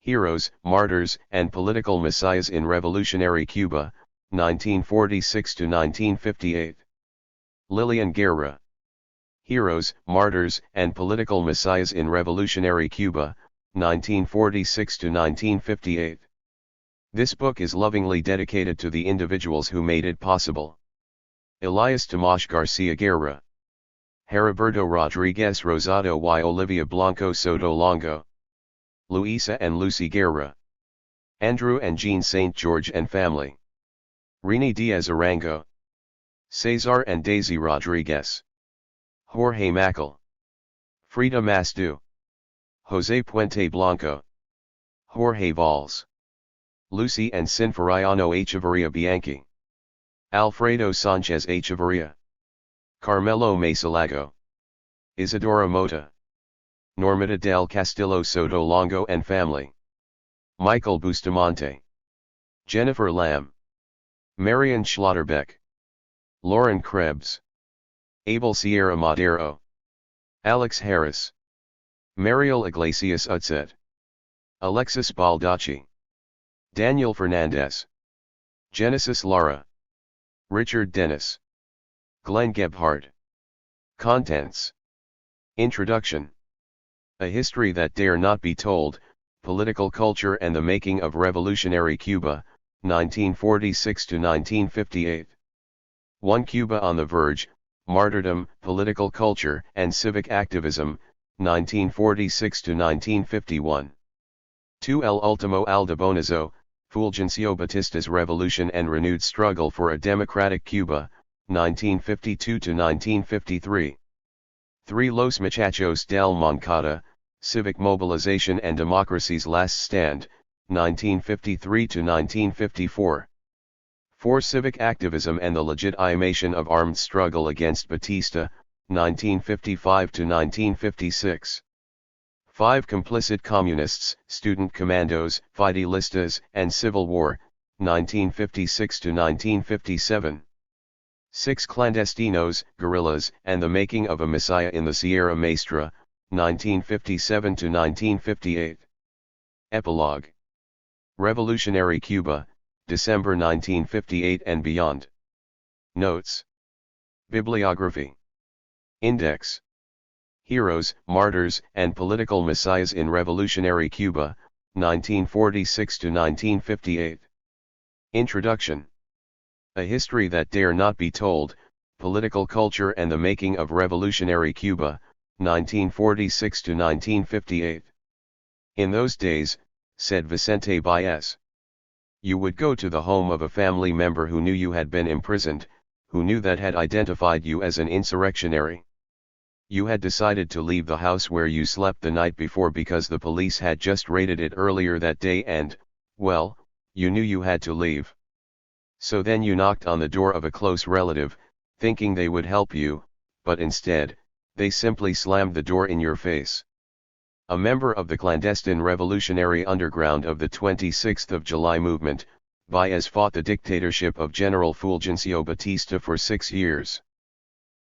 Heroes, Martyrs, and Political Messiahs in Revolutionary Cuba, 1946–1958. Lillian Guerra. Heroes, Martyrs, and Political Messiahs in Revolutionary Cuba, 1946–1958. This book is lovingly dedicated to the individuals who made it possible. Elias Tomas Garcia Guerra, Heriberto Rodriguez Rosado y Olivia Blanco Soto Longo, Luisa and Lucy Guerra, Andrew and Jean St. George and family, Rini Diaz Arango, Cesar and Daisy Rodriguez, Jorge Macal, Frida Masdu, Jose Puente Blanco, Jorge Valls, Lucy and Sinforiano Echeverria Bianchi, Alfredo Sanchez Echeverria, Carmelo Mesalago, Isadora Mota, Normita del Castillo Soto Longo and family, Michael Bustamante, Jennifer Lamb, Marian Schlotterbeck, Lauren Krebs, Abel Sierra Madero, Alex Harris, Mariel Iglesias Utset, Alexis Baldacci, Daniel Fernandez, Genesis Lara, Richard Dennis, Glenn Gebhardt. Contents. Introduction. A History That Dare Not Be Told, Political Culture and the Making of Revolutionary Cuba, 1946–1958. 1 Cuba on the Verge, Martyrdom, Political Culture and Civic Activism, 1946–1951. 2 El Ultimo Aldabonazo, Fulgencio Batista's Revolution and Renewed Struggle for a Democratic Cuba, 1952–1953. 3 Los Muchachos del Moncada, Civic Mobilization and Democracy's Last Stand, 1953–1954. 4 Civic Activism and the Legitimation of Armed Struggle Against Batista, 1955–1956. 5 Complicit Communists, Student Commandos, Fidelistas, and Civil War, 1956–1957. 6 Clandestinos, Guerrillas, and the Making of a Messiah in the Sierra Maestra, 1957–1958. Epilogue. Revolutionary Cuba, December 1958 and beyond. Notes. Bibliography. Index. Heroes, Martyrs, and Political Messiahs in Revolutionary Cuba, 1946–1958. Introduction. A History That Dare Not Be Told, Political Culture and the Making of Revolutionary Cuba, 1946–1958. In those days, said Vicente Baez, you would go to the home of a family member who knew you had been imprisoned, who knew that had identified you as an insurrectionary. You had decided to leave the house where you slept the night before because the police had just raided it earlier that day and, well, you knew you had to leave. So then you knocked on the door of a close relative, thinking they would help you, but instead, they simply slammed the door in your face. A member of the clandestine revolutionary underground of the 26th of July movement, Baez fought the dictatorship of General Fulgencio Batista for 6 years.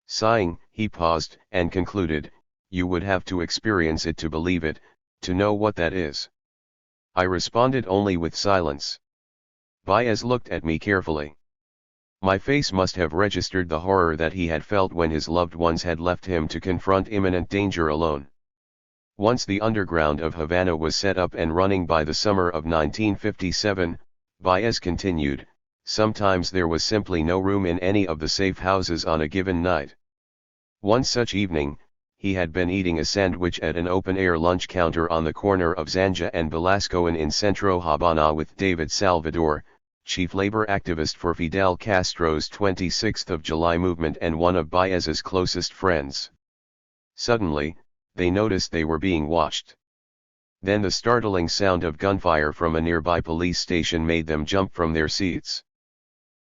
Sighing, he paused and concluded, you would have to experience it to believe it, to know what that is. I responded only with silence. Baez looked at me carefully. My face must have registered the horror that he had felt when his loved ones had left him to confront imminent danger alone. Once the underground of Havana was set up and running by the summer of 1957, Baez continued, sometimes there was simply no room in any of the safe houses on a given night. One such evening, he had been eating a sandwich at an open-air lunch counter on the corner of Zanja and Velasco in Centro Habana with David Salvador, chief labor activist for Fidel Castro's 26th of July movement and one of Baez's closest friends. Suddenly, they noticed they were being watched. Then the startling sound of gunfire from a nearby police station made them jump from their seats.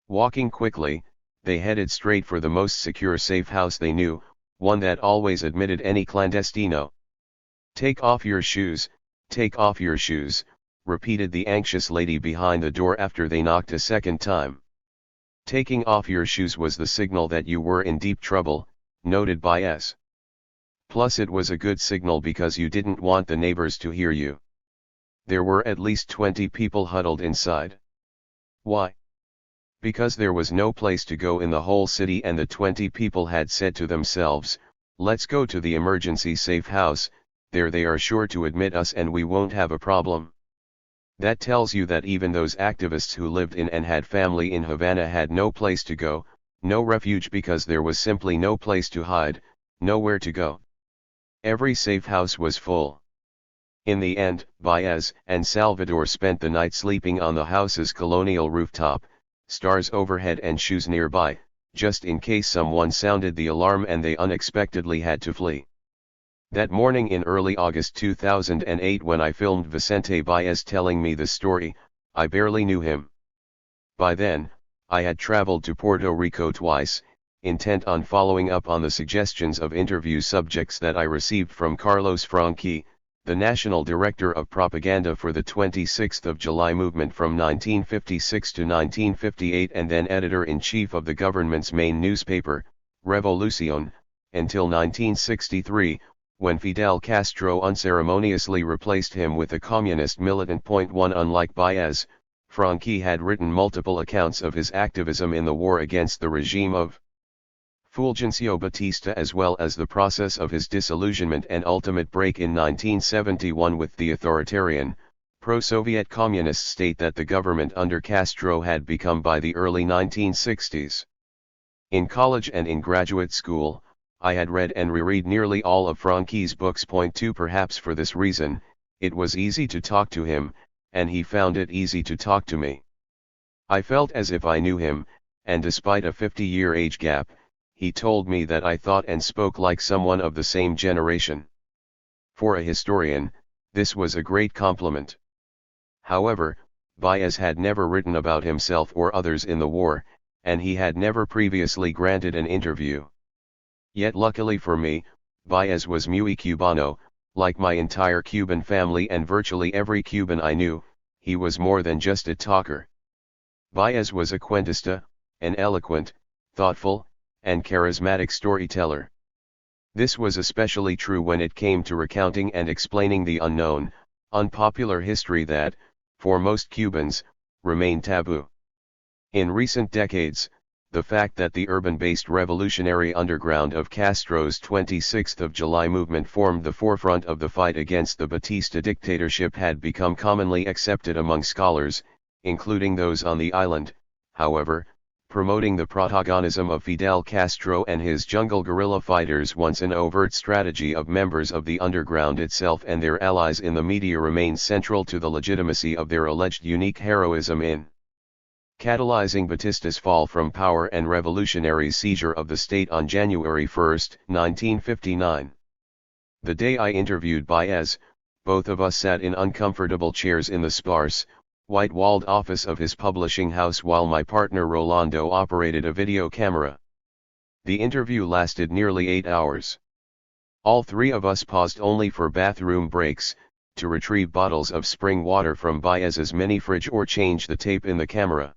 Walking quickly, they headed straight for the most secure safe house they knew, one that always admitted any clandestino. Take off your shoes, repeated the anxious lady behind the door after they knocked a second time. Taking off your shoes was the signal that you were in deep trouble, noted Baez. Plus it was a good signal because you didn't want the neighbors to hear you. There were at least 20 people huddled inside. Why? Because there was no place to go in the whole city, and the 20 people had said to themselves, let's go to the emergency safe house, there they are sure to admit us and we won't have a problem. That tells you that even those activists who lived in and had family in Havana had no place to go, no refuge, because there was simply no place to hide, nowhere to go. Every safe house was full. In the end, Baez and Salvador spent the night sleeping on the house's colonial rooftop, stars overhead and shoes nearby, just in case someone sounded the alarm and they unexpectedly had to flee. That morning in early August 2008, when I filmed Vicente Baez telling me the story, I barely knew him. By then, I had traveled to Puerto Rico twice, intent on following up on the suggestions of interview subjects that I received from Carlos Franqui, the National Director of Propaganda for the 26th of July movement from 1956 to 1958 and then editor-in-chief of the government's main newspaper, Revolucion, until 1963, when Fidel Castro unceremoniously replaced him with a communist militant. 1 Unlike Baez, Franqui had written multiple accounts of his activism in the war against the regime of Fulgencio Batista, as well as the process of his disillusionment and ultimate break in 1971 with the authoritarian, pro-Soviet communist state that the government under Castro had become by the early 1960s. In college and in graduate school, I had read and reread nearly all of Franqui's books. 2 Perhaps for this reason, it was easy to talk to him, and he found it easy to talk to me. I felt as if I knew him, and despite a 50-year age gap, he told me that I thought and spoke like someone of the same generation. For a historian, this was a great compliment. However, Baez had never written about himself or others in the war, and he had never previously granted an interview. Yet luckily for me, Baez was muy cubano, like my entire Cuban family and virtually every Cuban I knew. He was more than just a talker. Baez was a cuentista, an eloquent, thoughtful, and charismatic storyteller. This was especially true when it came to recounting and explaining the unknown, unpopular history that, for most Cubans, remained taboo. In recent decades, the fact that the urban-based revolutionary underground of Castro's 26th of July movement formed the forefront of the fight against the Batista dictatorship had become commonly accepted among scholars, including those on the island. However, promoting the protagonism of Fidel Castro and his jungle guerrilla fighters, once an overt strategy of members of the underground itself and their allies in the media, remains central to the legitimacy of their alleged unique heroism in catalyzing Batista's fall from power and revolutionary seizure of the state on January 1, 1959. The day I interviewed Baez, both of us sat in uncomfortable chairs in the sparse, white-walled office of his publishing house while my partner Rolando operated a video camera. The interview lasted nearly 8 hours. All three of us paused only for bathroom breaks, to retrieve bottles of spring water from Baez's mini fridge or change the tape in the camera.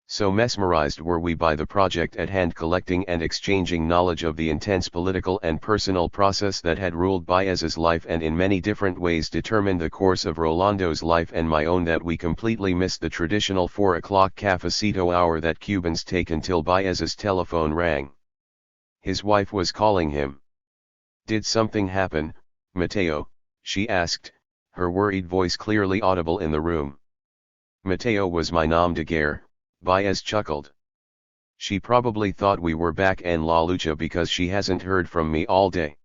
So mesmerized were we by the project at hand, collecting and exchanging knowledge of the intense political and personal process that had ruled Baez's life and in many different ways determined the course of Rolando's life and my own, that we completely missed the traditional 4 o'clock cafecito hour that Cubans take until Baez's telephone rang. His wife was calling him. "Did something happen, Mateo?" she asked, her worried voice clearly audible in the room. "Mateo was my nom de guerre," Baez chuckled. "She probably thought we were back en la lucha because she hasn't heard from me all day."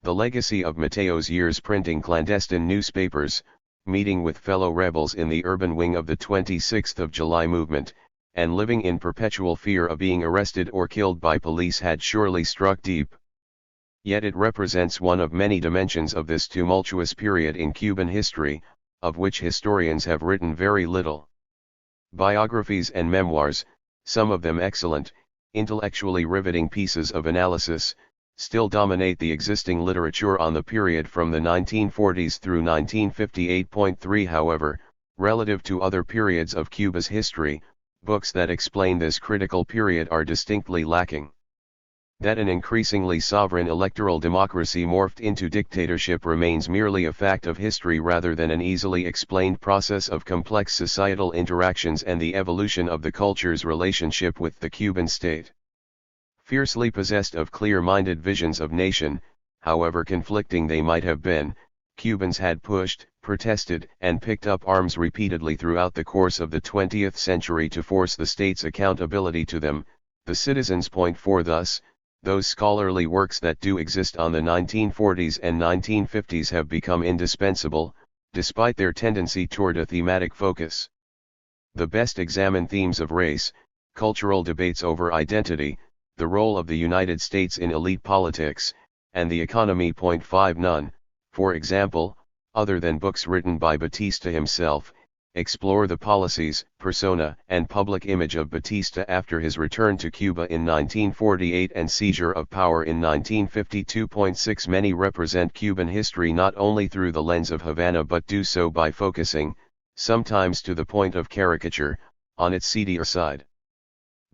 The legacy of Mateo's years printing clandestine newspapers, meeting with fellow rebels in the urban wing of the 26th of July movement, and living in perpetual fear of being arrested or killed by police had surely struck deep. Yet it represents one of many dimensions of this tumultuous period in Cuban history, of which historians have written very little. Biographies and memoirs, some of them excellent, intellectually riveting pieces of analysis, still dominate the existing literature on the period from the 1940s through 1958. However, relative to other periods of Cuba's history, books that explain this critical period are distinctly lacking. That an increasingly sovereign electoral democracy morphed into dictatorship remains merely a fact of history rather than an easily explained process of complex societal interactions and the evolution of the culture's relationship with the Cuban state. Fiercely possessed of clear-minded visions of nation, however conflicting they might have been, Cubans had pushed, protested, and picked up arms repeatedly throughout the course of the 20th century to force the state's accountability to them. The Citizens' Point for thus, those scholarly works that do exist on the 1940s and 1950s have become indispensable, despite their tendency toward a thematic focus. The best examine themes of race, cultural debates over identity, the role of the United States in elite politics, and the economy. 5 None, for example, other than books written by Batista himself, explore the policies, persona, and public image of Batista after his return to Cuba in 1948 and seizure of power in 1952. 6 Many represent Cuban history not only through the lens of Havana but do so by focusing, sometimes to the point of caricature, on its seedier side.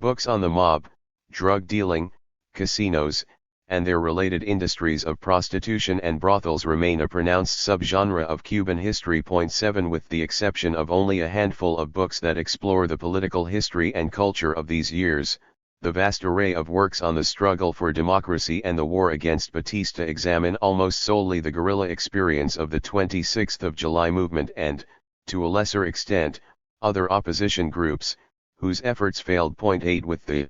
Books on the mob, drug dealing, casinos, and their related industries of prostitution and brothels remain a pronounced subgenre of Cuban history. 7 With the exception of only a handful of books that explore the political history and culture of these years, the vast array of works on the struggle for democracy and the war against Batista examine almost solely the guerrilla experience of the 26th of July movement and, to a lesser extent, other opposition groups, whose efforts failed. 8 With the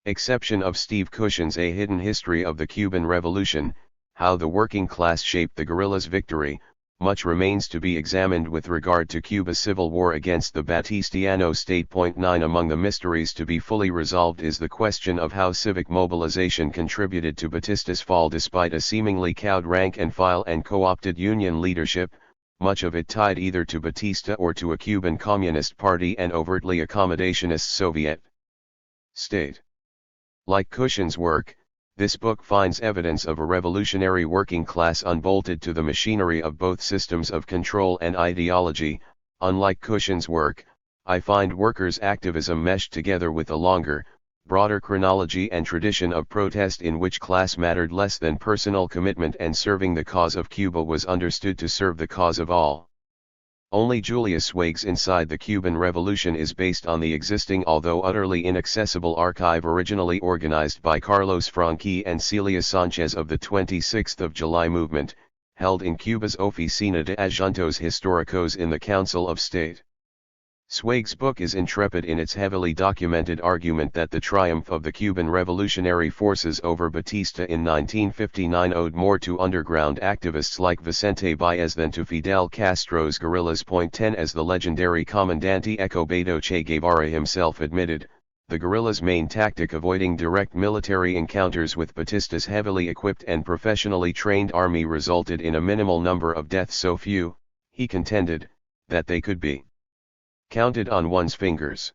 exception of Steve Cushion's A Hidden History of the Cuban Revolution, How the Working Class Shaped the Guerrillas' Victory, much remains to be examined with regard to Cuba's civil war against the Batistiano state. 9 Among the mysteries to be fully resolved is the question of how civic mobilization contributed to Batista's fall despite a seemingly cowed rank and file and co-opted union leadership, much of it tied either to Batista or to a Cuban Communist Party and overtly accommodationist Soviet state. Like Cushion's work, this book finds evidence of a revolutionary working class unbolted to the machinery of both systems of control and ideology. Unlike Cushion's work, I find workers' activism meshed together with a longer, broader chronology and tradition of protest in which class mattered less than personal commitment and serving the cause of Cuba was understood to serve the cause of all. Only Julius Swaig's Inside the Cuban Revolution is based on the existing although utterly inaccessible archive originally organized by Carlos Franqui and Celia Sanchez of the 26th of July movement, held in Cuba's Oficina de Asuntos Históricos in the Council of State. Swaig's book is intrepid in its heavily documented argument that the triumph of the Cuban revolutionary forces over Batista in 1959 owed more to underground activists like Vicente Baez than to Fidel Castro's guerrillas. 10 As the legendary Comandante Escobedo Che Guevara himself admitted, the guerrillas' main tactic avoiding direct military encounters with Batista's heavily equipped and professionally trained army resulted in a minimal number of deaths so few, he contended, that they could be counted on one's fingers.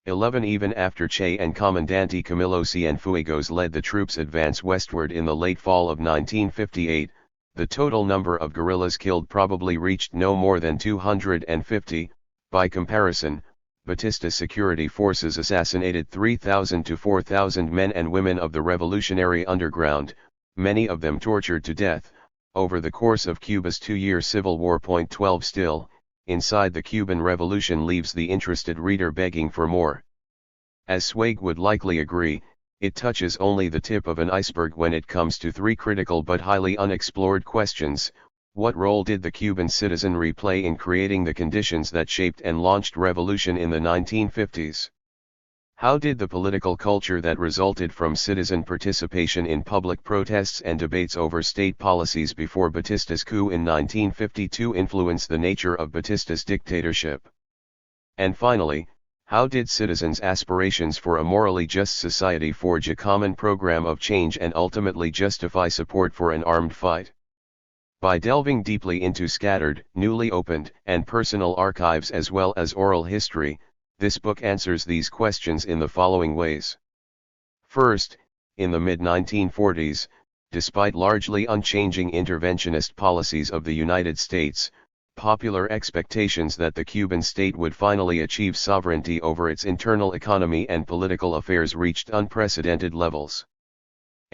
11 Even after Che and Comandante Camilo Cienfuegos led the troops' advance westward in the late fall of 1958, the total number of guerrillas killed probably reached no more than 250. By comparison, Batista's security forces assassinated 3,000 to 4,000 men and women of the revolutionary underground, many of them tortured to death, over the course of Cuba's two-year civil war. 12 Still, Inside the Cuban Revolution leaves the interested reader begging for more. As Swaig would likely agree, it touches only the tip of an iceberg when it comes to three critical but highly unexplored questions. What role did the Cuban citizenry play in creating the conditions that shaped and launched revolution in the 1950s? How did the political culture that resulted from citizen participation in public protests and debates over state policies before Batista's coup in 1952 influence the nature of Batista's dictatorship? And finally, how did citizens' aspirations for a morally just society forge a common program of change and ultimately justify support for an armed fight? By delving deeply into scattered, newly opened, and personal archives as well as oral history, this book answers these questions in the following ways. First, in the mid-1940s, despite largely unchanging interventionist policies of the United States, popular expectations that the Cuban state would finally achieve sovereignty over its internal economy and political affairs reached unprecedented levels.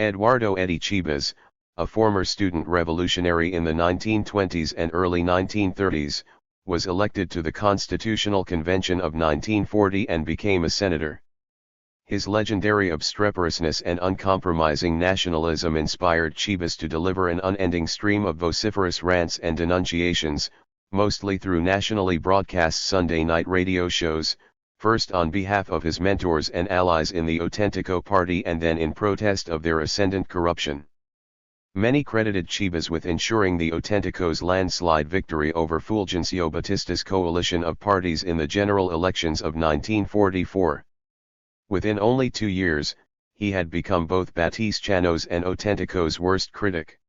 Eduardo Eddie Chibas, a former student revolutionary in the 1920s and early 1930s, was elected to the Constitutional Convention of 1940 and became a senator. His legendary obstreperousness and uncompromising nationalism inspired Chibas to deliver an unending stream of vociferous rants and denunciations, mostly through nationally broadcast Sunday night radio shows, first on behalf of his mentors and allies in the Auténtico party and then in protest of their ascendant corruption. Many credited Chibas with ensuring the Auténtico's landslide victory over Fulgencio Batista's coalition of parties in the general elections of 1944. Within only 2 years, he had become both Batista's and Auténtico's worst critic.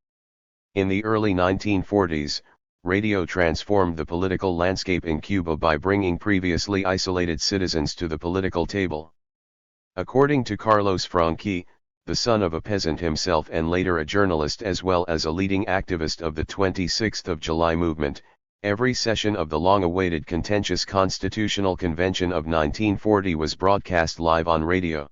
In the early 1940s, radio transformed the political landscape in Cuba by bringing previously isolated citizens to the political table. According to Carlos Franqui, the son of a peasant himself and later a journalist as well as a leading activist of the 26th of July movement, every session of the long-awaited contentious Constitutional Convention of 1940 was broadcast live on radio.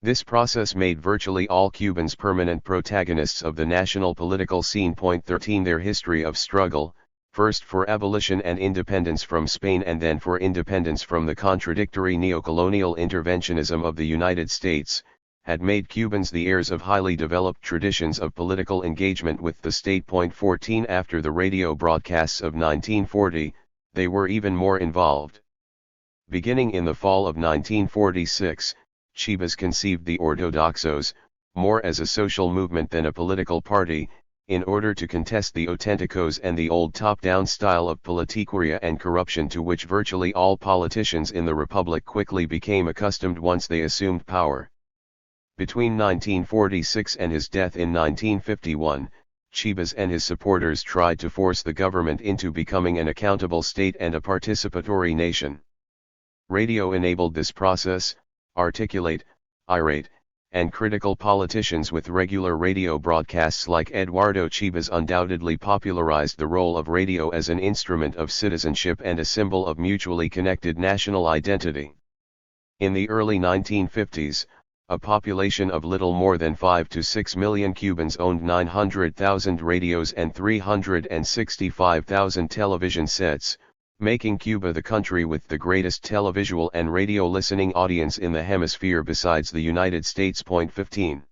This process made virtually all Cubans permanent protagonists of the national political scene. 13 Their history of struggle, first for abolition and independence from Spain and then for independence from the contradictory neocolonial interventionism of the United States, had made Cubans the heirs of highly developed traditions of political engagement with the state. 14 After the radio broadcasts of 1940, they were even more involved. Beginning in the fall of 1946, Chibas conceived the Ortodoxos, more as a social movement than a political party, in order to contest the Auténticos and the old top-down style of politiqueria and corruption to which virtually all politicians in the Republic quickly became accustomed once they assumed power. Between 1946 and his death in 1951, Chibas and his supporters tried to force the government into becoming an accountable state and a participatory nation. Radio enabled this process. Articulate, irate, and critical politicians with regular radio broadcasts like Eduardo Chibas undoubtedly popularized the role of radio as an instrument of citizenship and a symbol of mutually connected national identity. In the early 1950s, a population of little more than 5 to 6 million Cubans owned 900,000 radios and 365,000 television sets, making Cuba the country with the greatest televisual and radio listening audience in the hemisphere besides the United States. 15.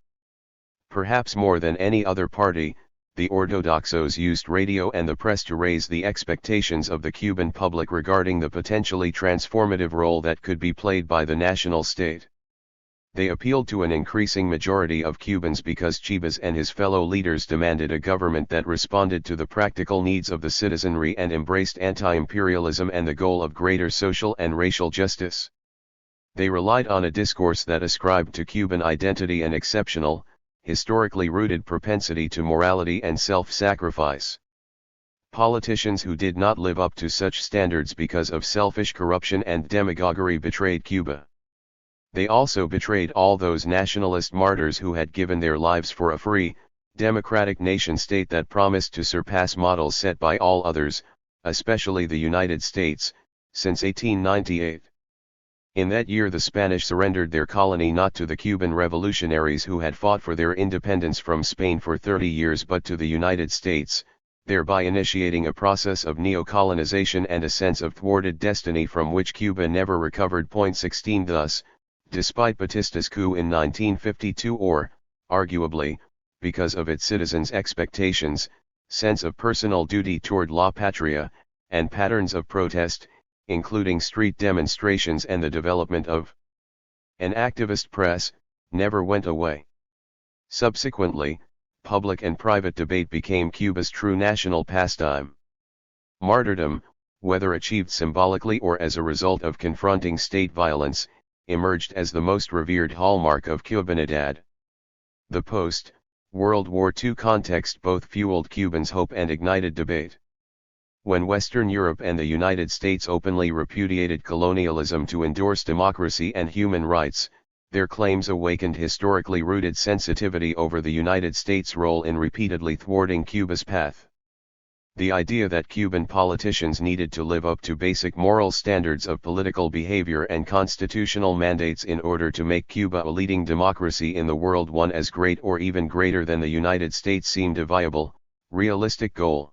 Perhaps more than any other party, the Ortodoxos used radio and the press to raise the expectations of the Cuban public regarding the potentially transformative role that could be played by the national state. They appealed to an increasing majority of Cubans because Chibas and his fellow leaders demanded a government that responded to the practical needs of the citizenry and embraced anti-imperialism and the goal of greater social and racial justice. They relied on a discourse that ascribed to Cuban identity an exceptional, historically rooted propensity to morality and self-sacrifice. Politicians who did not live up to such standards because of selfish corruption and demagoguery betrayed Cuba. They also betrayed all those nationalist martyrs who had given their lives for a free, democratic nation-state that promised to surpass models set by all others, especially the United States, since 1898. In that year the Spanish surrendered their colony not to the Cuban revolutionaries who had fought for their independence from Spain for 30 years but to the United States, thereby initiating a process of neocolonization and a sense of thwarted destiny from which Cuba never recovered. 16 Thus, despite Batista's coup in 1952 or, arguably, because of its citizens' expectations, sense of personal duty toward la patria, and patterns of protest, including street demonstrations and the development of an activist press, never went away. Subsequently, public and private debate became Cuba's true national pastime. Martyrdom, whether achieved symbolically or as a result of confronting state violence, emerged as the most revered hallmark of Cubanidad. The post-World War II context both fueled Cubans' hope and ignited debate. When Western Europe and the United States openly repudiated colonialism to endorse democracy and human rights, their claims awakened historically rooted sensitivity over the United States' role in repeatedly thwarting Cuba's path. The idea that Cuban politicians needed to live up to basic moral standards of political behavior and constitutional mandates in order to make Cuba a leading democracy in the world, one as great or even greater than the United States, seemed a viable, realistic goal.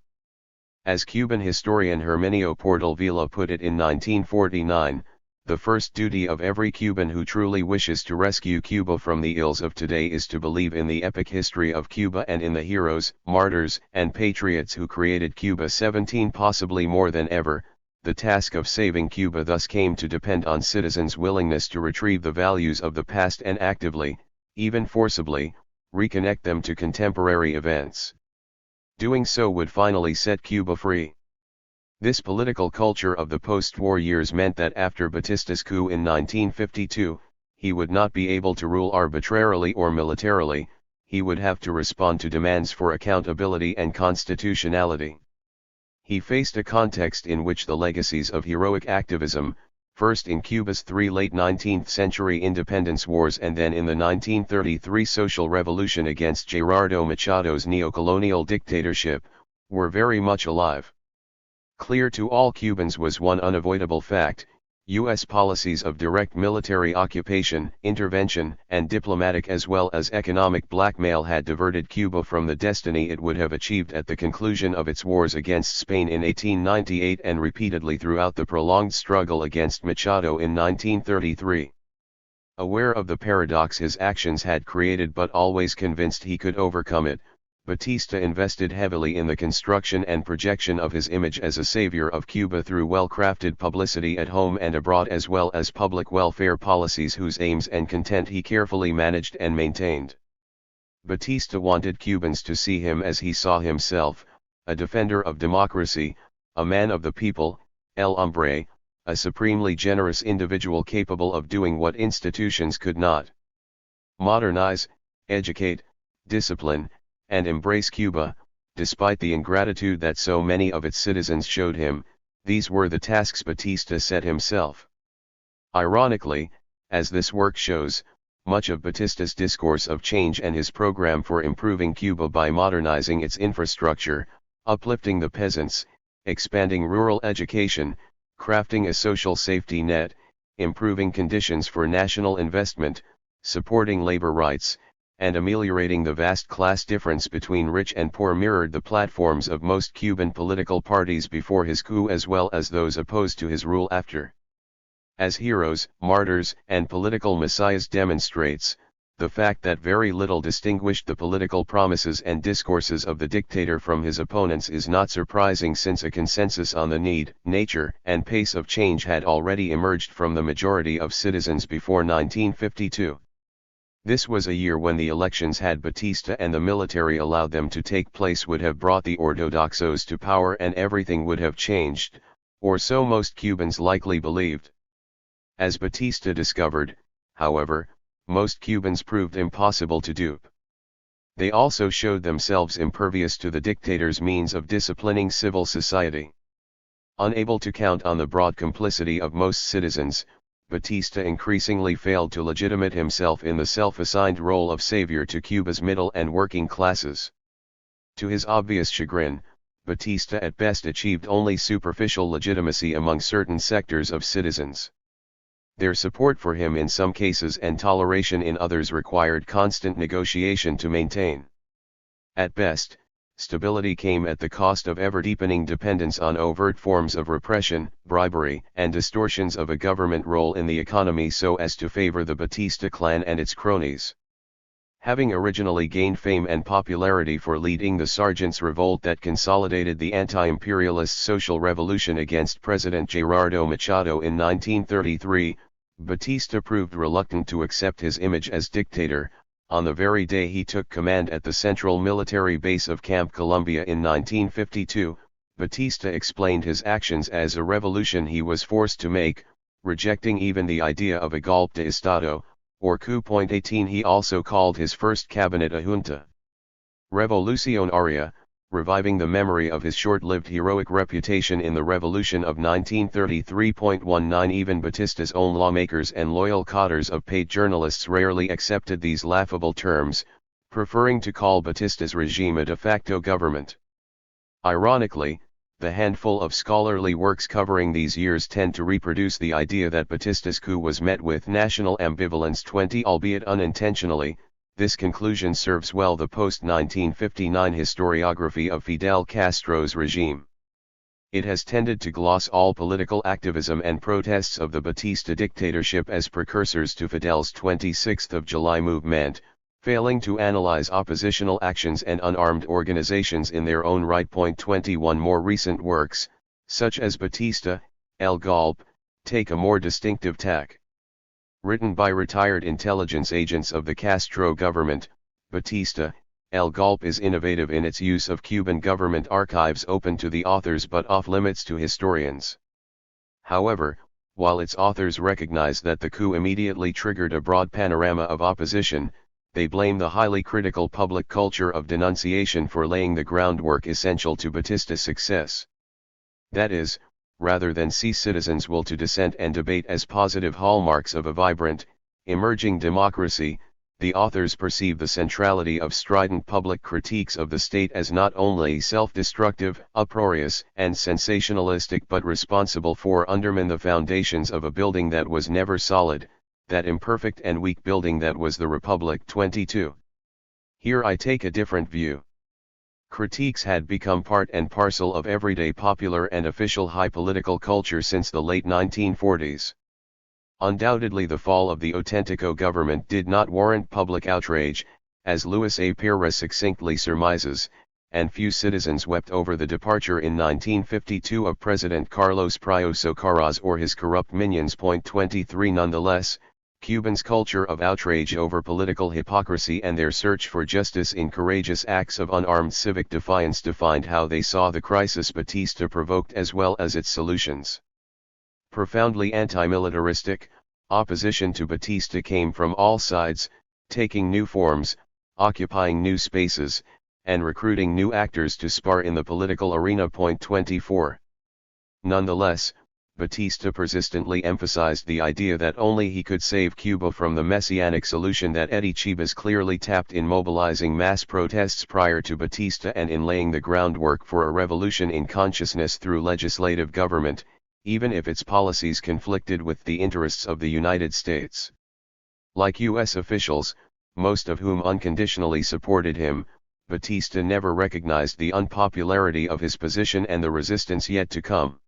As Cuban historian Herminio Portal-Vila put it in 1949, the first duty of every Cuban who truly wishes to rescue Cuba from the ills of today is to believe in the epic history of Cuba and in the heroes, martyrs, and patriots who created Cuba. 17 Possibly more than ever, the task of saving Cuba thus came to depend on citizens' willingness to retrieve the values of the past and actively, even forcibly, reconnect them to contemporary events. Doing so would finally set Cuba free. This political culture of the post-war years meant that after Batista's coup in 1952, he would not be able to rule arbitrarily or militarily, he would have to respond to demands for accountability and constitutionality. He faced a context in which the legacies of heroic activism, first in Cuba's 3 late 19th century independence wars and then in the 1933 social revolution against Gerardo Machado's neocolonial dictatorship, were very much alive. Clear to all Cubans was one unavoidable fact: U.S. policies of direct military occupation, intervention, and diplomatic as well as economic blackmail had diverted Cuba from the destiny it would have achieved at the conclusion of its wars against Spain in 1898 and repeatedly throughout the prolonged struggle against Machado in 1933. Aware of the paradox his actions had created but always convinced he could overcome it, Batista invested heavily in the construction and projection of his image as a savior of Cuba through well-crafted publicity at home and abroad as well as public welfare policies whose aims and content he carefully managed and maintained. Batista wanted Cubans to see him as he saw himself, a defender of democracy, a man of the people, el hombre, a supremely generous individual capable of doing what institutions could not. Modernize, educate, discipline, and embrace Cuba. Despite the ingratitude that so many of its citizens showed him, these were the tasks Batista set himself. Ironically, as this work shows, much of Batista's discourse of change and his program for improving Cuba by modernizing its infrastructure, uplifting the peasants, expanding rural education, crafting a social safety net, improving conditions for national investment, supporting labor rights, and ameliorating the vast class difference between rich and poor mirrored the platforms of most Cuban political parties before his coup as well as those opposed to his rule after. As heroes, martyrs, and political messiahs demonstrates, the fact that very little distinguished the political promises and discourses of the dictator from his opponents is not surprising, since a consensus on the need, nature, and pace of change had already emerged from the majority of citizens before 1952. This was a year when the elections, had Batista and the military allowed them to take place, would have brought the ortodoxos to power and everything would have changed, or so most Cubans likely believed. As Batista discovered, however, most Cubans proved impossible to dupe. They also showed themselves impervious to the dictator's means of disciplining civil society. Unable to count on the broad complicity of most citizens, Batista increasingly failed to legitimate himself in the self-assigned role of savior to Cuba's middle and working classes. To his obvious chagrin, Batista at best achieved only superficial legitimacy among certain sectors of citizens. Their support for him in some cases and toleration in others required constant negotiation to maintain. At best, stability came at the cost of ever-deepening dependence on overt forms of repression, bribery, and distortions of a government role in the economy so as to favor the Batista clan and its cronies. Having originally gained fame and popularity for leading the Sergeants' Revolt that consolidated the anti-imperialist social revolution against President Gerardo Machado in 1933, Batista proved reluctant to accept his image as dictator. On the very day he took command at the central military base of Camp Columbia in 1952, Batista explained his actions as a revolution he was forced to make, rejecting even the idea of a golpe de Estado, or coup. 18 He also called his first cabinet a junta revolucionaria, reviving the memory of his short-lived heroic reputation in the revolution of 1933. Even Batista's own lawmakers and loyal cadres of paid journalists rarely accepted these laughable terms, preferring to call Batista's regime a de facto government. Ironically, the handful of scholarly works covering these years tend to reproduce the idea that Batista's coup was met with national ambivalence. 20 Albeit unintentionally, this conclusion serves well the post-1959 historiography of Fidel Castro's regime. It has tended to gloss all political activism and protests of the Batista dictatorship as precursors to Fidel's 26th of July movement, failing to analyze oppositional actions and unarmed organizations in their own right. 21 More recent works, such as Batista, El Golpe, take a more distinctive tack. Written by retired intelligence agents of the Castro government, Batista, El Golpe is innovative in its use of Cuban government archives open to the authors but off-limits to historians. However, while its authors recognize that the coup immediately triggered a broad panorama of opposition, they blame the highly critical public culture of denunciation for laying the groundwork essential to Batista's success. That is, rather than see citizens' will to dissent and debate as positive hallmarks of a vibrant, emerging democracy, the authors perceive the centrality of strident public critiques of the state as not only self-destructive, uproarious, and sensationalistic but responsible for undermining the foundations of a building that was never solid, that imperfect and weak building that was the Republic. 22. Here I take a different view. Critiques had become part and parcel of everyday popular and official high political culture since the late 1940s. Undoubtedly the fall of the Auténtico government did not warrant public outrage, as Luis A. Pires succinctly surmises, and few citizens wept over the departure in 1952 of President Carlos Prio Socarrás or his corrupt minions. 23 Nonetheless, Cubans' culture of outrage over political hypocrisy and their search for justice in courageous acts of unarmed civic defiance defined how they saw the crisis Batista provoked as well as its solutions. Profoundly anti-militaristic, opposition to Batista came from all sides, taking new forms, occupying new spaces, and recruiting new actors to spar in the political arena. 24. Nonetheless, Batista persistently emphasized the idea that only he could save Cuba from the messianic solution that Eddie Chivas clearly tapped in mobilizing mass protests prior to Batista and in laying the groundwork for a revolution in consciousness through legislative government, even if its policies conflicted with the interests of the United States. Like U.S. officials, most of whom unconditionally supported him, Batista never recognized the unpopularity of his position and the resistance yet to come.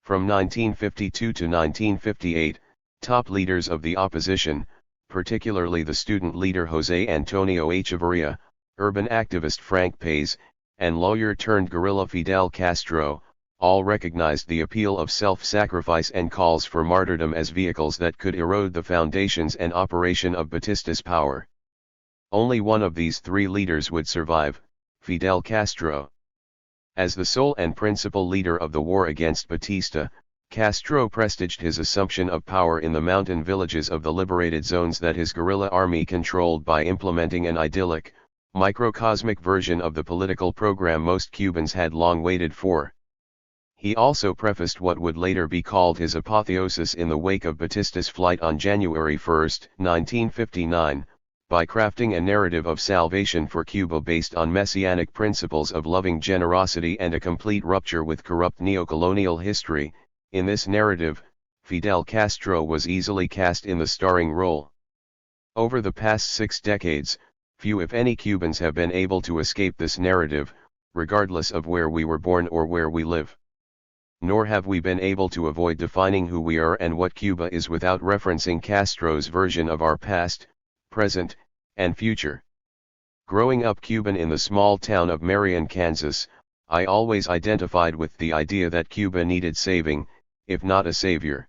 From 1952 to 1958, top leaders of the opposition, particularly the student leader José Antonio Echeverría, urban activist Frank País, and lawyer-turned-guerrilla Fidel Castro, all recognized the appeal of self-sacrifice and calls for martyrdom as vehicles that could erode the foundations and operation of Batista's power. Only one of these three leaders would survive, Fidel Castro. As the sole and principal leader of the war against Batista, Castro prestiged his assumption of power in the mountain villages of the liberated zones that his guerrilla army controlled by implementing an idyllic, microcosmic version of the political program most Cubans had long waited for. He also prefaced what would later be called his apotheosis in the wake of Batista's flight on January 1, 1959, by crafting a narrative of salvation for Cuba based on messianic principles of loving generosity and a complete rupture with corrupt neocolonial history. In this narrative, Fidel Castro was easily cast in the starring role. Over the past 6 decades, few if any Cubans have been able to escape this narrative, regardless of where we were born or where we live. Nor have we been able to avoid defining who we are and what Cuba is without referencing Castro's version of our past, present, and future. Growing up Cuban in the small town of Marion, Kansas, I always identified with the idea that Cuba needed saving, if not a savior.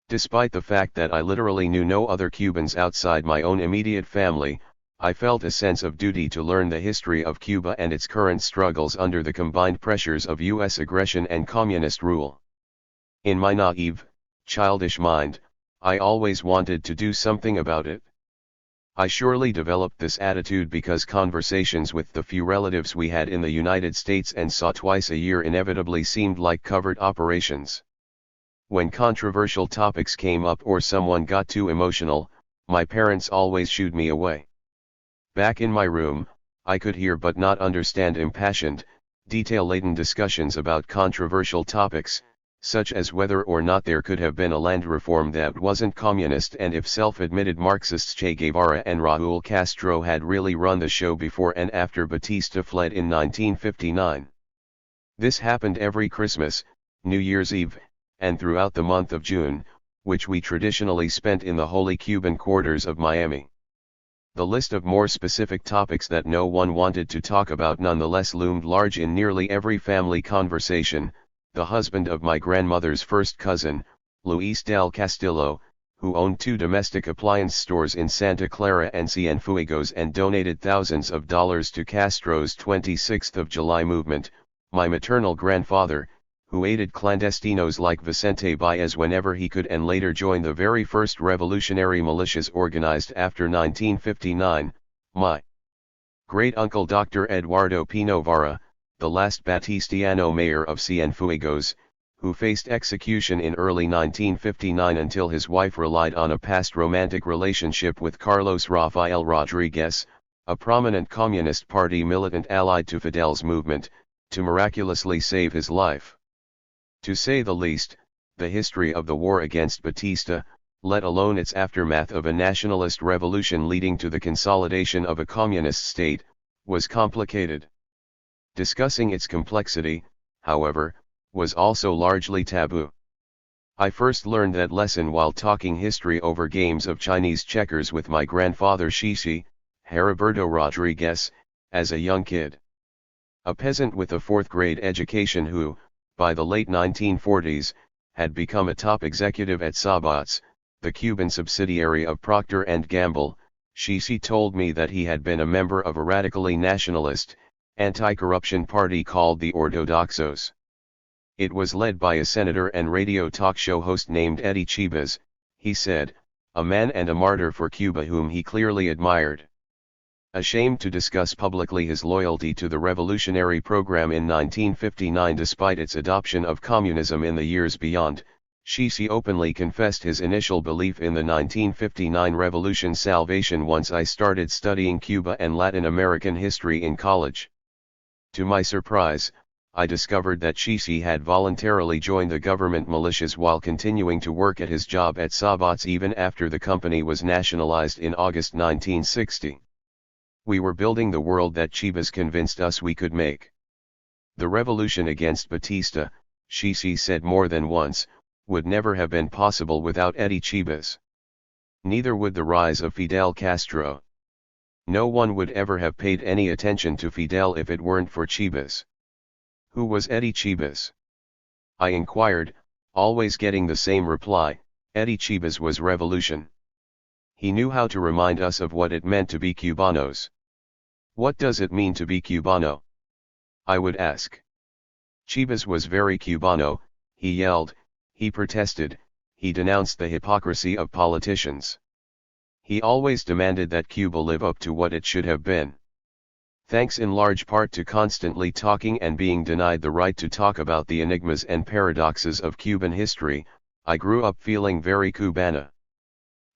Despite the fact that I literally knew no other Cubans outside my own immediate family, I felt a sense of duty to learn the history of Cuba and its current struggles under the combined pressures of U.S. aggression and communist rule. In my naive, childish mind, I always wanted to do something about it. I surely developed this attitude because conversations with the few relatives we had in the United States and saw twice a year inevitably seemed like covert operations. When controversial topics came up or someone got too emotional, my parents always shooed me away. Back in my room, I could hear but not understand impassioned, detail-laden discussions about controversial topics, such as whether or not there could have been a land reform that wasn't communist, and if self-admitted Marxists Che Guevara and Raúl Castro had really run the show before and after Batista fled in 1959. This happened every Christmas, New Year's Eve, and throughout the month of June, which we traditionally spent in the holy Cuban quarters of Miami. The list of more specific topics that no one wanted to talk about nonetheless loomed large in nearly every family conversation. The husband of my grandmother's first cousin, Luis del Castillo, who owned 2 domestic appliance stores in Santa Clara and Cienfuegos and donated thousands of dollars to Castro's 26th of July movement, my maternal grandfather, who aided clandestinos like Vicente Baez whenever he could and later joined the very first revolutionary militias organized after 1959, my great-uncle Dr. Eduardo Pino Vara, the last Batistiano mayor of Cienfuegos, who faced execution in early 1959 until his wife relied on a past romantic relationship with Carlos Rafael Rodriguez, a prominent Communist Party militant allied to Fidel's movement, to miraculously save his life. To say the least, the history of the war against Batista, let alone its aftermath of a nationalist revolution leading to the consolidation of a communist state, was complicated. Discussing its complexity, however, was also largely taboo. I first learned that lesson while talking history over games of Chinese checkers with my grandfather Shishi, Heriberto Rodriguez, as a young kid. A peasant with a 4th-grade education who, by the late 1940s, had become a top executive at Sabat's, the Cuban subsidiary of Procter & Gamble. Shishi told me that he had been a member of a radically nationalist, anti-corruption party called the Ortodoxos. It was led by a senator and radio talk show host named Eddie Chibas, he said, a man and a martyr for Cuba whom he clearly admired. Ashamed to discuss publicly his loyalty to the revolutionary program in 1959 despite its adoption of communism in the years beyond, Shishi openly confessed his initial belief in the 1959 revolution's salvation once I started studying Cuba and Latin American history in college. To my surprise, I discovered that Shishi had voluntarily joined the government militias while continuing to work at his job at Sabat's even after the company was nationalized in August 1960. We were building the world that Chibas convinced us we could make. The revolution against Batista, Shishi said more than once, would never have been possible without Eddie Chibas. Neither would the rise of Fidel Castro. No one would ever have paid any attention to Fidel if it weren't for Chibas. Who was Eddie Chibas? I inquired, always getting the same reply, Eddie Chibas was revolution. He knew how to remind us of what it meant to be Cubanos. What does it mean to be Cubano? I would ask. Chibas was very Cubano, he yelled, he protested, he denounced the hypocrisy of politicians. He always demanded that Cuba live up to what it should have been. Thanks in large part to constantly talking and being denied the right to talk about the enigmas and paradoxes of Cuban history, I grew up feeling very Cubana.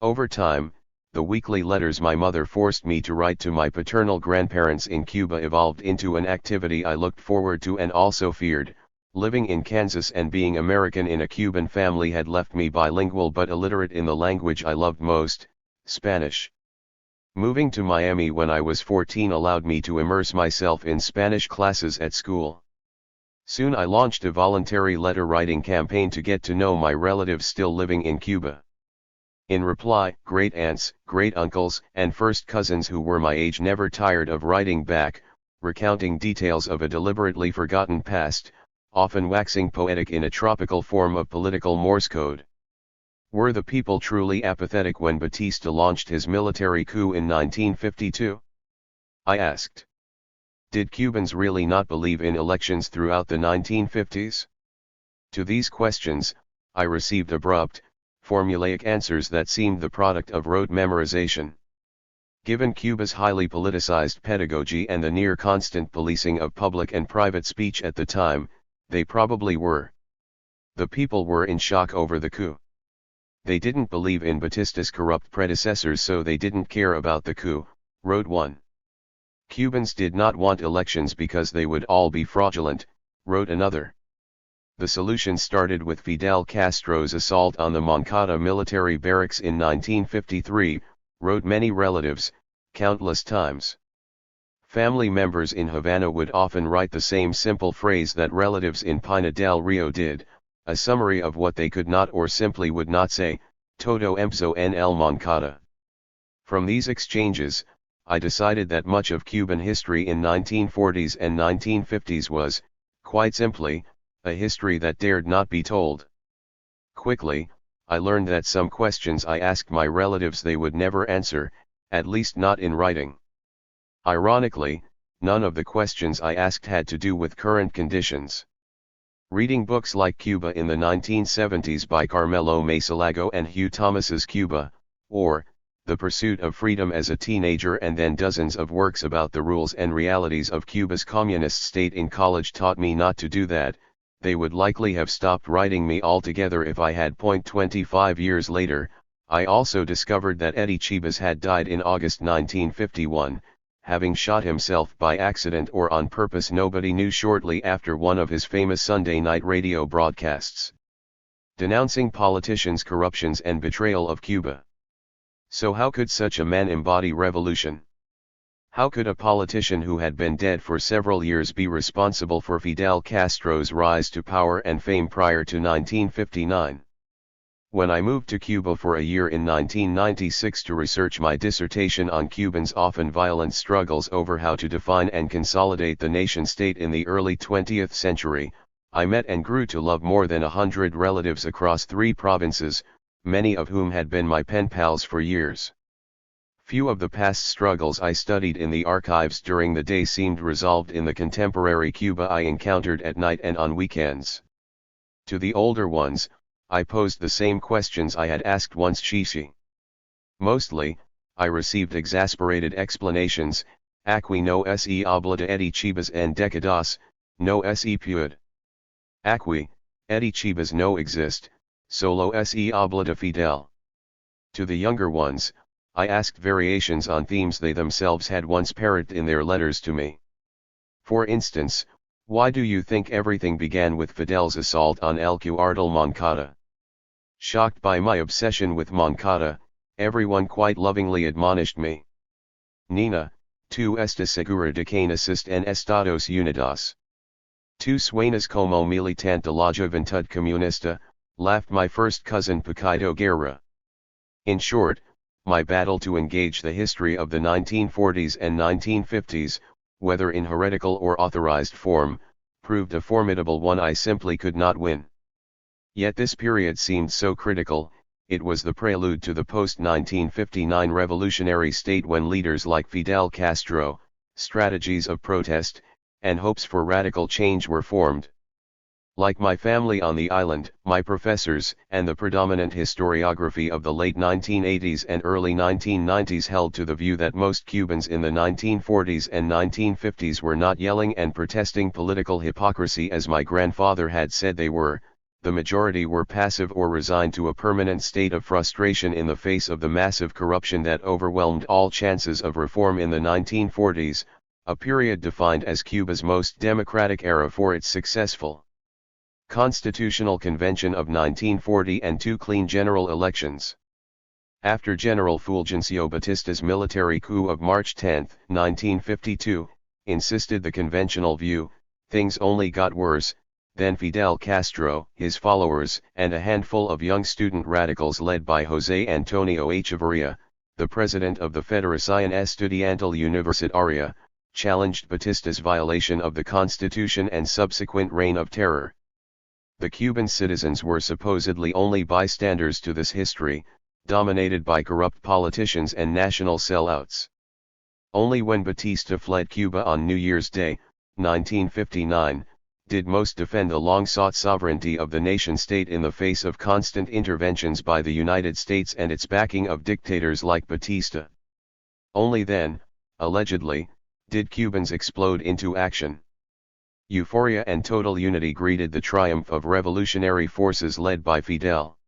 Over time, the weekly letters my mother forced me to write to my paternal grandparents in Cuba evolved into an activity I looked forward to and also feared. Living in Kansas and being American in a Cuban family had left me bilingual but illiterate in the language I loved most, Spanish. Moving to Miami when I was 14 allowed me to immerse myself in Spanish classes at school. Soon I launched a voluntary letter-writing campaign to get to know my relatives still living in Cuba. In reply, great-aunts, great-uncles, and first cousins who were my age never tired of writing back, recounting details of a deliberately forgotten past, often waxing poetic in a tropical form of political Morse code. Were the people truly apathetic when Batista launched his military coup in 1952? I asked. Did Cubans really not believe in elections throughout the 1950s? To these questions, I received abrupt, formulaic answers that seemed the product of rote memorization. Given Cuba's highly politicized pedagogy and the near-constant policing of public and private speech at the time, they probably were. The people were in shock over the coup. They didn't believe in Batista's corrupt predecessors, so they didn't care about the coup, wrote one. Cubans did not want elections because they would all be fraudulent, wrote another. The solution started with Fidel Castro's assault on the Moncada military barracks in 1953, wrote many relatives, countless times. Family members in Havana would often write the same simple phrase that relatives in Pina del Rio did, a summary of what they could not or simply would not say, todo empezó en el Moncada. From these exchanges, I decided that much of Cuban history in 1940s and 1950s was, quite simply, a history that dared not be told. Quickly, I learned that some questions I asked my relatives they would never answer, at least not in writing. Ironically, none of the questions I asked had to do with current conditions. Reading books like Cuba in the 1970s by Carmelo Masalago and Hugh Thomas's Cuba, or The Pursuit of Freedom as a Teenager, and then dozens of works about the rules and realities of Cuba's communist state in college taught me not to do that. They would likely have stopped writing me altogether if I had. 25 years later, I also discovered that Eddie Chibas had died in August 1951, having shot himself by accident or on purpose. Nobody knew shortly after one of his famous Sunday night radio broadcasts, denouncing politicians' corruptions and betrayal of Cuba. So how could such a man embody revolution? How could a politician who had been dead for several years be responsible for Fidel Castro's rise to power and fame prior to 1959? When I moved to Cuba for a year in 1996 to research my dissertation on Cubans' often violent struggles over how to define and consolidate the nation-state in the early 20th century, I met and grew to love more than 100 relatives across 3 provinces, many of whom had been my pen pals for years. Few of the past struggles I studied in the archives during the day seemed resolved in the contemporary Cuba I encountered at night and on weekends. To the older ones, I posed the same questions I had asked once Shishi. Mostly, I received exasperated explanations: aquí no se habla de Eddie Chibas en décadas, no se puede. Aquí, Eddie Chibas no existe, solo se habla de Fidel. To the younger ones, I asked variations on themes they themselves had once parroted in their letters to me. For instance, why do you think everything began with Fidel's assault on El Cuartel Moncada? Shocked by my obsession with Moncada, everyone quite lovingly admonished me. Nina, tú estás segura de que naciste en Estados Unidos. Tú suenas como militante de la Juventud Comunista, laughed my first cousin Paquito Guerra. In short, my battle to engage the history of the 1940s and 1950s, whether in heretical or authorized form, proved a formidable one I simply could not win. Yet this period seemed so critical. It was the prelude to the post-1959 revolutionary state when leaders like Fidel Castro, strategies of protest, and hopes for radical change were formed. Like my family on the island, my professors and the predominant historiography of the late 1980s and early 1990s held to the view that most Cubans in the 1940s and 1950s were not yelling and protesting political hypocrisy as my grandfather had said they were. The majority were passive or resigned to a permanent state of frustration in the face of the massive corruption that overwhelmed all chances of reform in the 1940s, a period defined as Cuba's most democratic era for its successful Constitutional Convention of 1940 and 2 clean general elections. After General Fulgencio Batista's military coup of March 10, 1952, insisted the conventional view, things only got worse. Then Fidel Castro, his followers, and a handful of young student radicals led by José Antonio Echeverría, the president of the Federación Estudiantil Universitaria, challenged Batista's violation of the Constitution and subsequent reign of terror. The Cuban citizens were supposedly only bystanders to this history, dominated by corrupt politicians and national sellouts. Only when Batista fled Cuba on New Year's Day, 1959, did most defend the long-sought sovereignty of the nation-state in the face of constant interventions by the United States and its backing of dictators like Batista. Only then, allegedly, did Cubans explode into action. Euphoria and total unity greeted the triumph of revolutionary forces led by Fidel.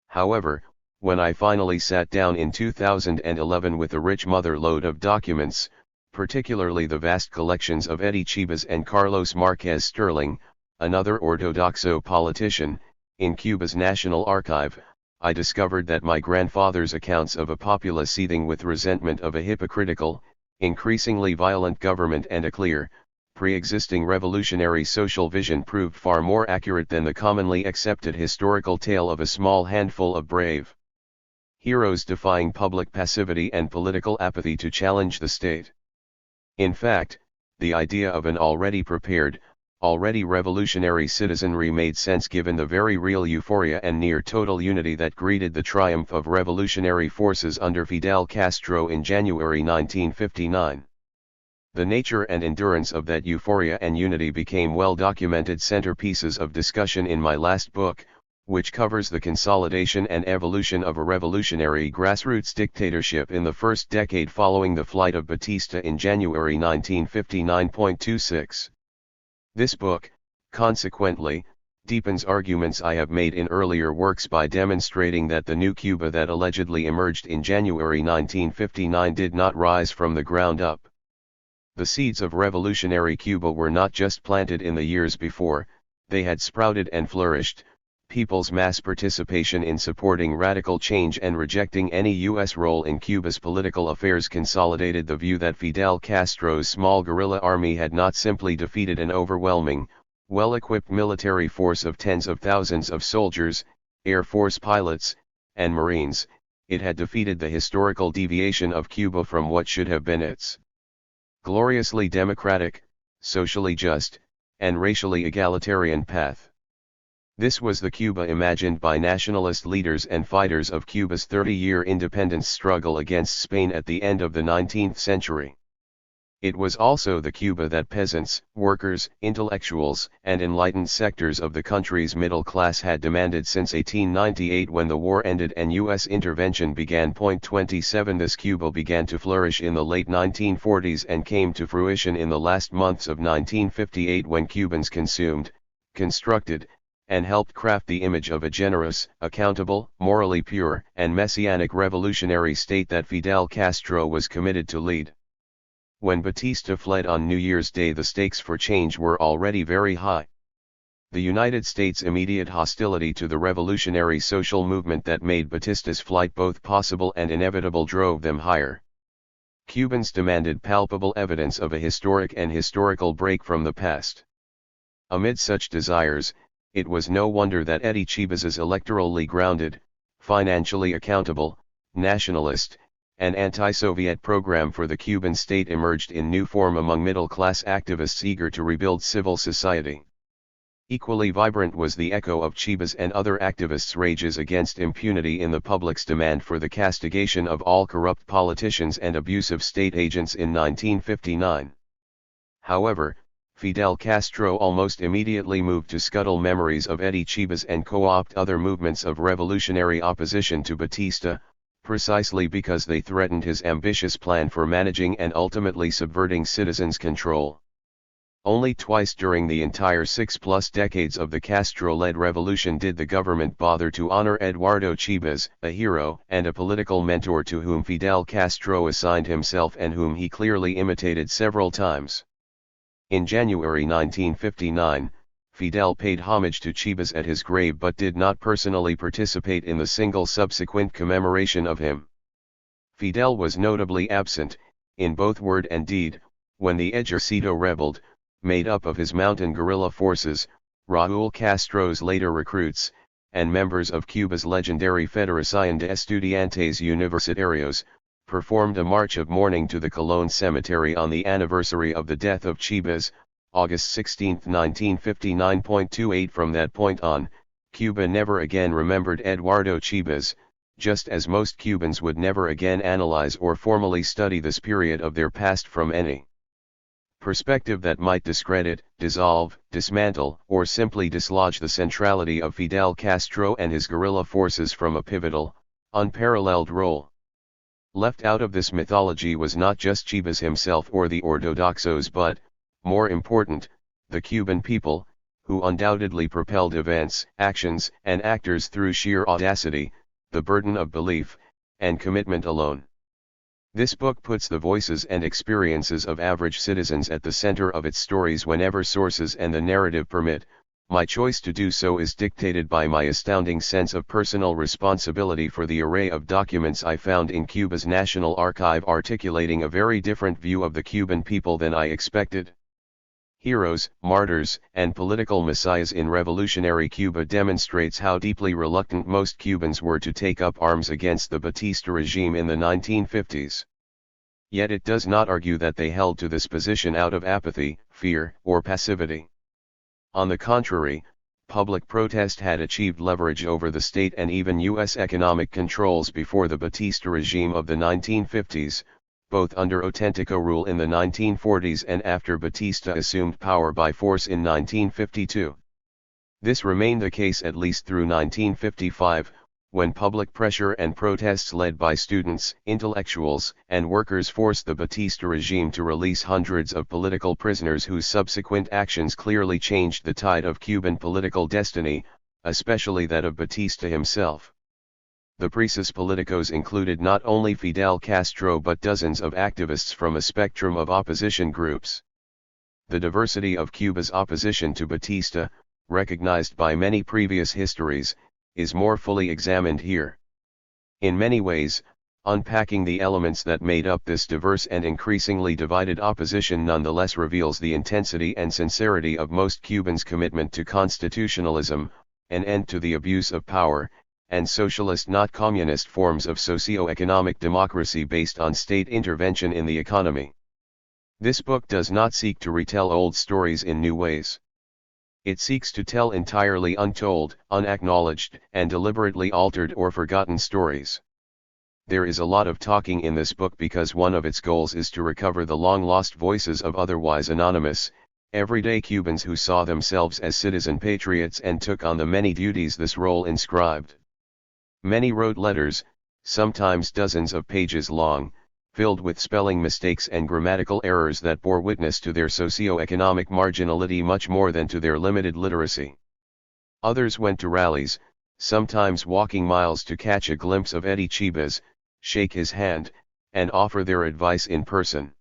However, when I finally sat down in 2011 with a rich mother lode of documents, particularly the vast collections of Eddie Chibas and Carlos Marquez Sterling, another Ortodoxo politician, in Cuba's National Archive, I discovered that my grandfather's accounts of a populace seething with resentment of a hypocritical, increasingly violent government and a clear, pre-existing revolutionary social vision proved far more accurate than the commonly accepted historical tale of a small handful of brave heroes defying public passivity and political apathy to challenge the state. In fact, the idea of an already prepared, already revolutionary citizenry made sense given the very real euphoria and near total unity that greeted the triumph of revolutionary forces under Fidel Castro in January 1959. The nature and endurance of that euphoria and unity became well-documented centerpieces of discussion in my last book, which covers the consolidation and evolution of a revolutionary grassroots dictatorship in the first decade following the flight of Batista in January 1959.26. This book, consequently, deepens arguments I have made in earlier works by demonstrating that the new Cuba that allegedly emerged in January 1959 did not rise from the ground up. The seeds of revolutionary Cuba were not just planted in the years before, they had sprouted and flourished. People's mass participation in supporting radical change and rejecting any U.S. role in Cuba's political affairs consolidated the view that Fidel Castro's small guerrilla army had not simply defeated an overwhelming, well-equipped military force of tens of thousands of soldiers, Air Force pilots, and Marines, it had defeated the historical deviation of Cuba from what should have been its gloriously democratic, socially just, and racially egalitarian path. This was the Cuba imagined by nationalist leaders and fighters of Cuba's 30-year independence struggle against Spain at the end of the 19th century. It was also the Cuba that peasants, workers, intellectuals, and enlightened sectors of the country's middle class had demanded since 1898 when the war ended and U.S. intervention began. 27 This Cuba began to flourish in the late 1940s and came to fruition in the last months of 1958 when Cubans consumed, constructed, and helped craft the image of a generous, accountable, morally pure, and messianic revolutionary state that Fidel Castro was committed to lead. When Batista fled on New Year's Day, the stakes for change were already very high. The United States' immediate hostility to the revolutionary social movement that made Batista's flight both possible and inevitable drove them higher. Cubans demanded palpable evidence of a historic and historical break from the past. Amid such desires, it was no wonder that Eddie Chibas's electorally grounded, financially accountable, nationalist, and anti-Soviet program for the Cuban state emerged in new form among middle-class activists eager to rebuild civil society. Equally vibrant was the echo of Chibas and other activists' rages against impunity in the public's demand for the castigation of all corrupt politicians and abusive state agents in 1959. However, Fidel Castro almost immediately moved to scuttle memories of Eddie Chibas and co-opt other movements of revolutionary opposition to Batista, precisely because they threatened his ambitious plan for managing and ultimately subverting citizens' control. Only twice during the entire 6+ decades of the Castro-led revolution did the government bother to honor Eduardo Chibas, a hero and a political mentor to whom Fidel Castro assigned himself and whom he clearly imitated several times. In January 1959, Fidel paid homage to Chibas at his grave but did not personally participate in the single subsequent commemoration of him. Fidel was notably absent, in both word and deed, when the Ejército rebelled, made up of his mountain guerrilla forces, Raúl Castro's later recruits, and members of Cuba's legendary Federación de Estudiantes Universitarios, performed a march of mourning to the Colón Cemetery on the anniversary of the death of Chibas, August 16, 1959.28. From that point on, Cuba never again remembered Eduardo Chibas, just as most Cubans would never again analyze or formally study this period of their past from any perspective that might discredit, dissolve, dismantle, or simply dislodge the centrality of Fidel Castro and his guerrilla forces from a pivotal, unparalleled role. Left out of this mythology was not just Chibas himself or the Ortodoxos but, more important, the Cuban people, who undoubtedly propelled events, actions, and actors through sheer audacity, the burden of belief, and commitment alone. This book puts the voices and experiences of average citizens at the center of its stories whenever sources and the narrative permit. My choice to do so is dictated by my astounding sense of personal responsibility for the array of documents I found in Cuba's National Archive, articulating a very different view of the Cuban people than I expected. Heroes, Martyrs, and Political Messiahs in Revolutionary Cuba demonstrates how deeply reluctant most Cubans were to take up arms against the Batista regime in the 1950s. Yet it does not argue that they held to this position out of apathy, fear, or passivity. On the contrary, public protest had achieved leverage over the state and even U.S. economic controls before the Batista regime of the 1950s, both under Autentico rule in the 1940s and after Batista assumed power by force in 1952. This remained the case at least through 1955, when public pressure and protests led by students, intellectuals, and workers forced the Batista regime to release hundreds of political prisoners whose subsequent actions clearly changed the tide of Cuban political destiny, especially that of Batista himself. The presos politicos included not only Fidel Castro but dozens of activists from a spectrum of opposition groups. The diversity of Cuba's opposition to Batista, recognized by many previous histories, is more fully examined here. In many ways, unpacking the elements that made up this diverse and increasingly divided opposition nonetheless reveals the intensity and sincerity of most Cubans' commitment to constitutionalism, an end to the abuse of power, and socialist not communist forms of socio-economic democracy based on state intervention in the economy. This book does not seek to retell old stories in new ways. It seeks to tell entirely untold, unacknowledged, and deliberately altered or forgotten stories. There is a lot of talking in this book because one of its goals is to recover the long-lost voices of otherwise anonymous, everyday Cubans who saw themselves as citizen patriots and took on the many duties this role inscribed. Many wrote letters, sometimes dozens of pages long, filled with spelling mistakes and grammatical errors that bore witness to their socio-economic marginality much more than to their limited literacy. Others went to rallies, sometimes walking miles to catch a glimpse of Eddie Chibas, shake his hand, and offer their advice in person.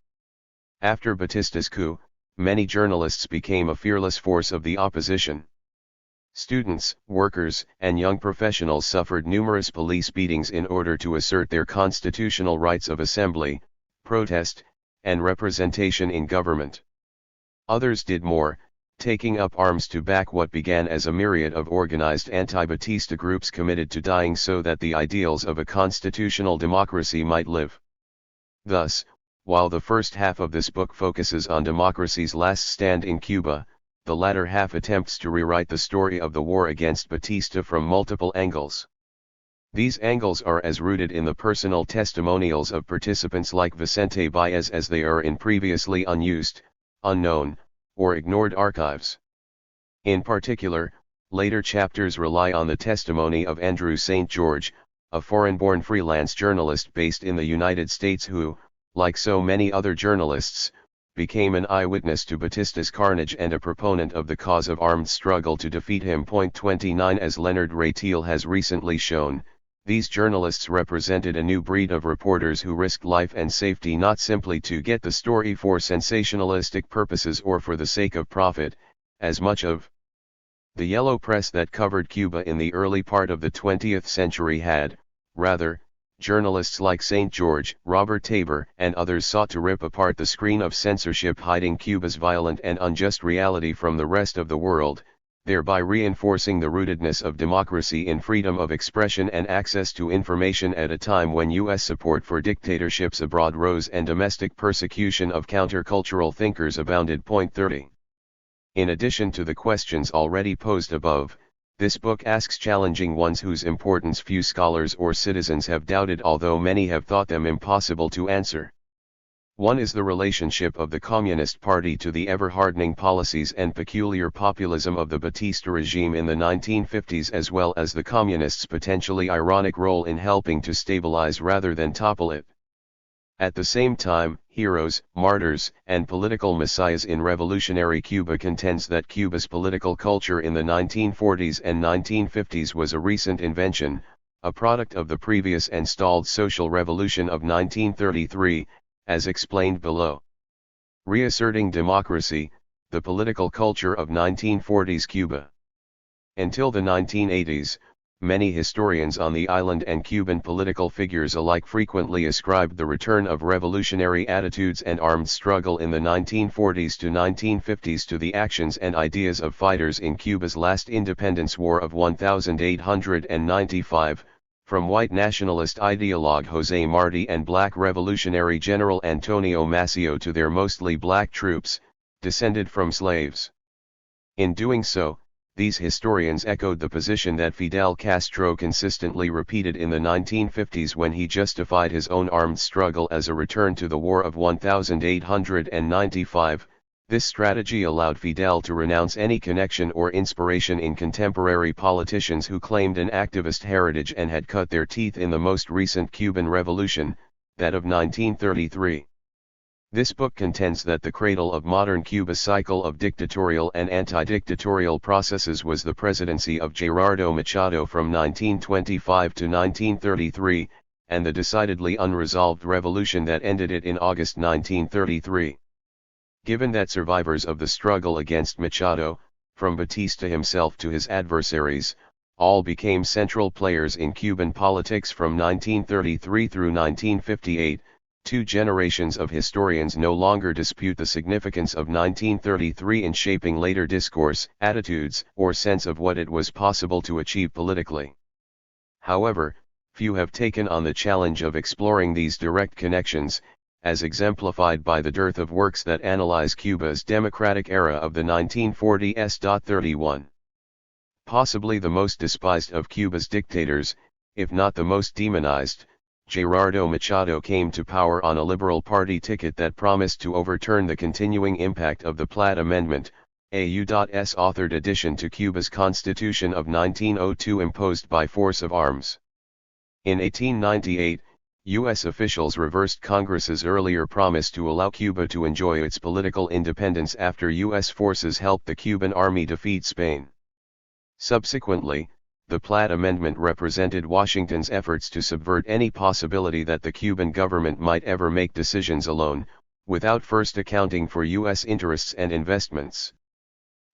After Batista's coup, many journalists became a fearless force of the opposition. Students, workers, and young professionals suffered numerous police beatings in order to assert their constitutional rights of assembly, protest, and representation in government. Others did more, taking up arms to back what began as a myriad of organized anti-Batista groups committed to dying so that the ideals of a constitutional democracy might live. Thus, while the first half of this book focuses on democracy's last stand in Cuba, the latter half attempts to rewrite the story of the war against Batista from multiple angles. These angles are as rooted in the personal testimonials of participants like Vicente Baez as they are in previously unused, unknown, or ignored archives. In particular, later chapters rely on the testimony of Andrew St. George, a foreign-born freelance journalist based in the United States who, like so many other journalists, became an eyewitness to Batista's carnage and a proponent of the cause of armed struggle to defeat him. 29 As Leonard Raytiel has recently shown, these journalists represented a new breed of reporters who risked life and safety not simply to get the story for sensationalistic purposes or for the sake of profit, as much of the yellow press that covered Cuba in the early part of the 20th century had. Rather, journalists like St. George, Robert Tabor, and others sought to rip apart the screen of censorship hiding Cuba's violent and unjust reality from the rest of the world, thereby reinforcing the rootedness of democracy in freedom of expression and access to information at a time when U.S. support for dictatorships abroad rose and domestic persecution of countercultural thinkers abounded. 30. In addition to the questions already posed above, this book asks challenging ones whose importance few scholars or citizens have doubted, although many have thought them impossible to answer. One is the relationship of the Communist Party to the ever-hardening policies and peculiar populism of the Batista regime in the 1950s, as well as the Communists' potentially ironic role in helping to stabilize rather than topple it. At the same time, Heroes, Martyrs, and Political Messiahs in Revolutionary Cuba contends that Cuba's political culture in the 1940s and 1950s was a recent invention, a product of the previous and stalled social revolution of 1933, as explained below. Reasserting democracy, the political culture of 1940s Cuba. Until the 1980s, many historians on the island and Cuban political figures alike frequently ascribed the return of revolutionary attitudes and armed struggle in the 1940s to 1950s to the actions and ideas of fighters in Cuba's last independence war of 1895, from white nationalist ideologue José Martí and black revolutionary General Antonio Maceo to their mostly black troops, descended from slaves. In doing so, these historians echoed the position that Fidel Castro consistently repeated in the 1950s when he justified his own armed struggle as a return to the War of 1895. This strategy allowed Fidel to renounce any connection or inspiration in contemporary politicians who claimed an activist heritage and had cut their teeth in the most recent Cuban Revolution, that of 1933. This book contends that the cradle of modern Cuba's cycle of dictatorial and anti-dictatorial processes was the presidency of Gerardo Machado from 1925 to 1933, and the decidedly unresolved revolution that ended it in August 1933. Given that survivors of the struggle against Machado, from Batista himself to his adversaries, all became central players in Cuban politics from 1933 through 1958, two generations of historians no longer dispute the significance of 1933 in shaping later discourse, attitudes, or sense of what it was possible to achieve politically. However, few have taken on the challenge of exploring these direct connections, as exemplified by the dearth of works that analyze Cuba's democratic era of the 1940s. 31. Possibly the most despised of Cuba's dictators, if not the most demonized, Gerardo Machado came to power on a Liberal Party ticket that promised to overturn the continuing impact of the Platt Amendment, a U.S. authored addition to Cuba's Constitution of 1902 imposed by force of arms. In 1898, U.S. officials reversed Congress's earlier promise to allow Cuba to enjoy its political independence after U.S. forces helped the Cuban army defeat Spain. Subsequently, the Platt Amendment represented Washington's efforts to subvert any possibility that the Cuban government might ever make decisions alone, without first accounting for U.S. interests and investments.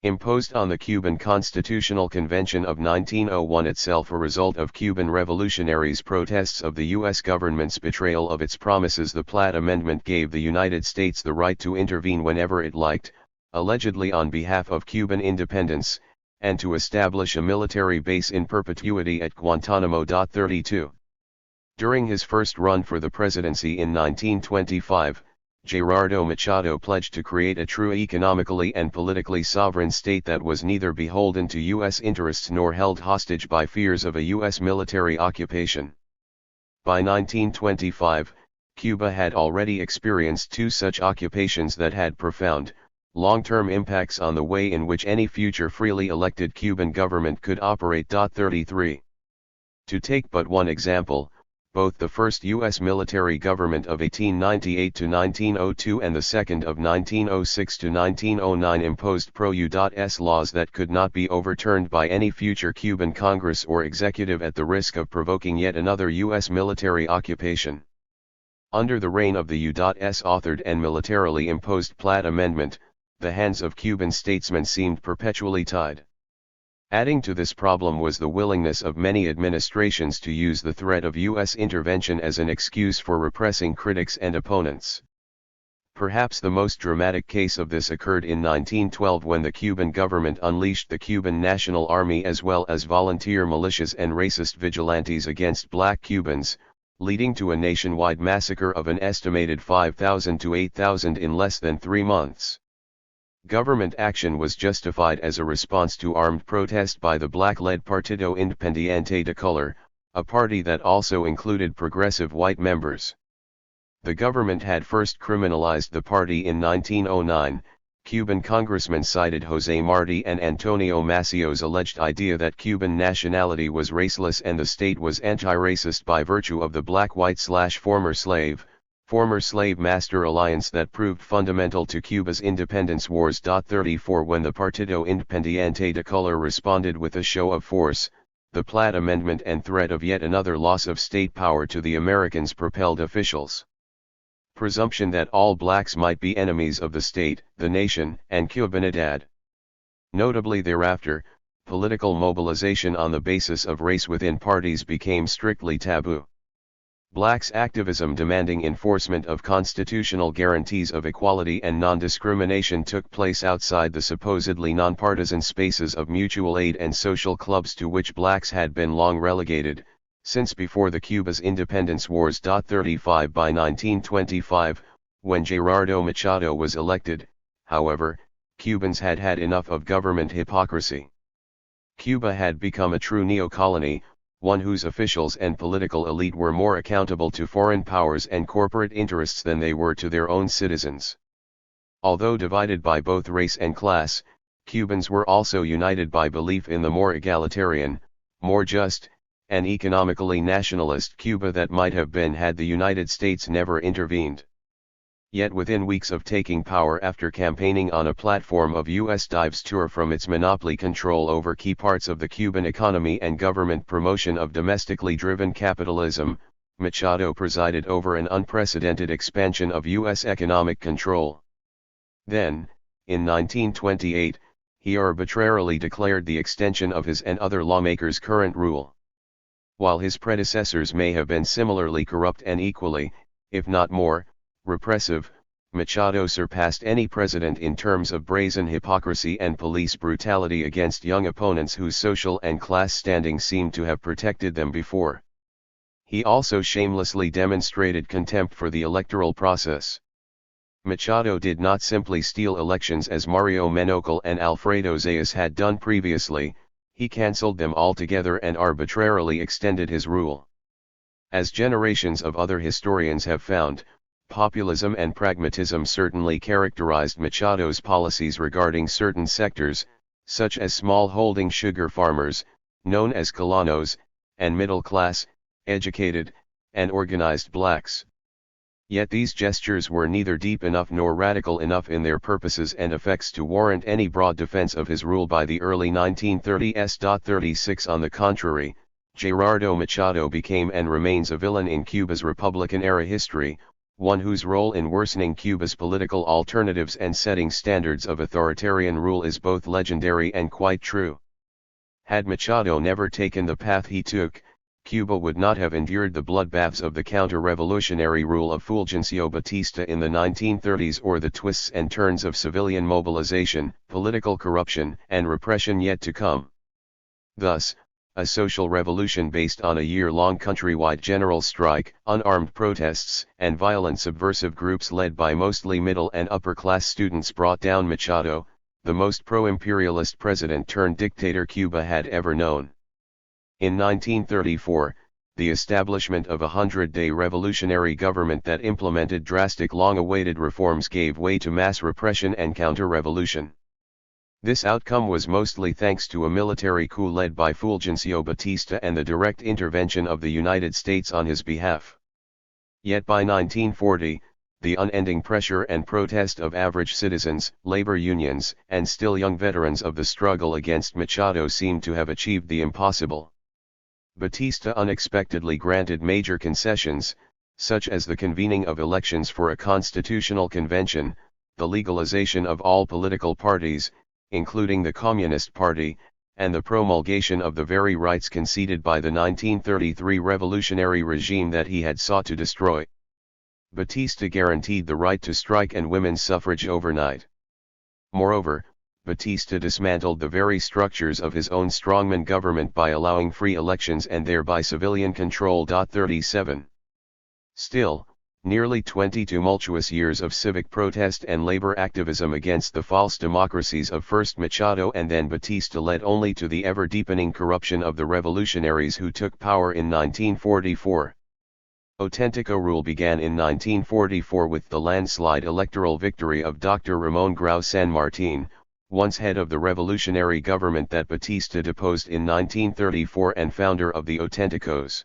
Imposed on the Cuban Constitutional Convention of 1901, itself a result of Cuban revolutionaries' protests of the U.S. government's betrayal of its promises, the Platt Amendment gave the United States the right to intervene whenever it liked, allegedly on behalf of Cuban independence, and to establish a military base in perpetuity at Guantanamo. 32. During his first run for the presidency in 1925, Gerardo Machado pledged to create a true economically and politically sovereign state that was neither beholden to U.S. interests nor held hostage by fears of a U.S. military occupation. By 1925, Cuba had already experienced two such occupations that had profound, long-term impacts on the way in which any future freely elected Cuban government could operate. 33. To take but one example, both the first U.S. military government of 1898 to 1902 and the second of 1906 to 1909 imposed pro-U.S. laws that could not be overturned by any future Cuban Congress or executive at the risk of provoking yet another U.S. military occupation. Under the reign of the U.S. authored and militarily imposed Platt Amendment, the hands of Cuban statesmen seemed perpetually tied. Adding to this problem was the willingness of many administrations to use the threat of U.S. intervention as an excuse for repressing critics and opponents. Perhaps the most dramatic case of this occurred in 1912 when the Cuban government unleashed the Cuban National Army as well as volunteer militias and racist vigilantes against black Cubans, leading to a nationwide massacre of an estimated 5,000 to 8,000 in less than 3 months. Government action was justified as a response to armed protest by the black-led Partido Independiente de Color, a party that also included progressive white members. The government had first criminalized the party in 1909. Cuban congressmen cited José Martí and Antonio Maceo's alleged idea that Cuban nationality was raceless and the state was anti-racist by virtue of the black-white/former slave master alliance that proved fundamental to Cuba's independence wars. 34 When the Partido Independiente de Color responded with a show of force, the Platt Amendment and threat of yet another loss of state power to the Americans propelled officials' presumption that all blacks might be enemies of the state, the nation, and Cubanidad. Notably thereafter, political mobilization on the basis of race within parties became strictly taboo. Blacks' activism demanding enforcement of constitutional guarantees of equality and non-discrimination took place outside the supposedly nonpartisan spaces of mutual aid and social clubs to which blacks had been long relegated, since before the Cuba's independence wars. 35 By 1925, when Gerardo Machado was elected, however, Cubans had had enough of government hypocrisy. Cuba had become a true neo-colony, one whose officials and political elite were more accountable to foreign powers and corporate interests than they were to their own citizens. Although divided by both race and class, Cubans were also united by belief in the more egalitarian, more just, and economically nationalist Cuba that might have been had the United States never intervened. Yet within weeks of taking power after campaigning on a platform of U.S. dives tour from its monopoly control over key parts of the Cuban economy and government promotion of domestically driven capitalism, Machado presided over an unprecedented expansion of U.S. economic control. Then, in 1928, he arbitrarily declared the extension of his and other lawmakers' current rule. While his predecessors may have been similarly corrupt and equally, if not more, repressive, Machado surpassed any president in terms of brazen hypocrisy and police brutality against young opponents whose social and class standing seemed to have protected them before. He also shamelessly demonstrated contempt for the electoral process. Machado did not simply steal elections as Mario Menocul and Alfredo Zayas had done previously, he cancelled them altogether and arbitrarily extended his rule. As generations of other historians have found, populism and pragmatism certainly characterized Machado's policies regarding certain sectors, such as small-holding sugar farmers, known as colonos, and middle-class, educated, and organized blacks. Yet these gestures were neither deep enough nor radical enough in their purposes and effects to warrant any broad defense of his rule by the early 1930s. 36 On the contrary, Gerardo Machado became and remains a villain in Cuba's Republican-era history, one whose role in worsening Cuba's political alternatives and setting standards of authoritarian rule is both legendary and quite true. Had Machado never taken the path he took, Cuba would not have endured the bloodbaths of the counter-revolutionary rule of Fulgencio Batista in the 1930s or the twists and turns of civilian mobilization, political corruption, and repression yet to come. Thus, a social revolution based on a year-long countrywide general strike, unarmed protests, and violent subversive groups led by mostly middle and upper-class students brought down Machado, the most pro-imperialist president-turned-dictator Cuba had ever known. In 1934, the establishment of a 100-day revolutionary government that implemented drastic long-awaited reforms gave way to mass repression and counter-revolution. This outcome was mostly thanks to a military coup led by Fulgencio Batista and the direct intervention of the United States on his behalf. Yet by 1940, the unending pressure and protest of average citizens, labor unions, and still young veterans of the struggle against Machado seemed to have achieved the impossible. Batista unexpectedly granted major concessions, such as the convening of elections for a constitutional convention, the legalization of all political parties, including the Communist Party, and the promulgation of the very rights conceded by the 1933 revolutionary regime that he had sought to destroy. Batista guaranteed the right to strike and women's suffrage overnight. Moreover, Batista dismantled the very structures of his own strongman government by allowing free elections and thereby civilian control. 37. Still, nearly 20 tumultuous years of civic protest and labor activism against the false democracies of first Machado and then Batista led only to the ever-deepening corruption of the revolutionaries who took power in 1944. Autentico rule began in 1944 with the landslide electoral victory of Dr. Ramon Grau San Martin, once head of the revolutionary government that Batista deposed in 1934 and founder of the Auténticos.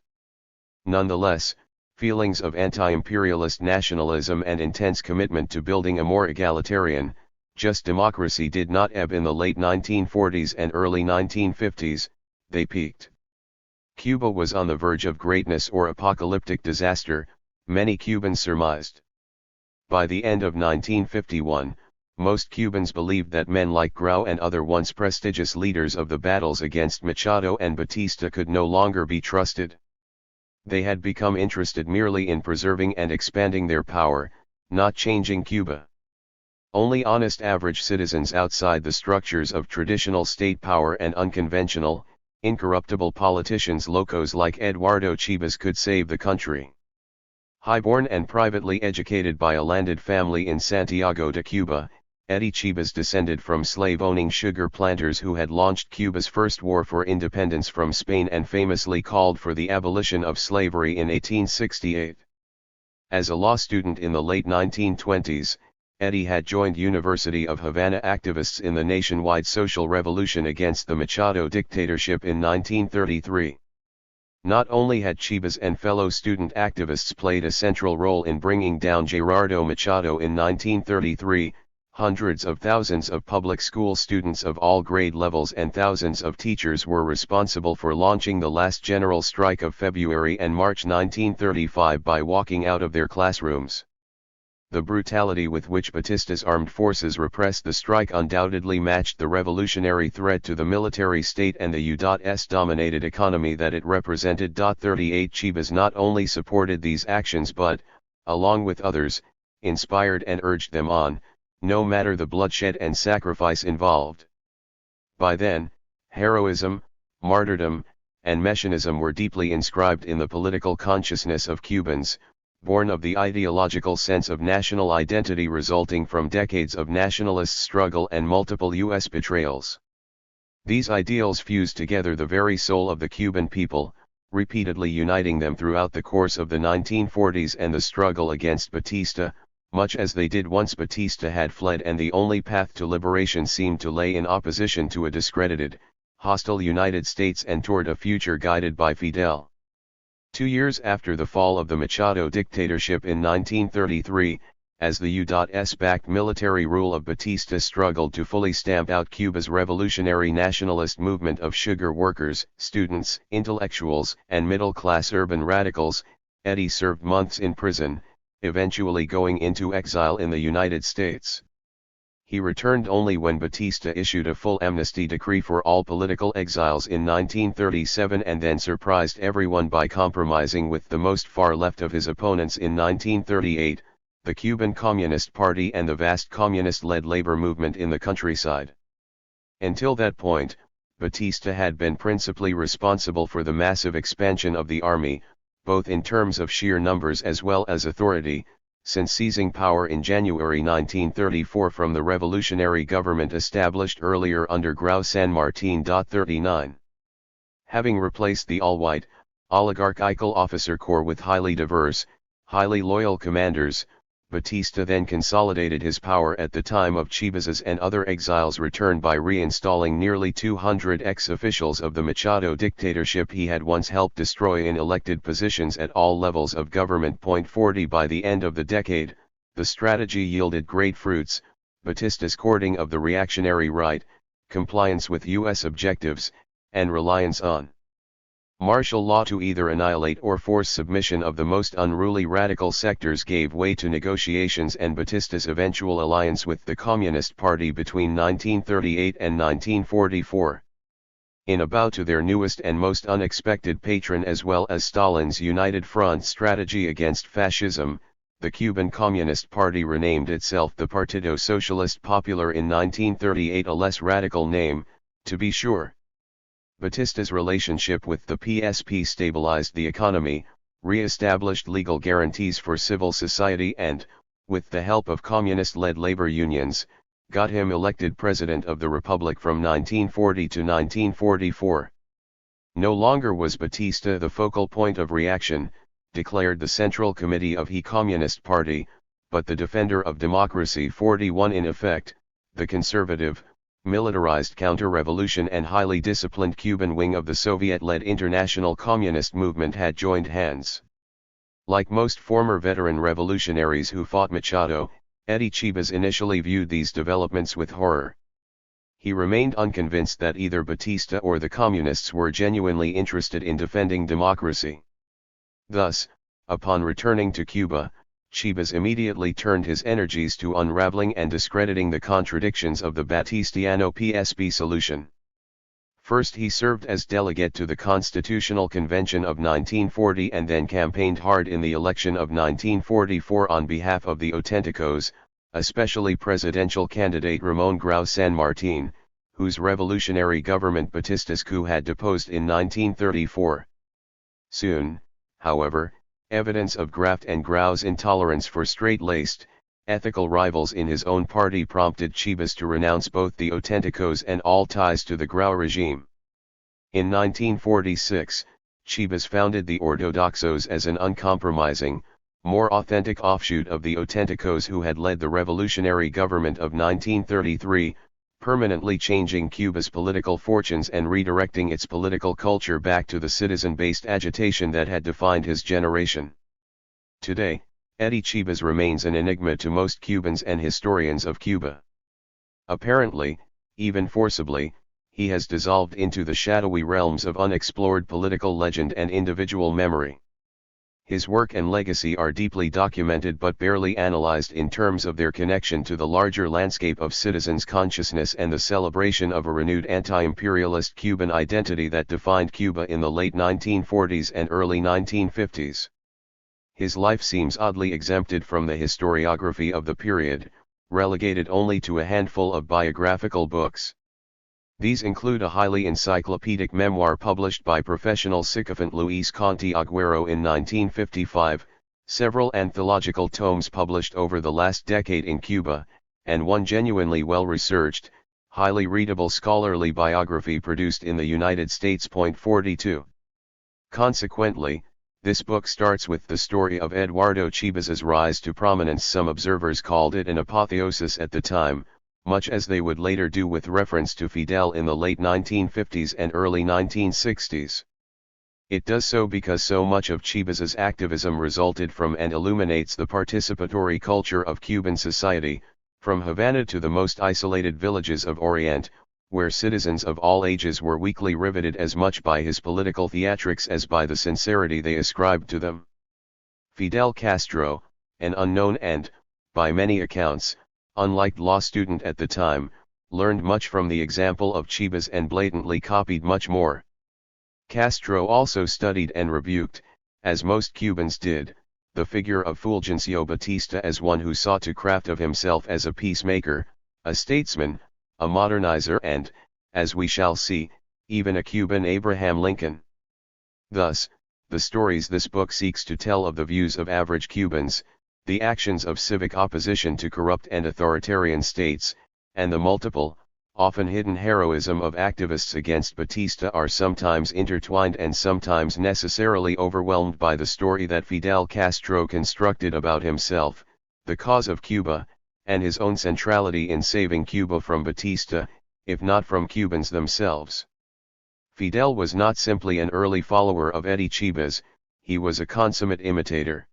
Nonetheless, feelings of anti-imperialist nationalism and intense commitment to building a more egalitarian, just democracy did not ebb in the late 1940s and early 1950s, they peaked. Cuba was on the verge of greatness or apocalyptic disaster, many Cubans surmised. By the end of 1951, most Cubans believed that men like Grau and other once prestigious leaders of the battles against Machado and Batista could no longer be trusted. They had become interested merely in preserving and expanding their power, not changing Cuba. Only honest average citizens outside the structures of traditional state power and unconventional, incorruptible politicians locos like Eduardo Chivas could save the country. Highborn and privately educated by a landed family in Santiago de Cuba, Eddie Chivas descended from slave-owning sugar planters who had launched Cuba's first war for independence from Spain and famously called for the abolition of slavery in 1868. As a law student in the late 1920s, Eddie had joined University of Havana activists in the nationwide social revolution against the Machado dictatorship in 1933. Not only had Chivas and fellow student activists played a central role in bringing down Gerardo Machado in 1933, hundreds of thousands of public school students of all grade levels and thousands of teachers were responsible for launching the last general strike of February and March 1935 by walking out of their classrooms. The brutality with which Batista's armed forces repressed the strike undoubtedly matched the revolutionary threat to the military state and the U.S. dominated economy that it represented. 38 Chivas not only supported these actions but, along with others, inspired and urged them on, no matter the bloodshed and sacrifice involved. By then, heroism, martyrdom, and messianism were deeply inscribed in the political consciousness of Cubans, born of the ideological sense of national identity resulting from decades of nationalist struggle and multiple U.S. betrayals. These ideals fused together the very soul of the Cuban people, repeatedly uniting them throughout the course of the 1940s and the struggle against Batista, much as they did once Batista had fled and the only path to liberation seemed to lay in opposition to a discredited, hostile United States and toward a future guided by Fidel. 2 years after the fall of the Machado dictatorship in 1933, as the U.S.-backed military rule of Batista struggled to fully stamp out Cuba's revolutionary nationalist movement of sugar workers, students, intellectuals, and middle-class urban radicals, Eddie served months in prison, eventually going into exile in the United States. He returned only when Batista issued a full amnesty decree for all political exiles in 1937 and then surprised everyone by compromising with the most far left of his opponents in 1938, the Cuban Communist Party and the vast communist-led labor movement in the countryside. Until that point, Batista had been principally responsible for the massive expansion of the army, both in terms of sheer numbers as well as authority, since seizing power in January 1934 from the revolutionary government established earlier under Grau San Martin. 39. Having replaced the all-white, oligarchical officer corps with highly diverse, highly loyal commanders, Batista then consolidated his power at the time of Chivas's and other exiles' return by reinstalling nearly 200 ex-officials of the Machado dictatorship he had once helped destroy in elected positions at all levels of government. 40 By the end of the decade, the strategy yielded great fruits: Batista's courting of the reactionary right, compliance with U.S. objectives, and reliance on martial law to either annihilate or force submission of the most unruly radical sectors gave way to negotiations and Batista's eventual alliance with the Communist Party between 1938 and 1944. In a bow to their newest and most unexpected patron as well as Stalin's United Front strategy against fascism, the Cuban Communist Party renamed itself the Partido Socialista Popular in 1938, a less radical name, to be sure. Batista's relationship with the PSP stabilized the economy, re-established legal guarantees for civil society and, with the help of communist-led labor unions, got him elected president of the Republic from 1940 to 1944. No longer was Batista the focal point of reaction, declared the Central Committee of the Communist Party, but the defender of democracy. 41 In effect, the conservative, militarized counter-revolution and highly disciplined Cuban wing of the Soviet-led international communist movement had joined hands. Like most former veteran revolutionaries who fought Machado, Eddie Chivas initially viewed these developments with horror. he remained unconvinced that either Batista or the communists were genuinely interested in defending democracy. Thus, upon returning to Cuba, Chibas immediately turned his energies to unraveling and discrediting the contradictions of the Batistiano PSB solution. First he served as delegate to the Constitutional Convention of 1940 and then campaigned hard in the election of 1944 on behalf of the Auténticos, especially presidential candidate Ramón Grau San Martín, whose revolutionary government Batista's coup had deposed in 1934. Soon, however, evidence of Graft and Grau's intolerance for straight-laced, ethical rivals in his own party prompted Chibas to renounce both the Auténticos and all ties to the Grau regime. In 1946, Chibas founded the Ortodoxos as an uncompromising, more authentic offshoot of the Auténticos who had led the revolutionary government of 1933, permanently changing Cuba's political fortunes and redirecting its political culture back to the citizen-based agitation that had defined his generation. Today, Eddie Chibas remains an enigma to most Cubans and historians of Cuba. Apparently, even forcibly, he has dissolved into the shadowy realms of unexplored political legend and individual memory. His work and legacy are deeply documented but barely analyzed in terms of their connection to the larger landscape of citizens' consciousness and the celebration of a renewed anti-imperialist Cuban identity that defined Cuba in the late 1940s and early 1950s. His life seems oddly exempted from the historiography of the period, relegated only to a handful of biographical books. These include a highly encyclopedic memoir published by professional sycophant Luis Conti Agüero in 1955, several anthological tomes published over the last decade in Cuba, and one genuinely well-researched, highly readable scholarly biography produced in the United States. 42. Consequently, this book starts with the story of Eduardo Chibas's rise to prominence. Some observers called it an apotheosis at the time, much as they would later do with reference to Fidel in the late 1950s and early 1960s. It does so because so much of Chibas's activism resulted from and illuminates the participatory culture of Cuban society, from Havana to the most isolated villages of Orient, where citizens of all ages were weakly riveted as much by his political theatrics as by the sincerity they ascribed to them. Fidel Castro, an unknown and, by many accounts, unliked law student at the time, learned much from the example of Chibas and blatantly copied much more. Castro also studied and rebuked, as most Cubans did, the figure of Fulgencio Batista as one who sought to craft of himself as a peacemaker, a statesman, a modernizer and, as we shall see, even a Cuban Abraham Lincoln. Thus, the stories this book seeks to tell of the views of average Cubans, the actions of civic opposition to corrupt and authoritarian states, and the multiple, often hidden heroism of activists against Batista are sometimes intertwined and sometimes necessarily overwhelmed by the story that Fidel Castro constructed about himself, the cause of Cuba, and his own centrality in saving Cuba from Batista, if not from Cubans themselves. Fidel was not simply an early follower of Eddie Chibas, he was a consummate imitator.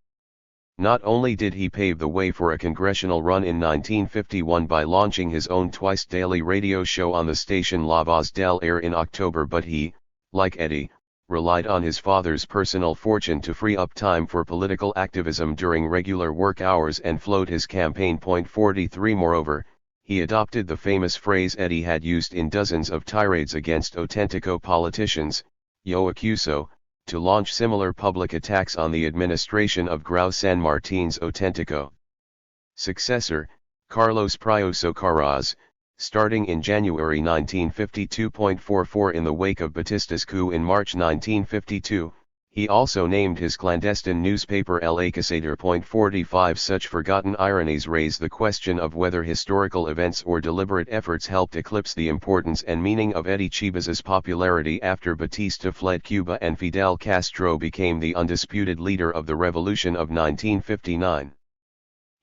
Not only did he pave the way for a congressional run in 1951 by launching his own twice-daily radio show on the station La Voz del Air in October, but he, like Eddie, relied on his father's personal fortune to free up time for political activism during regular work hours and float his campaign. 43. Moreover, he adopted the famous phrase Eddie had used in dozens of tirades against Auténtico politicians, "Yo acuso," to launch similar public attacks on the administration of Grau San Martín's Auténtico successor, Carlos Prioso Carras, starting in January 1952. In the wake of Batista's coup in March 1952, he also named his clandestine newspaper El Alcaceder. 45. Such forgotten ironies raise the question of whether historical events or deliberate efforts helped eclipse the importance and meaning of Eddie Chibas's popularity after Batista fled Cuba and Fidel Castro became the undisputed leader of the revolution of 1959.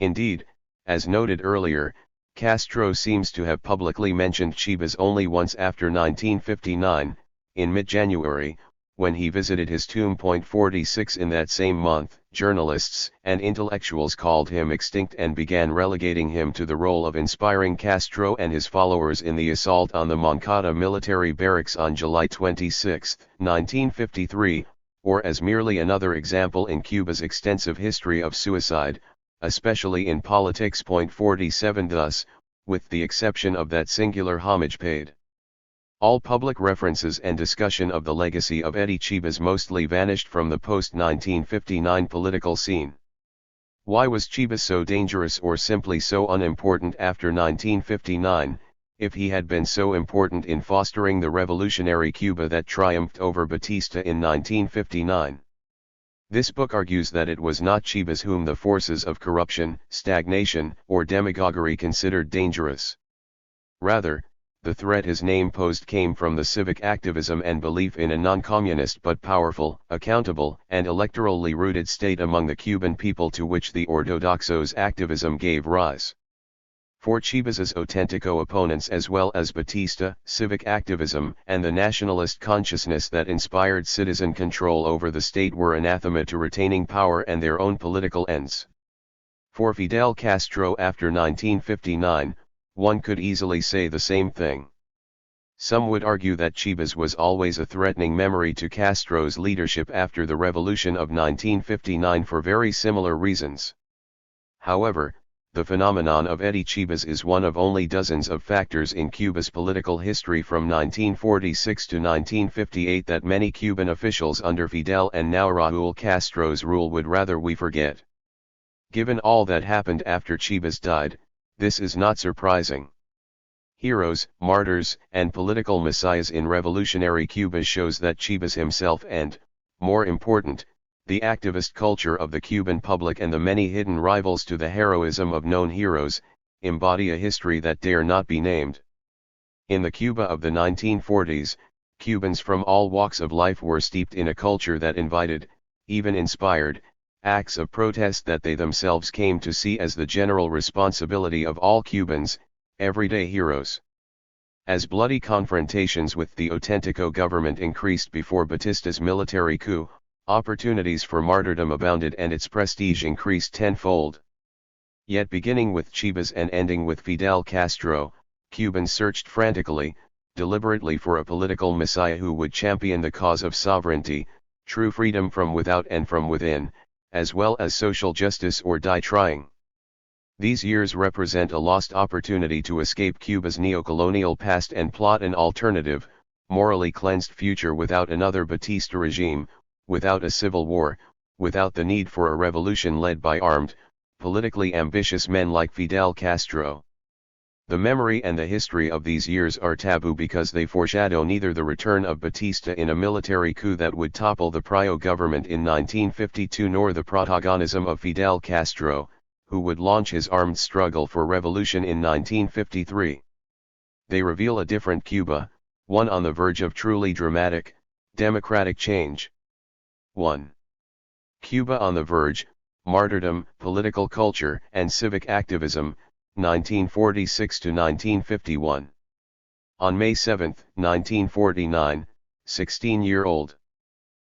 Indeed, as noted earlier, Castro seems to have publicly mentioned Chibas only once after 1959, in mid-January, when he visited his tomb. 46. In that same month, journalists and intellectuals called him extinct and began relegating him to the role of inspiring Castro and his followers in the assault on the Moncada military barracks on July 26, 1953, or as merely another example in Cuba's extensive history of suicide, especially in politics. 47 Thus, with the exception of that singular homage paid, all public references and discussion of the legacy of Eddie Chivas mostly vanished from the post-1959 political scene. Why was Chivas so dangerous or simply so unimportant after 1959, if he had been so important in fostering the revolutionary Cuba that triumphed over Batista in 1959? This book argues that it was not Chivas whom the forces of corruption, stagnation, or demagoguery considered dangerous. Rather, the threat his name posed came from the civic activism and belief in a non-communist but powerful, accountable, and electorally rooted state among the Cuban people to which the Ortodoxos' activism gave rise. For Chivas's auténtico opponents as well as Batista, civic activism and the nationalist consciousness that inspired citizen control over the state were anathema to retaining power and their own political ends. For Fidel Castro after 1959, one could easily say the same thing. Some would argue that Chivas was always a threatening memory to Castro's leadership after the revolution of 1959 for very similar reasons. However, the phenomenon of Eddie Chivas is one of only dozens of factors in Cuba's political history from 1946 to 1958 that many Cuban officials under Fidel and now Raúl Castro's rule would rather we forget. Given all that happened after Chivas died, this is not surprising. Heroes, martyrs, and political messiahs in revolutionary Cuba shows that Chivas himself and, more important, the activist culture of the Cuban public and the many hidden rivals to the heroism of known heroes, embody a history that dare not be named. In the Cuba of the 1940s, Cubans from all walks of life were steeped in a culture that invited, even inspired, acts of protest that they themselves came to see as the general responsibility of all Cubans, everyday heroes. As bloody confrontations with the Auténtico government increased before Batista's military coup, opportunities for martyrdom abounded and its prestige increased tenfold. Yet beginning with Chivas and ending with Fidel Castro, Cubans searched frantically, deliberately for a political messiah who would champion the cause of sovereignty, true freedom from without and from within, as well as social justice or die trying. These years represent a lost opportunity to escape Cuba's neocolonial past and plot an alternative, morally cleansed future without another Batista regime, without a civil war, without the need for a revolution led by armed, politically ambitious men like Fidel Castro. The memory and the history of these years are taboo because they foreshadow neither the return of Batista in a military coup that would topple the Prio government in 1952 nor the protagonism of Fidel Castro, who would launch his armed struggle for revolution in 1953. They reveal a different Cuba, one on the verge of truly dramatic, democratic change. 1. Cuba on the verge, martyrdom, political culture and civic activism, 1946 to 1951. On May 7, 1949, 16-year-old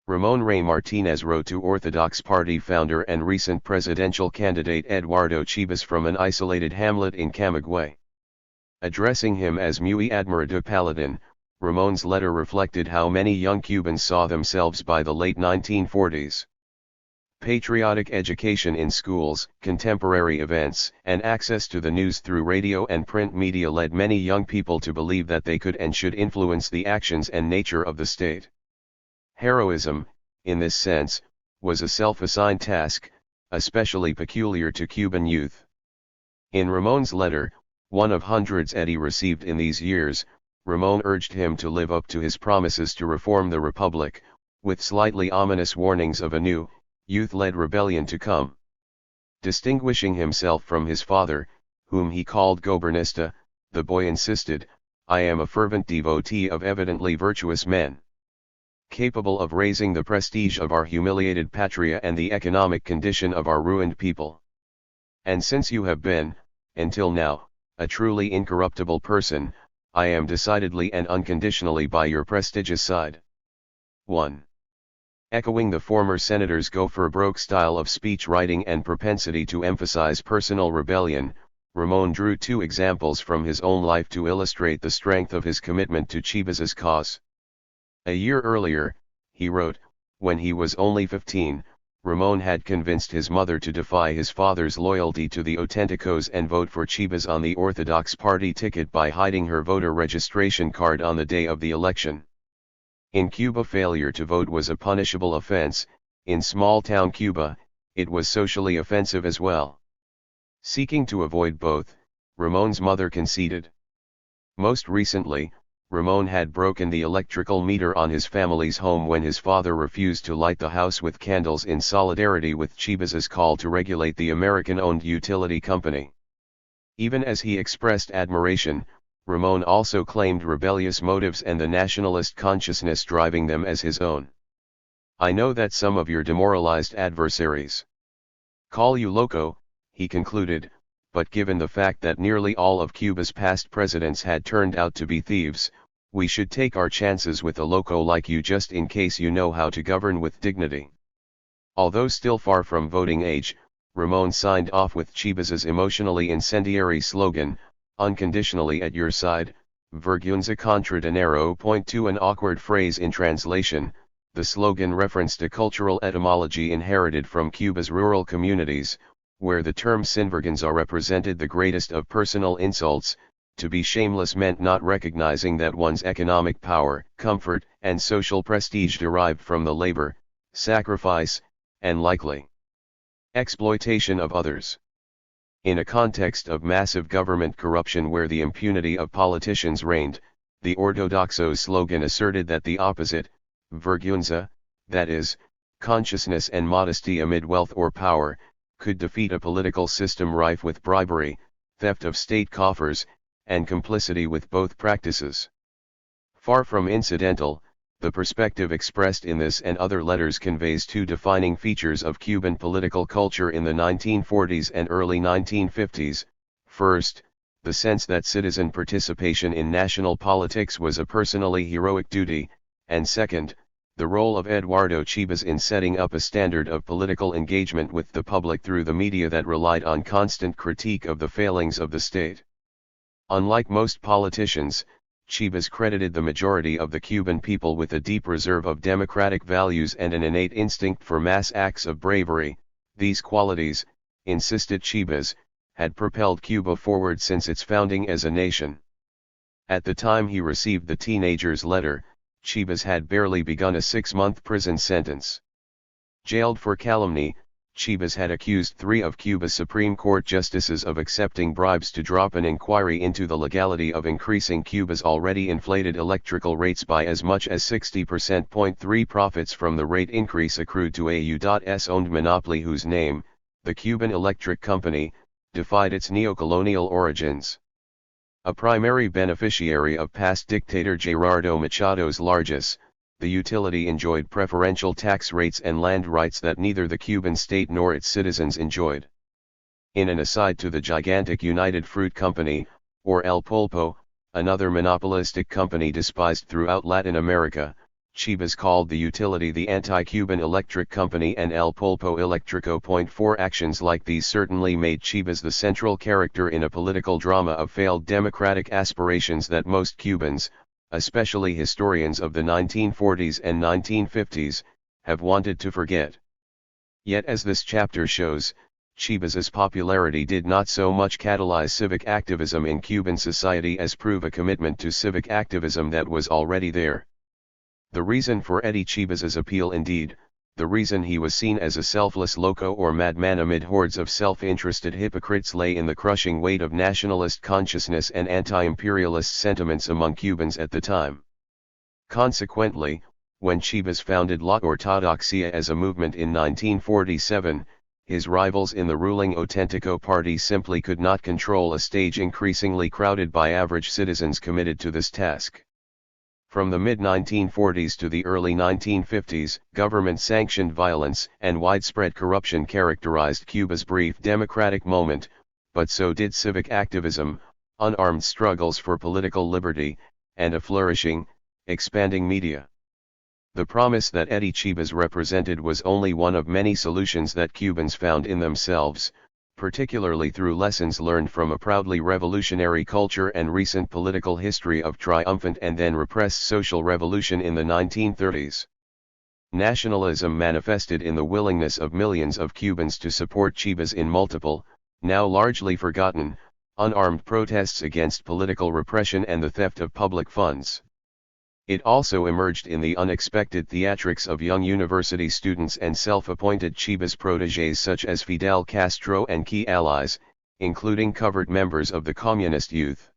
Ramon Rey Martinez wrote to Orthodox Party founder and recent presidential candidate Eduardo Chivas from an isolated hamlet in Camagüey. Addressing him as Muy Admirado Paladin, Ramon's letter reflected how many young Cubans saw themselves by the late 1940s. Patriotic education in schools, contemporary events, and access to the news through radio and print media led many young people to believe that they could and should influence the actions and nature of the state. Heroism, in this sense, was a self-assigned task, especially peculiar to Cuban youth. In Ramon's letter, one of hundreds Eddie received in these years, Ramon urged him to live up to his promises to reform the republic, with slightly ominous warnings of a new, youth-led rebellion to come. Distinguishing himself from his father, whom he called Gobernista, the boy insisted, "I am a fervent devotee of evidently virtuous men, capable of raising the prestige of our humiliated patria and the economic condition of our ruined people. And since you have been, until now, a truly incorruptible person, I am decidedly and unconditionally by your prestigious side." 1. Echoing the former senator's go-for-broke style of speech writing and propensity to emphasize personal rebellion, Ramon drew two examples from his own life to illustrate the strength of his commitment to Chivas's cause. A year earlier, he wrote, when he was only 15, Ramon had convinced his mother to defy his father's loyalty to the Auténticos and vote for Chivas on the Orthodox Party ticket by hiding her voter registration card on the day of the election. In Cuba, failure to vote was a punishable offense. In small-town Cuba, it was socially offensive as well. Seeking to avoid both, Ramon's mother conceded. Most recently, Ramon had broken the electrical meter on his family's home when his father refused to light the house with candles in solidarity with Chivas's call to regulate the American-owned utility company. Even as he expressed admiration, Ramon also claimed rebellious motives and the nationalist consciousness driving them as his own. I know that some of your demoralized adversaries call you loco, he concluded, but given the fact that nearly all of Cuba's past presidents had turned out to be thieves, we should take our chances with a loco like you just in case you know how to govern with dignity. Although still far from voting age, Ramon signed off with Chivas's emotionally incendiary slogan, unconditionally at your side, vergüenza contra dinero. .2 An awkward phrase in translation, the slogan referenced a cultural etymology inherited from Cuba's rural communities, where the term sinvergüenza represented the greatest of personal insults. To be shameless meant not recognizing that one's economic power, comfort, and social prestige derived from the labor, sacrifice, and likely exploitation of others. In a context of massive government corruption where the impunity of politicians reigned, the Ortodoxos slogan asserted that the opposite, vergüenza, that is, consciousness and modesty amid wealth or power, could defeat a political system rife with bribery, theft of state coffers, and complicity with both practices. Far from incidental, the perspective expressed in this and other letters conveys two defining features of Cuban political culture in the 1940s and early 1950s. First, the sense that citizen participation in national politics was a personally heroic duty, and second, the role of Eduardo Chivas in setting up a standard of political engagement with the public through the media that relied on constant critique of the failings of the state. Unlike most politicians, Chivas credited the majority of the Cuban people with a deep reserve of democratic values and an innate instinct for mass acts of bravery. These qualities, insisted Chivas, had propelled Cuba forward since its founding as a nation. At the time he received the teenager's letter, Chivas had barely begun a 6-month prison sentence. Jailed for calumny, Chivas had accused 3 of Cuba's Supreme Court justices of accepting bribes to drop an inquiry into the legality of increasing Cuba's already inflated electrical rates by as much as 60%. 3 Profits from the rate increase accrued to a U.S. owned monopoly whose name, the Cuban Electric Company, defied its neo-colonial origins. A primary beneficiary of past dictator Gerardo Machado's largesse, the utility enjoyed preferential tax rates and land rights that neither the Cuban state nor its citizens enjoyed. In an aside to the gigantic United Fruit Company, or El Pulpo, another monopolistic company despised throughout Latin America, Chivas called the utility the anti-Cuban Electric Company and El Pulpo Electrico. 4 Actions like these certainly made Chivas the central character in a political drama of failed democratic aspirations that most Cubans, especially historians of the 1940s and 1950s, have wanted to forget. Yet as this chapter shows, Chivas's popularity did not so much catalyze civic activism in Cuban society as prove a commitment to civic activism that was already there. The reason for Eddie Chivas's appeal, indeed, the reason he was seen as a selfless loco or madman amid hordes of self-interested hypocrites, lay in the crushing weight of nationalist consciousness and anti-imperialist sentiments among Cubans at the time. Consequently, when Chivas founded La Ortodoxia as a movement in 1947, his rivals in the ruling Auténtico party simply could not control a stage increasingly crowded by average citizens committed to this task. From the mid-1940s to the early 1950s, government-sanctioned violence and widespread corruption characterized Cuba's brief democratic moment, but so did civic activism, unarmed struggles for political liberty, and a flourishing, expanding media. The promise that Eddie Chivas represented was only one of many solutions that Cubans found in themselves, particularly through lessons learned from a proudly revolutionary culture and recent political history of triumphant and then repressed social revolution in the 1930s. Nationalism manifested in the willingness of millions of Cubans to support Chivas in multiple, now largely forgotten, unarmed protests against political repression and the theft of public funds. It also emerged in the unexpected theatrics of young university students and self-appointed Chivas protégés such as Fidel Castro and key allies, including covert members of the Communist Youth.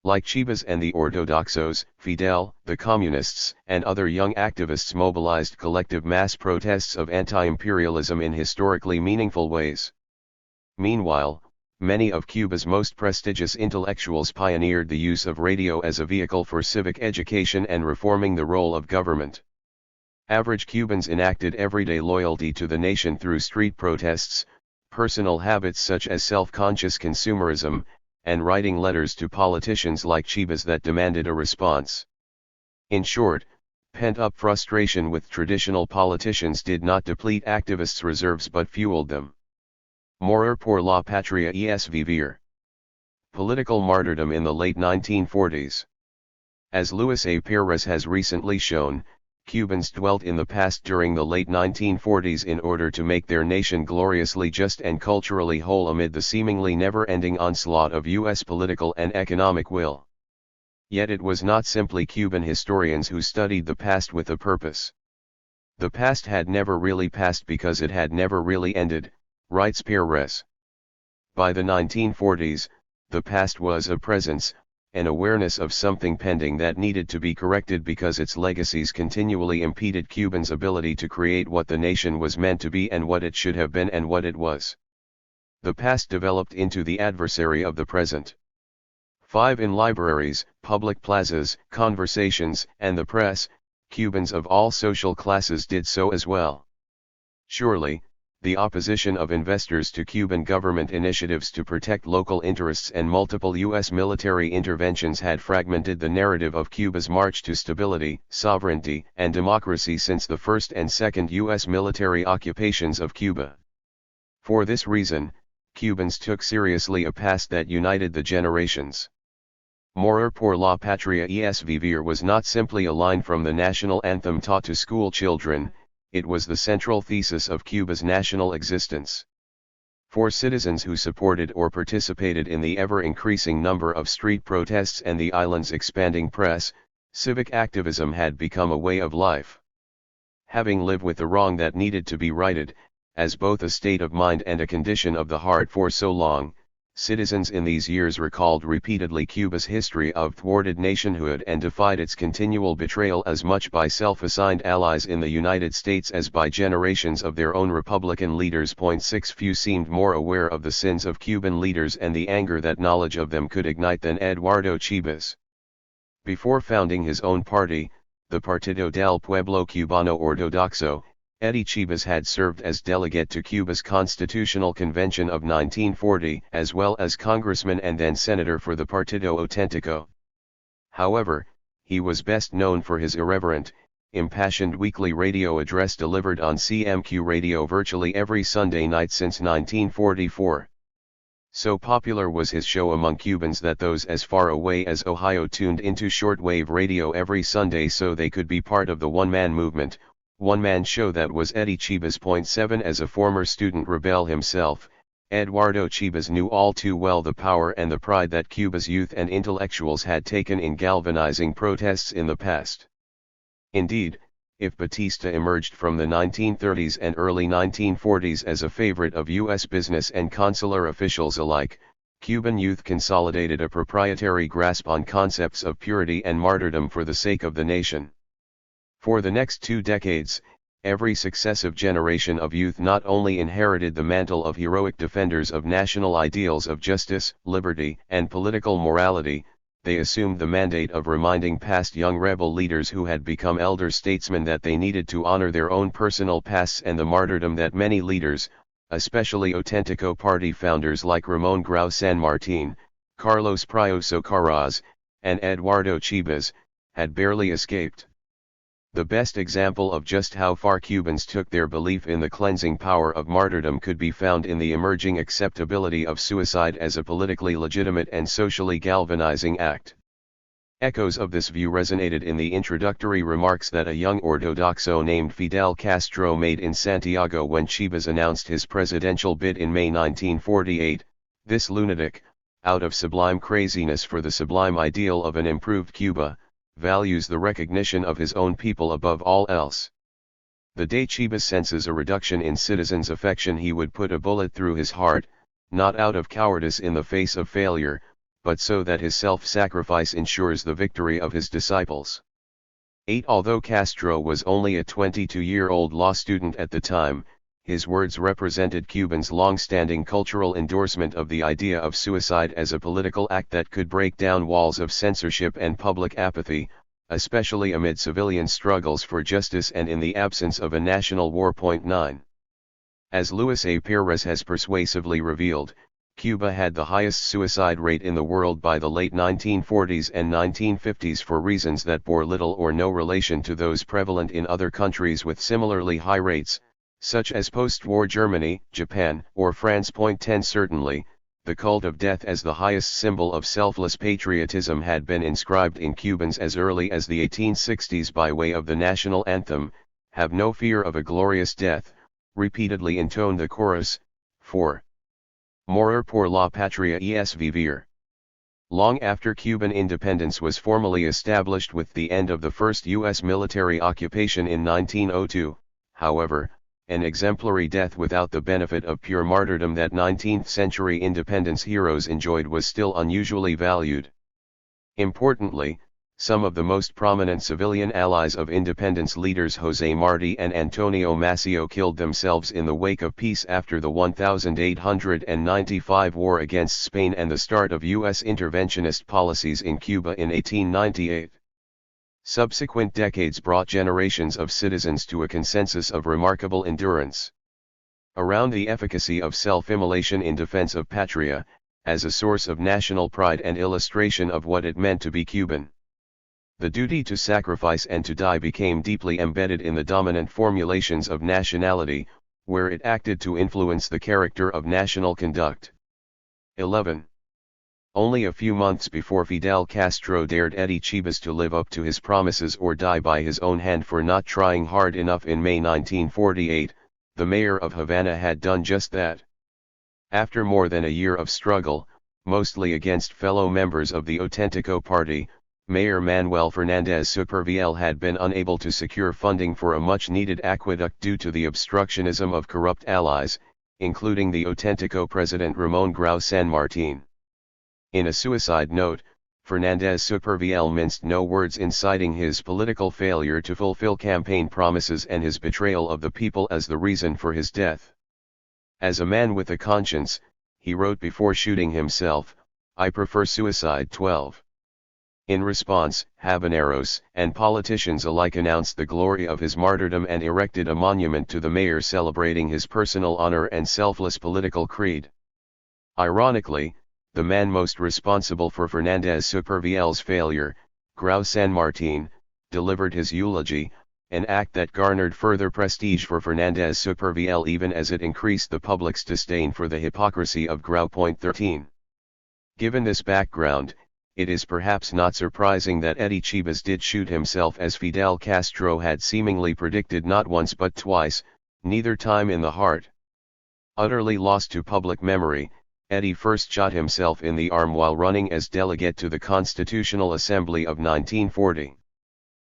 Like Chivas and the Ortodoxos, Fidel, the Communists, and other young activists mobilized collective mass protests of anti-imperialism in historically meaningful ways. Meanwhile, many of Cuba's most prestigious intellectuals pioneered the use of radio as a vehicle for civic education and reforming the role of government. Average Cubans enacted everyday loyalty to the nation through street protests, personal habits such as self-conscious consumerism, and writing letters to politicians like Chivas that demanded a response. In short, pent-up frustration with traditional politicians did not deplete activists' reserves but fueled them. Morir por la patria es vivir. Political martyrdom in the late 1940s. As Luis A. Perez has recently shown, Cubans dwelt in the past during the late 1940s in order to make their nation gloriously just and culturally whole amid the seemingly never-ending onslaught of U.S. political and economic will. Yet it was not simply Cuban historians who studied the past with a purpose. The past had never really passed because it had never really ended, writes Perez. By the 1940s, the past was a presence, an awareness of something pending that needed to be corrected because its legacies continually impeded Cubans' ability to create what the nation was meant to be and what it should have been and what it was. The past developed into the adversary of the present. 5. In libraries, public plazas, conversations, and the press, Cubans of all social classes did so as well. Surely, the opposition of investors to Cuban government initiatives to protect local interests and multiple U.S. military interventions had fragmented the narrative of Cuba's march to stability, sovereignty, and democracy since the first and second U.S. military occupations of Cuba. For this reason, Cubans took seriously a past that united the generations. Morir por la patria es vivir was not simply a line from the national anthem taught to school children, it was the central thesis of Cuba's national existence. For citizens who supported or participated in the ever-increasing number of street protests and the island's expanding press, civic activism had become a way of life. Having lived with the wrong that needed to be righted, as both a state of mind and a condition of the heart for so long, citizens in these years recalled repeatedly Cuba's history of thwarted nationhood and defied its continual betrayal as much by self-assigned allies in the United States as by generations of their own Republican leaders. 6 Few seemed more aware of the sins of Cuban leaders and the anger that knowledge of them could ignite than Eduardo Chivas. Before founding his own party, the Partido del Pueblo Cubano Ortodoxo, Eddie Chivas had served as delegate to Cuba's Constitutional Convention of 1940 as well as congressman and then senator for the Partido Auténtico. However, he was best known for his irreverent, impassioned weekly radio address delivered on CMQ radio virtually every Sunday night since 1944. So popular was his show among Cubans that those as far away as Ohio tuned into shortwave radio every Sunday so they could be part of the one-man movement, one-man show that was Eddie Chivas. 7 As a former student rebel himself, Eduardo Chivas knew all too well the power and the pride that Cuba's youth and intellectuals had taken in galvanizing protests in the past. Indeed, if Batista emerged from the 1930s and early 1940s as a favorite of U.S. business and consular officials alike, Cuban youth consolidated a proprietary grasp on concepts of purity and martyrdom for the sake of the nation. For the next 2 decades, every successive generation of youth not only inherited the mantle of heroic defenders of national ideals of justice, liberty, and political morality, they assumed the mandate of reminding past young rebel leaders who had become elder statesmen that they needed to honor their own personal pasts and the martyrdom that many leaders, especially Auténtico party founders like Ramón Grau San Martín, Carlos Prioso Carras, and Eduardo Chivas, had barely escaped. The best example of just how far Cubans took their belief in the cleansing power of martyrdom could be found in the emerging acceptability of suicide as a politically legitimate and socially galvanizing act. Echoes of this view resonated in the introductory remarks that a young Ortodoxo named Fidel Castro made in Santiago when Chivas announced his presidential bid in May 1948. This lunatic, out of sublime craziness for the sublime ideal of an improved Cuba, values the recognition of his own people above all else. The day Chivas senses a reduction in citizens' affection, he would put a bullet through his heart, not out of cowardice in the face of failure, but so that his self-sacrifice ensures the victory of his disciples. 8. Although Castro was only a 22-year-old law student at the time, his words represented Cubans' long-standing cultural endorsement of the idea of suicide as a political act that could break down walls of censorship and public apathy, especially amid civilian struggles for justice and in the absence of a national war. 9. As Luis A. Perez has persuasively revealed, Cuba had the highest suicide rate in the world by the late 1940s and 1950s for reasons that bore little or no relation to those prevalent in other countries with similarly high rates, such as post-war Germany, Japan, or France. 10. Certainly, the cult of death as the highest symbol of selfless patriotism had been inscribed in Cubans as early as the 1860s by way of the national anthem, "Have no fear of a glorious death," repeatedly intoned the chorus, 4. Morir por la patria es vivir. Long after Cuban independence was formally established with the end of the first U.S. military occupation in 1902, however, an exemplary death without the benefit of pure martyrdom that 19th-century independence heroes enjoyed was still unusually valued. Importantly, some of the most prominent civilian allies of independence leaders José Martí and Antonio Maceo killed themselves in the wake of peace after the 1895 war against Spain and the start of U.S. interventionist policies in Cuba in 1898. Subsequent decades brought generations of citizens to a consensus of remarkable endurance around the efficacy of self-immolation in defense of patria, as a source of national pride and illustration of what it meant to be Cuban. The duty to sacrifice and to die became deeply embedded in the dominant formulations of nationality, where it acted to influence the character of national conduct. 11. Only a few months before Fidel Castro dared Eddie Chivas to live up to his promises or die by his own hand for not trying hard enough in May 1948, the mayor of Havana had done just that. After more than a year of struggle, mostly against fellow members of the Auténtico Party, Mayor Manuel Fernández Supervielle had been unable to secure funding for a much-needed aqueduct due to the obstructionism of corrupt allies, including the Auténtico president Ramón Grau San Martín. In a suicide note, Fernández Supervielle minced no words in citing his political failure to fulfill campaign promises and his betrayal of the people as the reason for his death. As a man with a conscience, he wrote before shooting himself, "I prefer suicide." 12. In response, habaneros and politicians alike announced the glory of his martyrdom and erected a monument to the mayor celebrating his personal honor and selfless political creed. Ironically, the man most responsible for Fernández Supervielle's failure, Grau San Martín, delivered his eulogy, an act that garnered further prestige for Fernández Supervielle even as it increased the public's disdain for the hypocrisy of Grau. 13. Given this background, it is perhaps not surprising that Eddie Chivas did shoot himself as Fidel Castro had seemingly predicted not once but twice, neither time in the heart. Utterly lost to public memory, Eddie first shot himself in the arm while running as delegate to the Constitutional Assembly of 1940.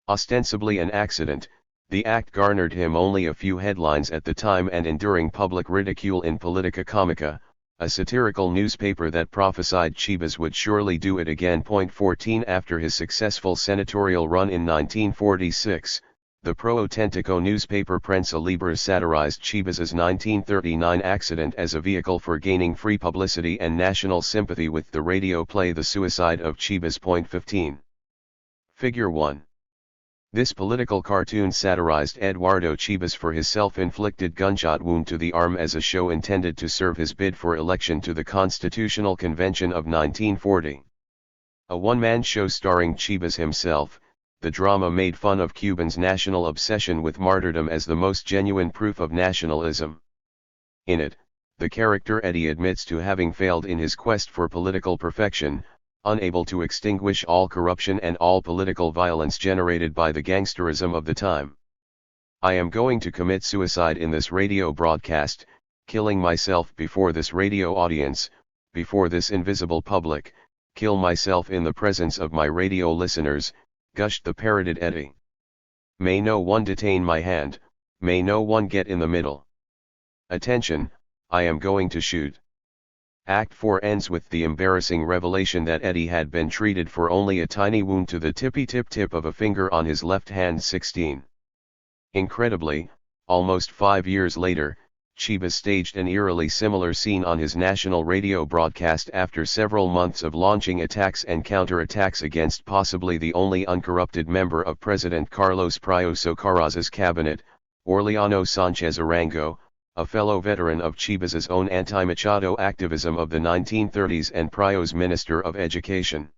Ostensibly an accident, the act garnered him only a few headlines at the time and enduring public ridicule in Politica Comica, a satirical newspaper that prophesied Chivas would surely do it again. 14. After his successful senatorial run in 1946, the pro-Auténtico newspaper Prensa Libre satirized Chivas's 1939 accident as a vehicle for gaining free publicity and national sympathy with the radio play The Suicide of Chivas. 15. Figure 1. This political cartoon satirized Eduardo Chivas for his self-inflicted gunshot wound to the arm as a show intended to serve his bid for election to the Constitutional Convention of 1940. A one-man show starring Chivas himself, the drama made fun of Cubans' national obsession with martyrdom as the most genuine proof of nationalism. In it, the character Eddie admits to having failed in his quest for political perfection, unable to extinguish all corruption and all political violence generated by the gangsterism of the time. I am going to commit suicide in this radio broadcast, killing myself before this radio audience, before this invisible public, kill myself in the presence of my radio listeners, gushed the parroted Eddie. May no one detain my hand, may no one get in the middle. Attention, I am going to shoot. Act 4 ends with the embarrassing revelation that Eddie had been treated for only a tiny wound to the tippy-tip of a finger on his left hand. 16. Incredibly, almost 5 years later, Chibas staged an eerily similar scene on his national radio broadcast after several months of launching attacks and counterattacks against possibly the only uncorrupted member of President Carlos Prio Socarras's cabinet, Orleano Sanchez Arango, a fellow veteran of Chibas's own anti-Machado activism of the 1930s and Prio's Minister of Education.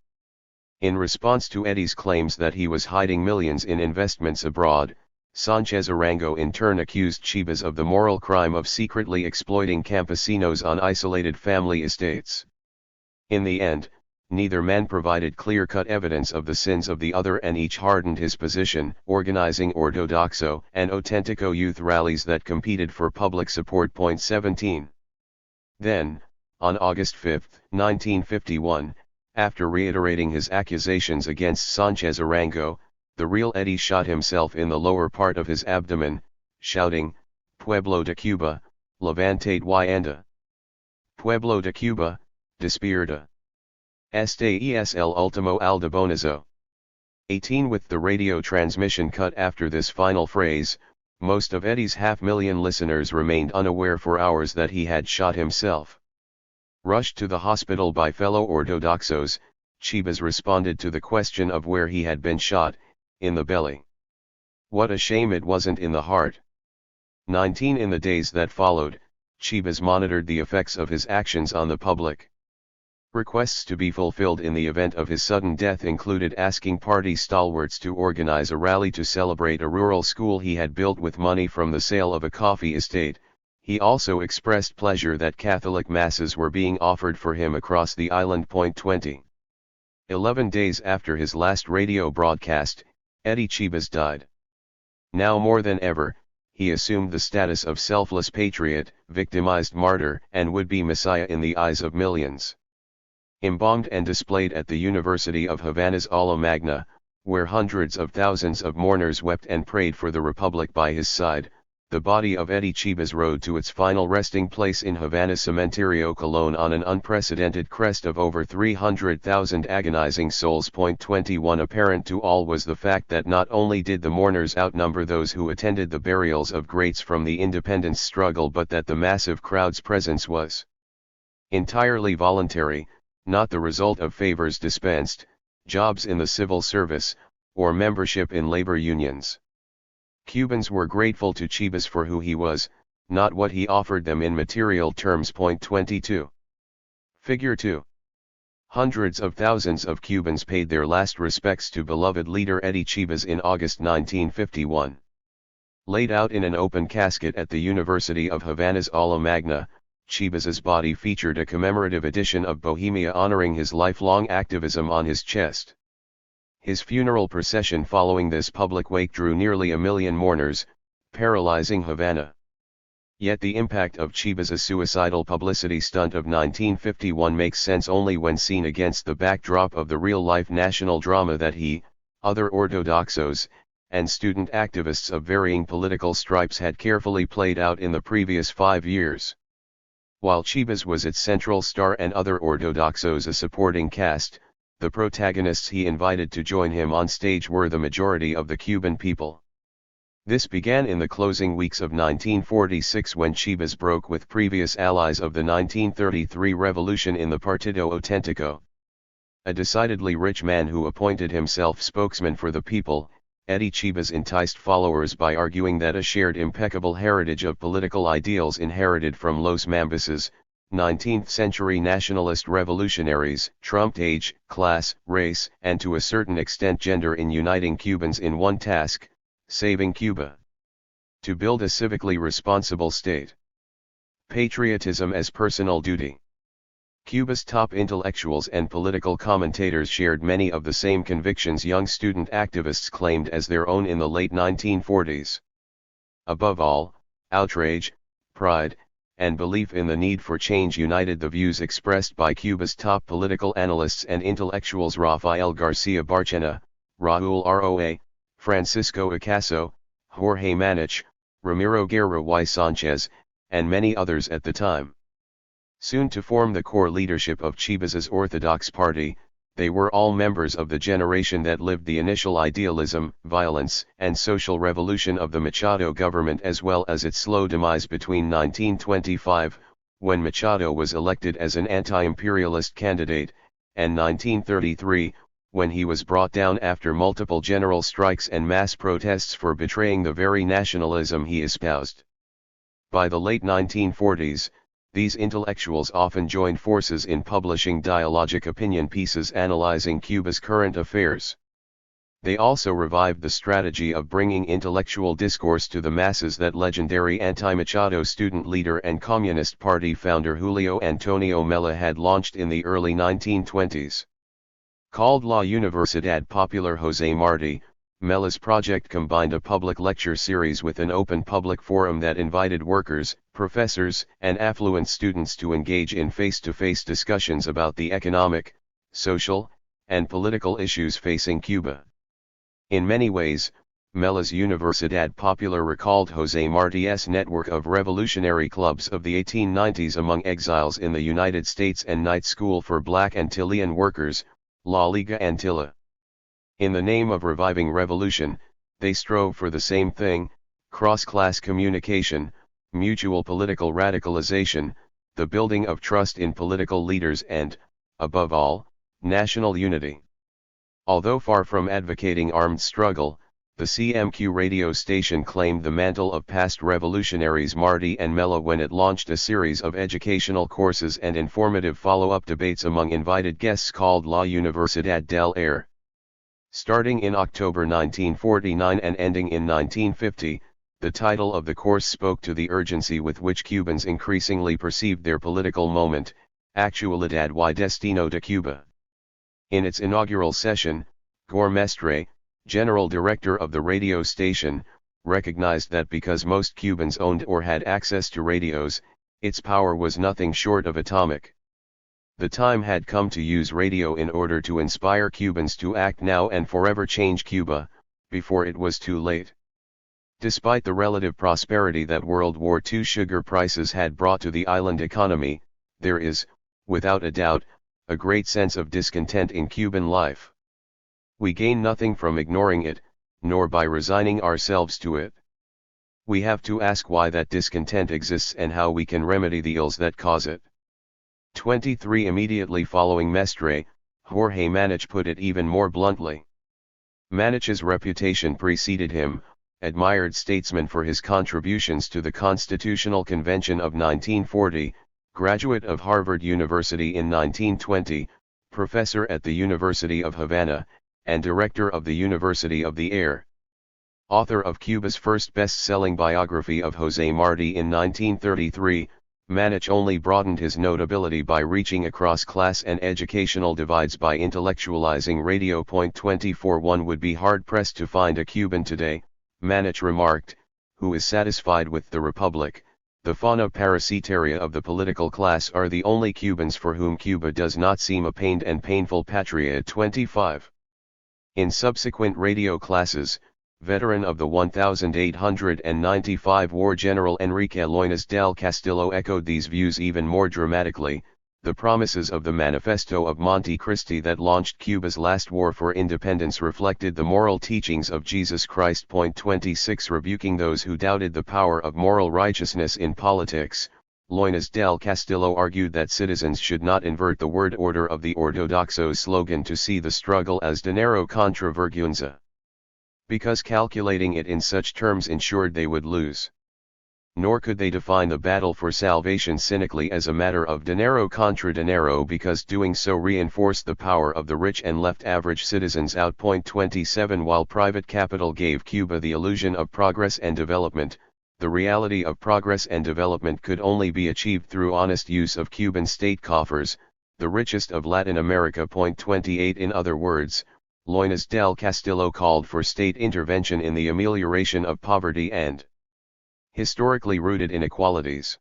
In response to Eddie's claims that he was hiding millions in investments abroad, Sanchez Arango in turn accused Chibas of the moral crime of secretly exploiting campesinos on isolated family estates. In the end, neither man provided clear-cut evidence of the sins of the other, and each hardened his position, organizing Ortodoxo and Autentico youth rallies that competed for public support. 17. Then, on August 5, 1951, after reiterating his accusations against Sanchez Arango, the real Eddie shot himself in the lower part of his abdomen, shouting, "Pueblo de Cuba, levantate y anda. Pueblo de Cuba, despierta. Este es el último aldabonazo." 18. With the radio transmission cut after this final phrase, most of Eddie's 500,000 listeners remained unaware for hours that he had shot himself. Rushed to the hospital by fellow Ortodoxos, Chibas responded to the question of where he had been shot, in the belly. What a shame it wasn't in the heart. 19. In the days that followed, Chibas monitored the effects of his actions on the public. Requests to be fulfilled in the event of his sudden death included asking party stalwarts to organize a rally to celebrate a rural school he had built with money from the sale of a coffee estate. He also expressed pleasure that Catholic masses were being offered for him across the island. 20. 11 days after his last radio broadcast, Eddie Chibas died. Now more than ever, he assumed the status of selfless patriot, victimized martyr, and would-be messiah in the eyes of millions. Embalmed and displayed at the University of Havana's Aula Magna, where hundreds of thousands of mourners wept and prayed for the Republic by his side, the body of Eddie Chibas rode to its final resting place in Havana's Cementerio Colón on an unprecedented crest of over 300,000 agonizing souls. 21. Apparent to all was the fact that not only did the mourners outnumber those who attended the burials of greats from the independence struggle, but that the massive crowd's presence was entirely voluntary, not the result of favors dispensed, jobs in the civil service, or membership in labor unions. Cubans were grateful to Chibas for who he was, not what he offered them in material terms. 22. Figure 2. Hundreds of thousands of Cubans paid their last respects to beloved leader Eddie Chibas in August 1951. Laid out in an open casket at the University of Havana's Aula Magna, Chibas's body featured a commemorative edition of Bohemia honoring his lifelong activism on his chest. His funeral procession following this public wake drew nearly 1 million mourners, paralyzing Havana. Yet the impact of Chibas's suicidal publicity stunt of 1951 makes sense only when seen against the backdrop of the real-life national drama that he, other Ortodoxos, and student activists of varying political stripes had carefully played out in the previous 5 years. While Chibas was its central star and other Ortodoxos a supporting cast, the protagonists he invited to join him on stage were the majority of the Cuban people. This began in the closing weeks of 1946 when Chibas broke with previous allies of the 1933 revolution in the Partido Autentico. A decidedly rich man who appointed himself spokesman for the people, Eddie Chibas enticed followers by arguing that a shared impeccable heritage of political ideals inherited from Los Mambises, 19th-century nationalist revolutionaries trumped age, class, race, and to a certain extent gender in uniting Cubans in one task: saving Cuba. To build a civically responsible state. Patriotism as personal duty. Cuba's top intellectuals and political commentators shared many of the same convictions young student activists claimed as their own in the late 1940s. Above all, outrage, pride, and belief in the need for change united the views expressed by Cuba's top political analysts and intellectuals Rafael Garcia Barchena, Raúl Roa, Francisco Acaso, Jorge Manich, Ramiro Guerra y Sanchez, and many others at the time. Soon to form the core leadership of Chivas's Orthodox Party, they were all members of the generation that lived the initial idealism, violence, and social revolution of the Machado government as well as its slow demise between 1925, when Machado was elected as an anti-imperialist candidate, and 1933, when he was brought down after multiple general strikes and mass protests for betraying the very nationalism he espoused. By the late 1940s, these intellectuals often joined forces in publishing dialogic opinion pieces analyzing Cuba's current affairs. They also revived the strategy of bringing intellectual discourse to the masses that legendary anti-Machado student leader and Communist Party founder Julio Antonio Mella had launched in the early 1920s. Called La Universidad Popular José Martí, Mella's project combined a public lecture series with an open public forum that invited workers, professors, and affluent students to engage in face-to-face discussions about the economic, social, and political issues facing Cuba. In many ways, Mella's Universidad Popular recalled José Martí's network of revolutionary clubs of the 1890s among exiles in the United States and night school for black Antillean workers, La Liga Antilla. In the name of reviving revolution, they strove for the same thing: cross-class communication, mutual political radicalization, the building of trust in political leaders and, above all, national unity. Although far from advocating armed struggle, the CMQ radio station claimed the mantle of past revolutionaries Martí and Mella when it launched a series of educational courses and informative follow-up debates among invited guests called La Universidad del Aire. Starting in October 1949 and ending in 1950, the title of the course spoke to the urgency with which Cubans increasingly perceived their political moment: Actualidad y Destino de Cuba. In its inaugural session, Gore Mestre, general director of the radio station, recognized that because most Cubans owned or had access to radios, its power was nothing short of atomic. The time had come to use radio in order to inspire Cubans to act now and forever change Cuba, before it was too late. Despite the relative prosperity that World War II sugar prices had brought to the island economy, there is, without a doubt, a great sense of discontent in Cuban life. We gain nothing from ignoring it, nor by resigning ourselves to it. We have to ask why that discontent exists and how we can remedy the ills that cause it. 23 Immediately following Mestre, Jorge Manich put it even more bluntly. Manich's reputation preceded him, admired statesman for his contributions to the Constitutional Convention of 1940, graduate of Harvard University in 1920, professor at the University of Havana, and director of the University of the Air. Author of Cuba's first best-selling biography of José Martí in 1933, Manich only broadened his notability by reaching across class and educational divides by intellectualizing radio. 24 One would be hard-pressed to find a Cuban today, Manich remarked, who is satisfied with the republic. The fauna parasitaria of the political class are the only Cubans for whom Cuba does not seem a pained and painful patria. 25. In subsequent radio classes, veteran of the 1895 war General Enrique Loinas del Castillo echoed these views even more dramatically. The promises of the Manifesto of Monte Cristi that launched Cuba's last war for independence reflected the moral teachings of Jesus Christ. 26 Rebuking those who doubted the power of moral righteousness in politics, Loinas del Castillo argued that citizens should not invert the word order of the Ortodoxo slogan to see the struggle as dinero contra vergüenza, because calculating it in such terms ensured they would lose. Nor could they define the battle for salvation cynically as a matter of dinero contra dinero, because doing so reinforced the power of the rich and left average citizens out. 27 While private capital gave Cuba the illusion of progress and development, the reality of progress and development could only be achieved through honest use of Cuban state coffers, the richest of Latin America. 28 In other words, Loines del Castillo called for state intervention in the amelioration of poverty and historically rooted inequalities.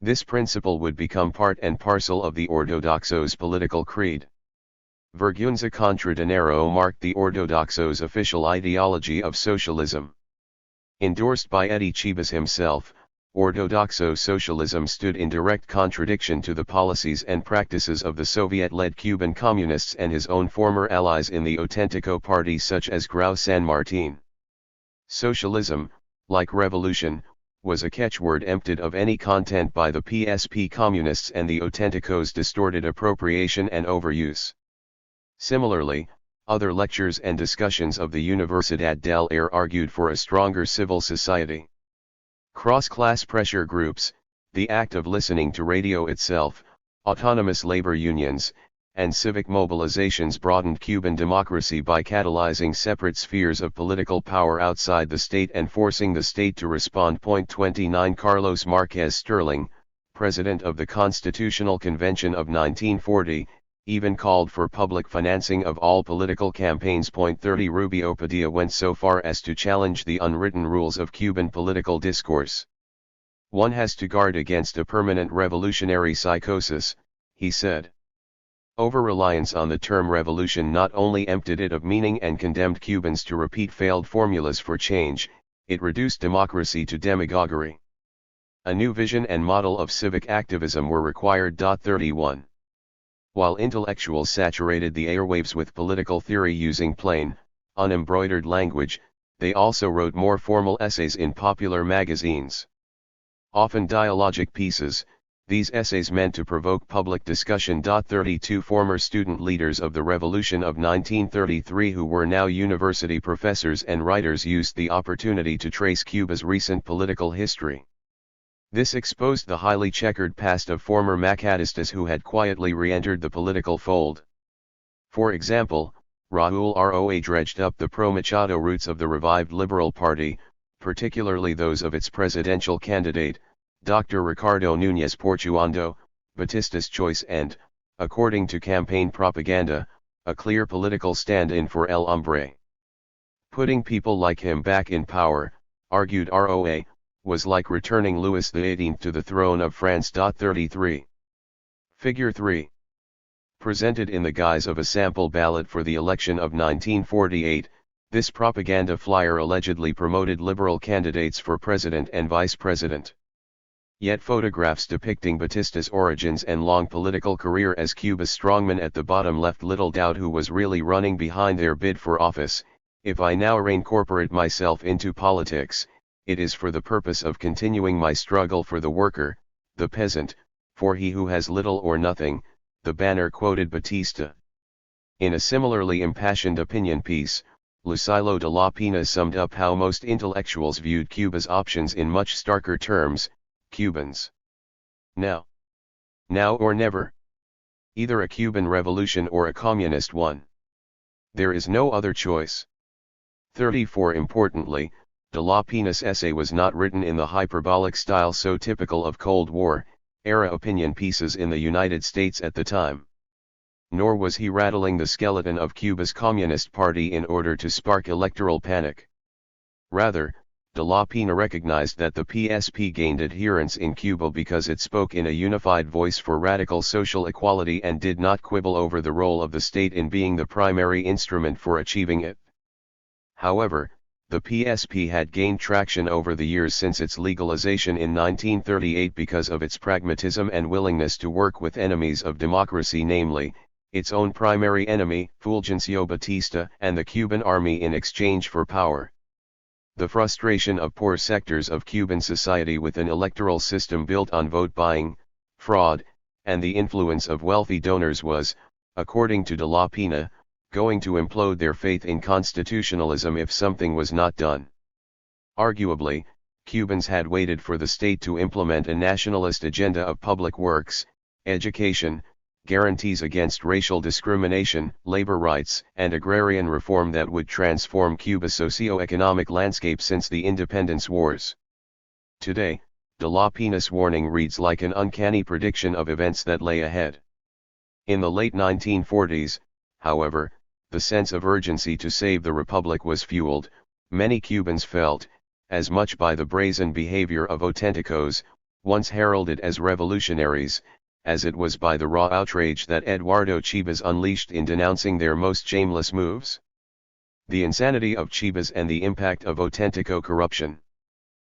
This principle would become part and parcel of the Ortodoxos' political creed. Vergüenza contra dinero marked the Ortodoxos' official ideology of socialism. Endorsed by Eddie Chibas himself, Ortodoxo socialism stood in direct contradiction to the policies and practices of the Soviet-led Cuban communists and his own former allies in the Auténtico party such as Grau San Martín. Socialism, like revolution, was a catchword emptied of any content by the PSP communists and the Auténticos' distorted appropriation and overuse. Similarly, other lectures and discussions of the Universidad del Aire argued for a stronger civil society. Cross-class pressure groups, the act of listening to radio itself, autonomous labor unions, and civic mobilizations broadened Cuban democracy by catalyzing separate spheres of political power outside the state and forcing the state to respond. 29 Carlos Marquez Sterling, president of the Constitutional Convention of 1940, even called for public financing of all political campaigns. 30 Rubio Padilla went so far as to challenge the unwritten rules of Cuban political discourse. One has to guard against a permanent revolutionary psychosis, he said. Over-reliance on the term revolution not only emptied it of meaning and condemned Cubans to repeat failed formulas for change, it reduced democracy to demagoguery. A new vision and model of civic activism were required. 31. While intellectuals saturated the airwaves with political theory using plain, unembroidered language, they also wrote more formal essays in popular magazines. Often dialogic pieces, these essays meant to provoke public discussion. 32 Former student leaders of the Revolution of 1933 who were now university professors and writers used the opportunity to trace Cuba's recent political history. This exposed the highly checkered past of former Macatistas who had quietly re-entered the political fold. For example, Raúl Roa dredged up the pro-Machado roots of the revived Liberal Party, particularly those of its presidential candidate, Dr. Ricardo Núñez Portuondo, Batista's choice and, according to campaign propaganda, a clear political stand-in for El Hombre. Putting people like him back in power, argued Roa, was like returning Louis XVIII to the throne of France. 33. Figure 3. Presented in the guise of a sample ballot for the election of 1948, this propaganda flyer allegedly promoted liberal candidates for president and vice president. Yet photographs depicting Batista's origins and long political career as Cuba's strongman at the bottom left little doubt who was really running behind their bid for office. If I now reincorporate myself into politics, it is for the purpose of continuing my struggle for the worker, the peasant, for he who has little or nothing, the banner quoted Batista. In a similarly impassioned opinion piece, Lucilo de la Pena summed up how most intellectuals viewed Cuba's options in much starker terms: Cubans. Now or never. Either a Cuban revolution or a communist one. There is no other choice. 34 Importantly, de la Pena's essay was not written in the hyperbolic style so typical of Cold War-era opinion pieces in the United States at the time. Nor was he rattling the skeleton of Cuba's Communist Party in order to spark electoral panic. Rather, de la Pena recognized that the PSP gained adherents in Cuba because it spoke in a unified voice for radical social equality and did not quibble over the role of the state in being the primary instrument for achieving it. However, the PSP had gained traction over the years since its legalization in 1938 because of its pragmatism and willingness to work with enemies of democracy, namely, its own primary enemy, Fulgencio Batista, and the Cuban army in exchange for power. The frustration of poor sectors of Cuban society with an electoral system built on vote buying, fraud, and the influence of wealthy donors was, according to de la Pena, going to implode their faith in constitutionalism if something was not done. Arguably, Cubans had waited for the state to implement a nationalist agenda of public works, education, guarantees against racial discrimination, labor rights, and agrarian reform that would transform Cuba's socio-economic landscape since the independence wars. Today, de la Pena's warning reads like an uncanny prediction of events that lay ahead. In the late 1940s, however, the sense of urgency to save the republic was fueled, many Cubans felt, as much by the brazen behavior of auténticos, once heralded as revolutionaries, as it was by the raw outrage that Eduardo Chivas unleashed in denouncing their most shameless moves. The insanity of Chivas and the impact of auténtico corruption.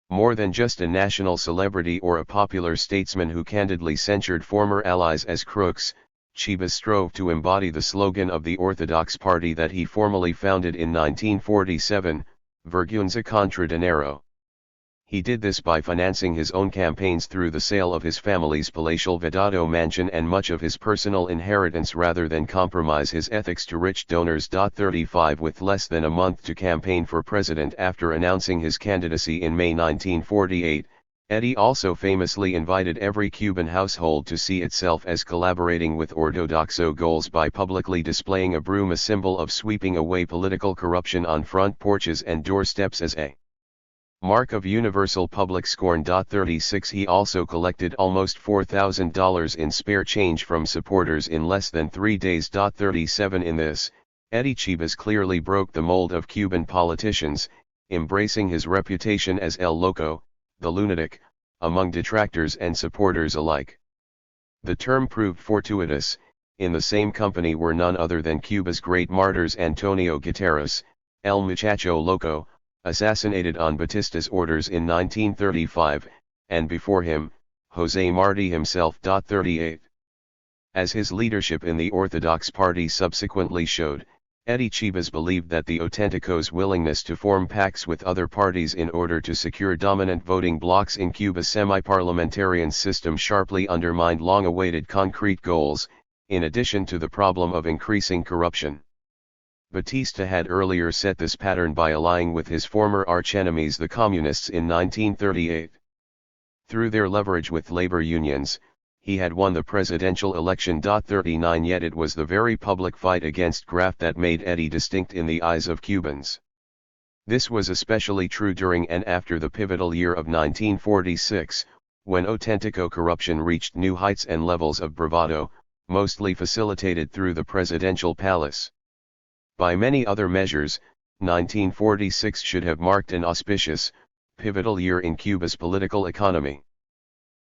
More than just a national celebrity or a popular statesman who candidly censured former allies as crooks, Chivas strove to embody the slogan of the Orthodox Party that he formally founded in 1947, Vergüenza contra dinero. He did this by financing his own campaigns through the sale of his family's palatial Vedado mansion and much of his personal inheritance rather than compromise his ethics to rich donors. 35 With less than a month to campaign for president after announcing his candidacy in May 1948, Eddie also famously invited every Cuban household to see itself as collaborating with Ortodoxo goals by publicly displaying a broom, a symbol of sweeping away political corruption, on front porches and doorsteps as a mark of universal public scorn. 36 He also collected almost $4,000 in spare change from supporters in less than 3 days. 37 In this, Eddie Chivas clearly broke the mold of Cuban politicians, embracing his reputation as El Loco, the lunatic, among detractors and supporters alike. The term proved fortuitous. In the same company were none other than Cuba's great martyrs Antonio Guterres, El Muchacho Loco, assassinated on Batista's orders in 1935, and before him, José Martí himself. 38 As his leadership in the Orthodox Party subsequently showed, Eddie Chivas believed that the auténticos' willingness to form pacts with other parties in order to secure dominant voting blocs in Cuba's semi-parliamentarian system sharply undermined long-awaited concrete goals, in addition to the problem of increasing corruption. Batista had earlier set this pattern by allying with his former archenemies the Communists in 1938. Through their leverage with labor unions, he had won the presidential election. 39 Yet it was the very public fight against graft that made Eddie distinct in the eyes of Cubans. This was especially true during and after the pivotal year of 1946, when auténtico corruption reached new heights and levels of bravado, mostly facilitated through the presidential palace. By many other measures, 1946 should have marked an auspicious, pivotal year in Cuba's political economy.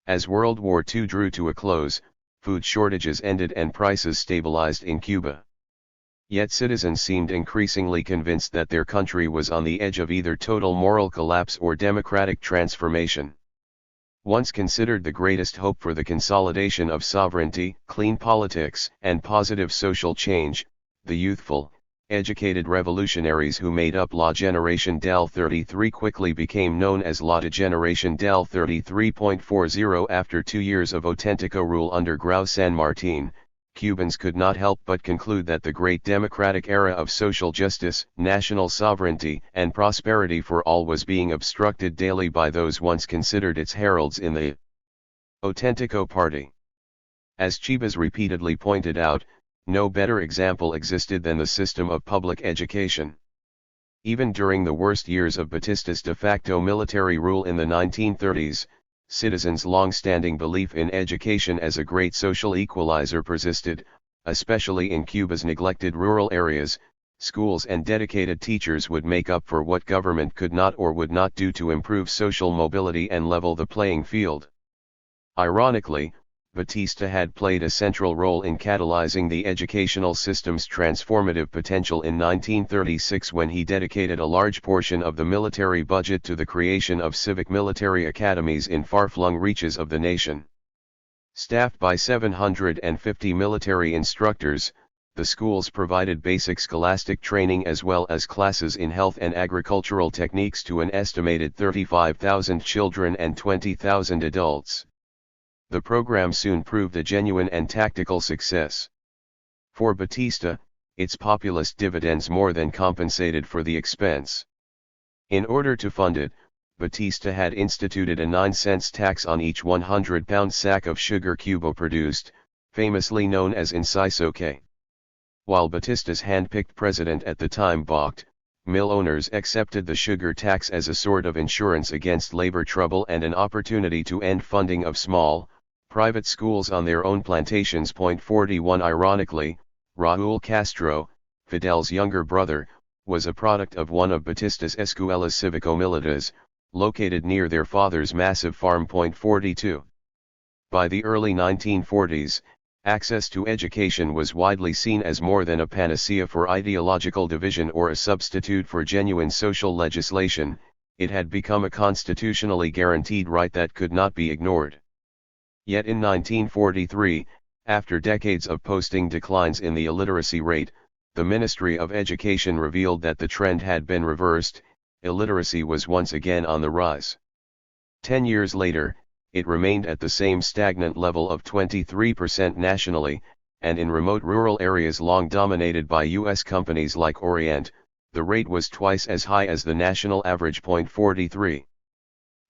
As World War II drew to a close, food shortages ended and prices stabilized in Cuba. Yet citizens seemed increasingly convinced that their country was on the edge of either total moral collapse or democratic transformation. Once considered the greatest hope for the consolidation of sovereignty, clean politics, and positive social change, the youthful, educated revolutionaries who made up La Generación del 33 quickly became known as La Generación del 33.40. After 2 years of auténtico rule under Grau San Martín, Cubans could not help but conclude that the great democratic era of social justice, national sovereignty, and prosperity for all was being obstructed daily by those once considered its heralds in the auténtico party. As Chivas repeatedly pointed out, no better example existed than the system of public education. Even during the worst years of Batista's de facto military rule in the 1930s, citizens' long-standing belief in education as a great social equalizer persisted, especially in Cuba's neglected rural areas. Schools and dedicated teachers would make up for what government could not or would not do to improve social mobility and level the playing field. Ironically, Batista had played a central role in catalyzing the educational system's transformative potential in 1936 when he dedicated a large portion of the military budget to the creation of civic military academies in far-flung reaches of the nation. Staffed by 750 military instructors, the schools provided basic scholastic training as well as classes in health and agricultural techniques to an estimated 35,000 children and 20,000 adults. The program soon proved a genuine and tactical success. For Batista, its populist dividends more than compensated for the expense. In order to fund it, Batista had instituted a 9-cent tax on each 100-pound sack of sugar Cuba produced, famously known as Inciso K. While Batista's hand-picked president at the time balked, mill owners accepted the sugar tax as a sort of insurance against labor trouble and an opportunity to end funding of small, private schools on their own plantations. 41 Ironically, Raúl Castro, Fidel's younger brother, was a product of one of Batista's escuelas cívico-militares, located near their father's massive farm. 42. By the early 1940s, access to education was widely seen as more than a panacea for ideological division or a substitute for genuine social legislation. It had become a constitutionally guaranteed right that could not be ignored. Yet in 1943, after decades of posting declines in the illiteracy rate, the Ministry of Education revealed that the trend had been reversed. Illiteracy was once again on the rise. 10 years later, it remained at the same stagnant level of 23% nationally, and in remote rural areas long dominated by U.S. companies like Orient, the rate was twice as high as the national average. 43.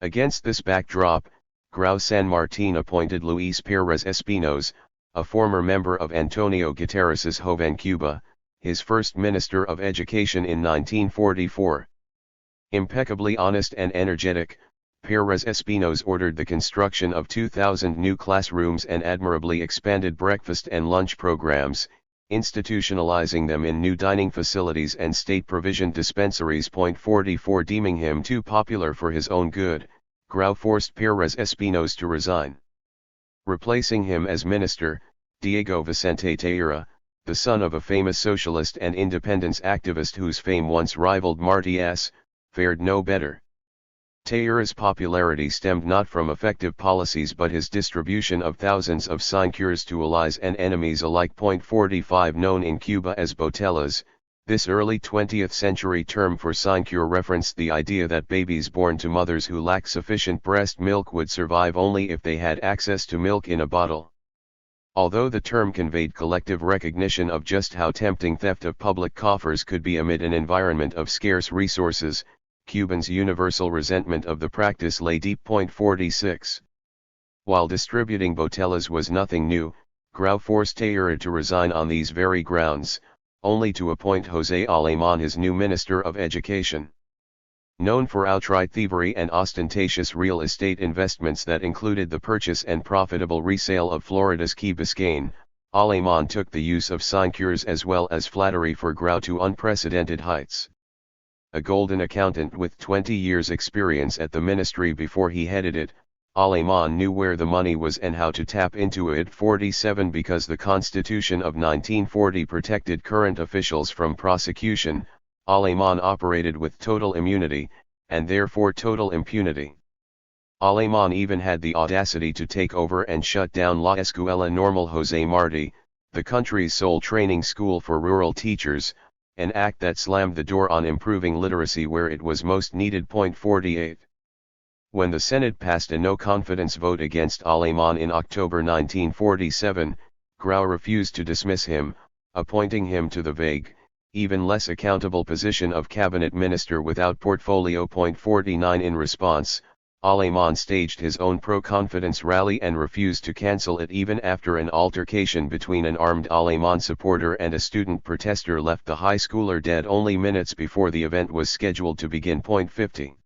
Against this backdrop, Grau San Martin appointed Luis Pérez Espinosa, a former member of Antonio Guterres's Joven Cuba, his first Minister of Education in 1944. Impeccably honest and energetic, Pérez Espinosa ordered the construction of 2,000 new classrooms and admirably expanded breakfast and lunch programs, institutionalizing them in new dining facilities and state-provisioned dispensaries. 44 Deeming him too popular for his own good, Grau forced Pérez Espinosa to resign. Replacing him as minister, Diego Vicente Tejera, the son of a famous socialist and independence activist whose fame once rivaled Martyrs, fared no better. Tejera's popularity stemmed not from effective policies but his distribution of thousands of sinecures to allies and enemies alike. 45 Known in Cuba as botellas, this early 20th century term for sinecure referenced the idea that babies born to mothers who lacked sufficient breast milk would survive only if they had access to milk in a bottle. Although the term conveyed collective recognition of just how tempting theft of public coffers could be amid an environment of scarce resources, Cubans' universal resentment of the practice lay deep. 46. While distributing botellas was nothing new, Grau forced Tejera to resign on these very grounds, only to appoint José Alemán his new Minister of Education. Known for outright thievery and ostentatious real estate investments that included the purchase and profitable resale of Florida's Key Biscayne, Alemán took the use of sinecures as well as flattery for Grau to unprecedented heights. A golden accountant with 20 years' experience at the ministry before he headed it, Alemán knew where the money was and how to tap into it. 47 Because the Constitution of 1940 protected current officials from prosecution, Alemán operated with total immunity, and therefore total impunity. Alemán even had the audacity to take over and shut down La Escuela Normal José Martí, the country's sole training school for rural teachers, an act that slammed the door on improving literacy where it was most needed. 48. When the Senate passed a no-confidence vote against Alemán in October 1947, Grau refused to dismiss him, appointing him to the vague, even less accountable position of cabinet minister without portfolio. 49 In response, Alemán staged his own pro-confidence rally and refused to cancel it even after an altercation between an armed Alemán supporter and a student protester left the high schooler dead only minutes before the event was scheduled to begin. 50.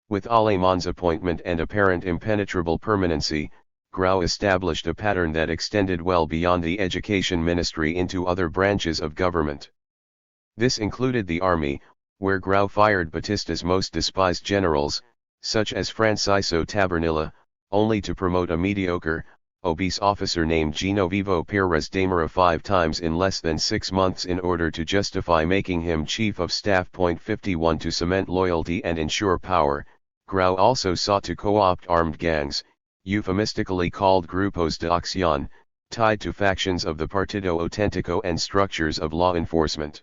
With Alemán's appointment and apparent impenetrable permanency, Grau established a pattern that extended well beyond the education ministry into other branches of government. This included the army, where Grau fired Batista's most despised generals, such as Francisco Tabernilla, only to promote a mediocre, obese officer named Genovevo Pérez Damara 5 times in less than 6 months in order to justify making him chief of staff. 51 To cement loyalty and ensure power, Grau also sought to co-opt armed gangs, euphemistically called Grupos de Acción, tied to factions of the Partido Auténtico and structures of law enforcement.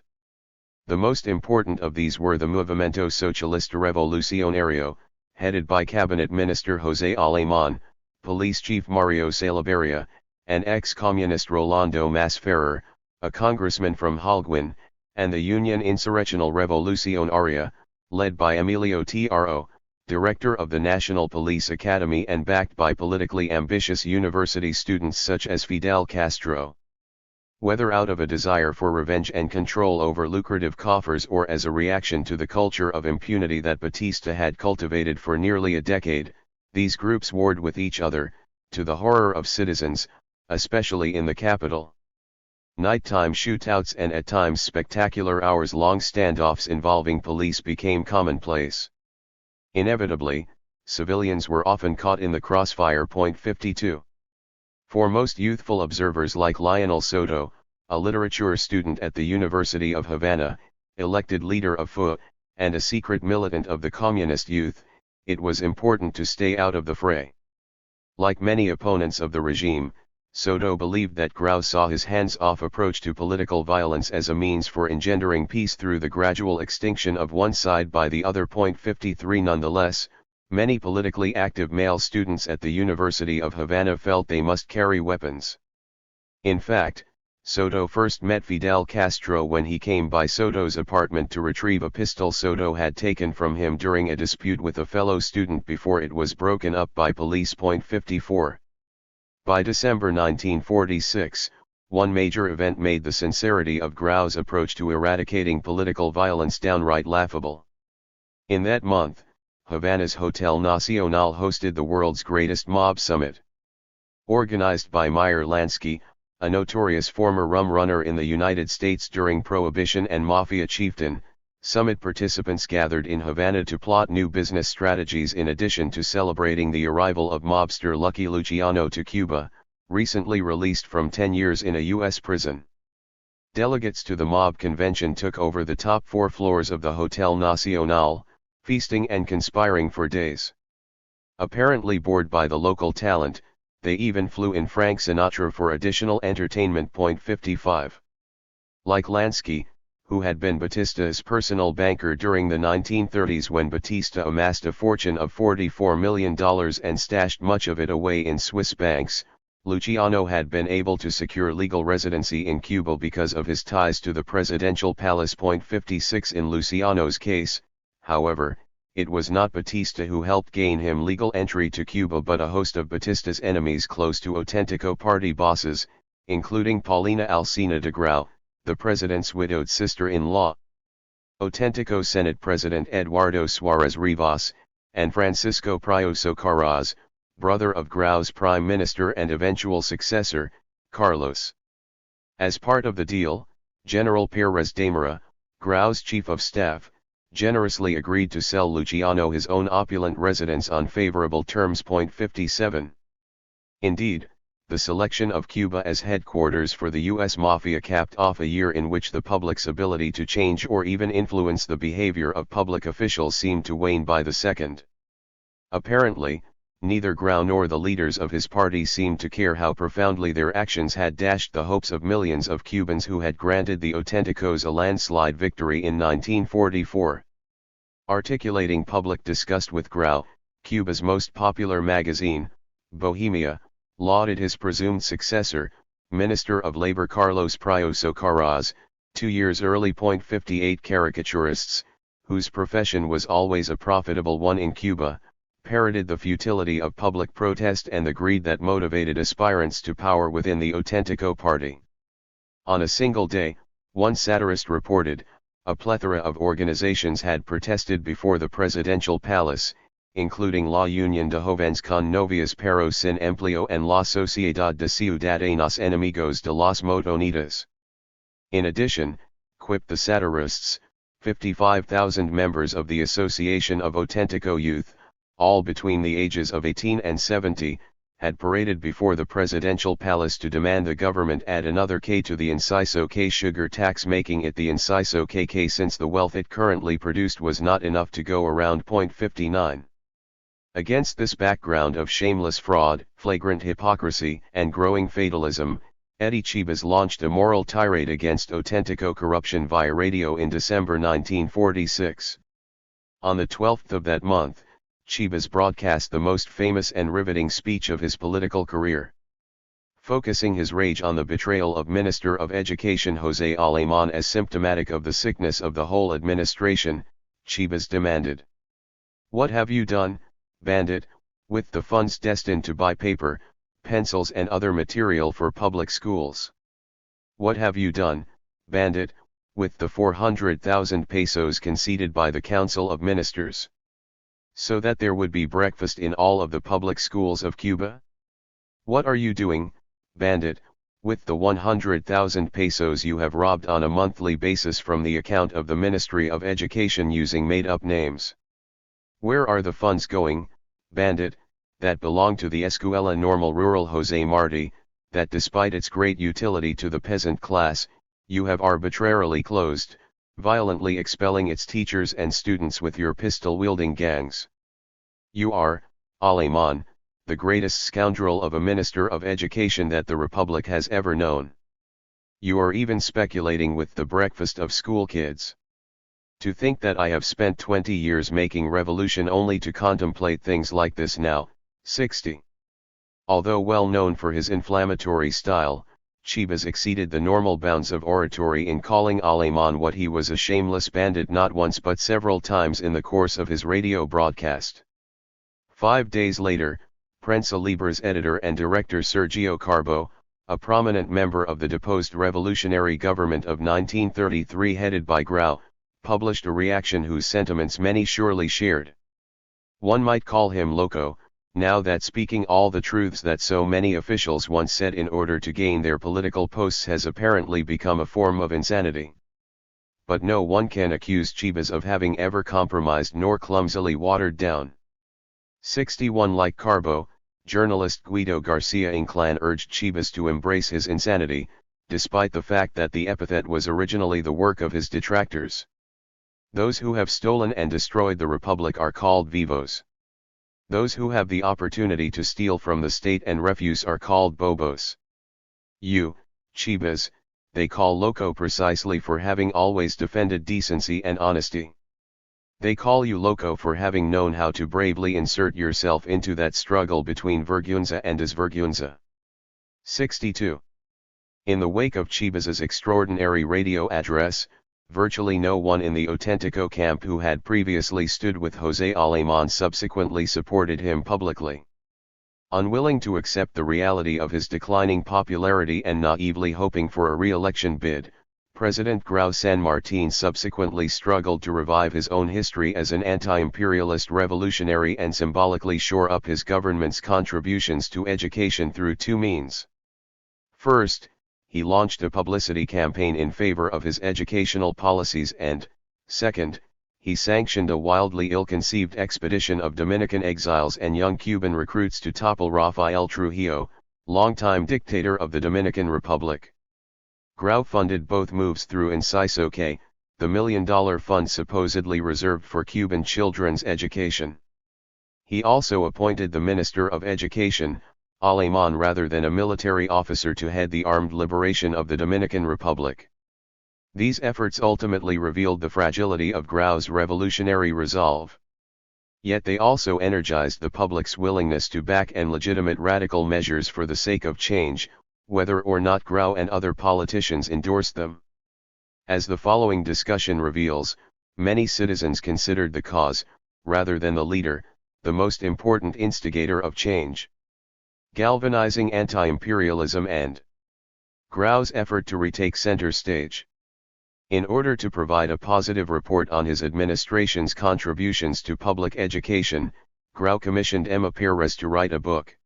The most important of these were the Movimiento Socialista Revolucionario, headed by Cabinet Minister José Alemán, Police Chief Mario Salaberria, and ex-communist Rolando Masferrer, a congressman from Holguin, and the Unión Insurreccional Revolucionaria, led by Emilio Tro, director of the National Police Academy and backed by politically ambitious university students such as Fidel Castro. Whether out of a desire for revenge and control over lucrative coffers or as a reaction to the culture of impunity that Batista had cultivated for nearly a decade, these groups warred with each other, to the horror of citizens, especially in the capital. Nighttime shootouts and at times spectacular hours-long standoffs involving police became commonplace. Inevitably, civilians were often caught in the crossfire. 52. For most youthful observers like Lionel Soto, a literature student at the University of Havana, elected leader of FUA, and a secret militant of the Communist Youth, it was important to stay out of the fray. Like many opponents of the regime, Soto believed that Grau saw his hands-off approach to political violence as a means for engendering peace through the gradual extinction of one side by the other. 53 Nonetheless, many politically active male students at the University of Havana felt they must carry weapons. In fact, Soto first met Fidel Castro when he came by Soto's apartment to retrieve a pistol Soto had taken from him during a dispute with a fellow student before it was broken up by police. 54. By December 1946, one major event made the sincerity of Grau's approach to eradicating political violence downright laughable. In that month, Havana's Hotel Nacional hosted the world's greatest mob summit. Organized by Meyer Lansky, a notorious former rum runner in the United States during Prohibition and Mafia chieftain, summit participants gathered in Havana to plot new business strategies in addition to celebrating the arrival of mobster Lucky Luciano to Cuba, recently released from 10 years in a U.S. prison. Delegates to the mob convention took over the top 4 floors of the Hotel Nacional, feasting and conspiring for days. Apparently bored by the local talent, they even flew in Frank Sinatra for additional entertainment. 55. Like Lansky, who had been Batista's personal banker during the 1930s when Batista amassed a fortune of $44 million and stashed much of it away in Swiss banks, Luciano had been able to secure legal residency in Cuba because of his ties to the presidential palace. 56 In Luciano's case, however, it was not Batista who helped gain him legal entry to Cuba but a host of Batista's enemies close to Auténtico party bosses, including Paulina Alsina de Grau, the president's widowed sister-in-law, Auténtico Senate President Eduardo Suárez Rivas, and Francisco Prieto Socarrás, brother of Grau's prime minister and eventual successor, Carlos. As part of the deal, General Pérez Damara, Grau's chief of staff, generously agreed to sell Luciano his own opulent residence on favorable terms. 57. Indeed, the selection of Cuba as headquarters for the U.S. Mafia capped off a year in which the public's ability to change or even influence the behavior of public officials seemed to wane by the second. Apparently, neither Grau nor the leaders of his party seemed to care how profoundly their actions had dashed the hopes of millions of Cubans who had granted the Auténticos a landslide victory in 1944. Articulating public disgust with Grau, Cuba's most popular magazine, Bohemia, lauded his presumed successor, Minister of Labor Carlos Prieto Socarrás, 2 years early. 58 Caricaturists, whose profession was always a profitable one in Cuba, parroted the futility of public protest and the greed that motivated aspirants to power within the Auténtico party. On a single day, one satirist reported, a plethora of organizations had protested before the presidential palace, including La Unión de Jóvenes con Novias pero sin empleo and La Sociedad de Ciudadanos Enemigos de los Motonetas. In addition, quipped the satirists, 55,000 members of the Association of Auténtico Youth, all between the ages of 18 and 70, had paraded before the presidential palace to demand the government add another K to the Inciso K sugar tax, making it the Inciso KK since the wealth it currently produced was not enough to go around. 59. Against this background of shameless fraud, flagrant hypocrisy, and growing fatalism, Eddie Chibas launched a moral tirade against Auténtico corruption via radio in December 1946. On the 12th of that month, Chibas broadcast the most famous and riveting speech of his political career. Focusing his rage on the betrayal of Minister of Education José Alemán as symptomatic of the sickness of the whole administration, Chibas demanded, What have you done, bandit, with the funds destined to buy paper, pencils and other material for public schools? What have you done, bandit, with the 400,000 pesos conceded by the Council of Ministers, so that there would be breakfast in all of the public schools of Cuba? What are you doing, bandit, with the 100,000 pesos you have robbed on a monthly basis from the account of the Ministry of Education using made-up names? Where are the funds going, bandit, that belong to the Escuela Normal Rural Jose Marti, that despite its great utility to the peasant class, you have arbitrarily closed, violently expelling its teachers and students with your pistol-wielding gangs? You are, Alemán, the greatest scoundrel of a minister of education that the Republic has ever known. You are even speculating with the breakfast of school kids. To think that I have spent 20 years making revolution only to contemplate things like this now, 60. Although well known for his inflammatory style, Chivas exceeded the normal bounds of oratory in calling Alemán what he was, a shameless bandit, not once but several times in the course of his radio broadcast. 5 days later, Prensa Libre's editor and director Sergio Carbo, a prominent member of the deposed revolutionary government of 1933 headed by Grau, published a reaction whose sentiments many surely shared. One might call him loco, now that speaking all the truths that so many officials once said in order to gain their political posts has apparently become a form of insanity. But no one can accuse Chivas of having ever compromised nor clumsily watered down. 61. Like Carbo, journalist Guido Garcia Inclán urged Chivas to embrace his insanity, despite the fact that the epithet was originally the work of his detractors. Those who have stolen and destroyed the Republic are called vivos. Those who have the opportunity to steal from the state and refuse are called bobos. You, Chivas, they call loco precisely for having always defended decency and honesty. They call you loco for having known how to bravely insert yourself into that struggle between vergüenza and desvergüenza. 62. In the wake of Chivas's extraordinary radio address, virtually no one in the Auténtico camp who had previously stood with José Alemán subsequently supported him publicly. Unwilling to accept the reality of his declining popularity and naively hoping for a re-election bid, President Grau San Martin subsequently struggled to revive his own history as an anti-imperialist revolutionary and symbolically shore up his government's contributions to education through two means. First, he launched a publicity campaign in favor of his educational policies and, second, he sanctioned a wildly ill-conceived expedition of Dominican exiles and young Cuban recruits to topple Rafael Trujillo, longtime dictator of the Dominican Republic. Grau funded both moves through Inciso K, the $1 million fund supposedly reserved for Cuban children's education. He also appointed the Minister of Education, Alemán, rather than a military officer to head the armed liberation of the Dominican Republic. These efforts ultimately revealed the fragility of Grau's revolutionary resolve. Yet they also energized the public's willingness to back and legitimate radical measures for the sake of change, whether or not Grau and other politicians endorsed them. As the following discussion reveals, many citizens considered the cause, rather than the leader, the most important instigator of change. Galvanizing anti-imperialism and Grau's effort to retake center stage. In order to provide a positive report on his administration's contributions to public education, Grau commissioned Emma Pérez to write a book.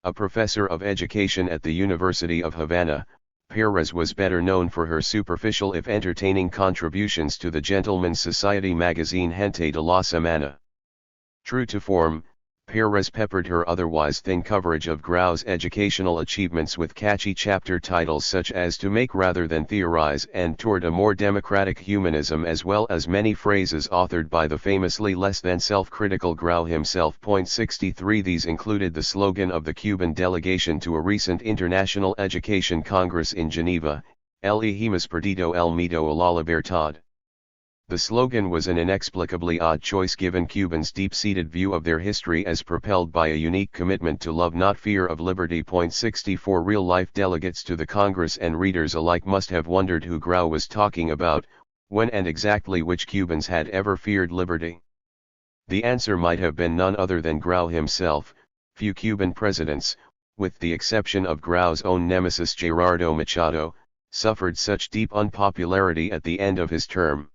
A professor of education at the University of Havana, Pérez was better known for her superficial if entertaining contributions to the gentleman's society magazine Gente de la Semana. True to form, Pérez peppered her otherwise thin coverage of Grau's educational achievements with catchy chapter titles such as To Make Rather Than Theorize and Toward a More Democratic Humanism, as well as many phrases authored by the famously less than self-critical Grau himself. 63 These included the slogan of the Cuban delegation to a recent International Education Congress in Geneva, El hemos perdido el miedo a la libertad. The slogan was an inexplicably odd choice given Cubans' deep-seated view of their history as propelled by a unique commitment to love, not fear of liberty. 64 Real-life delegates to the Congress and readers alike must have wondered who Grau was talking about, when and exactly which Cubans had ever feared liberty. The answer might have been none other than Grau himself. Few Cuban presidents, with the exception of Grau's own nemesis Gerardo Machado, suffered such deep unpopularity at the end of his term.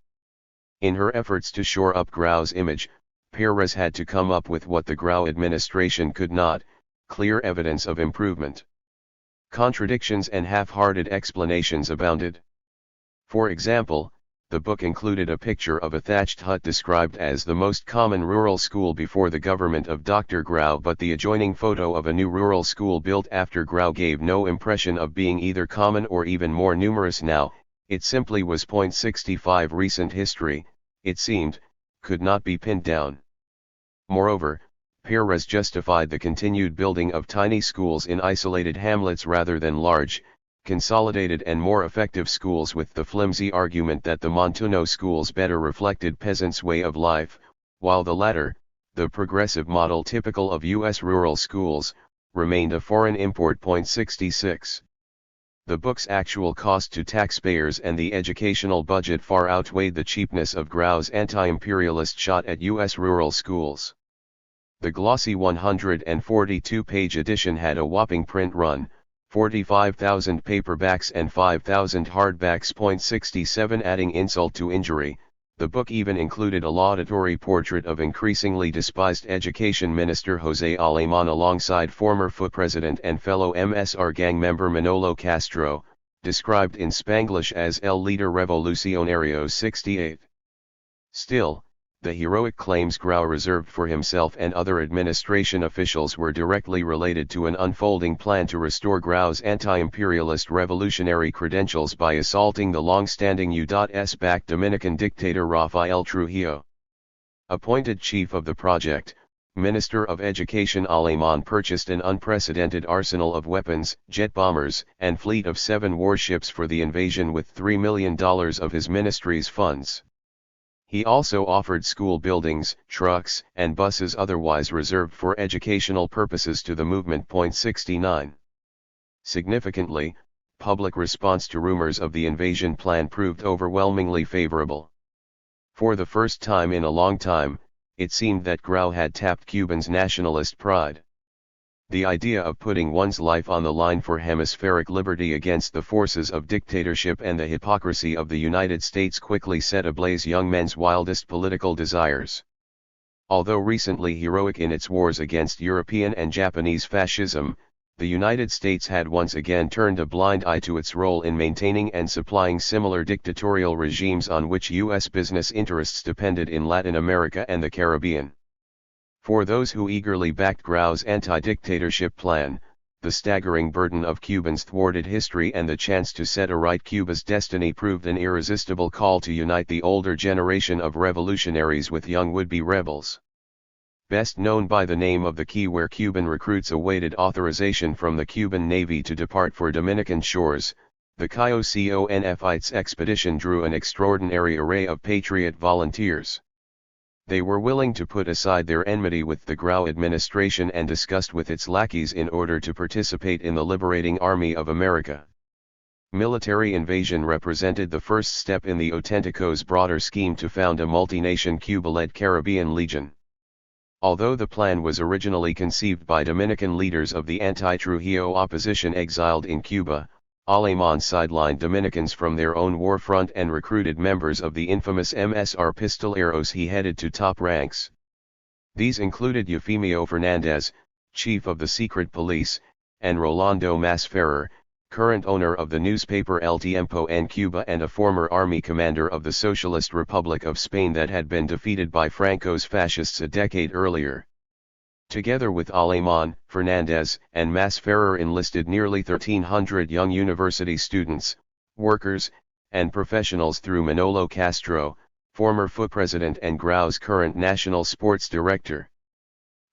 In her efforts to shore up Grau's image, Perez had to come up with what the Grau administration could not, clear evidence of improvement. Contradictions and half-hearted explanations abounded. For example, the book included a picture of a thatched hut described as the most common rural school before the government of Dr. Grau, but the adjoining photo of a new rural school built after Grau gave no impression of being either common or even more numerous now. It simply was. 65 Recent history, it seemed, could not be pinned down. Moreover, Perez justified the continued building of tiny schools in isolated hamlets rather than large, consolidated and more effective schools with the flimsy argument that the Montuno schools better reflected peasants' way of life, while the latter, the progressive model typical of U.S. rural schools, remained a foreign import. 66. The book's actual cost to taxpayers and the educational budget far outweighed the cheapness of Grau's anti-imperialist shot at U.S. rural schools. The glossy 142-page edition had a whopping print run, 45,000 paperbacks and 5,000 hardbacks. 67 Adding insult to injury, the book even included a laudatory portrait of increasingly despised Education Minister José Alemán alongside former FUT president and fellow MSR gang member Manolo Castro, described in Spanglish as El Líder Revolucionario 68. Still, the heroic claims Grau reserved for himself and other administration officials were directly related to an unfolding plan to restore Grau's anti-imperialist revolutionary credentials by assaulting the long-standing U.S.-backed Dominican dictator Rafael Trujillo. Appointed chief of the project, Minister of Education Alemán purchased an unprecedented arsenal of weapons, jet bombers, and fleet of 7 warships for the invasion with $3 million of his ministry's funds. He also offered school buildings, trucks, and buses otherwise reserved for educational purposes to the movement. 69. Significantly, public response to rumors of the invasion plan proved overwhelmingly favorable. For the first time in a long time, it seemed that Grau had tapped Cubans' nationalist pride. The idea of putting one's life on the line for hemispheric liberty against the forces of dictatorship and the hypocrisy of the United States quickly set ablaze young men's wildest political desires. Although recently heroic in its wars against European and Japanese fascism, the United States had once again turned a blind eye to its role in maintaining and supplying similar dictatorial regimes on which U.S. business interests depended in Latin America and the Caribbean. For those who eagerly backed Grau's anti-dictatorship plan, the staggering burden of Cubans' thwarted history and the chance to set aright Cuba's destiny proved an irresistible call to unite the older generation of revolutionaries with young would-be rebels. Best known by the name of the Key, where Cuban recruits awaited authorization from the Cuban Navy to depart for Dominican shores, the CONFITES expedition drew an extraordinary array of patriot volunteers. They were willing to put aside their enmity with the Grau administration and disgust with its lackeys in order to participate in the liberating Army of America. Military invasion represented the first step in the Auténtico's broader scheme to found a multi-nation Cuba-led Caribbean Legion. Although the plan was originally conceived by Dominican leaders of the anti-Trujillo opposition exiled in Cuba, Alemán sidelined Dominicans from their own war front and recruited members of the infamous MSR Pistoleros he headed to top ranks. These included Eufemio Fernandez, chief of the secret police, and Rolando Masferrer, current owner of the newspaper El Tiempo en Cuba and a former army commander of the Socialist Republic of Spain that had been defeated by Franco's fascists a decade earlier. Together with Alemán, Fernandez, and Masferrer enlisted nearly 1,300 young university students, workers, and professionals through Manolo Castro, former FUT president and Grau's current national sports director.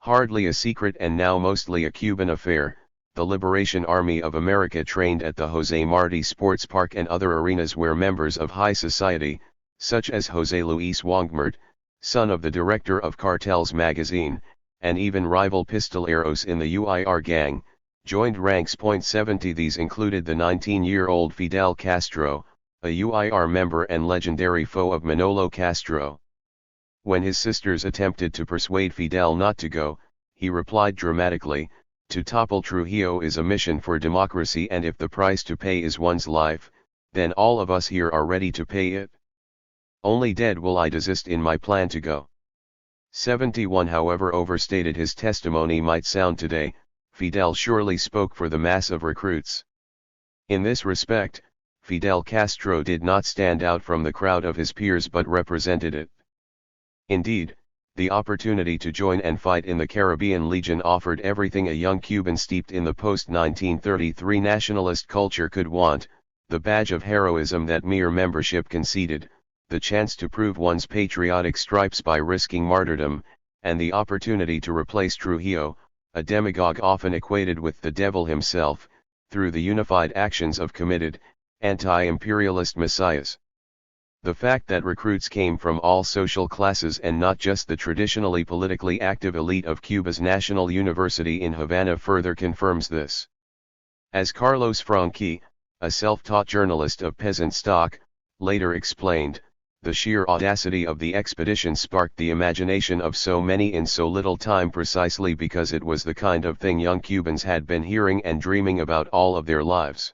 Hardly a secret and now mostly a Cuban affair, the Liberation Army of America trained at the José Martí Sports Park and other arenas where members of high society, such as José Luis Wongmert, son of the director of Cartels magazine, and even rival pistoleros in the UIR gang, joined ranks. 70 These included the 19-year-old Fidel Castro, a UIR member and legendary foe of Manolo Castro. When his sisters attempted to persuade Fidel not to go, he replied dramatically, "To topple Trujillo is a mission for democracy, and if the price to pay is one's life, then all of us here are ready to pay it. Only dead will I desist in my plan to go." 71. However overstated his testimony might sound today, Fidel surely spoke for the mass of recruits. In this respect, Fidel Castro did not stand out from the crowd of his peers but represented it. Indeed, the opportunity to join and fight in the Caribbean Legion offered everything a young Cuban steeped in the post-1933 nationalist culture could want: the badge of heroism that mere membership conceded, the chance to prove one's patriotic stripes by risking martyrdom, and the opportunity to replace Trujillo, a demagogue often equated with the devil himself, through the unified actions of committed, anti-imperialist messiahs. The fact that recruits came from all social classes and not just the traditionally politically active elite of Cuba's National University in Havana further confirms this. As Carlos Franqui, a self-taught journalist of peasant stock, later explained, the sheer audacity of the expedition sparked the imagination of so many in so little time precisely because it was the kind of thing young Cubans had been hearing and dreaming about all of their lives.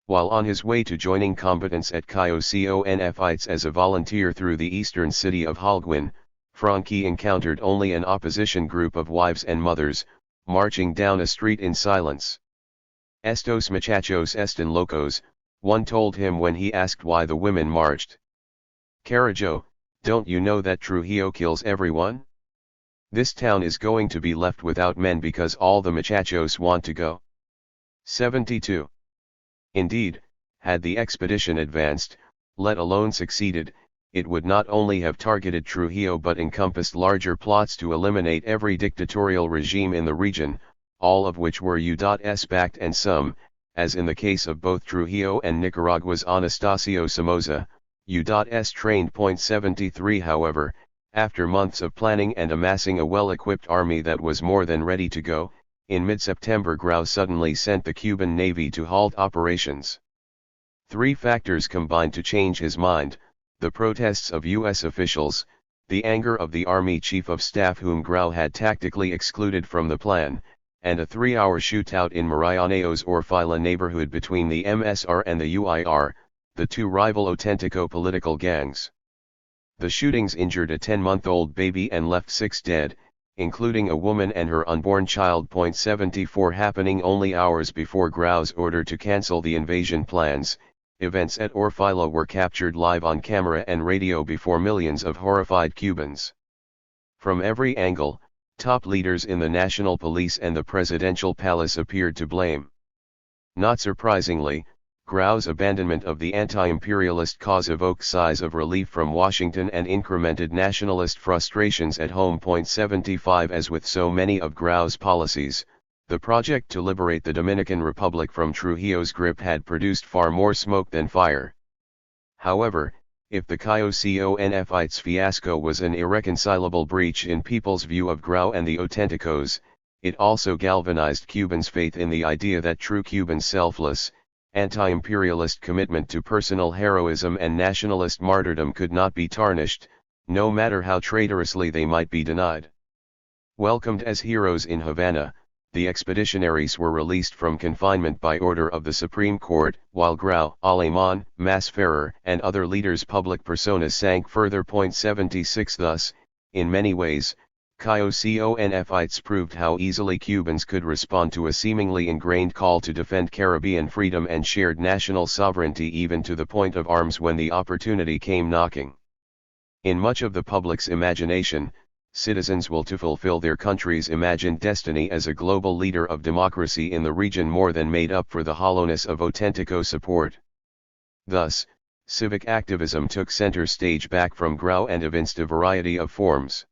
While on his way to joining combatants at Confites as a volunteer through the eastern city of Holguin, Franqui encountered only an opposition group of wives and mothers, marching down a street in silence. "Estos muchachos están locos," one told him when he asked why the women marched. "Carajo, don't you know that Trujillo kills everyone? This town is going to be left without men because all the muchachos want to go." 72. Indeed, had the expedition advanced, let alone succeeded, it would not only have targeted Trujillo but encompassed larger plots to eliminate every dictatorial regime in the region, all of which were U.S. backed, and some, as in the case of both Trujillo and Nicaragua's Anastasio Somoza, U.S. trained. 73. However, after months of planning and amassing a well-equipped army that was more than ready to go, in mid-September Grau suddenly sent the Cuban Navy to halt operations. Three factors combined to change his mind: the protests of U.S. officials, the anger of the Army Chief of Staff whom Grau had tactically excluded from the plan, and a 3-hour shootout in Marianeo's Orfila neighborhood between the MSR and the UIR, the two rival Auténtico political gangs. The shootings injured a 10-month-old baby and left 6 dead, including a woman and her unborn child. 74. Happening only hours before Grau's order to cancel the invasion plans, events at Orfila were captured live on camera and radio before millions of horrified Cubans. From every angle, top leaders in the National Police and the Presidential Palace appeared to blame. Not surprisingly, Grau's abandonment of the anti-imperialist cause evoked sighs of relief from Washington and incremented nationalist frustrations at home. 75. As with so many of Grau's policies, the project to liberate the Dominican Republic from Trujillo's grip had produced far more smoke than fire. However, if the Confites fiasco was an irreconcilable breach in people's view of Grau and the Auténticos, it also galvanized Cubans' faith in the idea that true Cuban selfless, anti-imperialist commitment to personal heroism and nationalist martyrdom could not be tarnished, no matter how traitorously they might be denied. Welcomed as heroes in Havana, the expeditionaries were released from confinement by order of the Supreme Court, while Grau, Alemán, Masferrer, and other leaders' public personas sank further. 76. Thus, in many ways, Confites proved how easily Cubans could respond to a seemingly ingrained call to defend Caribbean freedom and shared national sovereignty, even to the point of arms when the opportunity came knocking. In much of the public's imagination, citizens will to fulfill their country's imagined destiny as a global leader of democracy in the region more than made up for the hollowness of Auténtico support. Thus, civic activism took center stage back from Grau and evinced a variety of forms.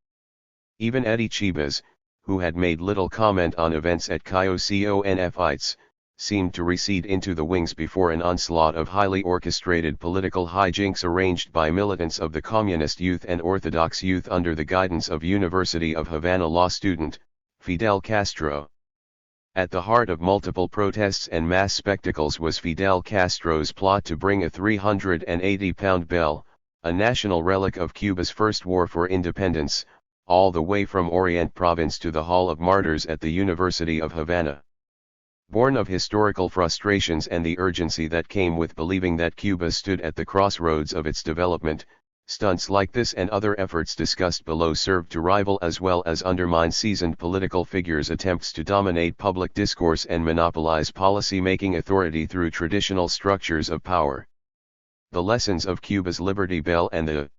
Even Eddie Chibas, who had made little comment on events at Confites, seemed to recede into the wings before an onslaught of highly orchestrated political hijinks arranged by militants of the Communist Youth and Orthodox Youth under the guidance of University of Havana law student, Fidel Castro. At the heart of multiple protests and mass spectacles was Fidel Castro's plot to bring a 380-pound bell, a national relic of Cuba's first war for independence, all the way from Orient Province to the Hall of Martyrs at the University of Havana. Born of historical frustrations and the urgency that came with believing that Cuba stood at the crossroads of its development, stunts like this and other efforts discussed below served to rival as well as undermine seasoned political figures' attempts to dominate public discourse and monopolize policy-making authority through traditional structures of power. The lessons of Cuba's Liberty Bell and the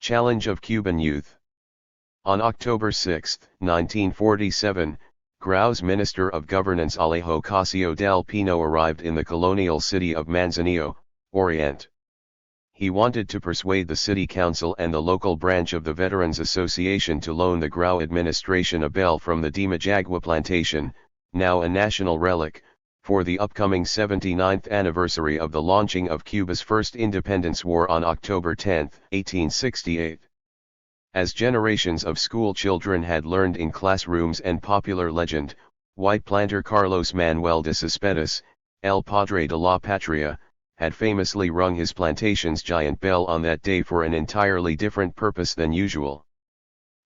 challenge of Cuban youth. On October 6, 1947, Grau's Minister of Governance Alejo Casio del Pino arrived in the colonial city of Manzanillo, Orient. He wanted to persuade the city council and the local branch of the Veterans Association to loan the Grau administration a bell from the Dimajagua plantation, now a national relic, for the upcoming 79th anniversary of the launching of Cuba's first independence war on October 10, 1868. As generations of school children had learned in classrooms and popular legend, white planter Carlos Manuel de Cespedes, El Padre de la Patria, had famously rung his plantation's giant bell on that day for an entirely different purpose than usual.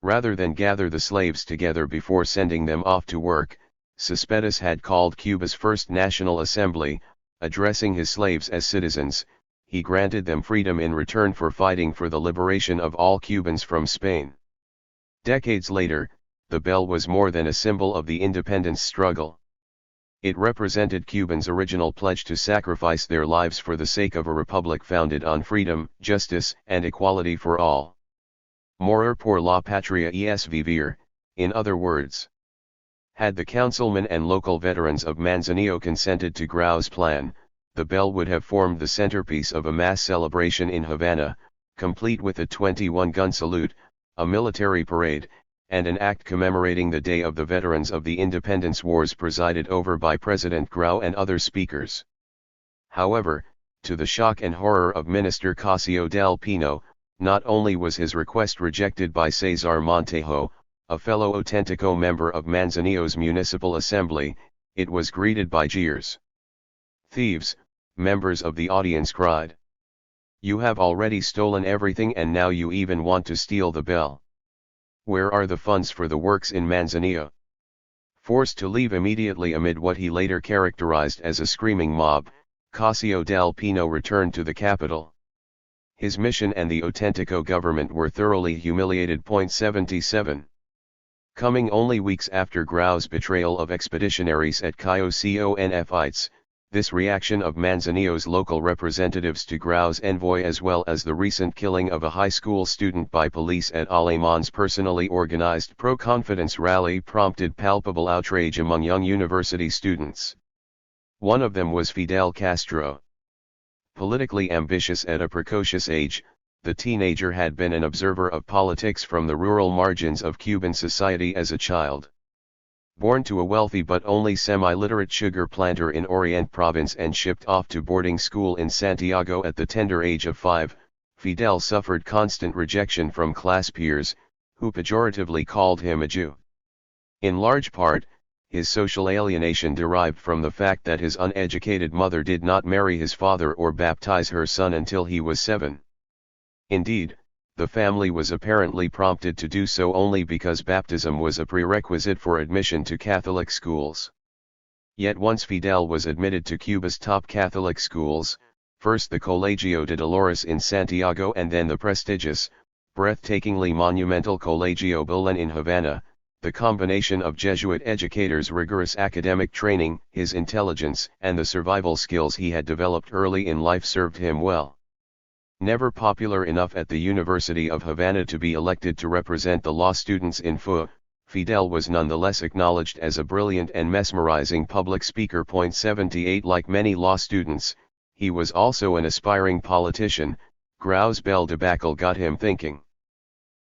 Rather than gather the slaves together before sending them off to work, Cespedes had called Cuba's first National Assembly, addressing his slaves as citizens. He granted them freedom in return for fighting for the liberation of all Cubans from Spain. Decades later, the bell was more than a symbol of the independence struggle. It represented Cubans' original pledge to sacrifice their lives for the sake of a republic founded on freedom, justice, and equality for all. Morir por la patria es vivir, in other words. Had the councilmen and local veterans of Manzanillo consented to Grau's plan, the bell would have formed the centerpiece of a mass celebration in Havana, complete with a 21-gun salute, a military parade, and an act commemorating the Day of the Veterans of the Independence Wars presided over by President Grau and other speakers. However, to the shock and horror of Minister Casio del Pino, not only was his request rejected by Cesar Montejo, a fellow Auténtico member of Manzanillo's Municipal Assembly, it was greeted by jeers. "Thieves," members of the audience cried. "You have already stolen everything and now you even want to steal the bell. Where are the funds for the works in Manzanillo?" Forced to leave immediately amid what he later characterized as a screaming mob, Casio del Pino returned to the capital. His mission and the Auténtico government were thoroughly humiliated. 77. Coming only weeks after Grau's betrayal of expeditionaries at Confites, this reaction of Manzanillo's local representatives to Grau's envoy as well as the recent killing of a high school student by police at Aleman's personally organized pro-confidence rally prompted palpable outrage among young university students. One of them was Fidel Castro. Politically ambitious at a precocious age, the teenager had been an observer of politics from the rural margins of Cuban society as a child. Born to a wealthy but only semi-literate sugar planter in Orient Province and shipped off to boarding school in Santiago at the tender age of 5, Fidel suffered constant rejection from class peers, who pejoratively called him a Jew. In large part, his social alienation derived from the fact that his uneducated mother did not marry his father or baptize her son until he was 7. Indeed, the family was apparently prompted to do so only because baptism was a prerequisite for admission to Catholic schools. Yet once Fidel was admitted to Cuba's top Catholic schools, first the Colegio de Dolores in Santiago and then the prestigious, breathtakingly monumental Colegio Belen in Havana, the combination of Jesuit educators' rigorous academic training, his intelligence, and the survival skills he had developed early in life served him well. Never popular enough at the University of Havana to be elected to represent the law students in FU, Fidel was nonetheless acknowledged as a brilliant and mesmerizing public speaker. 78 Like many law students, he was also an aspiring politician. Grau's bell debacle got him thinking.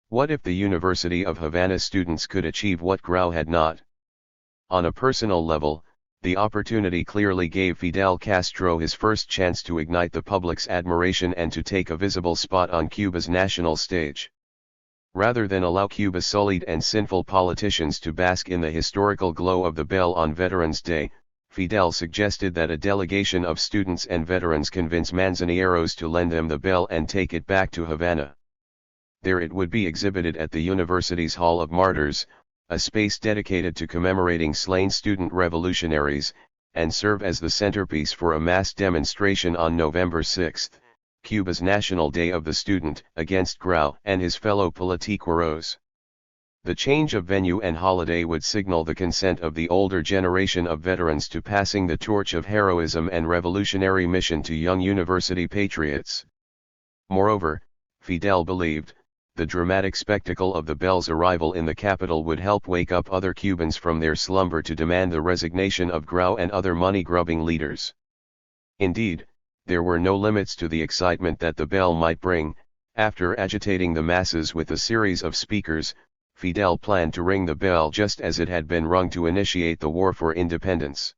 What if the University of Havana students could achieve what Grau had not? On a personal level, the opportunity clearly gave Fidel Castro his first chance to ignite the public's admiration and to take a visible spot on Cuba's national stage. Rather than allow Cuba's sullied and sinful politicians to bask in the historical glow of the bell on Veterans Day, Fidel suggested that a delegation of students and veterans convince Manzaneros to lend them the bell and take it back to Havana. There it would be exhibited at the university's Hall of Martyrs, a space dedicated to commemorating slain student revolutionaries, and serve as the centerpiece for a mass demonstration on November 6, Cuba's National Day of the Student, against Grau and his fellow politiqueros. The change of venue and holiday would signal the consent of the older generation of veterans to passing the torch of heroism and revolutionary mission to young university patriots. Moreover, Fidel believed, the dramatic spectacle of the bell's arrival in the capital would help wake up other Cubans from their slumber to demand the resignation of Grau and other money-grubbing leaders. Indeed, there were no limits to the excitement that the bell might bring. After agitating the masses with a series of speakers, Fidel planned to ring the bell just as it had been rung to initiate the war for independence.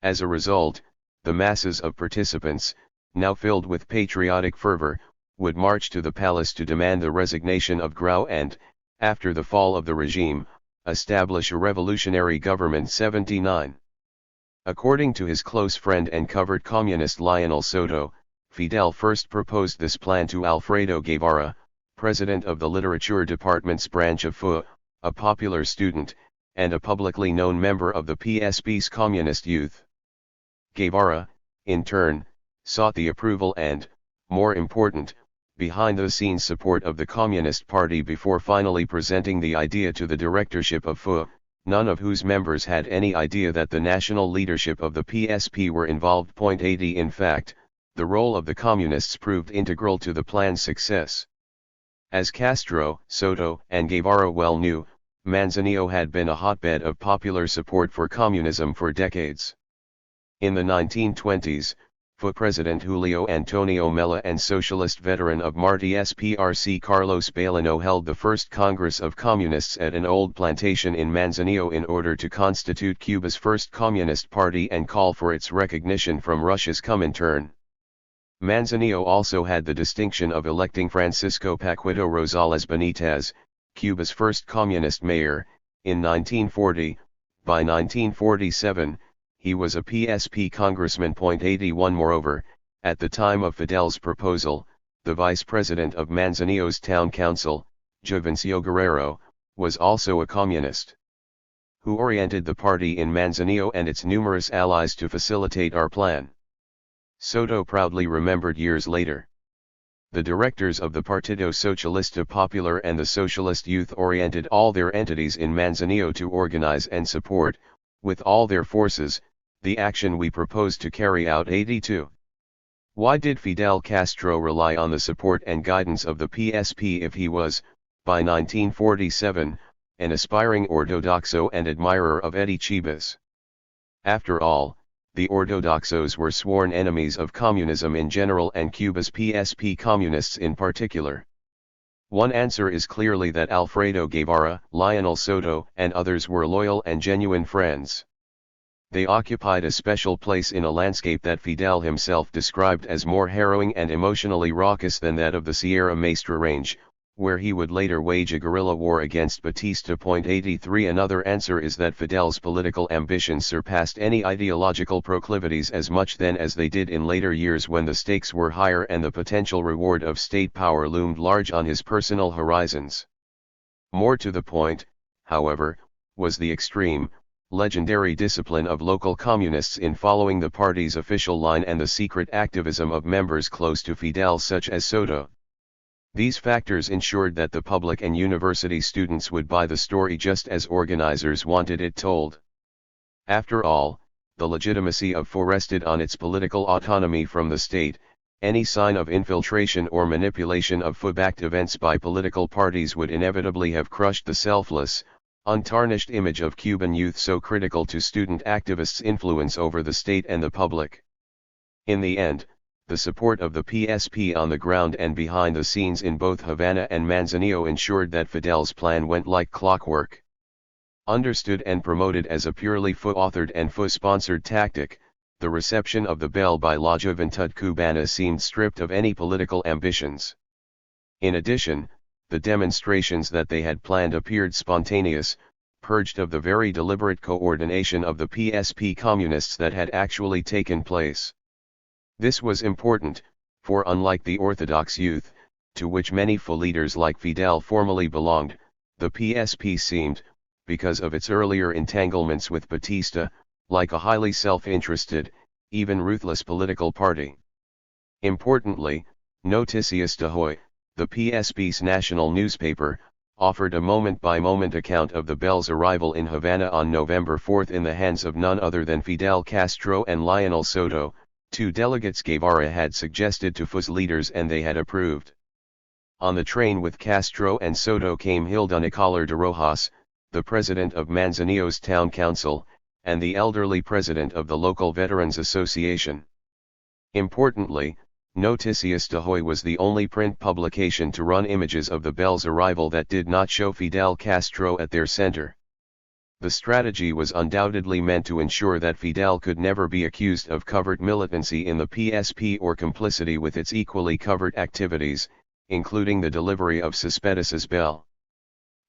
As a result, the masses of participants, now filled with patriotic fervor, would march to the palace to demand the resignation of Grau and, after the fall of the regime, establish a revolutionary government. 79. According to his close friend and covert communist Lionel Soto, Fidel first proposed this plan to Alfredo Guevara, president of the literature department's branch of FU, a popular student, and a publicly known member of the PSP's communist youth. Guevara, in turn, sought the approval and, more important, behind-the-scenes support of the Communist Party before finally presenting the idea to the directorship of FU, none of whose members had any idea that the national leadership of the PSP were involved. 80 In fact, the role of the Communists proved integral to the plan's success. As Castro, Soto, and Guevara well knew, Manzanillo had been a hotbed of popular support for communism for decades. In the 1920s, FU President Julio Antonio Mella and socialist veteran of Martyrs PRC Carlos Balano held the first Congress of Communists at an old plantation in Manzanillo in order to constitute Cuba's first communist party and call for its recognition from Russia's Comintern. Manzanillo also had the distinction of electing Francisco Paquito Rosales Benitez, Cuba's first communist mayor, in 1940. By 1947, he was a PSP congressman. 81 Moreover, at the time of Fidel's proposal, the vice president of Manzanillo's town council, Juvencio Guerrero, was also a communist, who oriented the party in Manzanillo and its numerous allies to facilitate our plan. Soto proudly remembered years later. The directors of the Partido Socialista Popular and the Socialist Youth oriented all their entities in Manzanillo to organize and support, with all their forces, the action we proposed to carry out. 82. Why did Fidel Castro rely on the support and guidance of the PSP if he was, by 1947, an aspiring ortodoxo and admirer of Eddie Chibas? After all, the ortodoxos were sworn enemies of communism in general and Cuba's PSP communists in particular. One answer is clearly that Alfredo Guevara, Lionel Soto, and others were loyal and genuine friends. They occupied a special place in a landscape that Fidel himself described as more harrowing and emotionally raucous than that of the Sierra Maestra Range, where he would later wage a guerrilla war against Batista. 83 Another answer is that Fidel's political ambitions surpassed any ideological proclivities as much then as they did in later years when the stakes were higher and the potential reward of state power loomed large on his personal horizons. More to the point, however, was the extreme, legendary discipline of local communists in following the party's official line and the secret activism of members close to Fidel such as Soto. These factors ensured that the public and university students would buy the story just as organizers wanted it told. After all, the legitimacy of FU rested on its political autonomy from the state. Any sign of infiltration or manipulation of FU-backed events by political parties would inevitably have crushed the selfless, untarnished image of Cuban youth so critical to student activists' influence over the state and the public. In the end, the support of the PSP on the ground and behind the scenes in both Havana and Manzanillo ensured that Fidel's plan went like clockwork. Understood and promoted as a purely FU-authored and FU-sponsored tactic, the reception of the bell by La Juventud Cubana seemed stripped of any political ambitions. In addition, the demonstrations that they had planned appeared spontaneous, purged of the very deliberate coordination of the PSP communists that had actually taken place. This was important, for unlike the Orthodox youth, to which many leaders like Fidel formally belonged, the PSP seemed, because of its earlier entanglements with Batista, like a highly self-interested, even ruthless political party. Importantly, Noticias de Hoy, the PSP's national newspaper, offered a moment-by-moment account of the Bel's arrival in Havana on November 4 in the hands of none other than Fidel Castro and Lionel Soto, two delegates Guevara had suggested to FUS leaders and they had approved. On the train with Castro and Soto came Hilda Nicolar de Rojas, the president of Manzanillo's town council, and the elderly president of the local Veterans Association. Importantly, Noticias de Hoy was the only print publication to run images of the Bel's arrival that did not show Fidel Castro at their center. The strategy was undoubtedly meant to ensure that Fidel could never be accused of covert militancy in the PSP or complicity with its equally covert activities, including the delivery of Céspedes' Bell.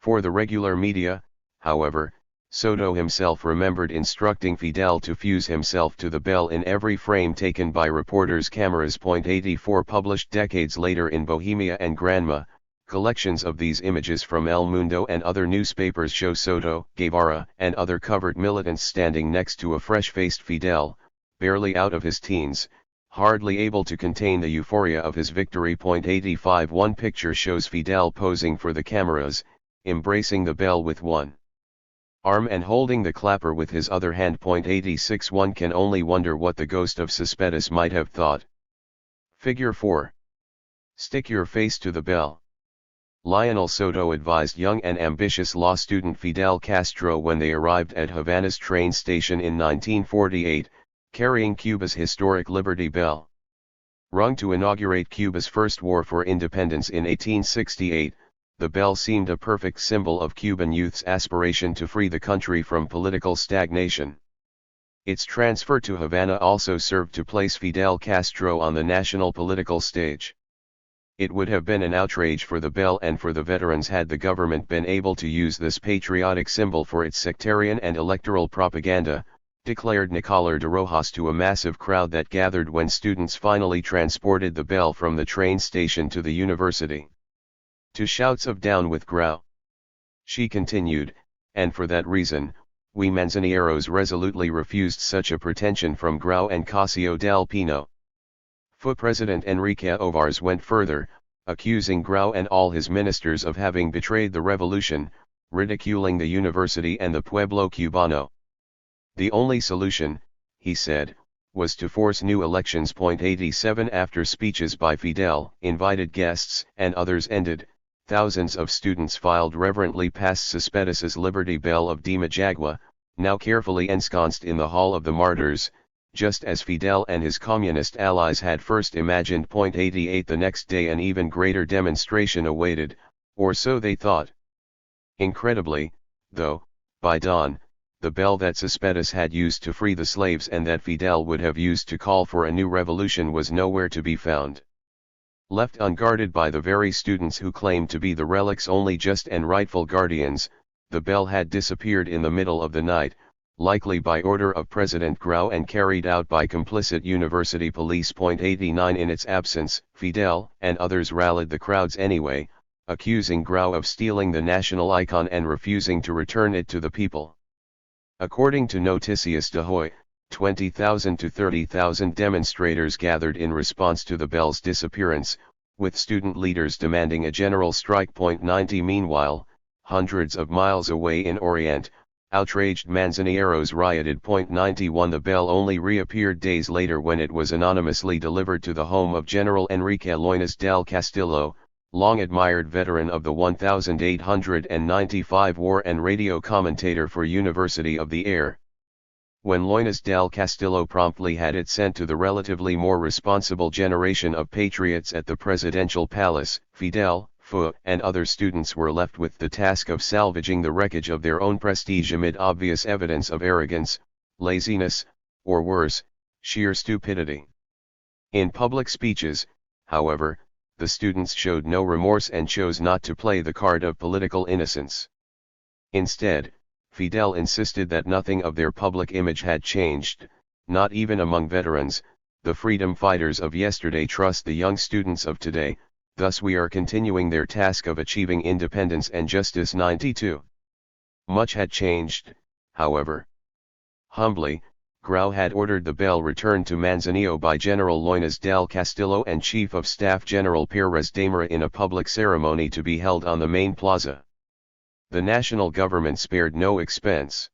For the regular media, however, Soto himself remembered instructing Fidel to fuse himself to the Bell in every frame taken by reporters' cameras. 84 Published decades later in Bohemia and Granma, collections of these images from El Mundo and other newspapers show Soto, Guevara, and other covert militants standing next to a fresh-faced Fidel, barely out of his teens, hardly able to contain the euphoria of his victory. 85 One picture shows Fidel posing for the cameras, embracing the Bell with one arm and holding the clapper with his other hand. 86 One can only wonder what the ghost of Céspedes might have thought. Figure 4. Stick your face to the Bell. Lionel Soto advised young and ambitious law student Fidel Castro when they arrived at Havana's train station in 1948, carrying Cuba's historic Liberty Bell. Rung to inaugurate Cuba's first war for independence in 1868, the bell seemed a perfect symbol of Cuban youth's aspiration to free the country from political stagnation. Its transfer to Havana also served to place Fidel Castro on the national political stage. It would have been an outrage for the bell and for the veterans had the government been able to use this patriotic symbol for its sectarian and electoral propaganda, declared Nicolar de Rojas to a massive crowd that gathered when students finally transported the bell from the train station to the university. To shouts of "Down with Grau!" She continued, and for that reason, we Manzanilleros resolutely refused such a pretension from Grau and Casio del Pino. FU President Enrique Ovars went further, accusing Grau and all his ministers of having betrayed the revolution, ridiculing the university and the pueblo cubano. The only solution, he said, was to force new elections. 87 After speeches by Fidel, invited guests, and others ended, thousands of students filed reverently past Céspedes' Liberty Bell of Dimajagua, now carefully ensconced in the Hall of the Martyrs, just as Fidel and his communist allies had first imagined. 88 The next day an even greater demonstration awaited, or so they thought. Incredibly, though, by dawn, the bell that Céspedes had used to free the slaves and that Fidel would have used to call for a new revolution was nowhere to be found. Left unguarded by the very students who claimed to be the relic's only just and rightful guardians, the bell had disappeared in the middle of the night, likely by order of President Grau and carried out by complicit university police. 89 In its absence, Fidel and others rallied the crowds anyway, accusing Grau of stealing the national icon and refusing to return it to the people. According to Noticias de Hoy, 20,000 to 30,000 demonstrators gathered in response to the bell's disappearance, with student leaders demanding a general strike. 90 Meanwhile, hundreds of miles away in Orient, outraged Manzanilleros rioted. 91 The bell only reappeared days later when it was anonymously delivered to the home of General Enrique Loinas del Castillo, long admired veteran of the 1895 war and radio commentator for University of the Air. When Loinas del Castillo promptly had it sent to the relatively more responsible generation of patriots at the presidential palace, Fidel, FU, and other students were left with the task of salvaging the wreckage of their own prestige amid obvious evidence of arrogance, laziness, or worse, sheer stupidity. In public speeches, however, the students showed no remorse and chose not to play the card of political innocence. Instead, Fidel insisted that nothing of their public image had changed, not even among veterans. The freedom fighters of yesterday trust the young students of today, thus we are continuing their task of achieving independence and justice. 92. Much had changed, however. Humbly, Grau had ordered the bell returned to Manzanillo by General Loinas del Castillo and Chief of Staff General Pérez Damara in a public ceremony to be held on the main plaza. The national government spared no expense.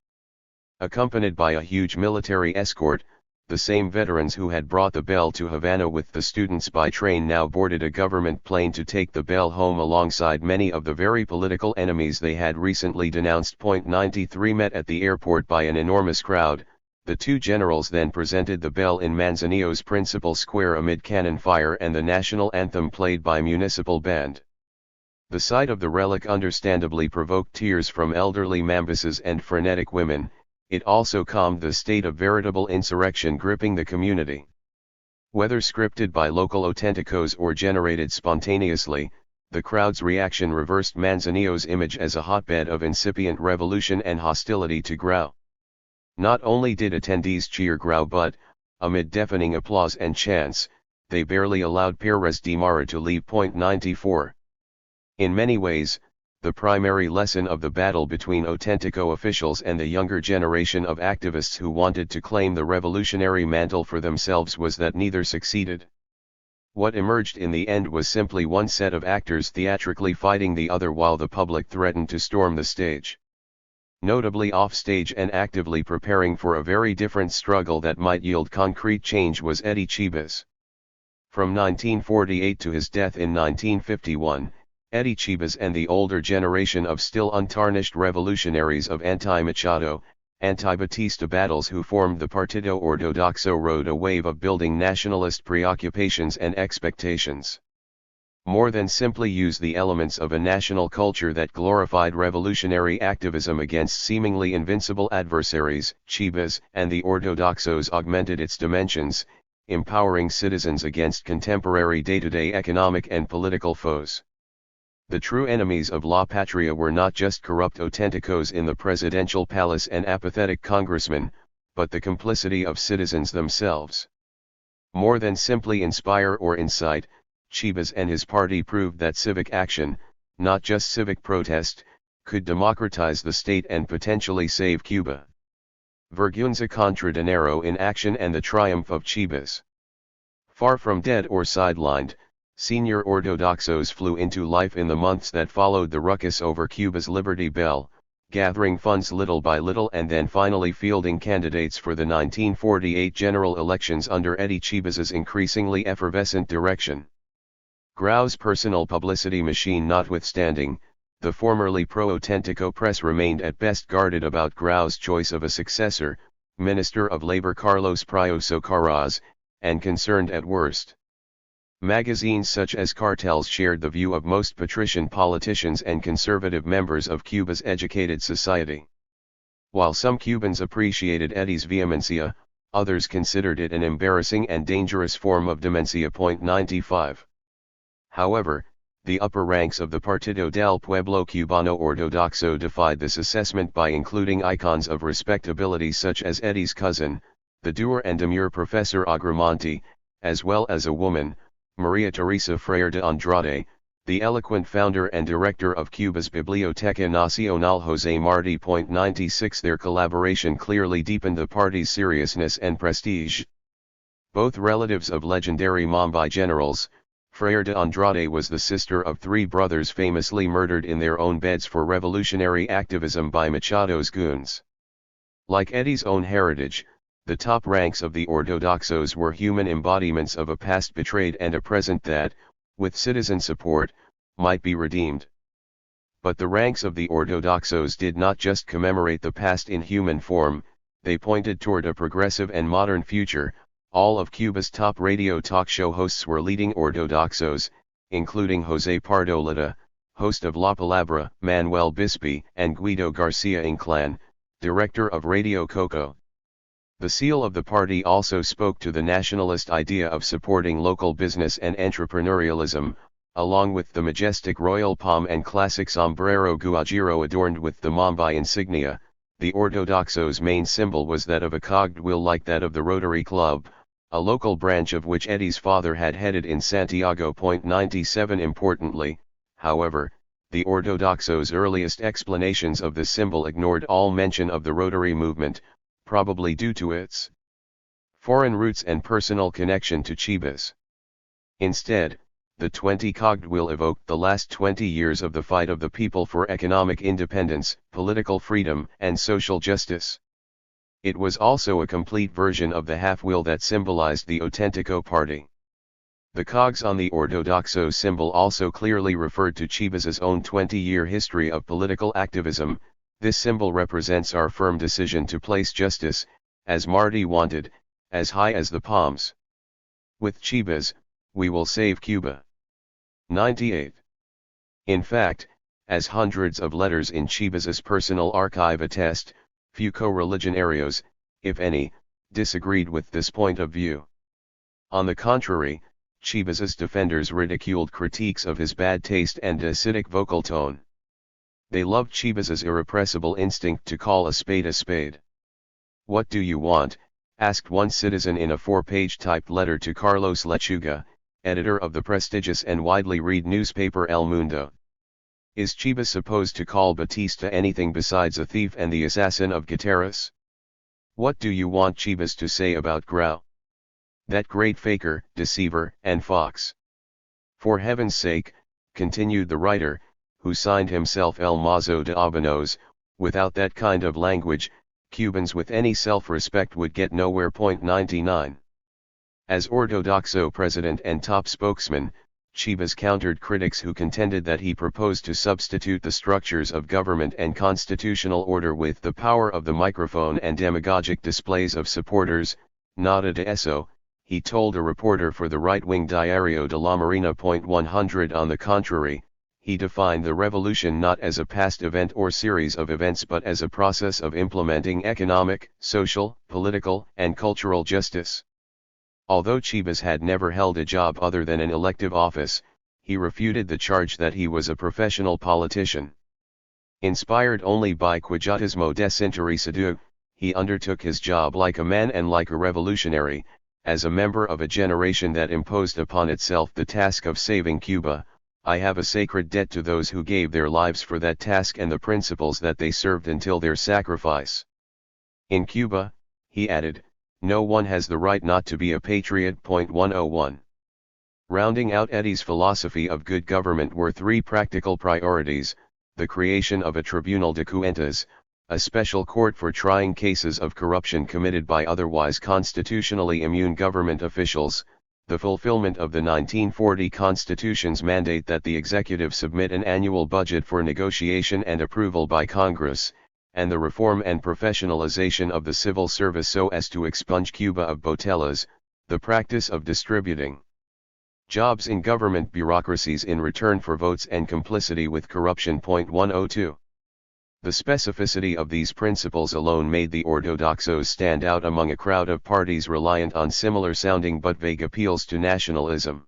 Accompanied by a huge military escort, the same veterans who had brought the bell to Havana with the students by train now boarded a government plane to take the bell home alongside many of the very political enemies they had recently denounced. 93 Met at the airport by an enormous crowd, the two generals then presented the bell in Manzanillo's principal square amid cannon fire and the national anthem played by municipal band. The sight of the relic understandably provoked tears from elderly mambases and frenetic women. It also calmed the state of veritable insurrection gripping the community. Whether scripted by local auténticos or generated spontaneously, the crowd's reaction reversed Manzanillo's image as a hotbed of incipient revolution and hostility to Grau. Not only did attendees cheer Grau but, amid deafening applause and chants, they barely allowed Pérez Damara to leave. 94. In many ways, the primary lesson of the battle between auténtico officials and the younger generation of activists who wanted to claim the revolutionary mantle for themselves was that neither succeeded. What emerged in the end was simply one set of actors theatrically fighting the other while the public threatened to storm the stage. Notably off-stage and actively preparing for a very different struggle that might yield concrete change was Eddie Chibas. From 1948 to his death in 1951, Eddie Chibas and the older generation of still untarnished revolutionaries of anti-Machado, anti-Batista battles who formed the Partido Ortodoxo rode a wave of building nationalist preoccupations and expectations. More than simply use the elements of a national culture that glorified revolutionary activism against seemingly invincible adversaries, Chibas and the Ortodoxos augmented its dimensions, empowering citizens against contemporary day-to-day economic and political foes. The true enemies of La Patria were not just corrupt auténticos in the presidential palace and apathetic congressmen, but the complicity of citizens themselves. More than simply inspire or incite, Chibas and his party proved that civic action, not just civic protest, could democratize the state and potentially save Cuba. Vergüenza contra dinero in action and the triumph of Chibas. Far from dead or sidelined, senior Ortodoxos flew into life in the months that followed the ruckus over Cuba's Liberty Bell, gathering funds little by little and then finally fielding candidates for the 1948 general elections under Eddie Chibas's increasingly effervescent direction. Grau's personal publicity machine notwithstanding, the formerly pro-auténtico press remained at best guarded about Grau's choice of a successor, Minister of Labor Carlos Prio Socarrás, and concerned at worst. Magazines such as Cartels shared the view of most patrician politicians and conservative members of Cuba's educated society. While some Cubans appreciated Eddie's vehemencia, others considered it an embarrassing and dangerous form of demencia. 95. However, the upper ranks of the Partido del Pueblo Cubano Ortodoxo defied this assessment by including icons of respectability such as Eddie's cousin, the dour and demure Professor Agramonte, as well as a woman, Maria Teresa Freire de Andrade, the eloquent founder and director of Cuba's Biblioteca Nacional José Martí. 96. Their collaboration clearly deepened the party's seriousness and prestige. Both relatives of legendary Mambay generals, Freire de Andrade was the sister of three brothers famously murdered in their own beds for revolutionary activism by Machado's goons. Like Eddie's own heritage, the top ranks of the Ortodoxos were human embodiments of a past betrayed and a present that, with citizen support, might be redeemed. But the ranks of the Ortodoxos did not just commemorate the past in human form, they pointed toward a progressive and modern future. All of Cuba's top radio talk show hosts were leading Ortodoxos, including José Pardo Lita, host of La Palabra, Manuel Bispi, and Guido Garcia Inclán, director of Radio Coco. The seal of the party also spoke to the nationalist idea of supporting local business and entrepreneurialism, along with the majestic royal palm and classic sombrero guajiro adorned with the Mambay insignia. the Ortodoxos' main symbol was that of a cogged wheel like that of the Rotary Club, a local branch of which Eddie's father had headed in Santiago. 97 Importantly, however, the Ortodoxos' earliest explanations of the symbol ignored all mention of the Rotary movement, probably due to its foreign roots and personal connection to Chivas. Instead, the 20-cogged wheel evoked the last 20 years of the fight of the people for economic independence, political freedom, and social justice. It was also a complete version of the half-wheel that symbolized the Auténtico party. The cogs on the Ortodoxo symbol also clearly referred to Chivas's own 20-year history of political activism. This symbol represents our firm decision to place justice, as Marty wanted, as high as the palms. With Chivas, we will save Cuba. 98. In fact, as hundreds of letters in Chivas's personal archive attest, few co-religionarios, if any, disagreed with this point of view. On the contrary, Chivas's defenders ridiculed critiques of his bad taste and acidic vocal tone. They loved Chivas's irrepressible instinct to call a spade a spade. "What do you want?" asked one citizen in a 4-page typed letter to Carlos Lechuga, editor of the prestigious and widely read newspaper El Mundo. "Is Chivas supposed to call Batista anything besides a thief and the assassin of Guterres? What do you want Chivas to say about Guerra? That great faker, deceiver, and fox?" "For heaven's sake," continued the writer, who signed himself El Mazo de Abanos, "without that kind of language, Cubans with any self-respect would get nowhere." 99. As Ortodoxo president and top spokesman, Chivas countered critics who contended that he proposed to substitute the structures of government and constitutional order with the power of the microphone and demagogic displays of supporters. "Nada de eso," he told a reporter for the right-wing Diario de la Marina. 100 On the contrary, he defined the revolution not as a past event or series of events but as a process of implementing economic, social, political, and cultural justice. Although Chivas had never held a job other than an elective office, he refuted the charge that he was a professional politician. Inspired only by quietismo desinteresado, he undertook his job like a man and like a revolutionary, as a member of a generation that imposed upon itself the task of saving Cuba. "I have a sacred debt to those who gave their lives for that task and the principles that they served until their sacrifice. In Cuba," he added, "no one has the right not to be a patriot." 101. Rounding out Eddie's philosophy of good government were 3 practical priorities: the creation of a Tribunal de Cuentas, a special court for trying cases of corruption committed by otherwise constitutionally immune government officials, the fulfillment of the 1940 Constitution's mandate that the executive submit an annual budget for negotiation and approval by Congress, and the reform and professionalization of the civil service so as to expunge Cuba of botelas, the practice of distributing jobs in government bureaucracies in return for votes and complicity with corruption. 102. The specificity of these principles alone made the Ortodoxos stand out among a crowd of parties reliant on similar-sounding but vague appeals to nationalism.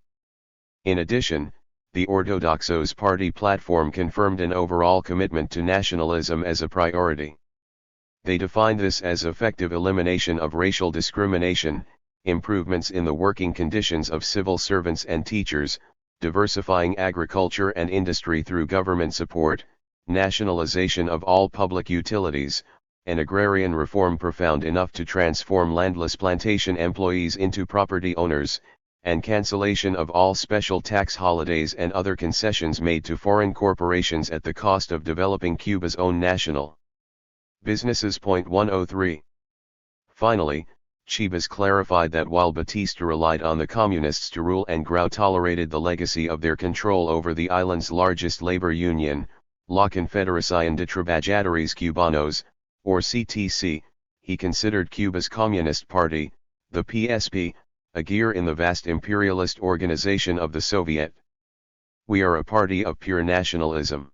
In addition, the Ortodoxos party platform confirmed an overall commitment to nationalism as a priority. They defined this as effective elimination of racial discrimination, improvements in the working conditions of civil servants and teachers, diversifying agriculture and industry through government support, nationalization of all public utilities, an agrarian reform profound enough to transform landless plantation employees into property owners, and cancellation of all special tax holidays and other concessions made to foreign corporations at the cost of developing Cuba's own national businesses. 103. Finally, Chivas clarified that while Batista relied on the communists to rule and Grau tolerated the legacy of their control over the island's largest labor union, La Confederación de Trabajadores Cubanos, or CTC, he considered Cuba's Communist Party, the PSP, a gear in the vast imperialist organization of the Soviet. "We are a party of pure nationalism."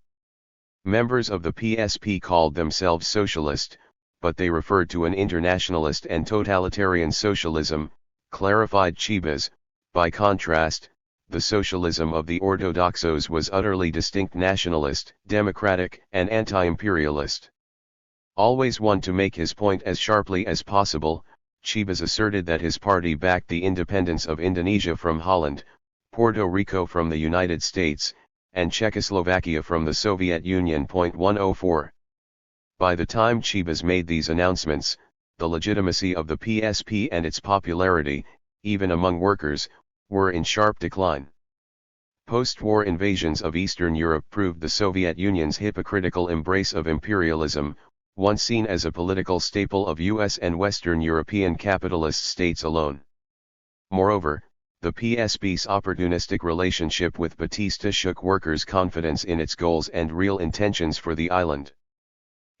Members of the PSP called themselves socialist, but they referred to an internationalist and totalitarian socialism, clarified Chivas. By contrast, the socialism of the Ortodoxos was utterly distinct: nationalist, democratic, and anti-imperialist. Always one to make his point as sharply as possible, Chibas asserted that his party backed the independence of Indonesia from Holland, Puerto Rico from the United States, and Czechoslovakia from the Soviet Union. 104. By the time Chibas made these announcements, the legitimacy of the PSP and its popularity, even among workers, were in sharp decline. Post-war invasions of Eastern Europe proved the Soviet Union's hypocritical embrace of imperialism, once seen as a political staple of US and Western European capitalist states alone. Moreover, the PSP's opportunistic relationship with Batista shook workers' confidence in its goals and real intentions for the island.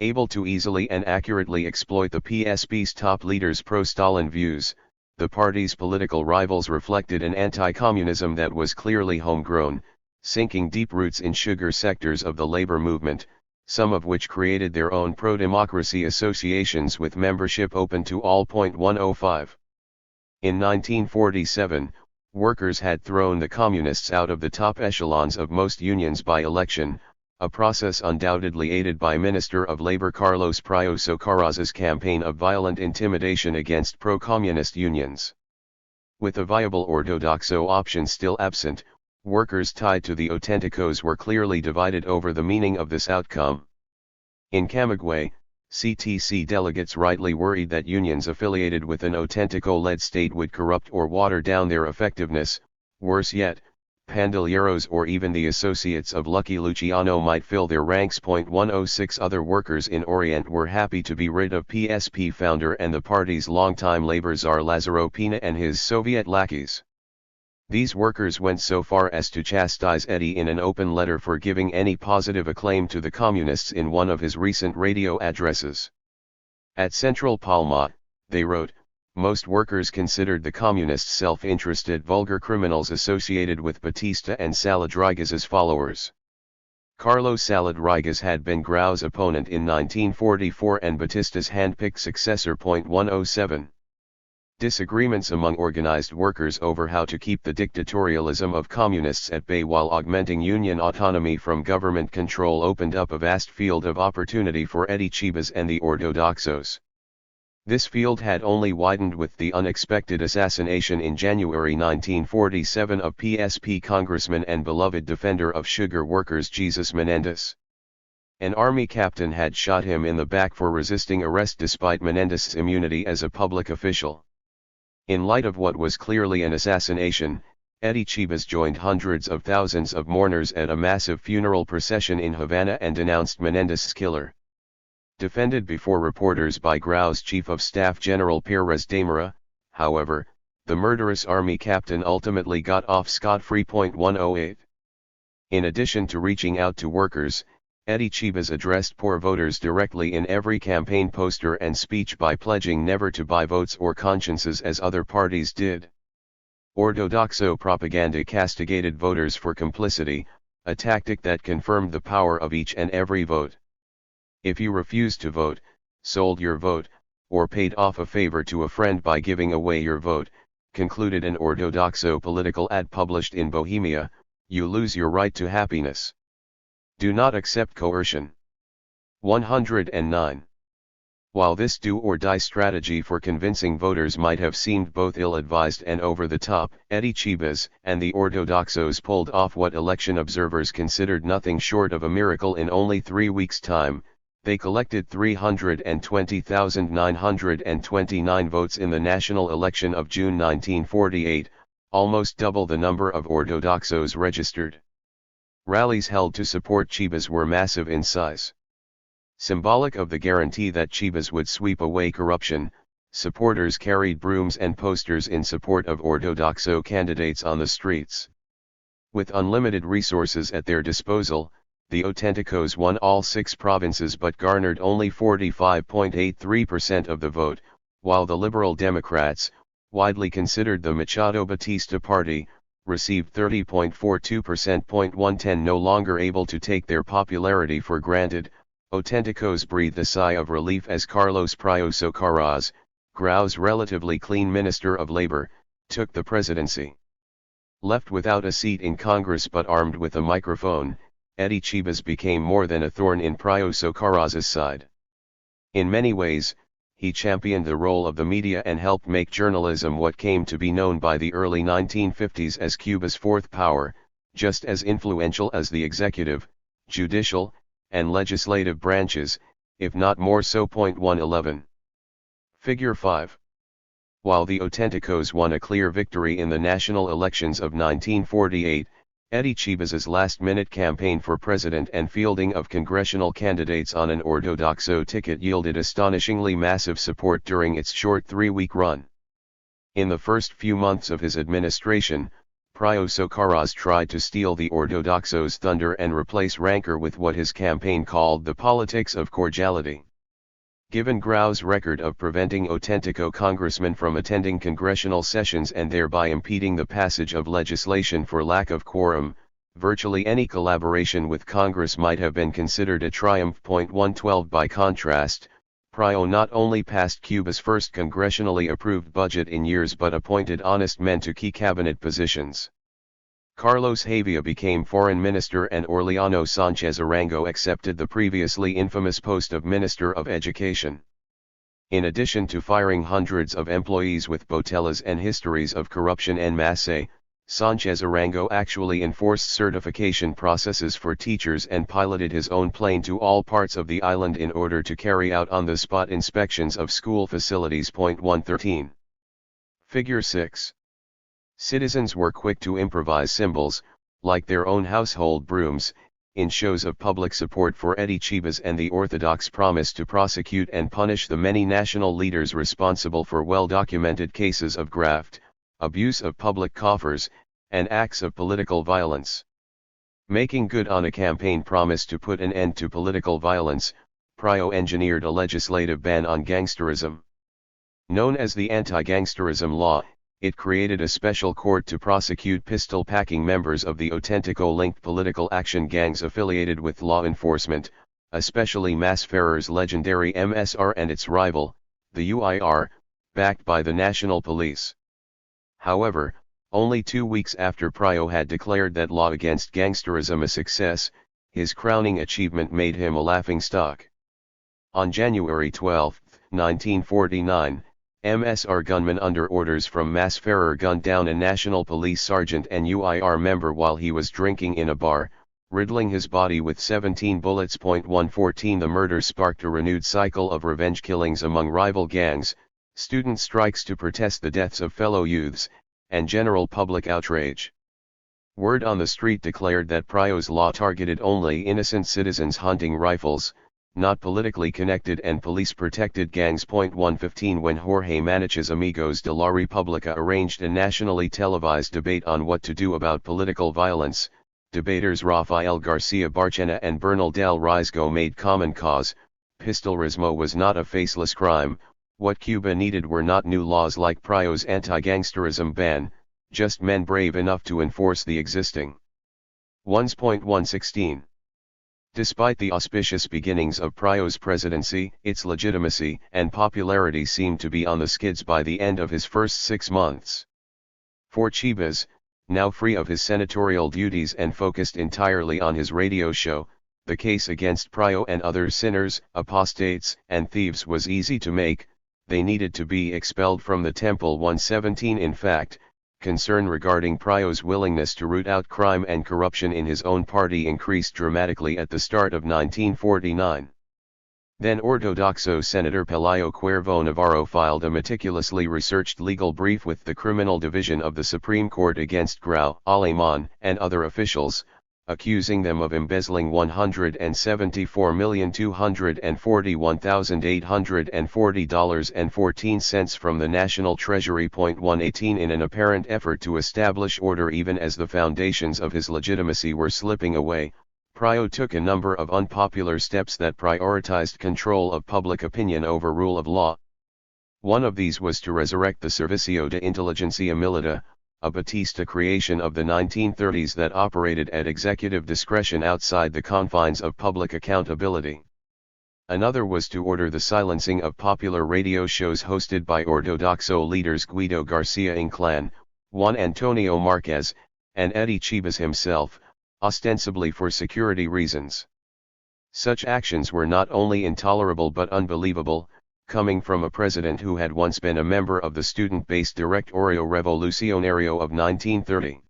Able to easily and accurately exploit the PSP's top leaders' pro-Stalin views, the party's political rivals reflected an anti-communism that was clearly homegrown, sinking deep roots in sugar sectors of the labor movement, some of which created their own pro-democracy associations with membership open to all. 105. In 1947, workers had thrown the communists out of the top echelons of most unions by election, a process undoubtedly aided by Minister of Labor Carlos Prio Socarras's campaign of violent intimidation against pro-communist unions. With a viable ortodoxo option still absent, workers tied to the auténticos were clearly divided over the meaning of this outcome. In Camagüey, CTC delegates rightly worried that unions affiliated with an auténtico-led state would corrupt or water down their effectiveness. Worse yet, pandilleros or even the associates of Lucky Luciano might fill their ranks. 106 Other workers in Orient were happy to be rid of PSP founder and the party's longtime labor czar Lazaro Pina and his Soviet lackeys. These workers went so far as to chastise Eddy in an open letter for giving any positive acclaim to the communists in one of his recent radio addresses. At Central Palma, they wrote, most workers considered the communists self-interested vulgar criminals associated with Batista and Saladrigas's followers. Carlos Saladrigas had been Grau's opponent in 1944 and Batista's hand-picked successor. 107. Disagreements among organized workers over how to keep the dictatorialism of communists at bay while augmenting union autonomy from government control opened up a vast field of opportunity for Eddy Chibas and the ortodoxos. This field had only widened with the unexpected assassination in January 1947 of PSP congressman and beloved defender of sugar workers Jesus Menendez. An army captain had shot him in the back for resisting arrest despite Menendez's immunity as a public official. In light of what was clearly an assassination, Eddy Chibas joined hundreds of thousands of mourners at a massive funeral procession in Havana and denounced Menendez's killer. Defended before reporters by Grau's Chief of Staff General Pérez Damara, however, the murderous army captain ultimately got off scot-free. 108. In addition to reaching out to workers, Eddy Chibas addressed poor voters directly in every campaign poster and speech by pledging never to buy votes or consciences as other parties did. Ortodoxo propaganda castigated voters for complicity, a tactic that confirmed the power of each and every vote. If you refused to vote, sold your vote, or paid off a favor to a friend by giving away your vote, concluded an ortodoxo political ad published in Bohemia, you lose your right to happiness. Do not accept coercion. 109. While this do-or-die strategy for convincing voters might have seemed both ill-advised and over the top, Eddy Chibas and the ortodoxos pulled off what election observers considered nothing short of a miracle in only 3 weeks' time. They collected 320,929 votes in the national election of June 1948, almost double the number of ortodoxos registered. Rallies held to support Chibas were massive in size. Symbolic of the guarantee that Chibas would sweep away corruption, supporters carried brooms and posters in support of ortodoxo candidates on the streets. With unlimited resources at their disposal, the auténticos won all 6 provinces but garnered only 45.83% of the vote, while the Liberal Democrats, widely considered the Machado Batista party, received 30.42%. 110 No longer able to take their popularity for granted, auténticos breathed a sigh of relief as Carlos Prio Socarrás, Grau's relatively clean Minister of Labor, took the presidency. Left without a seat in Congress but armed with a microphone, Eddy Chibas became more than a thorn in Prio Socarrás's side. In many ways, he championed the role of the media and helped make journalism what came to be known by the early 1950s as Cuba's fourth power, just as influential as the executive, judicial, and legislative branches, if not more so. 111. Figure 5. While the Auténticos won a clear victory in the national elections of 1948, Eddie Chivas's last-minute campaign for president and fielding of congressional candidates on an ortodoxo ticket yielded astonishingly massive support during its short 3-week run. In the first few months of his administration, Prio Socarrás tried to steal the ortodoxos' thunder and replace rancor with what his campaign called the politics of cordiality. Given Grau's record of preventing Auténtico congressmen from attending congressional sessions and thereby impeding the passage of legislation for lack of quorum, virtually any collaboration with Congress might have been considered a triumph. 112. By contrast, Prio not only passed Cuba's first congressionally approved budget in years but appointed honest men to key cabinet positions. Carlos Javia became foreign minister and Orleano Sanchez Arango accepted the previously infamous post of Minister of Education. In addition to firing hundreds of employees with botellas and histories of corruption en masse, Sanchez Arango actually enforced certification processes for teachers and piloted his own plane to all parts of the island in order to carry out on-the-spot inspections of school facilities. 113. Figure 6. Citizens were quick to improvise symbols, like their own household brooms, in shows of public support for Eddie Chivas and the orthodox promise to prosecute and punish the many national leaders responsible for well-documented cases of graft, abuse of public coffers, and acts of political violence. Making good on a campaign promise to put an end to political violence, Prio engineered a legislative ban on gangsterism. Known as the Anti-Gangsterism Law, it created a special court to prosecute pistol-packing members of the Auténtico-linked political action gangs affiliated with law enforcement, especially Masferrer's legendary MSR and its rival, the UIR, backed by the national police. However, only 2 weeks after Prio had declared that law against gangsterism a success, his crowning achievement made him a laughingstock. On January 12, 1949, MSR gunmen under orders from Masferrer gunned down a national police sergeant and UIR member while he was drinking in a bar, riddling his body with 17 bullets. 114. The murder sparked a renewed cycle of revenge killings among rival gangs, student strikes to protest the deaths of fellow youths, and general public outrage. Word on the street declared that Prio's law targeted only innocent citizens hunting rifles, not politically connected and police-protected gangs. 115. When Jorge Manich's Amigos de la República arranged a nationally televised debate on what to do about political violence, debaters Rafael Garcia Barchena and Bernal del Risco made common cause. Pistolrismo was not a faceless crime. What Cuba needed were not new laws like Prio's anti-gangsterism ban, just men brave enough to enforce the existing ones. 116. Despite the auspicious beginnings of Prio's presidency, its legitimacy and popularity seemed to be on the skids by the end of his first 6 months. For Chivas, now free of his senatorial duties and focused entirely on his radio show, the case against Prio and other sinners, apostates, and thieves was easy to make. They needed to be expelled from the temple. 117. In fact, concern regarding Prio's willingness to root out crime and corruption in his own party increased dramatically at the start of 1949. Then Ortodoxo Senator Pelayo Cuervo Navarro filed a meticulously researched legal brief with the Criminal Division of the Supreme Court against Grau, Alemán, and other officials, accusing them of embezzling $174,241,840.14 from the national treasury. 118. In an apparent effort to establish order even as the foundations of his legitimacy were slipping away, Prio took a number of unpopular steps that prioritized control of public opinion over rule of law. One of these was to resurrect the Servicio de Inteligencia Militar, a Batista creation of the 1930s that operated at executive discretion outside the confines of public accountability. Another was to order the silencing of popular radio shows hosted by Ortodoxo leaders Guido Garcia Inclán, Juan Antonio Marquez, and Eddie Chivas himself, ostensibly for security reasons. Such actions were not only intolerable but unbelievable, coming from a president who had once been a member of the student-based Directorio Revolucionario of 1930.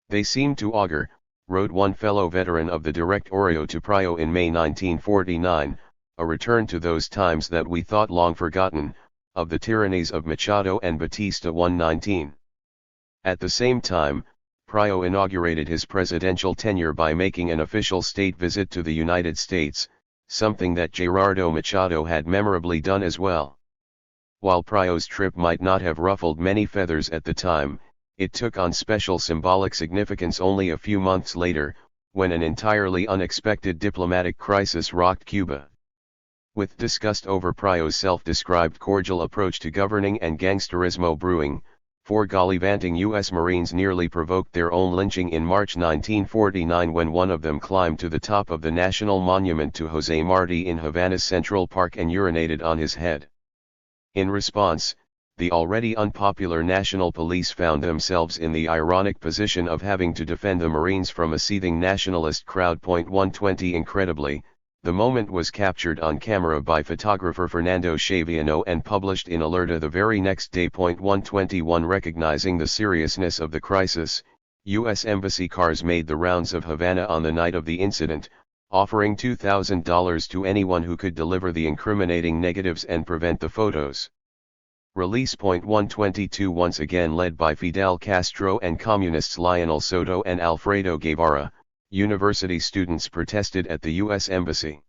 They seemed to augur, wrote one fellow veteran of the Directorio to Prio in May 1949, a return to those times that we thought long forgotten, of the tyrannies of Machado and Batista 119. At the same time, Prio inaugurated his presidential tenure by making an official state visit to the United States, something that Gerardo Machado had memorably done as well. While Prio's trip might not have ruffled many feathers at the time, it took on special symbolic significance only a few months later, when an entirely unexpected diplomatic crisis rocked Cuba. With disgust over Prio's self-described cordial approach to governing and gangsterismo brewing, 4 gallivanting U.S. Marines nearly provoked their own lynching in March 1949 when one of them climbed to the top of the national monument to José Martí in Havana's Central Park and urinated on his head. In response, the already unpopular National Police found themselves in the ironic position of having to defend the Marines from a seething nationalist crowd. 120 Incredibly, the moment was captured on camera by photographer Fernando Chaviano and published in Alerta the very next day. 121 Recognizing the seriousness of the crisis, U.S. Embassy cars made the rounds of Havana on the night of the incident, offering $2,000 to anyone who could deliver the incriminating negatives and prevent the photos. Release. 122 Once again led by Fidel Castro and communists Lionel Soto and Alfredo Guevara, university students protested at the U.S. Embassy.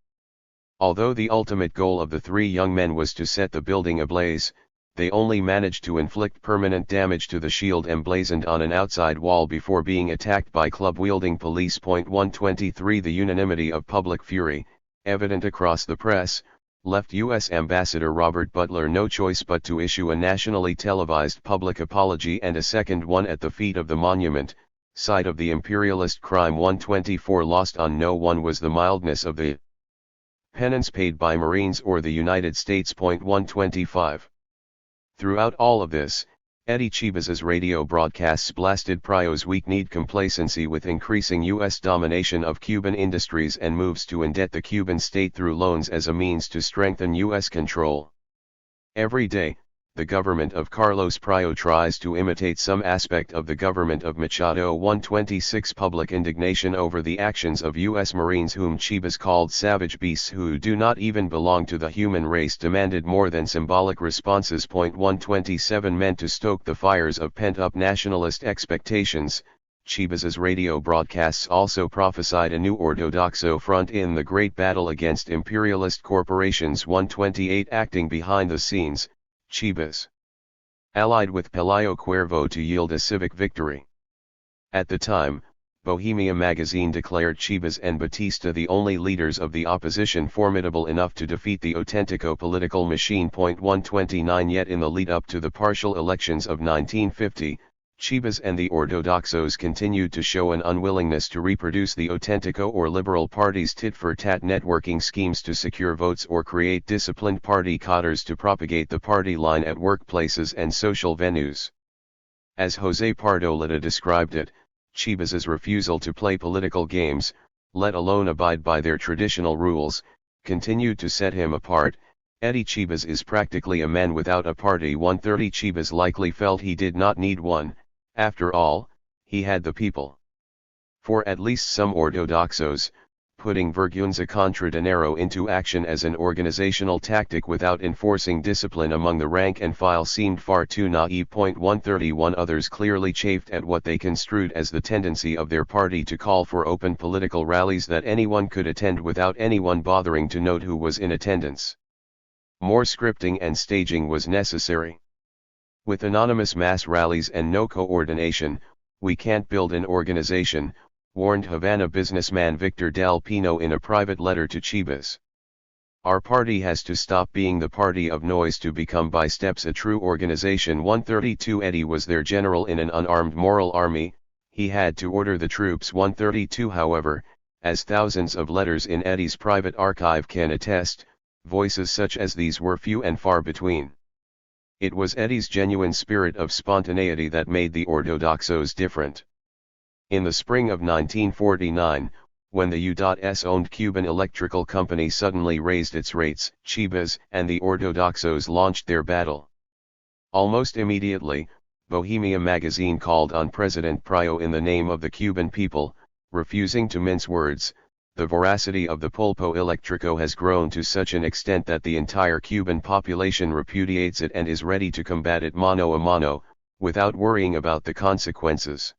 Although the ultimate goal of the 3 young men was to set the building ablaze, they only managed to inflict permanent damage to the shield emblazoned on an outside wall before being attacked by club-wielding police. 123 The unanimity of public fury, evident across the press, left U.S. Ambassador Robert Butler no choice but to issue a nationally televised public apology and a second one at the feet of the monument, site of the imperialist crime. 124 Lost on no one was the mildness of the penance paid by Marines or the United States. 125 Throughout all of this, Eddie Chibas's radio broadcasts blasted Prio's weak-kneed complacency with increasing U.S. domination of Cuban industries and moves to indebt the Cuban state through loans as a means to strengthen U.S. control. Every day, the government of Carlos Prio tries to imitate some aspect of the government of Machado. 126 Public indignation over the actions of U.S. Marines whom Chibas called savage beasts who do not even belong to the human race demanded more than symbolic responses. 127 Meant to stoke the fires of pent-up nationalist expectations, Chibas's radio broadcasts also prophesied a new ortodoxo front in the great battle against imperialist corporations. 128 Acting behind the scenes, Chibas allied with Pelayo Cuervo to yield a civic victory. At the time, Bohemia magazine declared Chibas and Batista the only leaders of the opposition formidable enough to defeat the Auténtico political machine. 129 Yet in the lead-up to the partial elections of 1950, Chibas and the Ortodoxos continued to show an unwillingness to reproduce the Auténtico or Liberal Party's tit-for-tat networking schemes to secure votes or create disciplined party cadres to propagate the party line at workplaces and social venues. As José Pardo Lita described it, Chibas's refusal to play political games, let alone abide by their traditional rules, continued to set him apart. Eddie Chibas is practically a man without a party. 130 Chibas likely felt he did not need one. After all, he had the people. For at least some ortodoxos, putting Vergüenza contra dinero into action as an organizational tactic without enforcing discipline among the rank and file seemed far too naive. 131 Others clearly chafed at what they construed as the tendency of their party to call for open political rallies that anyone could attend without anyone bothering to note who was in attendance. More scripting and staging was necessary. With anonymous mass rallies and no coordination, we can't build an organization, warned Havana businessman Victor Del Pino in a private letter to Chibas. Our party has to stop being the party of noise to become by steps a true organization. 132 Eddie was their general in an unarmed moral army, he had to order the troops. 132 However, as thousands of letters in Eddie's private archive can attest, voices such as these were few and far between. It was Eddie's genuine spirit of spontaneity that made the Ortodoxos different. In the spring of 1949, when the U.S.-owned Cuban electrical company suddenly raised its rates, Chivas and the Ortodoxos launched their battle. Almost immediately, Bohemia magazine called on President Pryo in the name of the Cuban people, refusing to mince words. The voracity of the pulpo electrico has grown to such an extent that the entire Cuban population repudiates it and is ready to combat it mano a mano, without worrying about the consequences.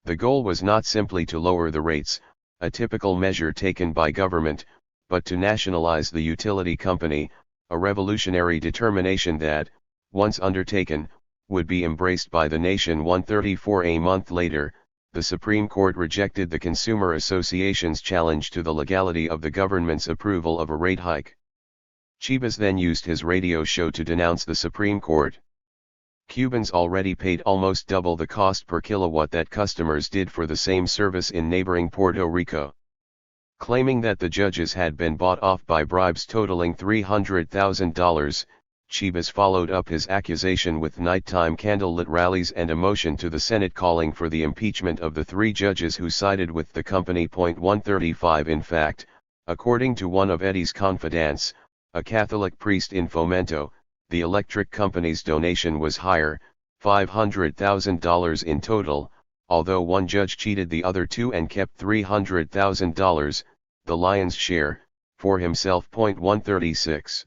The goal was not simply to lower the rates, a typical measure taken by government, but to nationalize the utility company, a revolutionary determination that, once undertaken, would be embraced by the nation. 134. A month later, the Supreme Court rejected the Consumer Association's challenge to the legality of the government's approval of a rate hike. Chivas then used his radio show to denounce the Supreme Court. Cubans already paid almost double the cost per kilowatt that customers did for the same service in neighboring Puerto Rico. Claiming that the judges had been bought off by bribes totaling $300,000, Chivas followed up his accusation with nighttime candlelit rallies and a motion to the Senate calling for the impeachment of the 3 judges who sided with the company. 135. In fact, according to one of Eddie's confidants, a Catholic priest in Fomento, the electric company's donation was higher, $500,000 in total, although one judge cheated the other 2 and kept $300,000, the lion's share, for himself. 136.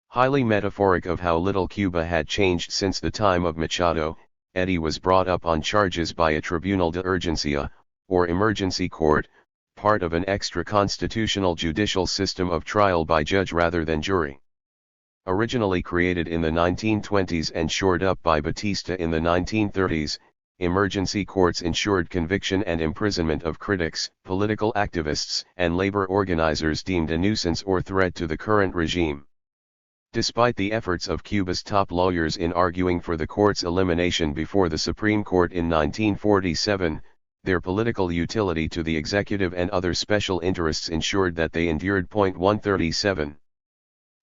Highly metaphoric of how little Cuba had changed since the time of Machado, Eddie was brought up on charges by a Tribunal de Urgencia, or emergency court, part of an extra-constitutional judicial system of trial by judge rather than jury. Originally created in the 1920s and shored up by Batista in the 1930s, emergency courts ensured conviction and imprisonment of critics, political activists, and labor organizers deemed a nuisance or threat to the current regime. Despite the efforts of Cuba's top lawyers in arguing for the court's elimination before the Supreme Court in 1947, their political utility to the executive and other special interests ensured that they endured. 137.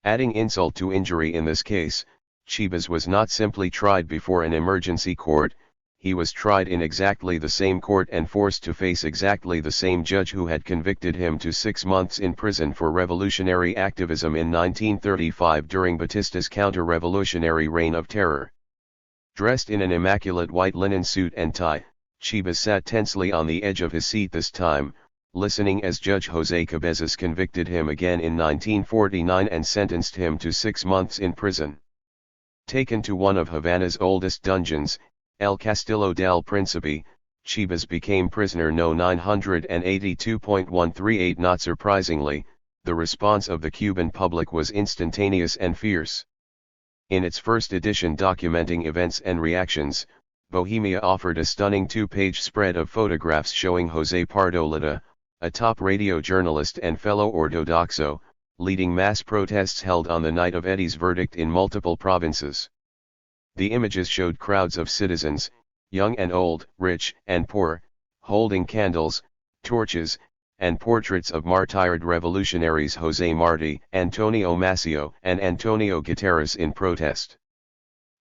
Adding insult to injury in this case, Chivas was not simply tried before an emergency court, he was tried in exactly the same court and forced to face exactly the same judge who had convicted him to 6 months in prison for revolutionary activism in 1935 during Batista's counter-revolutionary reign of terror. Dressed in an immaculate white linen suit and tie, Chivas sat tensely on the edge of his seat this time, listening as Judge José Cabezas convicted him again in 1949 and sentenced him to 6 months in prison. Taken to one of Havana's oldest dungeons, El Castillo del Príncipe, Chivas became prisoner No. 982.138. Not surprisingly, the response of the Cuban public was instantaneous and fierce. In its first edition documenting events and reactions, Bohemia offered a stunning 2-page spread of photographs showing José Pardo Lita, a top radio journalist and fellow Ortodoxo, leading mass protests held on the night of Eddie's verdict in multiple provinces. The images showed crowds of citizens, young and old, rich and poor, holding candles, torches, and portraits of martyred revolutionaries José Martí, Antonio Maceo, and Antonio Guterres in protest.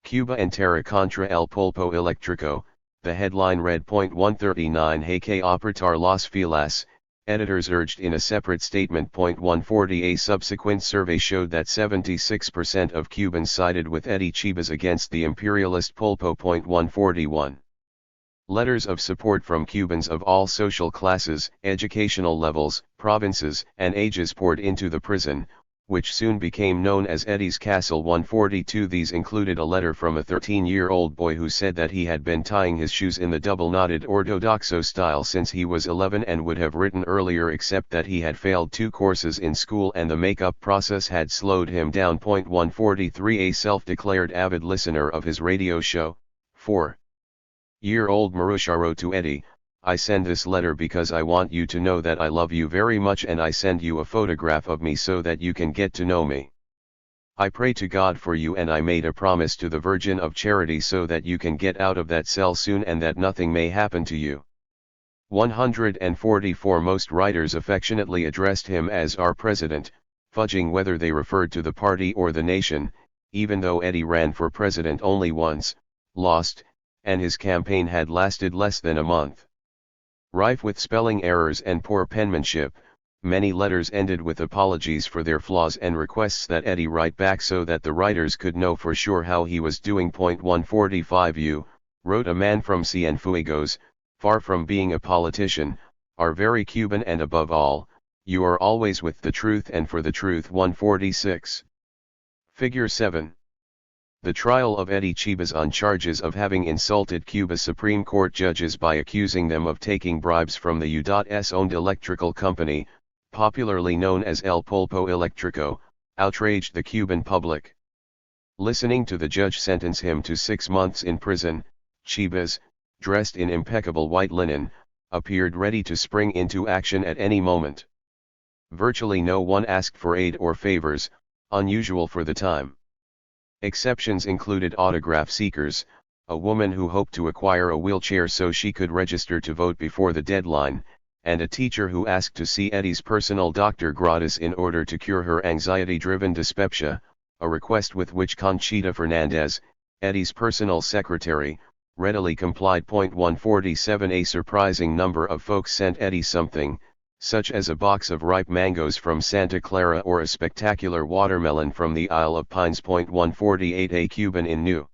Cuba entera contra el pulpo eléctrico, the headline read. 139. Hay que apretar las filas, editors urged in a separate statement. 140. A subsequent survey showed that 76% of Cubans sided with Eddie Chivas against the imperialist pulpo. 141. Letters of support from Cubans of all social classes, educational levels, provinces, and ages poured into the prison, which soon became known as Eddie's Castle. 142. These included a letter from a 13-year-old boy who said that he had been tying his shoes in the double-knotted Ortodoxo style since he was 11 and would have written earlier except that he had failed 2 courses in school and the makeup process had slowed him down. 143. A self-declared avid listener of his radio show, 4-year-old Marusha wrote to Eddie, I send this letter because I want you to know that I love you very much and I send you a photograph of me so that you can get to know me. I pray to God for you and I made a promise to the Virgin of Charity so that you can get out of that cell soon and that nothing may happen to you. 144. Most writers affectionately addressed him as our president, fudging whether they referred to the party or the nation, even though Eddie ran for president only once, lost, and his campaign had lasted less than a month. Rife with spelling errors and poor penmanship, many letters ended with apologies for their flaws and requests that Eddie write back so that the writers could know for sure how he was doing. 145 You, wrote a man from Cienfuegos, far from being a politician, are very Cuban, and above all, you are always with the truth and for the truth. 146. Figure 7. The trial of Eddie Chibas on charges of having insulted Cuba's Supreme Court judges by accusing them of taking bribes from the U.S. owned electrical company, popularly known as El Pulpo Electrico, outraged the Cuban public. Listening to the judge sentence him to 6 months in prison, Chibas, dressed in impeccable white linen, appeared ready to spring into action at any moment. Virtually no one asked for aid or favors, unusual for the time. Exceptions included autograph seekers, a woman who hoped to acquire a wheelchair so she could register to vote before the deadline, and a teacher who asked to see Eddie's personal doctor gratis in order to cure her anxiety-driven dyspepsia, a request with which Conchita Fernandez, Eddie's personal secretary, readily complied. 147 A surprising number of folks sent Eddie something, such as a box of ripe mangoes from Santa Clara or a spectacular watermelon from the Isle of Pines. 148 A Cuban in New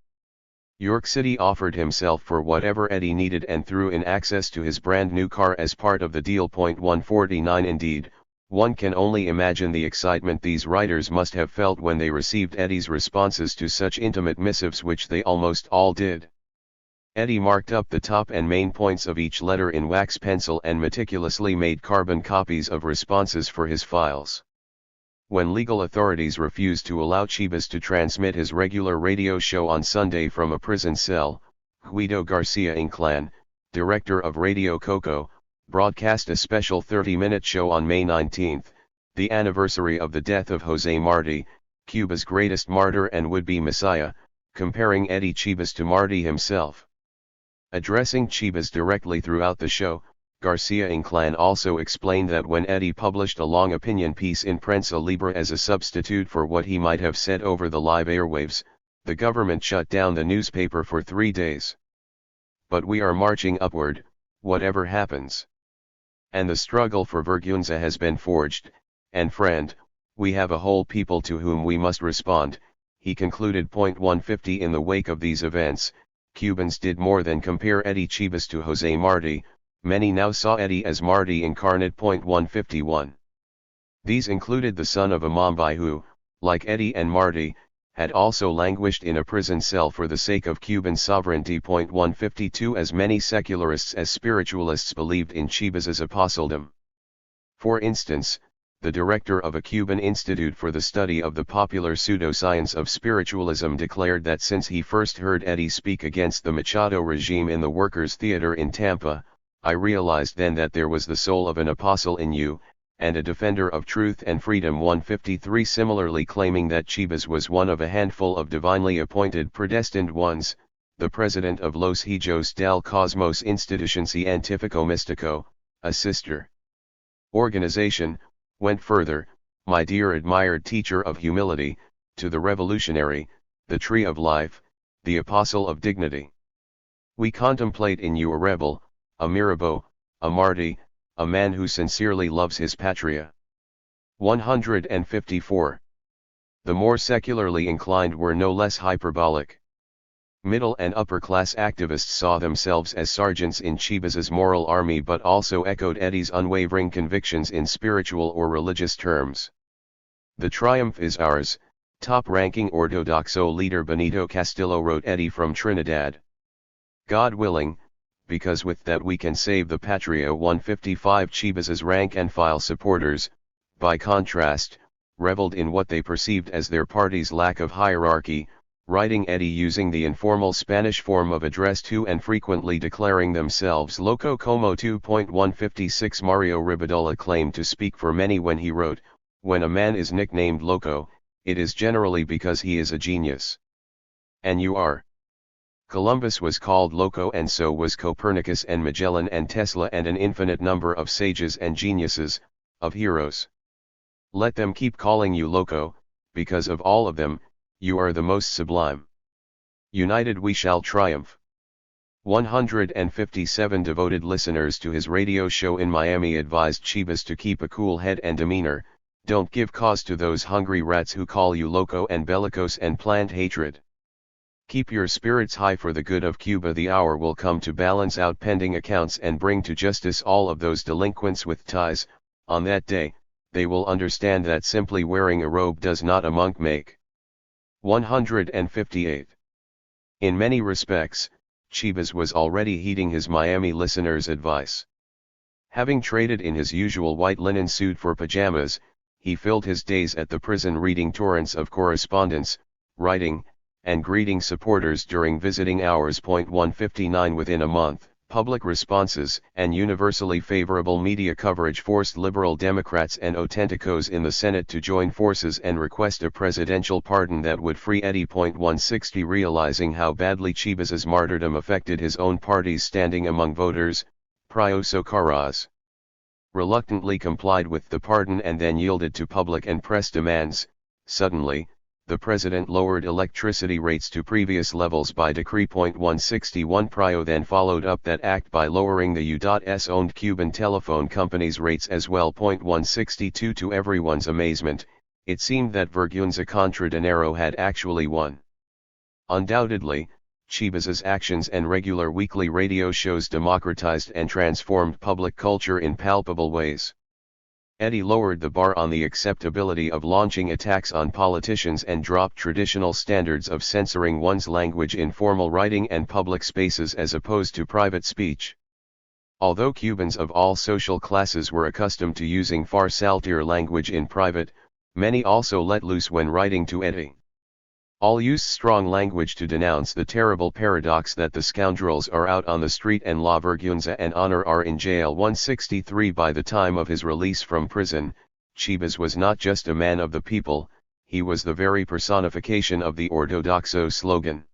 York City offered himself for whatever Eddie needed and threw in access to his brand new car as part of the deal. 149 Indeed, one can only imagine the excitement these writers must have felt when they received Eddie's responses to such intimate missives, which they almost all did. Eddie marked up the top and main points of each letter in wax pencil and meticulously made carbon copies of responses for his files. When legal authorities refused to allow Chibas to transmit his regular radio show on Sunday from a prison cell, Guido Garcia Inclán, director of Radio Coco, broadcast a special 30-minute show on May 19, the anniversary of the death of José Martí, Cuba's greatest martyr and would-be messiah, comparing Eddie Chibas to Martí himself. Addressing Chibas directly throughout the show, Garcia Inclán also explained that when Eddie published a long opinion piece in Prensa Libre as a substitute for what he might have said over the live airwaves, the government shut down the newspaper for 3 days. But we are marching upward, whatever happens. And the struggle for Vergüenza has been forged, and friend, we have a whole people to whom we must respond, he concluded. 150 In the wake of these events, Cubans did more than compare Eddie Chibas to José Martí, many now saw Eddie as Martí incarnate. 151. These included the son of a Mumbai who, like Eddie and Martí, had also languished in a prison cell for the sake of Cuban sovereignty. 152 As many secularists as spiritualists believed in Chibas's apostoldom. For instance, the director of a Cuban institute for the study of the popular pseudoscience of spiritualism declared that since he first heard Eddie speak against the Machado regime in the Workers' Theater in Tampa, I realized then that there was the soul of an apostle in you, and a defender of truth and freedom. 153 Similarly claiming that Chibas was one of a handful of divinely appointed predestined ones, the president of Los Hijos del Cosmos Institución Científico Místico, a sister organization, went further, my dear admired teacher of humility, to the revolutionary, the tree of life, the apostle of dignity. We contemplate in you a rebel, a Mirabeau, a Martí, a man who sincerely loves his patria. 154. The more secularly inclined were no less hyperbolic. Middle and upper-class activists saw themselves as sergeants in Chibas's moral army, but also echoed Eddie's unwavering convictions in spiritual or religious terms. The triumph is ours, top-ranking Ortodoxo leader Benito Castillo wrote Eddie from Trinidad. God willing, because with that we can save the patria. 155 Chibas's rank-and-file supporters, by contrast, reveled in what they perceived as their party's lack of hierarchy, writing Eddie using the informal Spanish form of address to and frequently declaring themselves loco como. 2.156 Mario Rivadola claimed to speak for many when he wrote, when a man is nicknamed loco, it is generally because he is a genius. And you are. Columbus was called loco, and so was Copernicus and Magellan and Tesla and an infinite number of sages and geniuses, of heroes. Let them keep calling you loco, because of all of them, you are the most sublime. United we shall triumph. 157 devoted listeners to his radio show in Miami advised Chivas to keep a cool head and demeanor, don't give cause to those hungry rats who call you loco and bellicose and plant hatred. Keep your spirits high for the good of Cuba. The hour will come to balance out pending accounts and bring to justice all of those delinquents with ties. On that day, they will understand that simply wearing a robe does not a monk make. 158. In many respects, Chivas was already heeding his Miami listeners' advice. Having traded in his usual white linen suit for pajamas, he filled his days at the prison reading torrents of correspondence, writing, and greeting supporters during visiting hours. 159 Within a month, public responses and universally favorable media coverage forced liberal Democrats and auténticos in the Senate to join forces and request a presidential pardon that would free Eddie. 160 Realizing how badly Chivas's martyrdom affected his own party's standing among voters, Prio Socarrás reluctantly complied with the pardon and then yielded to public and press demands. Suddenly, the president lowered electricity rates to previous levels by decree. 161 Prio then followed up that act by lowering the U.S. owned Cuban telephone company's rates as well. 162 To everyone's amazement, it seemed that Vergüenza contra Dinero had actually won. Undoubtedly, Chivas's actions and regular weekly radio shows democratized and transformed public culture in palpable ways. Eddie lowered the bar on the acceptability of launching attacks on politicians and dropped traditional standards of censoring one's language in formal writing and public spaces as opposed to private speech. Although Cubans of all social classes were accustomed to using far saltier language in private, many also let loose when writing to Eddie. All used strong language to denounce the terrible paradox that the scoundrels are out on the street and La Vergüenza and Honor are in jail. 163 By the time of his release from prison, Chivas was not just a man of the people, he was the very personification of the Ortodoxo slogan.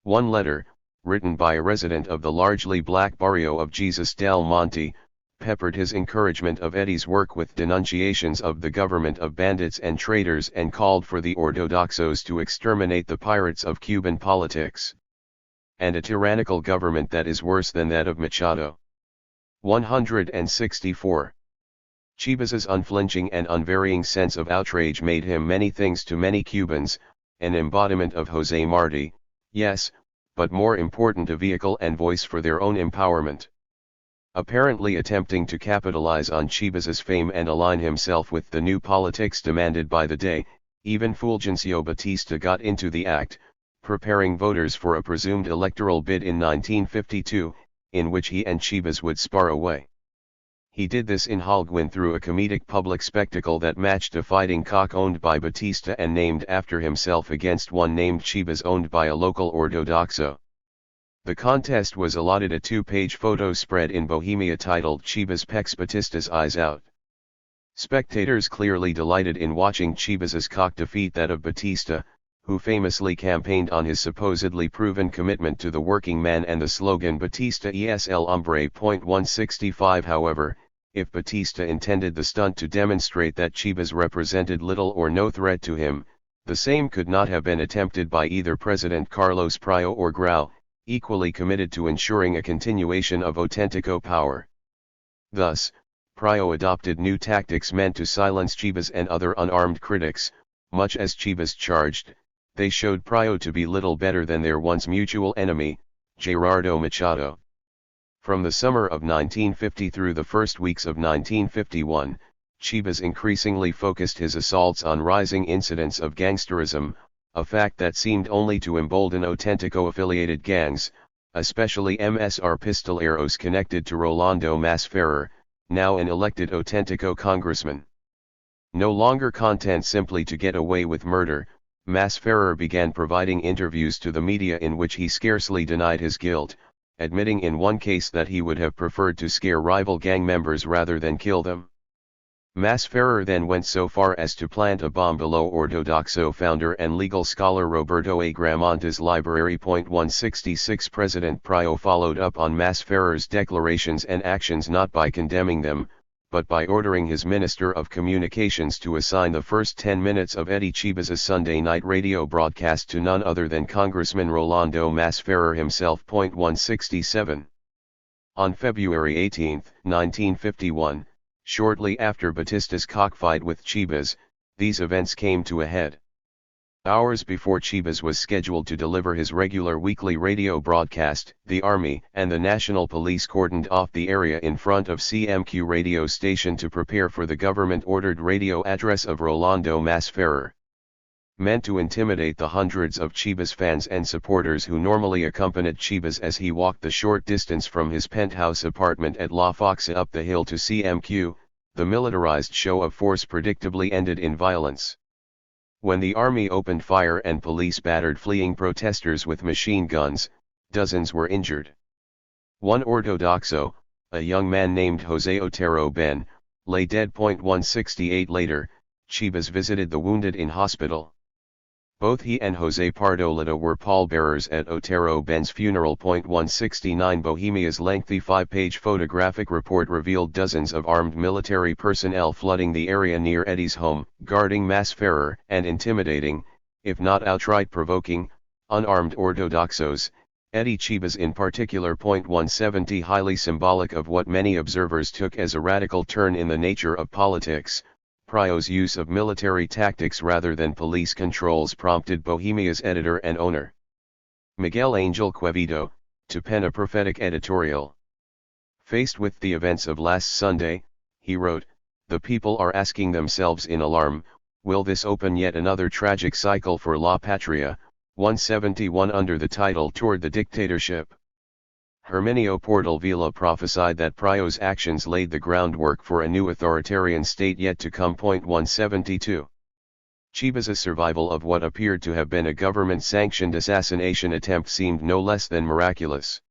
One letter, written by a resident of the largely black barrio of Jesus del Monte, peppered his encouragement of Eddie's work with denunciations of the government of bandits and traitors and called for the Ortodoxos to exterminate the pirates of Cuban politics. And a tyrannical government that is worse than that of Machado. 164. Chivas's unflinching and unvarying sense of outrage made him many things to many Cubans, an embodiment of José Martí, yes, but more important, a vehicle and voice for their own empowerment. Apparently attempting to capitalize on Chivas's fame and align himself with the new politics demanded by the day, even Fulgencio Batista got into the act, preparing voters for a presumed electoral bid in 1952, in which he and Chivas would spar away. He did this in Holguin through a comedic public spectacle that matched a fighting cock owned by Batista and named after himself against one named Chivas owned by a local Ortodoxo. The contest was allotted a two-page photo spread in Bohemia titled Chivas Pecs Batista's Eyes Out. Spectators clearly delighted in watching Chivas's cock defeat that of Batista, who famously campaigned on his supposedly proven commitment to the working man and the slogan Batista es el hombre. 165 However, if Batista intended the stunt to demonstrate that Chivas represented little or no threat to him, the same could not have been attempted by either President Carlos Prio or Grau, equally committed to ensuring a continuation of auténtico power. Thus, Prio adopted new tactics meant to silence Chivas and other unarmed critics. Much as Chivas charged, they showed Prio to be little better than their once mutual enemy, Gerardo Machado. From the summer of 1950 through the first weeks of 1951, Chivas increasingly focused his assaults on rising incidents of gangsterism, a fact that seemed only to embolden auténtico-affiliated gangs, especially MSR pistoleros connected to Rolando Masferrer, now an elected auténtico congressman. No longer content simply to get away with murder, Masferrer began providing interviews to the media in which he scarcely denied his guilt, admitting in one case that he would have preferred to scare rival gang members rather than kill them. Masferrer then went so far as to plant a bomb below Ortodoxo founder and legal scholar Roberto Agramonte's library. 166 President Prio followed up on Masferrer's declarations and actions not by condemning them, but by ordering his Minister of Communications to assign the first 10 minutes of Eddie Chiba's Sunday night radio broadcast to none other than Congressman Rolando Masferrer himself. 167. On February 18, 1951, shortly after Batista's cockfight with Chibas, these events came to a head. Hours before Chibas was scheduled to deliver his regular weekly radio broadcast, the Army and the National Police cordoned off the area in front of CMQ radio station to prepare for the government-ordered radio address of Rolando Masferrer. Meant to intimidate the hundreds of Chibas fans and supporters who normally accompanied Chibas as he walked the short distance from his penthouse apartment at La Foxa up the hill to CMQ, the militarized show of force predictably ended in violence. When the army opened fire and police battered fleeing protesters with machine guns, dozens were injured. One Ortodoxo, a young man named Jose Otero Ben, lay dead. 168 later, Chibas visited the wounded in hospital. Both he and Jose Pardolita were pallbearers at Otero Ben's funeral. 169 Bohemia's lengthy 5-page photographic report revealed dozens of armed military personnel flooding the area near Eddie's home, guarding Masferrer and intimidating, if not outright provoking, unarmed Ortodoxos, Eddie Chibas in particular. 170 Highly symbolic of what many observers took as a radical turn in the nature of politics, Prio's use of military tactics rather than police controls prompted Bohemia's editor and owner, Miguel Angel Quevedo, to pen a prophetic editorial. Faced with the events of last Sunday, he wrote, "The people are asking themselves in alarm, will this open yet another tragic cycle for La Patria?" 171 under the title Toward the Dictatorship. Herminio Portal-Vila prophesied that Prio's actions laid the groundwork for a new authoritarian state yet to come. 172. Chibas's survival of what appeared to have been a government-sanctioned assassination attempt seemed no less than miraculous.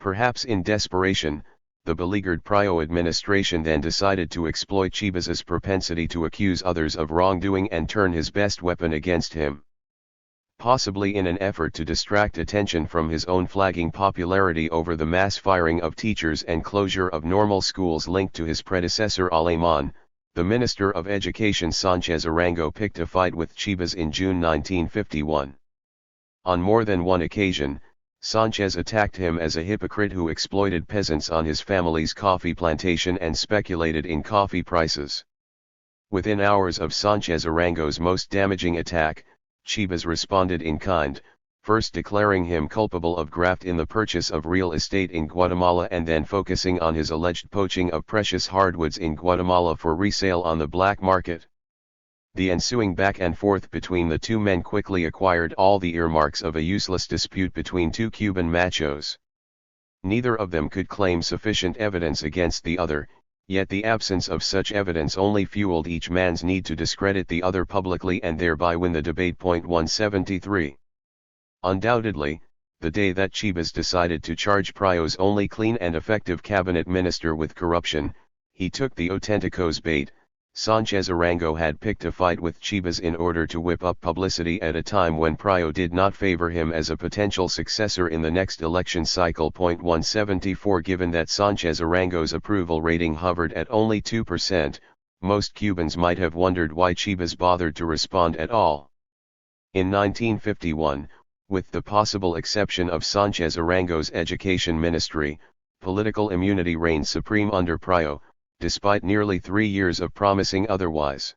Perhaps in desperation, the beleaguered Prio administration then decided to exploit Chibas's propensity to accuse others of wrongdoing and turn his best weapon against him. Possibly in an effort to distract attention from his own flagging popularity over the mass firing of teachers and closure of normal schools linked to his predecessor Alemán, the Minister of Education Sánchez Arango picked a fight with Chibas in June 1951. On more than one occasion, Sánchez attacked him as a hypocrite who exploited peasants on his family's coffee plantation and speculated in coffee prices. Within hours of Sánchez Arango's most damaging attack, Chibas responded in kind, first declaring him culpable of graft in the purchase of real estate in Guatemala and then focusing on his alleged poaching of precious hardwoods in Guatemala for resale on the black market. The ensuing back and forth between the two men quickly acquired all the earmarks of a useless dispute between two Cuban machos. Neither of them could claim sufficient evidence against the other, yet the absence of such evidence only fueled each man's need to discredit the other publicly and thereby win the debate. 173. Undoubtedly, the day that Chibas decided to charge Prio's only clean and effective cabinet minister with corruption, he took the auténtico's bait. Sánchez Arango had picked a fight with Chibas in order to whip up publicity at a time when Prio did not favor him as a potential successor in the next election cycle. 174 Given that Sánchez Arango's approval rating hovered at only 2%, most Cubans might have wondered why Chibas bothered to respond at all. In 1951, with the possible exception of Sánchez Arango's education ministry, political immunity reigned supreme under Prio, despite nearly 3 years of promising otherwise.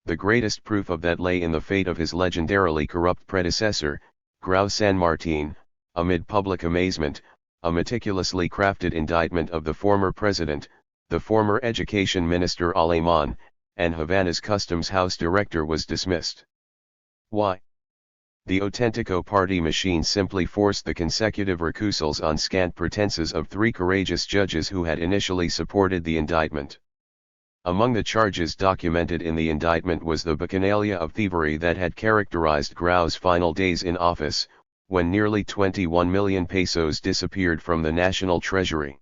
The greatest proof of that lay in the fate of his legendarily corrupt predecessor, Grau San Martin. Amid public amazement, a meticulously crafted indictment of the former president, the former education minister Alemán, and Havana's Customs House director was dismissed. Why? The Auténtico party machine simply forced the consecutive recusals on scant pretenses of 3 courageous judges who had initially supported the indictment. Among the charges documented in the indictment was the bacchanalia of thievery that had characterized Grau's final days in office, when nearly 21 million pesos disappeared from the national treasury.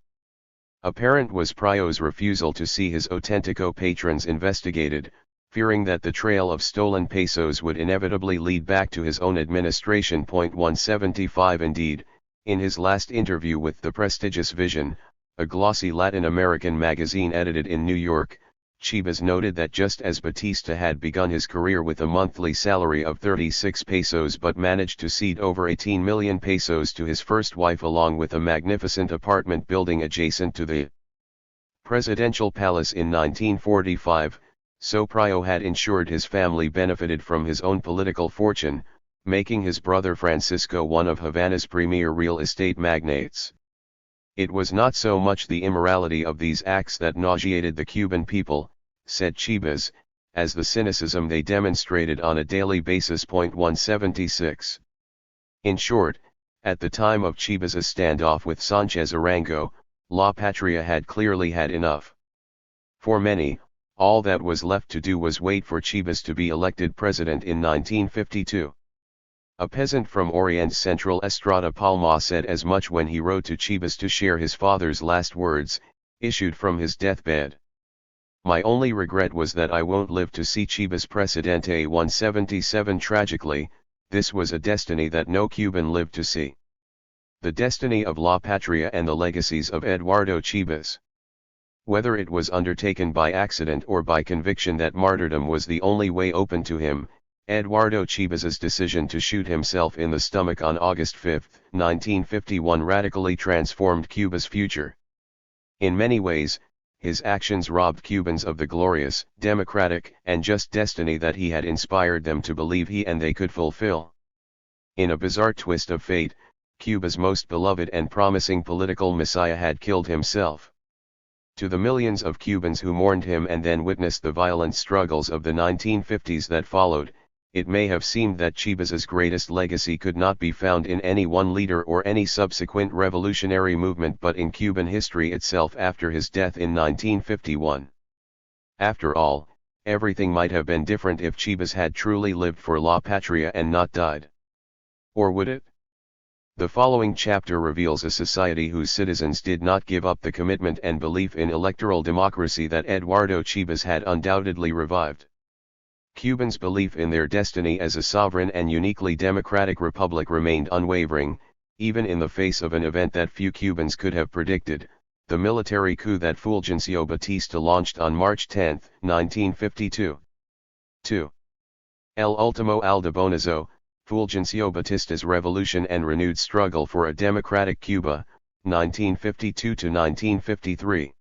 Apparent was Prio's refusal to see his Auténtico patrons investigated, fearing that the trail of stolen pesos would inevitably lead back to his own administration. 175 Indeed, in his last interview with the prestigious Vision, a glossy Latin American magazine edited in New York, Chibas noted that just as Batista had begun his career with a monthly salary of 36 pesos but managed to cede over 18 million pesos to his first wife along with a magnificent apartment building adjacent to the presidential palace in 1945, so Prio had ensured his family benefited from his own political fortune, making his brother Francisco one of Havana's premier real estate magnates. It was not so much the immorality of these acts that nauseated the Cuban people, said Chibas, as the cynicism they demonstrated on a daily basis. 176. In short, at the time of Chibas's standoff with Sanchez Arango, La Patria had clearly had enough. For many, all that was left to do was wait for Chibas to be elected president in 1952. A peasant from Orient's Central Estrada Palma said as much when he wrote to Chibas to share his father's last words, issued from his deathbed. My only regret was that I won't live to see Chibas Presidente. 177. Tragically, this was a destiny that no Cuban lived to see. The destiny of La Patria and the legacies of Eduardo Chibas. Whether it was undertaken by accident or by conviction that martyrdom was the only way open to him, Eduardo Chibas's decision to shoot himself in the stomach on August 5, 1951 radically transformed Cuba's future. In many ways, his actions robbed Cubans of the glorious, democratic, and just destiny that he had inspired them to believe he and they could fulfill. In a bizarre twist of fate, Cuba's most beloved and promising political messiah had killed himself. To the millions of Cubans who mourned him and then witnessed the violent struggles of the 1950s that followed, it may have seemed that Chibas's greatest legacy could not be found in any one leader or any subsequent revolutionary movement but in Cuban history itself after his death in 1951. After all, everything might have been different if Chibas had truly lived for La Patria and not died. Or would it? The following chapter reveals a society whose citizens did not give up the commitment and belief in electoral democracy that Eduardo Chibas had undoubtedly revived. Cubans' belief in their destiny as a sovereign and uniquely democratic republic remained unwavering, even in the face of an event that few Cubans could have predicted, the military coup that Fulgencio Batista launched on March 10, 1952. 2. El Último Aldebonazo, Fulgencio Batista's revolution and renewed struggle for a democratic Cuba, 1952–1953.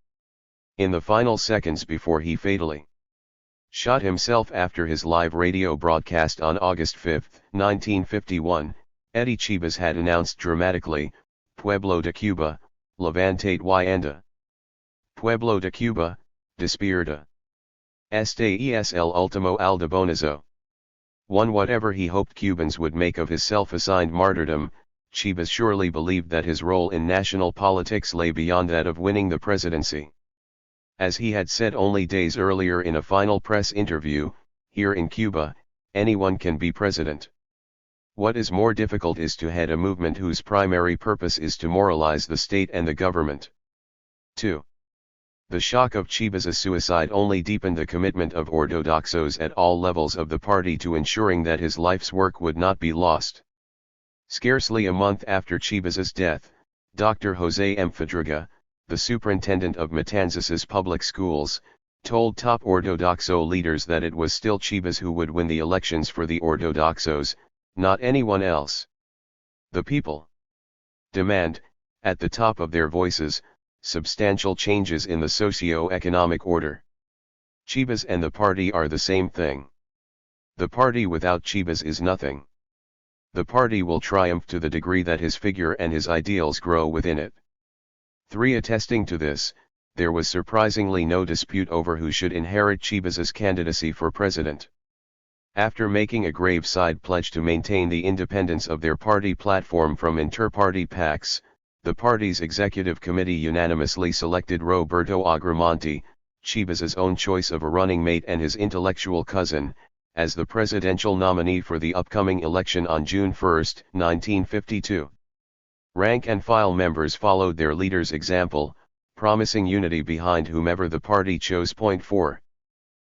In the final seconds before he fatally shot himself after his live radio broadcast on August 5, 1951, Eddie Chibas had announced dramatically, Pueblo de Cuba, levantate y anda. Pueblo de Cuba, despierta. Este es el último Aldebonazo. 1. Whatever he hoped Cubans would make of his self-assigned martyrdom, Chibas surely believed that his role in national politics lay beyond that of winning the presidency. As he had said only days earlier in a final press interview, here in Cuba, anyone can be president. What is more difficult is to head a movement whose primary purpose is to moralize the state and the government. 2. The shock of Chibas's suicide only deepened the commitment of ortodoxos at all levels of the party to ensuring that his life's work would not be lost. Scarcely a month after Chibas's death, Dr. José M. Fadriga, the superintendent of Matanzas's public schools, told top Ortodoxo leaders that it was still Chibas who would win the elections for the Ortodoxos, not anyone else. The people demand, at the top of their voices, substantial changes in the socio-economic order. Chibas and the party are the same thing. The party without Chibas is nothing. The party will triumph to the degree that his figure and his ideals grow within it. 3. Attesting to this, there was surprisingly no dispute over who should inherit Chibas's candidacy for president. After making a graveside pledge to maintain the independence of their party platform from inter-party pacts, the party's executive committee unanimously selected Roberto Agramonte, Chibas's own choice of a running mate and his intellectual cousin, as the presidential nominee for the upcoming election on June 1, 1952. Rank-and-file members followed their leader's example, promising unity behind whomever the party chose. 4.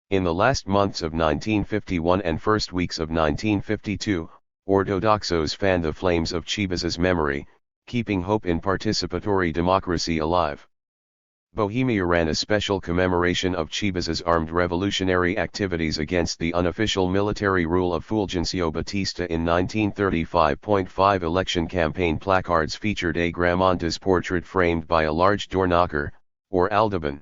In the last months of 1951 and first weeks of 1952, Ortodoxos fanned the flames of Chibas's memory, keeping hope in participatory democracy alive. Bohemia ran a special commemoration of Chivas's armed revolutionary activities against the unofficial military rule of Fulgencio Batista in 1935.5 election campaign placards featured a Gramontes portrait framed by a large doorknocker, or aldaban.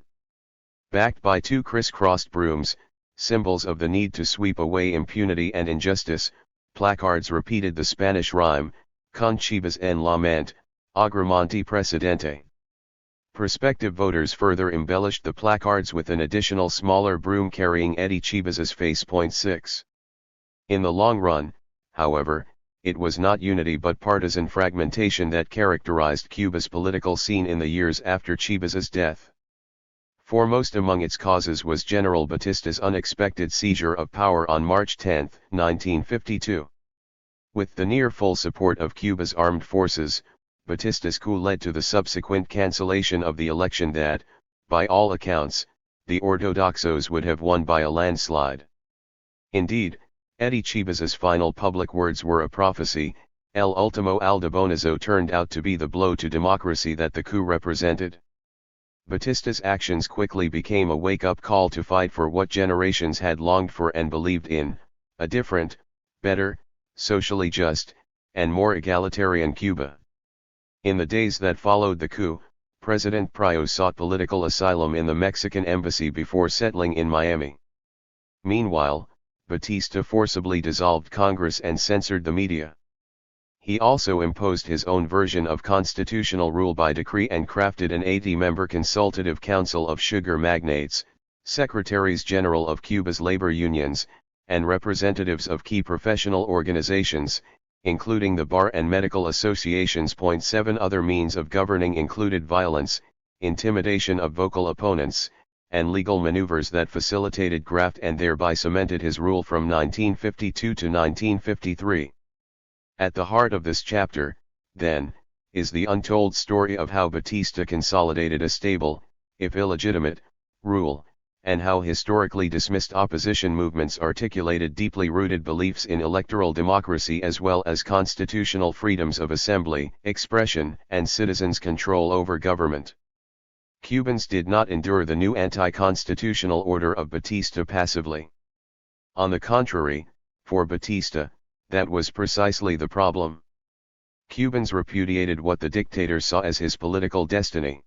Backed by two crisscrossed brooms, symbols of the need to sweep away impunity and injustice, placards repeated the Spanish rhyme, Con Chivas en la mente, Agramonte Presidente. Prospective voters further embellished the placards with an additional smaller broom carrying Eddie Chivas's face. 6. In the long run, however, it was not unity but partisan fragmentation that characterized Cuba's political scene in the years after Chivas's death. Foremost among its causes was General Batista's unexpected seizure of power on March 10, 1952. With the near full support of Cuba's armed forces, Batista's coup led to the subsequent cancellation of the election that, by all accounts, the Ortodoxos would have won by a landslide. Indeed, Eddie Chivas's final public words were a prophecy. El último aldabonazo turned out to be the blow to democracy that the coup represented. Batista's actions quickly became a wake-up call to fight for what generations had longed for and believed in, a different, better, socially just, and more egalitarian Cuba. In the days that followed the coup, President Pryor sought political asylum in the Mexican embassy before settling in Miami. Meanwhile, Batista forcibly dissolved Congress and censored the media. He also imposed his own version of constitutional rule by decree and crafted an 80-member consultative council of sugar magnates, secretaries general of Cuba's labor unions, and representatives of key professional organizations, including the bar and medical associations. 7 Other means of governing included violence, intimidation of vocal opponents, and legal maneuvers that facilitated graft and thereby cemented his rule from 1952 to 1953. At the heart of this chapter, then, is the untold story of how Batista consolidated a stable, if illegitimate, rule, and how historically dismissed opposition movements articulated deeply rooted beliefs in electoral democracy as well as constitutional freedoms of assembly, expression, and citizens' control over government. Cubans did not endure the new anti-constitutional order of Batista passively. On the contrary, for Batista, that was precisely the problem. Cubans repudiated what the dictator saw as his political destiny.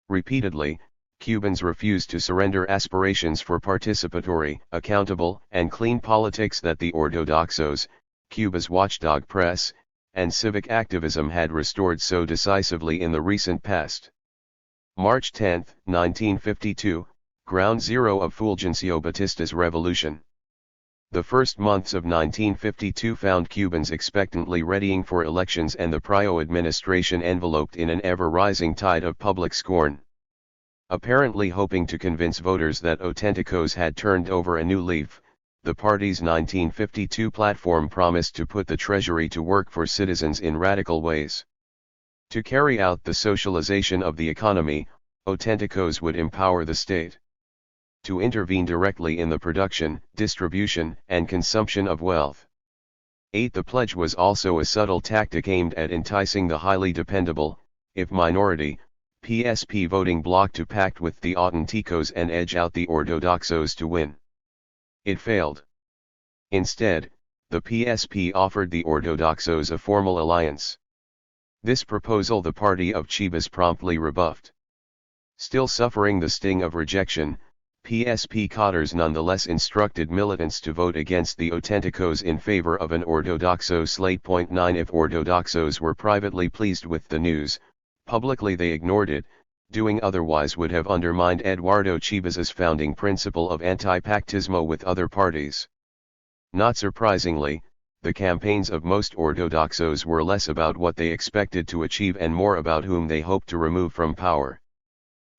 Repeatedly, Cubans refused to surrender aspirations for participatory, accountable, and clean politics that the Ortodoxos, Cuba's watchdog press, and civic activism had restored so decisively in the recent past. March 10, 1952, ground zero of Fulgencio Batista's revolution. The first months of 1952 found Cubans expectantly readying for elections and the Pryor administration enveloped in an ever-rising tide of public scorn. Apparently hoping to convince voters that Auténticos had turned over a new leaf, the party's 1952 platform promised to put the treasury to work for citizens in radical ways. To carry out the socialization of the economy, Auténticos would empower the state to intervene directly in the production, distribution, and consumption of wealth. 8. The pledge was also a subtle tactic aimed at enticing the highly dependable, if minority, PSP voting bloc to pact with the Auténticos and edge out the Ortodoxos to win. It failed. Instead, the PSP offered the Ortodoxos a formal alliance. This proposal the party of Chivas promptly rebuffed. Still suffering the sting of rejection, PSP cadres nonetheless instructed militants to vote against the Auténticos in favor of an Ortodoxo slate. 9 If Ortodoxos were privately pleased with the news, publicly they ignored it. Doing otherwise would have undermined Eduardo Chivas's founding principle of anti-pactismo with other parties. Not surprisingly, the campaigns of most Ortodoxos were less about what they expected to achieve and more about whom they hoped to remove from power.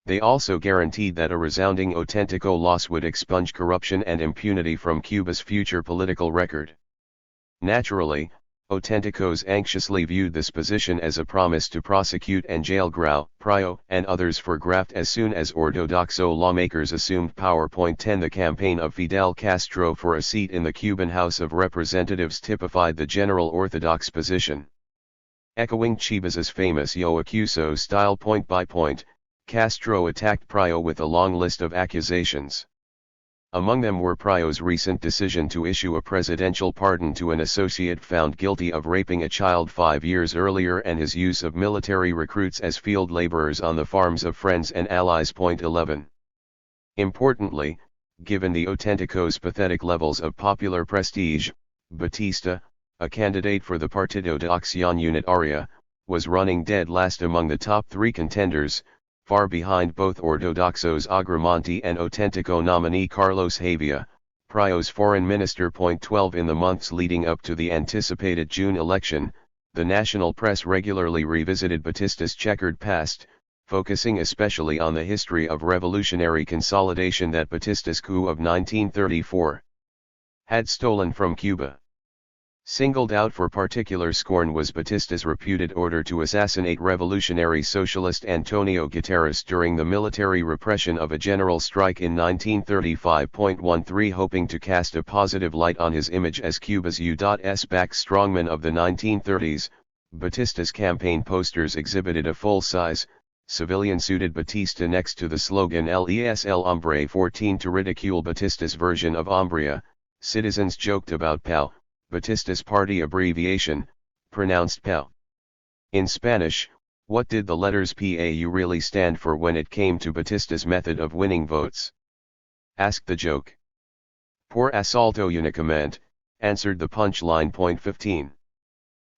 They also guaranteed that a resounding Auténtico loss would expunge corruption and impunity from Cuba's future political record. Naturally, Auténticos anxiously viewed this position as a promise to prosecute and jail Grau, Pryor, and others for graft as soon as Ortodoxo lawmakers assumed power. 10 The campaign of Fidel Castro for a seat in the Cuban House of Representatives typified the general orthodox position. Echoing Chivas's famous Yo acuso style point by point, Castro attacked Prado with a long list of accusations. Among them were Prado's recent decision to issue a presidential pardon to an associate found guilty of raping a child 5 years earlier and his use of military recruits as field laborers on the farms of friends and allies. 11. Importantly, given the Auténtico's pathetic levels of popular prestige, Batista, a candidate for the Partido de Acción Unitaria, was running dead last among the top 3 contenders, far behind both Ortodoxo's Agramonte and Auténtico nominee Carlos Javia, Prado's foreign minister. 12. In the months leading up to the anticipated June election, the national press regularly revisited Batista's checkered past, focusing especially on the history of revolutionary consolidation that Batista's coup of 1934 had stolen from Cuba. Singled out for particular scorn was Batista's reputed order to assassinate revolutionary socialist Antonio Guterres during the military repression of a general strike in 1935. 13. Hoping to cast a positive light on his image as Cuba's U.S. back strongman of the 1930s, Batista's campaign posters exhibited a full-size, civilian-suited Batista next to the slogan "Les el hombre". 14. To ridicule Batista's version of Hombría, citizens joked about PAO, Batista's party abbreviation, pronounced PAO. In Spanish, what did the letters PAU really stand for when it came to Batista's method of winning votes? Asked the joke. Por asalto únicamente, answered the punchline. 15.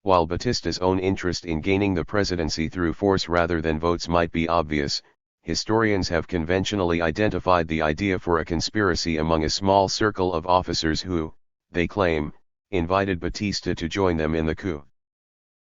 While Batista's own interest in gaining the presidency through force rather than votes might be obvious, historians have conventionally identified the idea for a conspiracy among a small circle of officers who, they claim, invited Batista to join them in the coup.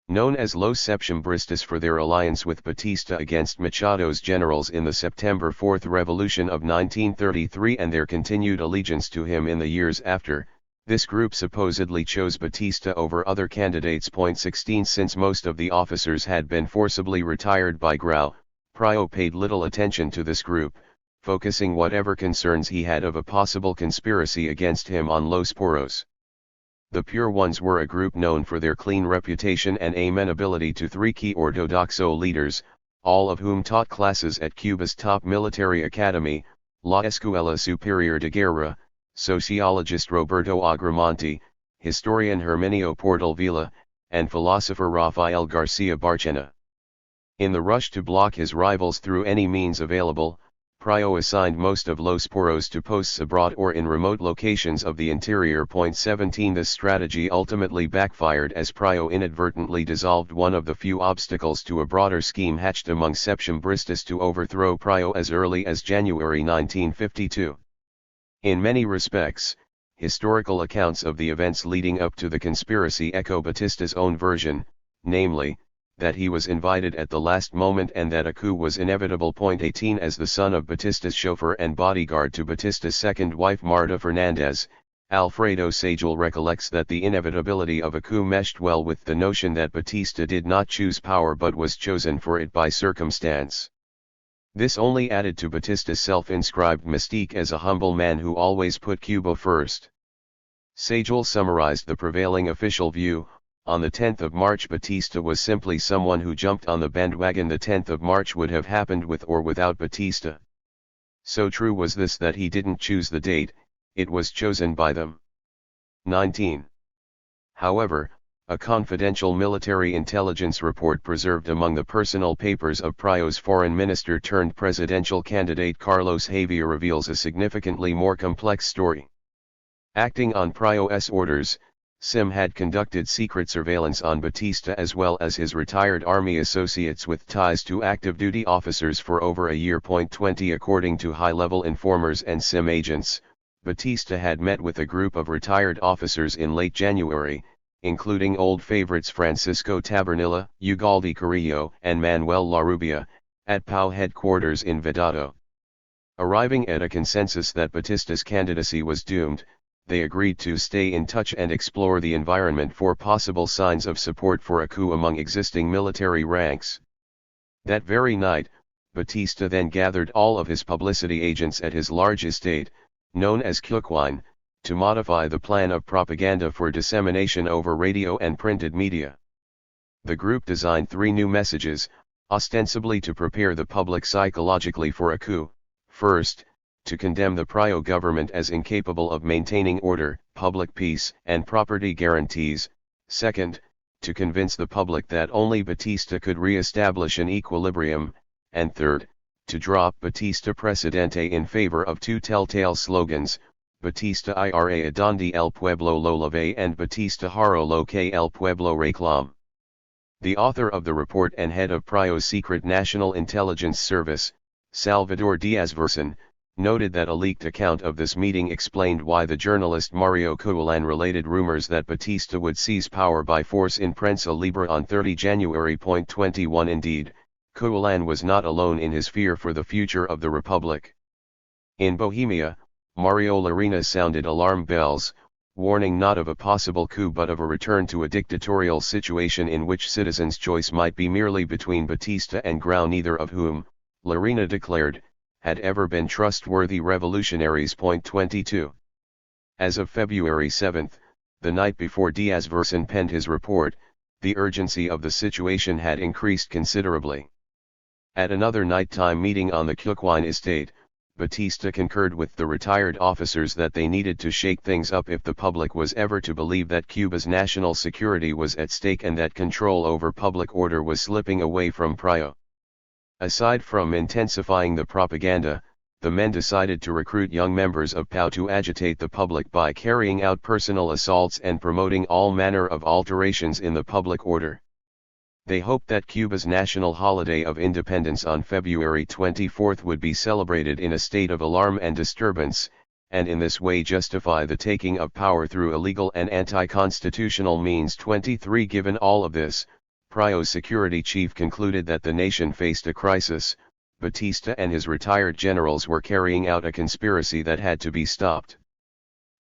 Known as Los Septiembristas for their alliance with Batista against Machado's generals in the September 4th Revolution of 1933 and their continued allegiance to him in the years after, this group supposedly chose Batista over other candidates. 16. Since most of the officers had been forcibly retired by Guerra, Prado paid little attention to this group, focusing whatever concerns he had of a possible conspiracy against him on Los Porros. The Pure Ones were a group known for their clean reputation and amenability to 3 key Ortodoxo leaders, all of whom taught classes at Cuba's top military academy, La Escuela Superior de Guerra, sociologist Roberto Agramonte, historian Herminio Portalvila, and philosopher Rafael Garcia Barchena. In the rush to block his rivals through any means available, Prado assigned most of Los Porros to posts abroad or in remote locations of the interior. 17. This strategy ultimately backfired as Prado inadvertently dissolved one of the few obstacles to a broader scheme hatched among Septiembristas to overthrow Prado as early as January 1952. In many respects, historical accounts of the events leading up to the conspiracy echo Batista's own version, namely, that he was invited at the last moment and that a coup was inevitable. 18. As the son of Batista's chauffeur and bodyguard to Batista's second wife Marta Fernandez, Alfredo Sagel recollects that the inevitability of a coup meshed well with the notion that Batista did not choose power but was chosen for it by circumstance. This only added to Batista's self-inscribed mystique as a humble man who always put Cuba first. Sagel summarized the prevailing official view: on the 10th of March Batista was simply someone who jumped on the bandwagon. The 10th of March would have happened with or without Batista. So true was this that he didn't choose the date, it was chosen by them. 19. However, a confidential military intelligence report preserved among the personal papers of Prado's foreign minister turned presidential candidate Carlos Javia reveals a significantly more complex story. Acting on Prado's orders, SIM had conducted secret surveillance on Batista as well as his retired army associates with ties to active duty officers for over a year. 20. According to high-level informers and SIM agents, Batista had met with a group of retired officers in late January, including old favorites Francisco Tabernilla, Ugalde Carrillo, and Manuel Larrubia, at PAO headquarters in Vedado. Arriving at a consensus that Batista's candidacy was doomed, they agreed to stay in touch and explore the environment for possible signs of support for a coup among existing military ranks. That very night, Batista then gathered all of his publicity agents at his large estate, known as Cuquine, to modify the plan of propaganda for dissemination over radio and printed media. The group designed 3 new messages, ostensibly to prepare the public psychologically for a coup. First, to condemn the Prio government as incapable of maintaining order, public peace, and property guarantees. Second, to convince the public that only Batista could re-establish an equilibrium. And third, to drop Batista Presidente in favor of two telltale slogans, Batista ira adonde el pueblo lo lave and Batista haro lo que el pueblo reclame. The author of the report and head of Prio's Secret National Intelligence Service, Salvador Diaz-Verson, noted that a leaked account of this meeting explained why the journalist Mario Cuelan related rumors that Batista would seize power by force in Prensa Libre on 30 January. 21. Indeed, Cuelan was not alone in his fear for the future of the Republic. In Bohemia, Mario Larena sounded alarm bells, warning not of a possible coup but of a return to a dictatorial situation in which citizens' choice might be merely between Batista and Grau, neither of whom, Larena declared, had ever been trustworthy revolutionaries. 22. As of February 7, the night before Diaz-Verson penned his report, the urgency of the situation had increased considerably. At another nighttime meeting on the Cuequine estate, Batista concurred with the retired officers that they needed to shake things up if the public was ever to believe that Cuba's national security was at stake and that control over public order was slipping away from Prio. Aside from intensifying the propaganda, the men decided to recruit young members of POW to agitate the public by carrying out personal assaults and promoting all manner of alterations in the public order. They hoped that Cuba's national holiday of independence on February 24 would be celebrated in a state of alarm and disturbance, and in this way justify the taking of power through illegal and anti-constitutional means. 23. Given all of this, Prio's security chief concluded that the nation faced a crisis. Batista and his retired generals were carrying out a conspiracy that had to be stopped.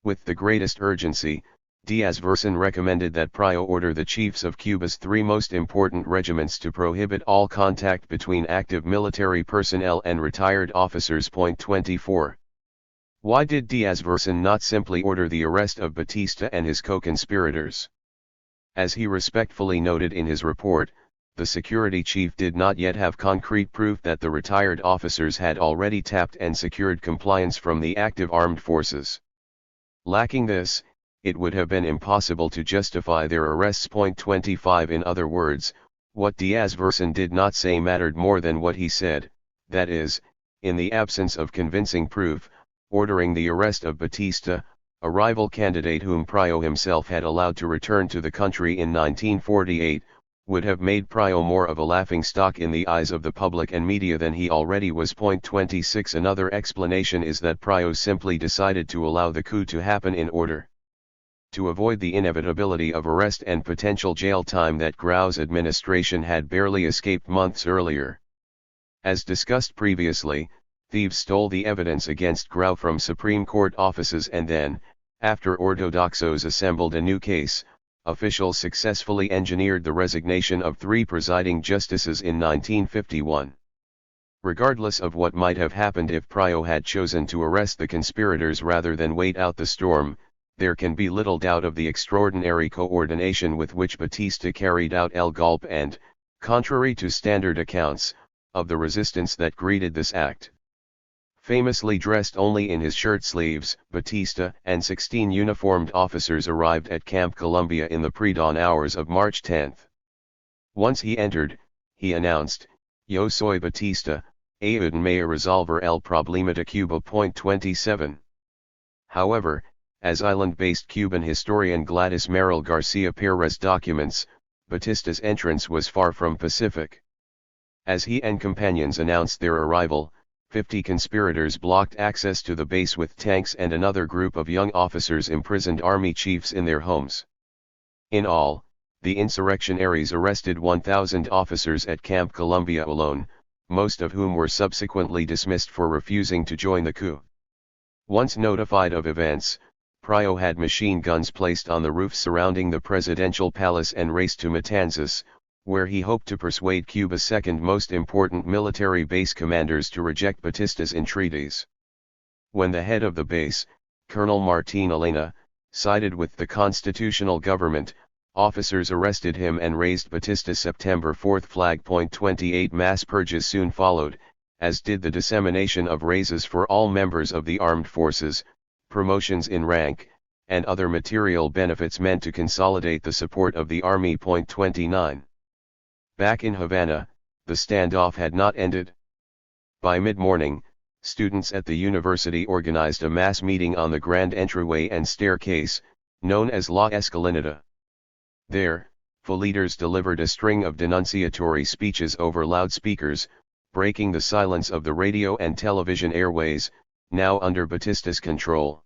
With the greatest urgency, Diaz-Verson recommended that Prio order the chiefs of Cuba's three most important regiments to prohibit all contact between active military personnel and retired officers. 24. Why did Diaz-Verson not simply order the arrest of Batista and his co-conspirators? As he respectfully noted in his report, the security chief did not yet have concrete proof that the retired officers had already tapped and secured compliance from the active armed forces. Lacking this, it would have been impossible to justify their arrests. 25. In other words, what Diaz-Verson did not say mattered more than what he said, that is, in the absence of convincing proof, ordering the arrest of Batista, a rival candidate whom Prio himself had allowed to return to the country in 1948, would have made Prio more of a laughingstock in the eyes of the public and media than he already was. 26. Another explanation is that Prio simply decided to allow the coup to happen in order to avoid the inevitability of arrest and potential jail time that Grau's administration had barely escaped months earlier. As discussed previously, thieves stole the evidence against Grau from Supreme Court offices and then, after ortodoxos assembled a new case, officials successfully engineered the resignation of 3 presiding justices in 1951. Regardless of what might have happened if Prio had chosen to arrest the conspirators rather than wait out the storm, there can be little doubt of the extraordinary coordination with which Batista carried out el golpe and, contrary to standard accounts, of the resistance that greeted this act. Famously dressed only in his shirt sleeves, Batista and 16 uniformed officers arrived at Camp Columbia in the pre-dawn hours of March 10. Once he entered, he announced, "Yo soy Batista, ayúdenme a resolver el problema de Cuba." 27. However, as island-based Cuban historian Gladys Merrill Garcia Perez documents, Batista's entrance was far from pacific. As he and companions announced their arrival, 50 conspirators blocked access to the base with tanks and another group of young officers imprisoned army chiefs in their homes. In all, the insurrectionaries arrested 1,000 officers at Camp Columbia alone, most of whom were subsequently dismissed for refusing to join the coup. Once notified of events, Prio had machine guns placed on the roofs surrounding the presidential palace and raced to Matanzas, where he hoped to persuade Cuba's second most important military base commanders to reject Batista's entreaties. When the head of the base, Colonel Martin Elena, sided with the constitutional government, Officers arrested him and raised Batista's September 4 flag. 28 Mass purges soon followed, as did the dissemination of raises for all members of the armed forces, promotions in rank, and other material benefits meant to consolidate the support of the army. 29. Back in Havana, the standoff had not ended. By mid-morning, students at the university organized a mass meeting on the grand entryway and staircase, known as La Escalinata. There, leaders delivered a string of denunciatory speeches over loudspeakers, breaking the silence of the radio and television airways, now under Batista's control.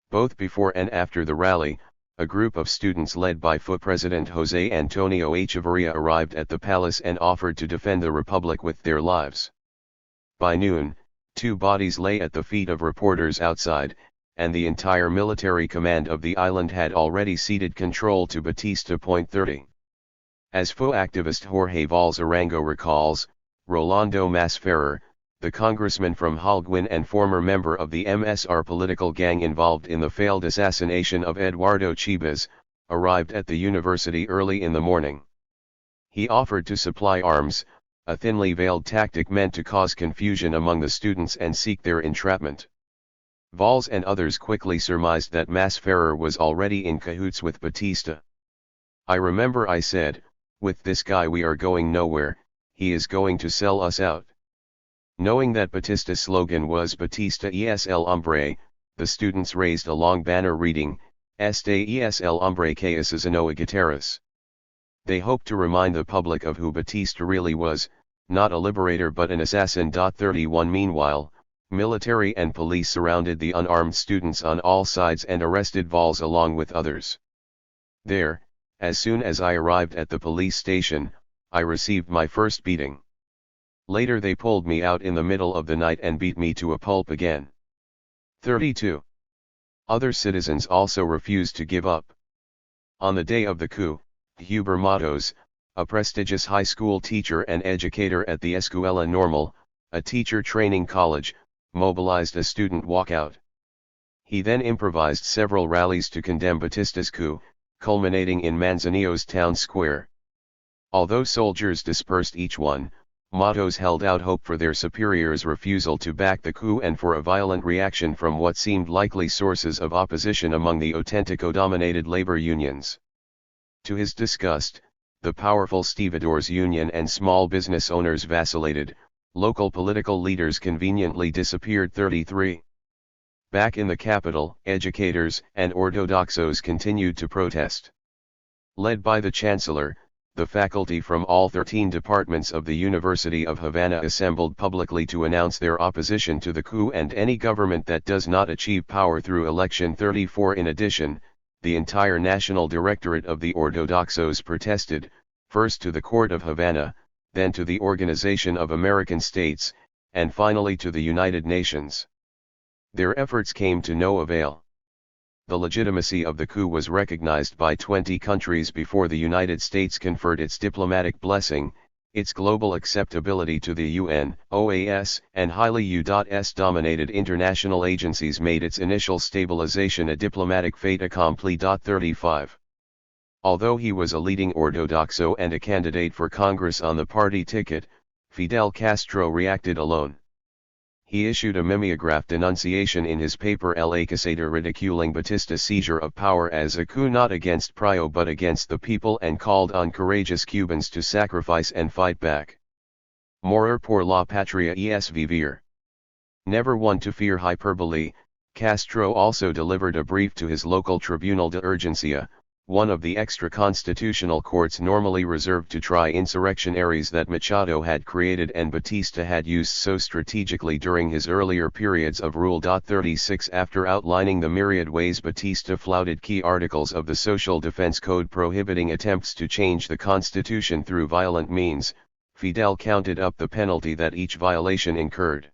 Both before and after the rally, a group of students led by President José Antonio Echeverría arrived at the palace and offered to defend the republic with their lives. By noon, 2 bodies lay at the feet of reporters outside, and the entire military command of the island had already ceded control to Batista. 30. As FO activist Jorge Valls Arango recalls, Rolando Masferrer, the congressman from Holguin and former member of the MSR political gang involved in the failed assassination of Eduardo Chibas, arrived at the university early in the morning. He offered to supply arms, a thinly veiled tactic meant to cause confusion among the students and seek their entrapment. Valls and others quickly surmised that Masferrer was already in cahoots with Batista. "I remember I said, with this guy we are going nowhere, he is going to sell us out." Knowing that Batista's slogan was Batista es el hombre, the students raised a long banner reading, Este es el hombre que asesinó a Guterres. They hoped to remind the public of who Batista really was, not a liberator but an assassin. 31 Meanwhile, military and police surrounded the unarmed students on all sides and arrested Valls along with others. There, as soon as I arrived at the police station, I received my first beating. Later they pulled me out in the middle of the night and beat me to a pulp again. 32. Other citizens also refused to give up. On the day of the coup, Huber Matos, a prestigious high school teacher and educator at the Escuela Normal, a teacher training college, mobilized a student walkout. He then improvised several rallies to condemn Batista's coup, culminating in Manzanillo's town square. Although soldiers dispersed each one, Matos held out hope for their superiors' refusal to back the coup and for a violent reaction from what seemed likely sources of opposition among the Auténtico-dominated labor unions. To his disgust, the powerful stevedores union and small business owners vacillated, local political leaders conveniently disappeared. 33. Back in the capital, educators and ortodoxos continued to protest. Led by the chancellor, the faculty from all 13 departments of the University of Havana assembled publicly to announce their opposition to the coup and any government that does not achieve power through election. 34 In addition, the entire National Directorate of the Ortodoxos protested, first to the Court of Havana, then to the Organization of American States, and finally to the United Nations. Their efforts came to no avail. The legitimacy of the coup was recognized by 20 countries before the United States conferred its diplomatic blessing. Its global acceptability to the UN, OAS, and highly U.S. dominated international agencies made its initial stabilization a diplomatic fait accompli. 35. Although he was a leading ortodoxo and a candidate for Congress on the party ticket, Fidel Castro reacted alone. He issued a mimeographed denunciation in his paper El Acusador ridiculing Batista's seizure of power as a coup not against Prio but against the people and called on courageous Cubans to sacrifice and fight back. Morir por la patria es vivir. Never one to fear hyperbole, Castro also delivered a brief to his local Tribunal de Urgencia, one of the extra-constitutional courts normally reserved to try insurrectionaries that Machado had created and Batista had used so strategically during his earlier periods of rule. 36 After outlining the myriad ways Batista flouted key articles of the Social Defense Code prohibiting attempts to change the Constitution through violent means, Fidel counted up the penalty that each violation incurred.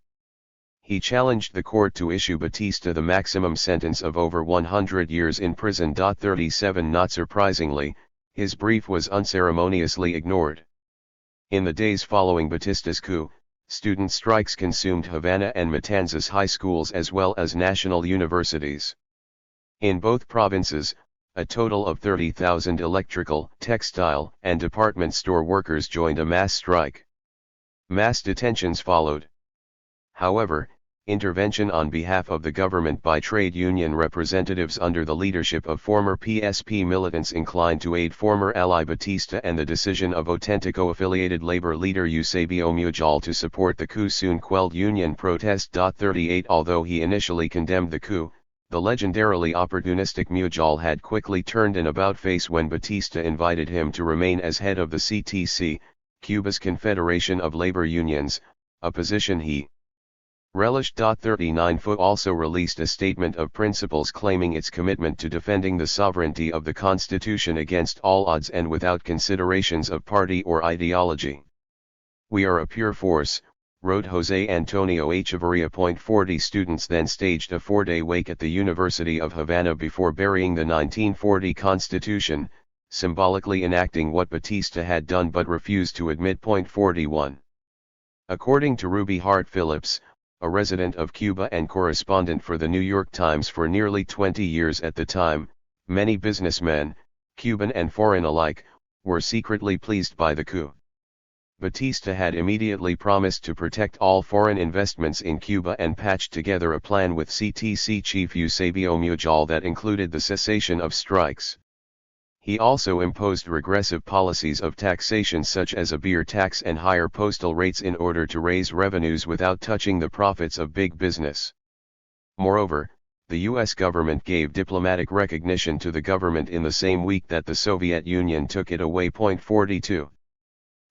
He challenged the court to issue Batista the maximum sentence of over 100 years in prison. 37 Not surprisingly, his brief was unceremoniously ignored. In the days following Batista's coup, student strikes consumed Havana and Matanzas high schools as well as national universities. In both provinces, a total of 30,000 electrical, textile, and department store workers joined a mass strike. Mass detentions followed. However, intervention on behalf of the government by trade union representatives under the leadership of former PSP militants inclined to aid former ally Batista and the decision of Autentico-affiliated labor leader Eusebio Mujal to support the coup soon quelled union protest. 38 Although he initially condemned the coup, the legendarily opportunistic Mujal had quickly turned an about-face when Batista invited him to remain as head of the CTC, Cuba's Confederation of Labor Unions, a position he relished. 39 FO also released a statement of principles claiming its commitment to defending the sovereignty of the Constitution against all odds and without considerations of party or ideology. "We are a pure force," wrote José Antonio Echeverría. 40 Students then staged a 4-day wake at the University of Havana before burying the 1940 Constitution, symbolically enacting what Batista had done but refused to admit. 41 According to Ruby Hart Phillips, a resident of Cuba and correspondent for the New York Times for nearly 20 years at the time, many businessmen, Cuban and foreign alike, were secretly pleased by the coup. Batista had immediately promised to protect all foreign investments in Cuba and patched together a plan with CTC chief Eusebio Mujal that included the cessation of strikes. He also imposed regressive policies of taxation such as a beer tax and higher postal rates in order to raise revenues without touching the profits of big business. Moreover, the U.S. government gave diplomatic recognition to the government in the same week that the Soviet Union took it away. 42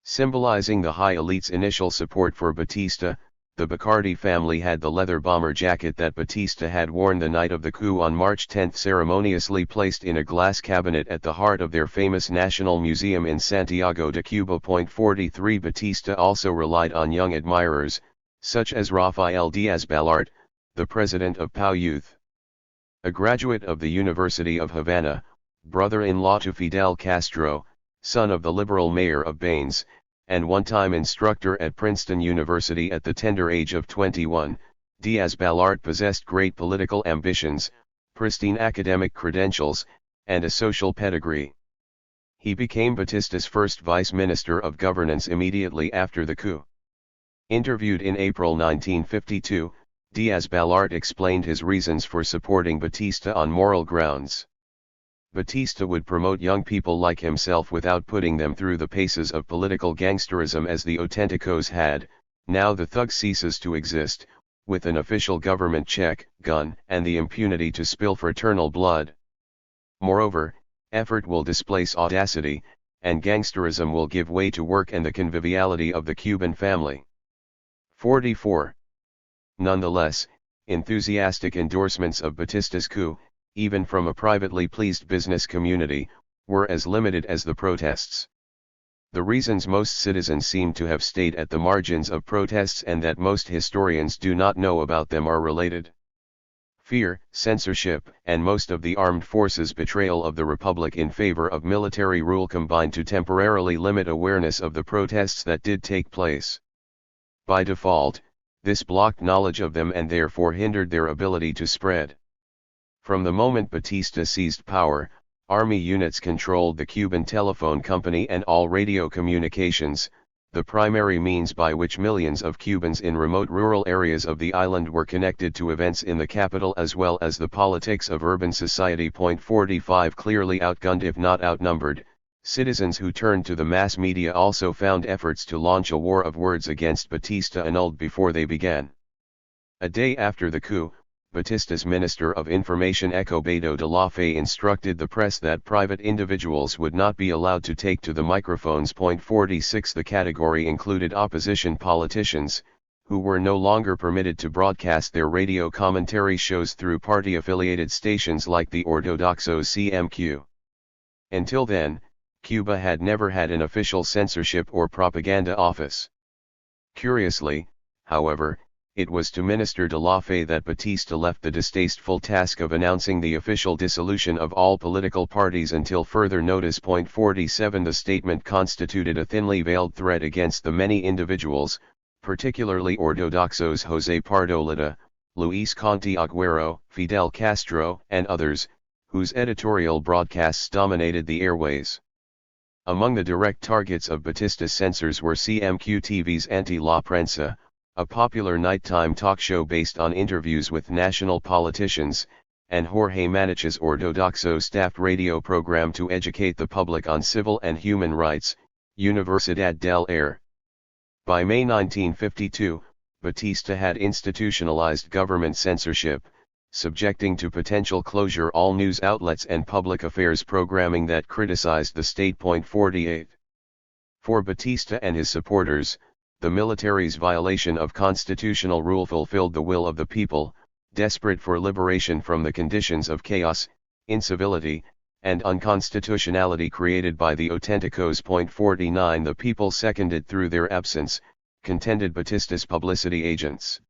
Symbolizing the high elite's initial support for Batista, the Bacardi family had the leather bomber jacket that Batista had worn the night of the coup on March 10 ceremoniously placed in a glass cabinet at the heart of their famous National Museum in Santiago de Cuba. 43 Batista also relied on young admirers, such as Rafael Díaz-Balart, the president of POW Youth. A graduate of the University of Havana, brother-in-law to Fidel Castro, son of the liberal mayor of Baines, and one-time instructor at Princeton University at the tender age of 21, Díaz-Balart possessed great political ambitions, pristine academic credentials, and a social pedigree. He became Batista's first vice minister of governance immediately after the coup. Interviewed in April 1952, Díaz-Balart explained his reasons for supporting Batista on moral grounds. Batista would promote young people like himself without putting them through the paces of political gangsterism as the Auténticos had. Now the thug ceases to exist, with an official government check, gun, and the impunity to spill fraternal blood. Moreover, effort will displace audacity, and gangsterism will give way to work and the conviviality of the Cuban family. 44 Nonetheless, enthusiastic endorsements of Batista's coup, even from a privately pleased business community, were as limited as the protests. The reasons most citizens seem to have stayed at the margins of protests and that most historians do not know about them are related. Fear, censorship, and most of the armed forces' betrayal of the Republic in favor of military rule combined to temporarily limit awareness of the protests that did take place. By default, this blocked knowledge of them and therefore hindered their ability to spread. From the moment Batista seized power, army units controlled the Cuban telephone company and all radio communications, the primary means by which millions of Cubans in remote rural areas of the island were connected to events in the capital as well as the politics of urban society. 45 Clearly outgunned if not outnumbered, citizens who turned to the mass media also found efforts to launch a war of words against Batista annulled before they began. A day after the coup, Batista's Minister of Information Escobedo de la Fe instructed the press that private individuals would not be allowed to take to the microphones. 46 The category included opposition politicians, who were no longer permitted to broadcast their radio commentary shows through party-affiliated stations like the Ortodoxos CMQ. Until then, Cuba had never had an official censorship or propaganda office. Curiously, however, it was to Minister de la Fe that Batista left the distasteful task of announcing the official dissolution of all political parties until further notice. 47 The statement constituted a thinly veiled threat against the many individuals, particularly Ortodoxos José Pardo Lita, Luis Conti Agüero, Fidel Castro, and others, whose editorial broadcasts dominated the airways. Among the direct targets of Batista's censors were CMQ-TV's Anti-La Prensa, a popular nighttime talk show based on interviews with national politicians, and Jorge Manich's Ortodoxo staffed radio program to educate the public on civil and human rights, Universidad del Aire. By May 1952, Batista had institutionalized government censorship, subjecting to potential closure all news outlets and public affairs programming that criticized the state. 48. For Batista and his supporters, the military's violation of constitutional rule fulfilled the will of the people, desperate for liberation from the conditions of chaos, incivility, and unconstitutionality created by the auténticos. 49. The people seconded through their absence, contended Batista's publicity agents.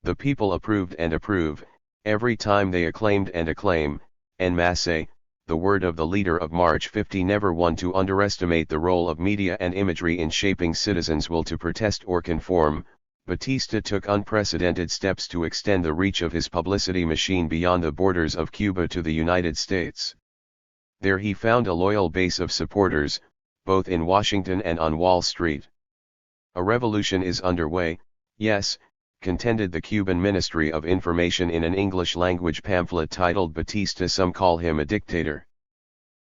The people approved and approve, every time they acclaimed and acclaim, en masse, the word of the leader of March 50. Never one to underestimate the role of media and imagery in shaping citizens' will to protest or conform. Batista took unprecedented steps to extend the reach of his publicity machine beyond the borders of Cuba to the United States. There he found a loyal base of supporters, both in Washington and on Wall Street. A revolution is underway, yes, contended the Cuban Ministry of Information in an English-language pamphlet titled Batista Some Call Him a Dictator.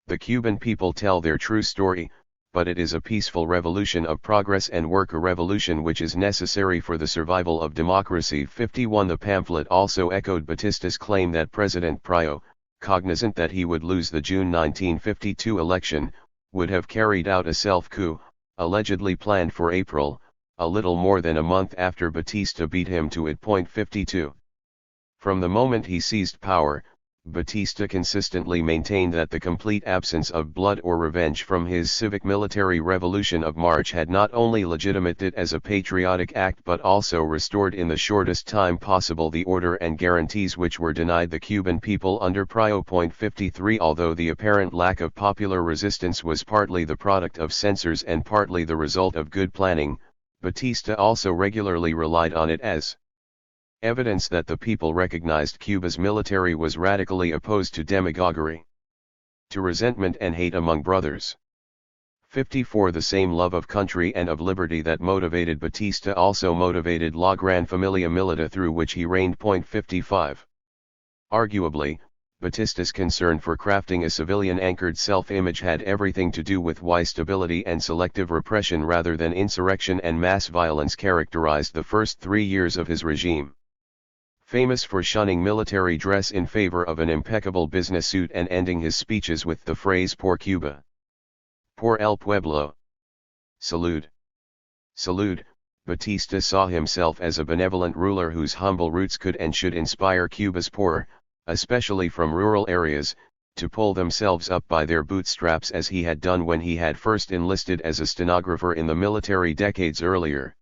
The Cuban people tell their true story, but it is a peaceful revolution of progress and worker revolution which is necessary for the survival of democracy. 51. The pamphlet also echoed Batista's claim that President Pryor, cognizant that he would lose the June 1952 election, would have carried out a self-coup, allegedly planned for April, a little more than a month after Batista beat him to it. 52. From the moment he seized power, Batista consistently maintained that the complete absence of blood or revenge from his civic-military revolution of March had not only legitimated it as a patriotic act but also restored in the shortest time possible the order and guarantees which were denied the Cuban people under Pryor. 53. Although the apparent lack of popular resistance was partly the product of censors and partly the result of good planning, Batista also regularly relied on it as evidence that the people recognized Cuba's military was radically opposed to demagoguery, to resentment and hate among brothers. 54. The same love of country and of liberty that motivated Batista also motivated La Gran Familia Milita through which he reigned. 55. Arguably, Batista's concern for crafting a civilian-anchored self-image had everything to do with why stability and selective repression rather than insurrection and mass violence characterized the first 3 years of his regime. Famous for shunning military dress in favor of an impeccable business suit and ending his speeches with the phrase "Por Cuba. Por el pueblo. Salud. Salud," Batista saw himself as a benevolent ruler whose humble roots could and should inspire Cuba's poor, especially from rural areas, to pull themselves up by their bootstraps as he had done when he had first enlisted as a stenographer in the military decades earlier.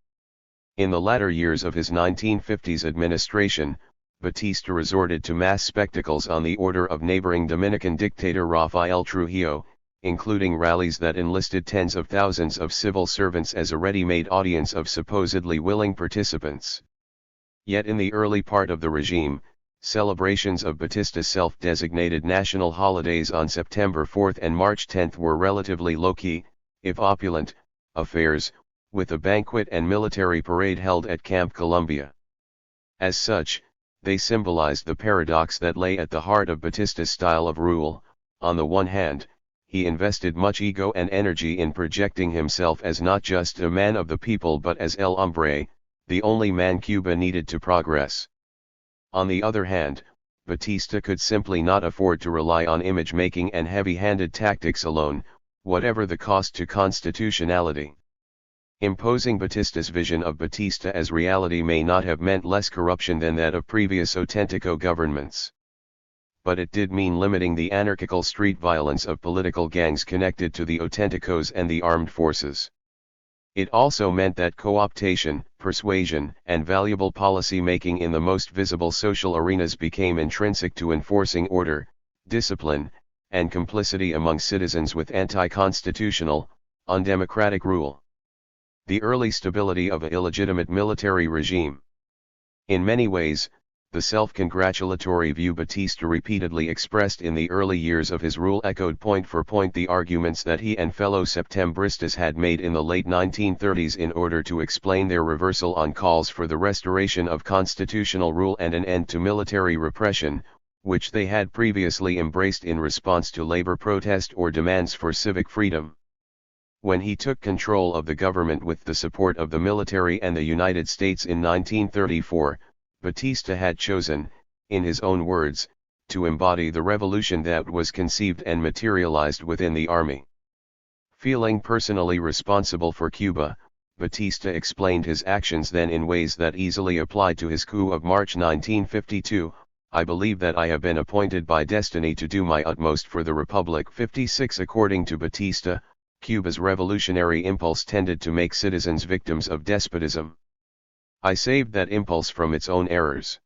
In the latter years of his 1950s administration, Batista resorted to mass spectacles on the order of neighboring Dominican dictator Rafael Trujillo, including rallies that enlisted tens of thousands of civil servants as a ready-made audience of supposedly willing participants. Yet in the early part of the regime, celebrations of Batista's self-designated national holidays on September 4 and March 10 were relatively low-key, if opulent, affairs, with a banquet and military parade held at Camp Columbia. As such, they symbolized the paradox that lay at the heart of Batista's style of rule. On the one hand, he invested much ego and energy in projecting himself as not just a man of the people but as el hombre, the only man Cuba needed to progress. On the other hand, Batista could simply not afford to rely on image-making and heavy-handed tactics alone, whatever the cost to constitutionality. Imposing Batista's vision of Batista as reality may not have meant less corruption than that of previous Auténtico governments. But it did mean limiting the anarchical street violence of political gangs connected to the Auténticos and the armed forces. It also meant that co-optation, persuasion, and valuable policy making in the most visible social arenas became intrinsic to enforcing order, discipline, and complicity among citizens with anti-constitutional, undemocratic rule. The early stability of an illegitimate military regime. In many ways, The self-congratulatory view Batista repeatedly expressed in the early years of his rule echoed point for point the arguments that he and fellow Septembristas had made in the late 1930s in order to explain their reversal on calls for the restoration of constitutional rule and an end to military repression, which they had previously embraced in response to labor protest or demands for civic freedom. When he took control of the government with the support of the military and the United States in 1934, Batista had chosen, in his own words, to embody the revolution that was conceived and materialized within the army. Feeling personally responsible for Cuba, Batista explained his actions then in ways that easily applied to his coup of March 1952. I believe that I have been appointed by destiny to do my utmost for the Republic. 56 According to Batista, Cuba's revolutionary impulse tended to make citizens victims of despotism. I saved that impulse from its own errors.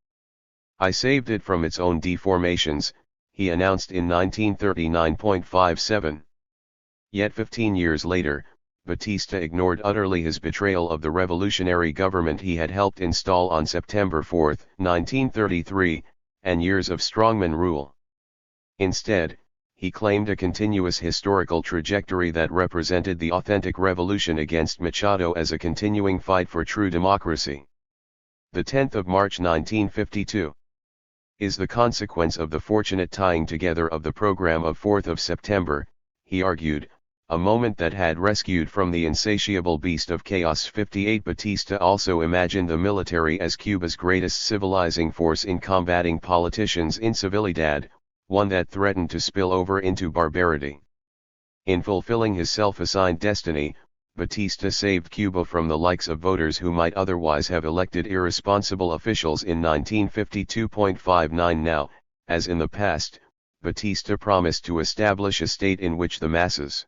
I saved it from its own deformations, he announced in 1939.57. Yet 15 years later, Batista ignored utterly his betrayal of the revolutionary government he had helped install on September 4, 1933, and years of strongman rule. Instead, he claimed a continuous historical trajectory that represented the authentic revolution against Machado as a continuing fight for true democracy. The 10th of March 1952 is the consequence of the fortunate tying together of the program of 4th of September, he argued, a moment that had rescued from the insatiable beast of chaos. 58 Batista also imagined the military as Cuba's greatest civilizing force in combating politicians' incivilidad, one that threatened to spill over into barbarity. In fulfilling his self-assigned destiny, Batista saved Cuba from the likes of voters who might otherwise have elected irresponsible officials in 1952.59. Now, as in the past, Batista promised to establish a state in which the masses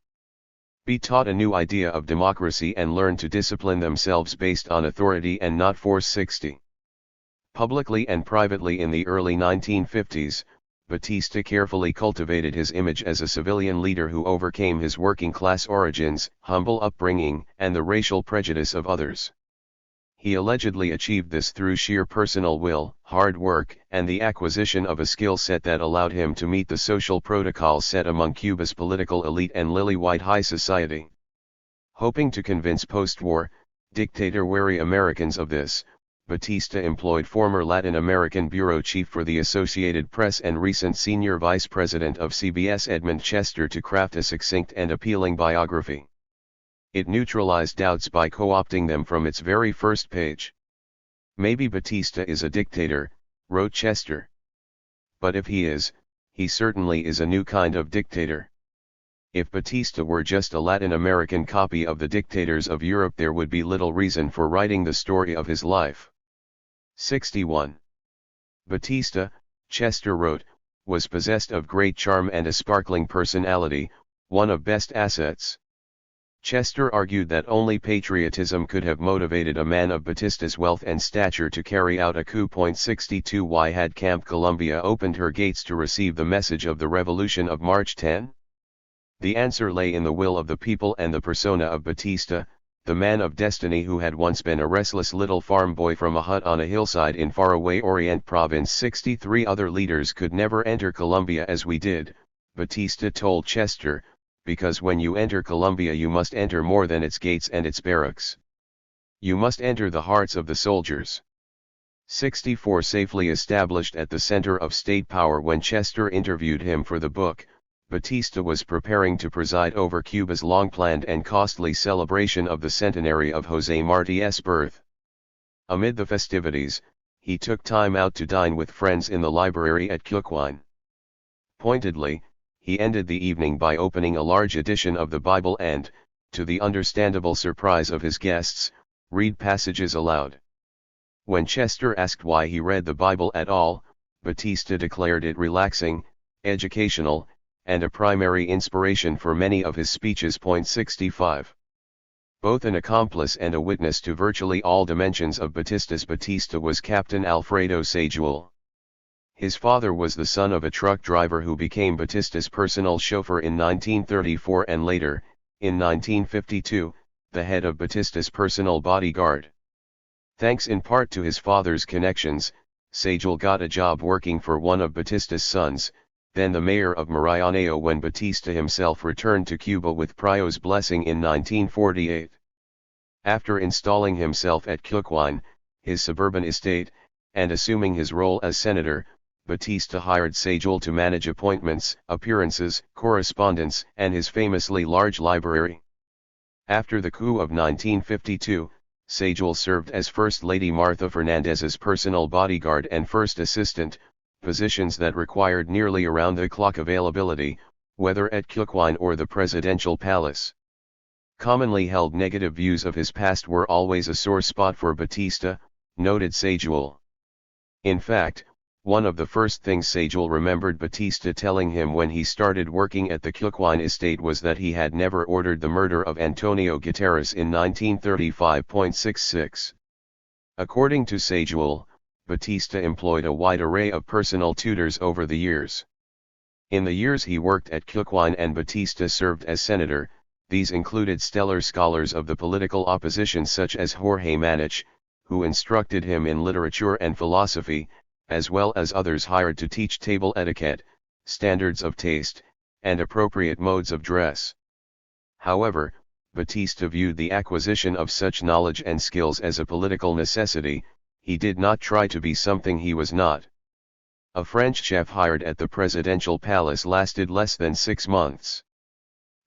be taught a new idea of democracy and learn to discipline themselves based on authority and not force. 60. Publicly and privately in the early 1950s, Batista carefully cultivated his image as a civilian leader who overcame his working-class origins, humble upbringing, and the racial prejudice of others. He allegedly achieved this through sheer personal will, hard work, and the acquisition of a skill set that allowed him to meet the social protocols set among Cuba's political elite and lily-white high society. Hoping to convince post-war, dictator-wary Americans of this, Batista employed former Latin American bureau chief for the Associated Press and recent senior vice president of CBS Edmund Chester to craft a succinct and appealing biography. It neutralized doubts by co-opting them from its very first page. Maybe Batista is a dictator, wrote Chester. But if he is, he certainly is a new kind of dictator. If Batista were just a Latin American copy of the dictators of Europe, there would be little reason for writing the story of his life. 61. Batista, Chester wrote, was possessed of great charm and a sparkling personality, one of best assets. Chester argued that only patriotism could have motivated a man of Batista's wealth and stature to carry out a coup. 62. Why had Camp Columbia opened her gates to receive the message of the Revolution of March 10? The answer lay in the will of the people and the persona of Batista, the man of destiny who had once been a restless little farm boy from a hut on a hillside in faraway Orient Province. 63. Other leaders could never enter Colombia as we did, Batista told Chester, because when you enter Colombia you must enter more than its gates and its barracks. You must enter the hearts of the soldiers. 64. Safely established at the center of state power when Chester interviewed him for the book, Batista was preparing to preside over Cuba's long-planned and costly celebration of the centenary of José Martí's birth. Amid the festivities, he took time out to dine with friends in the library at Cuquine. Pointedly, he ended the evening by opening a large edition of the Bible and, to the understandable surprise of his guests, read passages aloud. When Chester asked why he read the Bible at all, Batista declared it relaxing, educational, and a primary inspiration for many of his speeches. 65. Both an accomplice and a witness to virtually all dimensions of Batista was Captain Alfredo Sayjuel. His father was the son of a truck driver who became Batista's personal chauffeur in 1934 and later, in 1952, the head of Batista's personal bodyguard. Thanks in part to his father's connections, Sejal got a job working for one of Batista's sons, then the mayor of Marianao, when Batista himself returned to Cuba with Prio's blessing in 1948. After installing himself at Cuquine, his suburban estate, and assuming his role as senator, Batista hired Sejal to manage appointments, appearances, correspondence, and his famously large library. After the coup of 1952, Sejal served as First Lady Martha Fernandez's personal bodyguard and first assistant, positions that required nearly around-the-clock availability, whether at Cuquine or the presidential palace. Commonly held negative views of his past were always a sore spot for Batista, noted Sejal. In fact, one of the first things Sejal remembered Batista telling him when he started working at the Cuquine estate was that he had never ordered the murder of Antonio Guterres in 1935.66. According to Sejal, Batista employed a wide array of personal tutors over the years. In the years he worked at Cuquine and Batista served as senator, these included stellar scholars of the political opposition such as Jorge Manich, who instructed him in literature and philosophy, as well as others hired to teach table etiquette, standards of taste, and appropriate modes of dress. However, Batista viewed the acquisition of such knowledge and skills as a political necessity. He did not try to be something he was not. A French chef hired at the presidential palace lasted less than 6 months.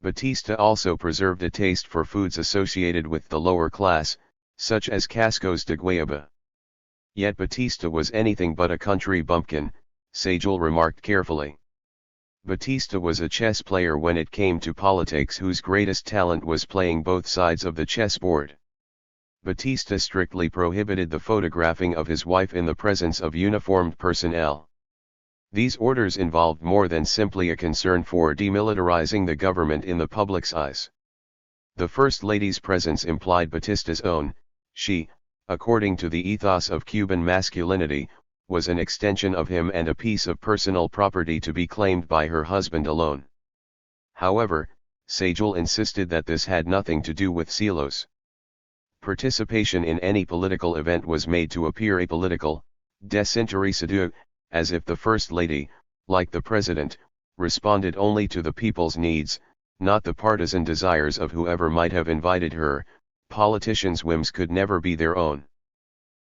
Batista also preserved a taste for foods associated with the lower class, such as cascos de guayaba. Yet Batista was anything but a country bumpkin, Sejal remarked carefully. Batista was a chess player when it came to politics, whose greatest talent was playing both sides of the chessboard. Batista strictly prohibited the photographing of his wife in the presence of uniformed personnel. These orders involved more than simply a concern for demilitarizing the government in the public's eyes. The First Lady's presence implied Batista's own. She, according to the ethos of Cuban masculinity, was an extension of him and a piece of personal property to be claimed by her husband alone. However, Sejal insisted that this had nothing to do with celos. Participation in any political event was made to appear apolitical, desinteresado, as if the First Lady, like the President, responded only to the people's needs, not the partisan desires of whoever might have invited her. Politicians' whims could never be their own.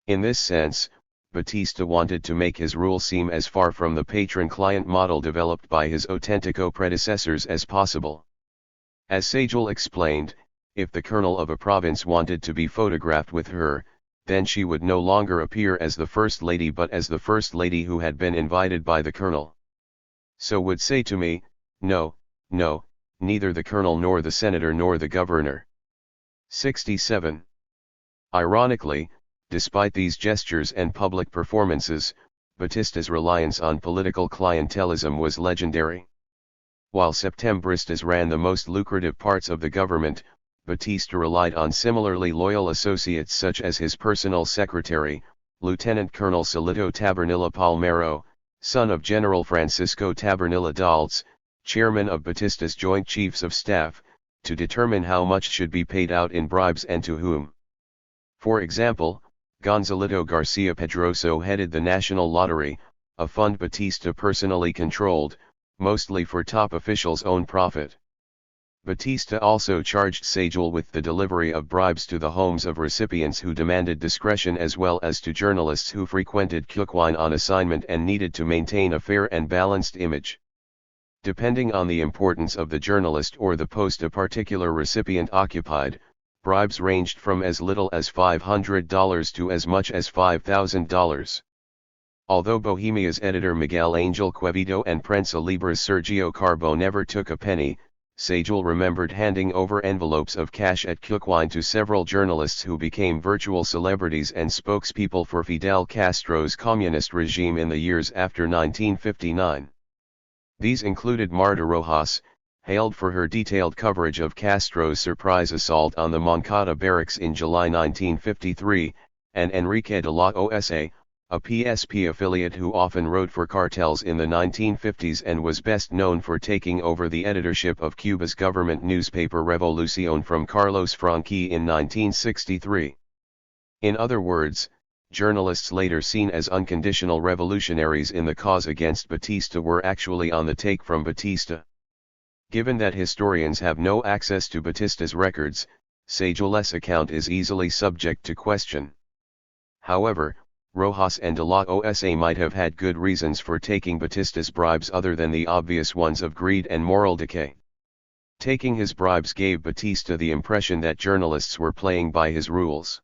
In this sense, Batista wanted to make his rule seem as far from the patron-client model developed by his Auténtico predecessors as possible. As Sejal explained, if the colonel of a province wanted to be photographed with her, then she would no longer appear as the First Lady but as the First Lady who had been invited by the colonel. So would say to me, no, neither the colonel nor the senator nor the governor. 67. Ironically, despite these gestures and public performances, Batista's reliance on political clientelism was legendary. While Septembristas ran the most lucrative parts of the government, Batista relied on similarly loyal associates such as his personal secretary, Lieutenant Colonel Solito Tabernilla Palmero, son of General Francisco Tabernilla Daltz, chairman of Batista's Joint Chiefs of Staff, to determine how much should be paid out in bribes and to whom. For example, Gonzalito Garcia Pedroso headed the National Lottery, a fund Batista personally controlled, mostly for top officials' own profit. Batista also charged Sejal with the delivery of bribes to the homes of recipients who demanded discretion as well as to journalists who frequented Cuquine on assignment and needed to maintain a fair and balanced image. Depending on the importance of the journalist or the post a particular recipient occupied, bribes ranged from as little as $500 to as much as $5,000. Although Bohemia's editor Miguel Angel Quevedo and Prensa Libre's Sergio Carbo never took a penny, Sejal remembered handing over envelopes of cash at Cuquine to several journalists who became virtual celebrities and spokespeople for Fidel Castro's communist regime in the years after 1959. These included Marta Rojas, hailed for her detailed coverage of Castro's surprise assault on the Moncada barracks in July 1953, and Enrique de la Osa, a PSP affiliate who often wrote for cartels in the 1950s and was best known for taking over the editorship of Cuba's government newspaper Revolución from Carlos Franqui in 1963. In other words, journalists later seen as unconditional revolutionaries in the cause against Batista were actually on the take from Batista. Given that historians have no access to Batista's records, Sejoles' account is easily subject to question. However, Rojas and de la Osa might have had good reasons for taking Batista's bribes other than the obvious ones of greed and moral decay. Taking his bribes gave Batista the impression that journalists were playing by his rules.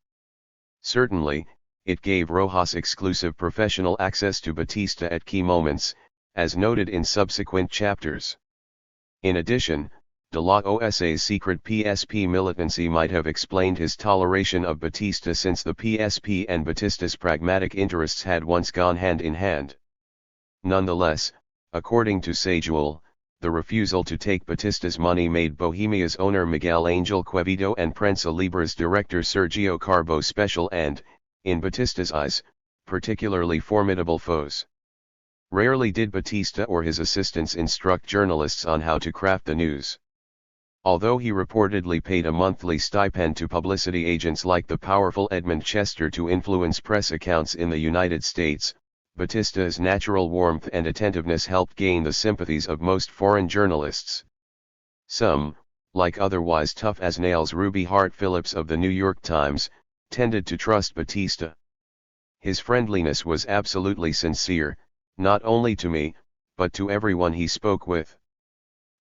Certainly, it gave Rojas exclusive professional access to Batista at key moments, as noted in subsequent chapters. In addition, de la Osa's secret PSP militancy might have explained his toleration of Batista, since the PSP and Batista's pragmatic interests had once gone hand in hand. Nonetheless, according to Sejoles, the refusal to take Batista's money made Bohemia's owner Miguel Angel Quevedo and Prensa Libre's director Sergio Carbo special and, in Batista's eyes, particularly formidable foes. Rarely did Batista or his assistants instruct journalists on how to craft the news. Although he reportedly paid a monthly stipend to publicity agents like the powerful Edmund Chester to influence press accounts in the United States, Batista's natural warmth and attentiveness helped gain the sympathies of most foreign journalists. Some, like otherwise tough-as-nails Ruby Hart Phillips of the New York Times, tended to trust Batista. His friendliness was absolutely sincere, not only to me, but to everyone he spoke with.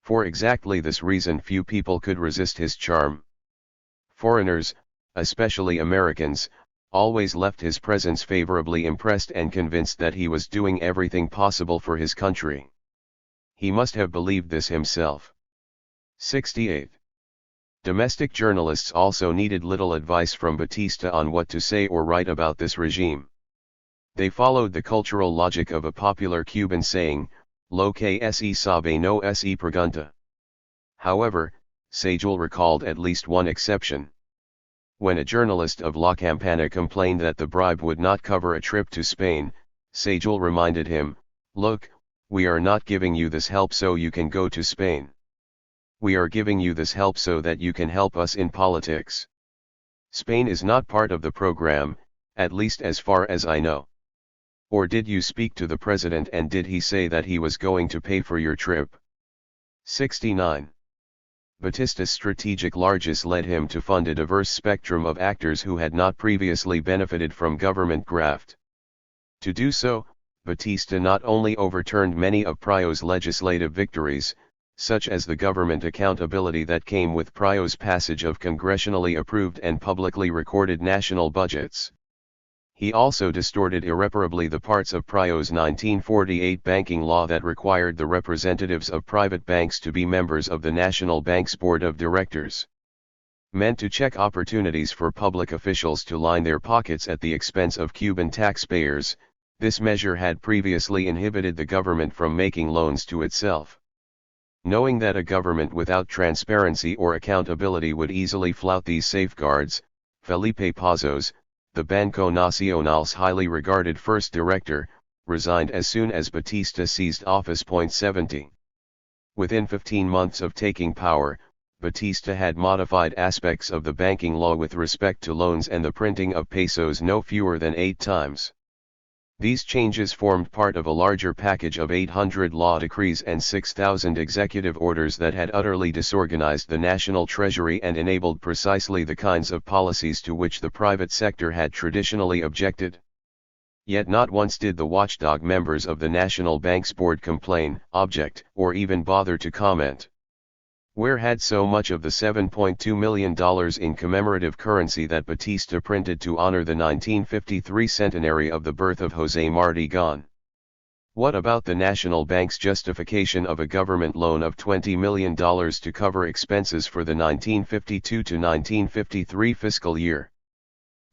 For exactly this reason few people could resist his charm. Foreigners, especially Americans, always left his presence favorably impressed and convinced that he was doing everything possible for his country. He must have believed this himself. 68. Domestic journalists also needed little advice from Batista on what to say or write about this regime. They followed the cultural logic of a popular Cuban saying, "Lo que se sabe no se pregunta." However, Sejoles recalled at least one exception. When a journalist of La Campana complained that the bribe would not cover a trip to Spain, Sejoles reminded him, "Look, we are not giving you this help so you can go to Spain. We are giving you this help so that you can help us in politics. Spain is not part of the program, at least as far as I know. Or did you speak to the president and did he say that he was going to pay for your trip?" 69. Batista's strategic largesse led him to fund a diverse spectrum of actors who had not previously benefited from government graft. To do so, Batista not only overturned many of Prio's legislative victories, such as the government accountability that came with Prio's passage of congressionally approved and publicly recorded national budgets. He also distorted irreparably the parts of Prio's 1948 banking law that required the representatives of private banks to be members of the National Bank's Board of Directors. Meant to check opportunities for public officials to line their pockets at the expense of Cuban taxpayers, this measure had previously inhibited the government from making loans to itself. Knowing that a government without transparency or accountability would easily flout these safeguards, Felipe Pazos, the Banco Nacional's highly regarded first director, resigned as soon as Batista seized office. 70. Within 15 months of taking power, Batista had modified aspects of the banking law with respect to loans and the printing of pesos no fewer than 8 times. These changes formed part of a larger package of 800 law decrees and 6,000 executive orders that had utterly disorganized the national treasury and enabled precisely the kinds of policies to which the private sector had traditionally objected. Yet not once did the watchdog members of the National Bank's board complain, object, or even bother to comment. Where had so much of the $7.2 million in commemorative currency that Batista printed to honor the 1953 centenary of the birth of José Martí gone? What about the National Bank's justification of a government loan of $20 million to cover expenses for the 1952 to 1953 fiscal year?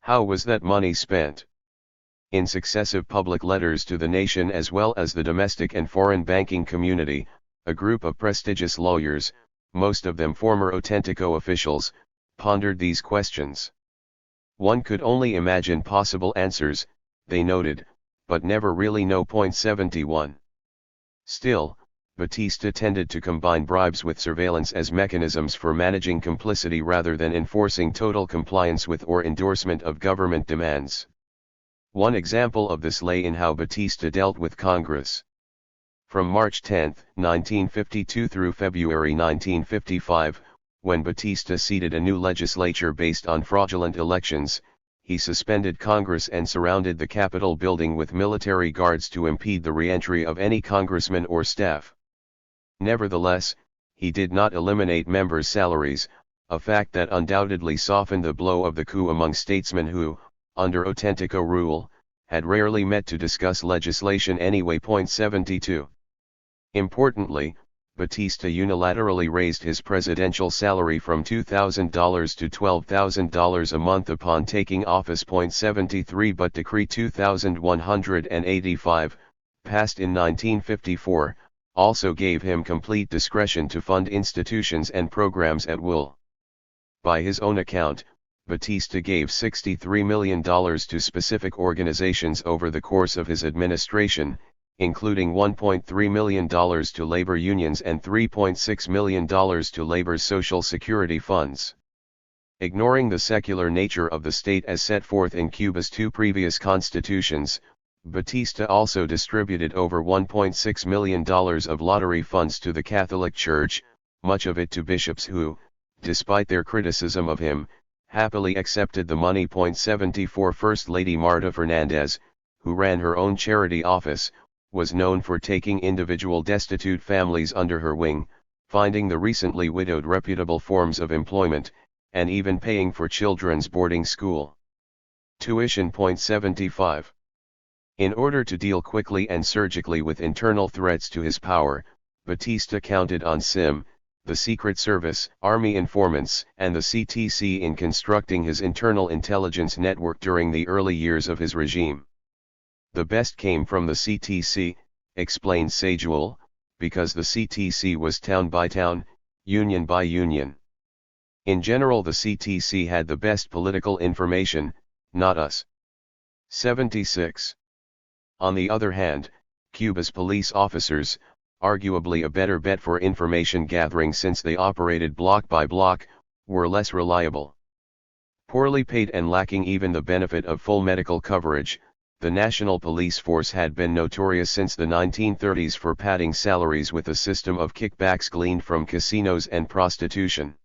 How was that money spent? In successive public letters to the nation as well as the domestic and foreign banking community, a group of prestigious lawyers, most of them former Auténtico officials, pondered these questions. One could only imagine possible answers, they noted, but never really know. 71. Still, Batista tended to combine bribes with surveillance as mechanisms for managing complicity rather than enforcing total compliance with or endorsement of government demands. One example of this lay in how Batista dealt with Congress. From March 10, 1952 through February 1955, when Batista seated a new legislature based on fraudulent elections, he suspended Congress and surrounded the Capitol building with military guards to impede the re-entry of any congressman or staff. Nevertheless, he did not eliminate members' salaries, a fact that undoubtedly softened the blow of the coup among statesmen who, under Autentico rule, had rarely met to discuss legislation anyway. 72. Importantly, Batista unilaterally raised his presidential salary from $2,000 to $12,000 a month upon taking office. 73 But Decree 2185, passed in 1954, also gave him complete discretion to fund institutions and programs at will. By his own account, Batista gave $63 million to specific organizations over the course of his administration, including $1.3 million to labor unions and $3.6 million to labor's social security funds. Ignoring the secular nature of the state as set forth in Cuba's two previous constitutions, Batista also distributed over $1.6 million of lottery funds to the Catholic Church, much of it to bishops who, despite their criticism of him, happily accepted the money. 74 First Lady Marta Fernandez, who ran her own charity office, was known for taking individual destitute families under her wing, finding the recently widowed reputable forms of employment, and even paying for children's boarding school tuition. 75. In order to deal quickly and surgically with internal threats to his power, Batista counted on SIM, the Secret Service, Army informants, and the CTC in constructing his internal intelligence network during the early years of his regime. The best came from the CTC, explained Sajuel, because the CTC was town by town, union by union. In general, the CTC had the best political information, not us. 76. On the other hand, Cuba's police officers, arguably a better bet for information gathering since they operated block by block, were less reliable. Poorly paid and lacking even the benefit of full medical coverage, the National Police Force had been notorious since the 1930s for padding salaries with a system of kickbacks gleaned from casinos and prostitution.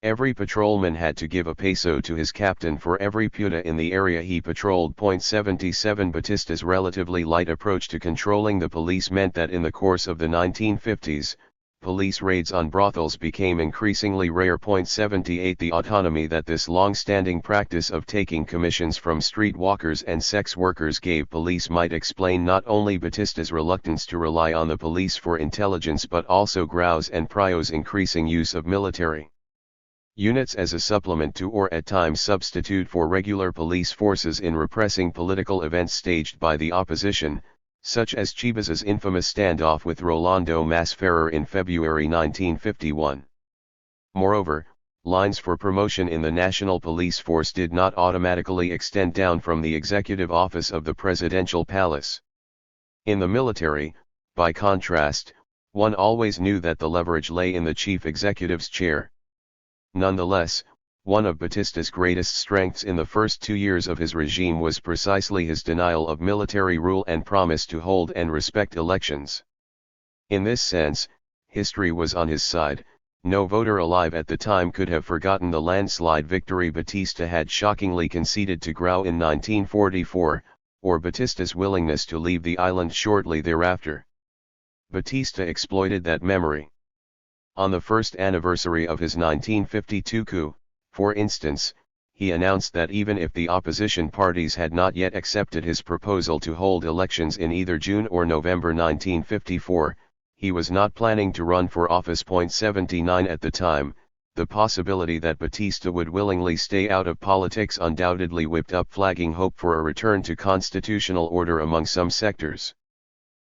Every patrolman had to give a peso to his captain for every puta in the area he patrolled. 77 Batista's relatively light approach to controlling the police meant that in the course of the 1950s, police raids on brothels became increasingly rare. 78 The autonomy that this long-standing practice of taking commissions from streetwalkers and sex workers gave police might explain not only Batista's reluctance to rely on the police for intelligence but also Grau's and Prio's increasing use of military units as a supplement to or at times substitute for regular police forces in repressing political events staged by the opposition, such as Chivas's infamous standoff with Rolando Masferrer in February 1951. Moreover, lines for promotion in the National Police Force did not automatically extend down from the executive office of the presidential palace. In the military, by contrast, one always knew that the leverage lay in the chief executive's chair. Nonetheless, one of Batista's greatest strengths in the first 2 years of his regime was precisely his denial of military rule and promise to hold and respect elections. In this sense, history was on his side. No voter alive at the time could have forgotten the landslide victory Batista had shockingly conceded to Grau in 1944, or Batista's willingness to leave the island shortly thereafter. Batista exploited that memory. On the first anniversary of his 1952 coup, for instance, he announced that even if the opposition parties had not yet accepted his proposal to hold elections in either June or November 1954, he was not planning to run for office. 79 At the time, the possibility that Batista would willingly stay out of politics undoubtedly whipped up flagging hope for a return to constitutional order among some sectors.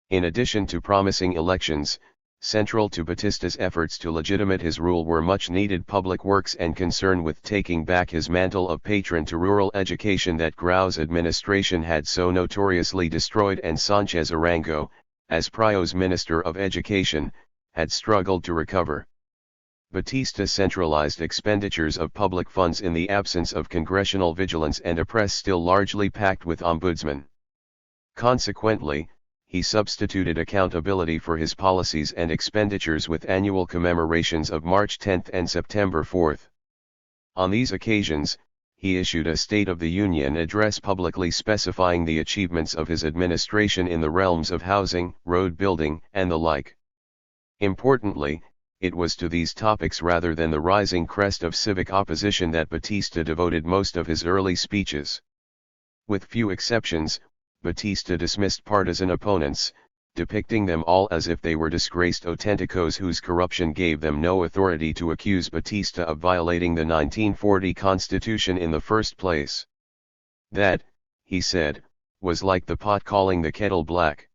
In addition to promising elections, central to Batista's efforts to legitimate his rule were much-needed public works and concern with taking back his mantle of patron to rural education that Grau's administration had so notoriously destroyed and Sanchez Arango, as Prio's Minister of Education, had struggled to recover. Batista centralized expenditures of public funds in the absence of congressional vigilance and a press still largely packed with ombudsmen. Consequently, he substituted accountability for his policies and expenditures with annual commemorations of March 10 and September 4. On these occasions, he issued a State of the Union address publicly specifying the achievements of his administration in the realms of housing, road building, and the like. Importantly, it was to these topics rather than the rising crest of civic opposition that Batista devoted most of his early speeches. With few exceptions, Batista dismissed partisan opponents, depicting them all as if they were disgraced autenticos whose corruption gave them no authority to accuse Batista of violating the 1940 Constitution in the first place. That, he said, was like the pot calling the kettle black.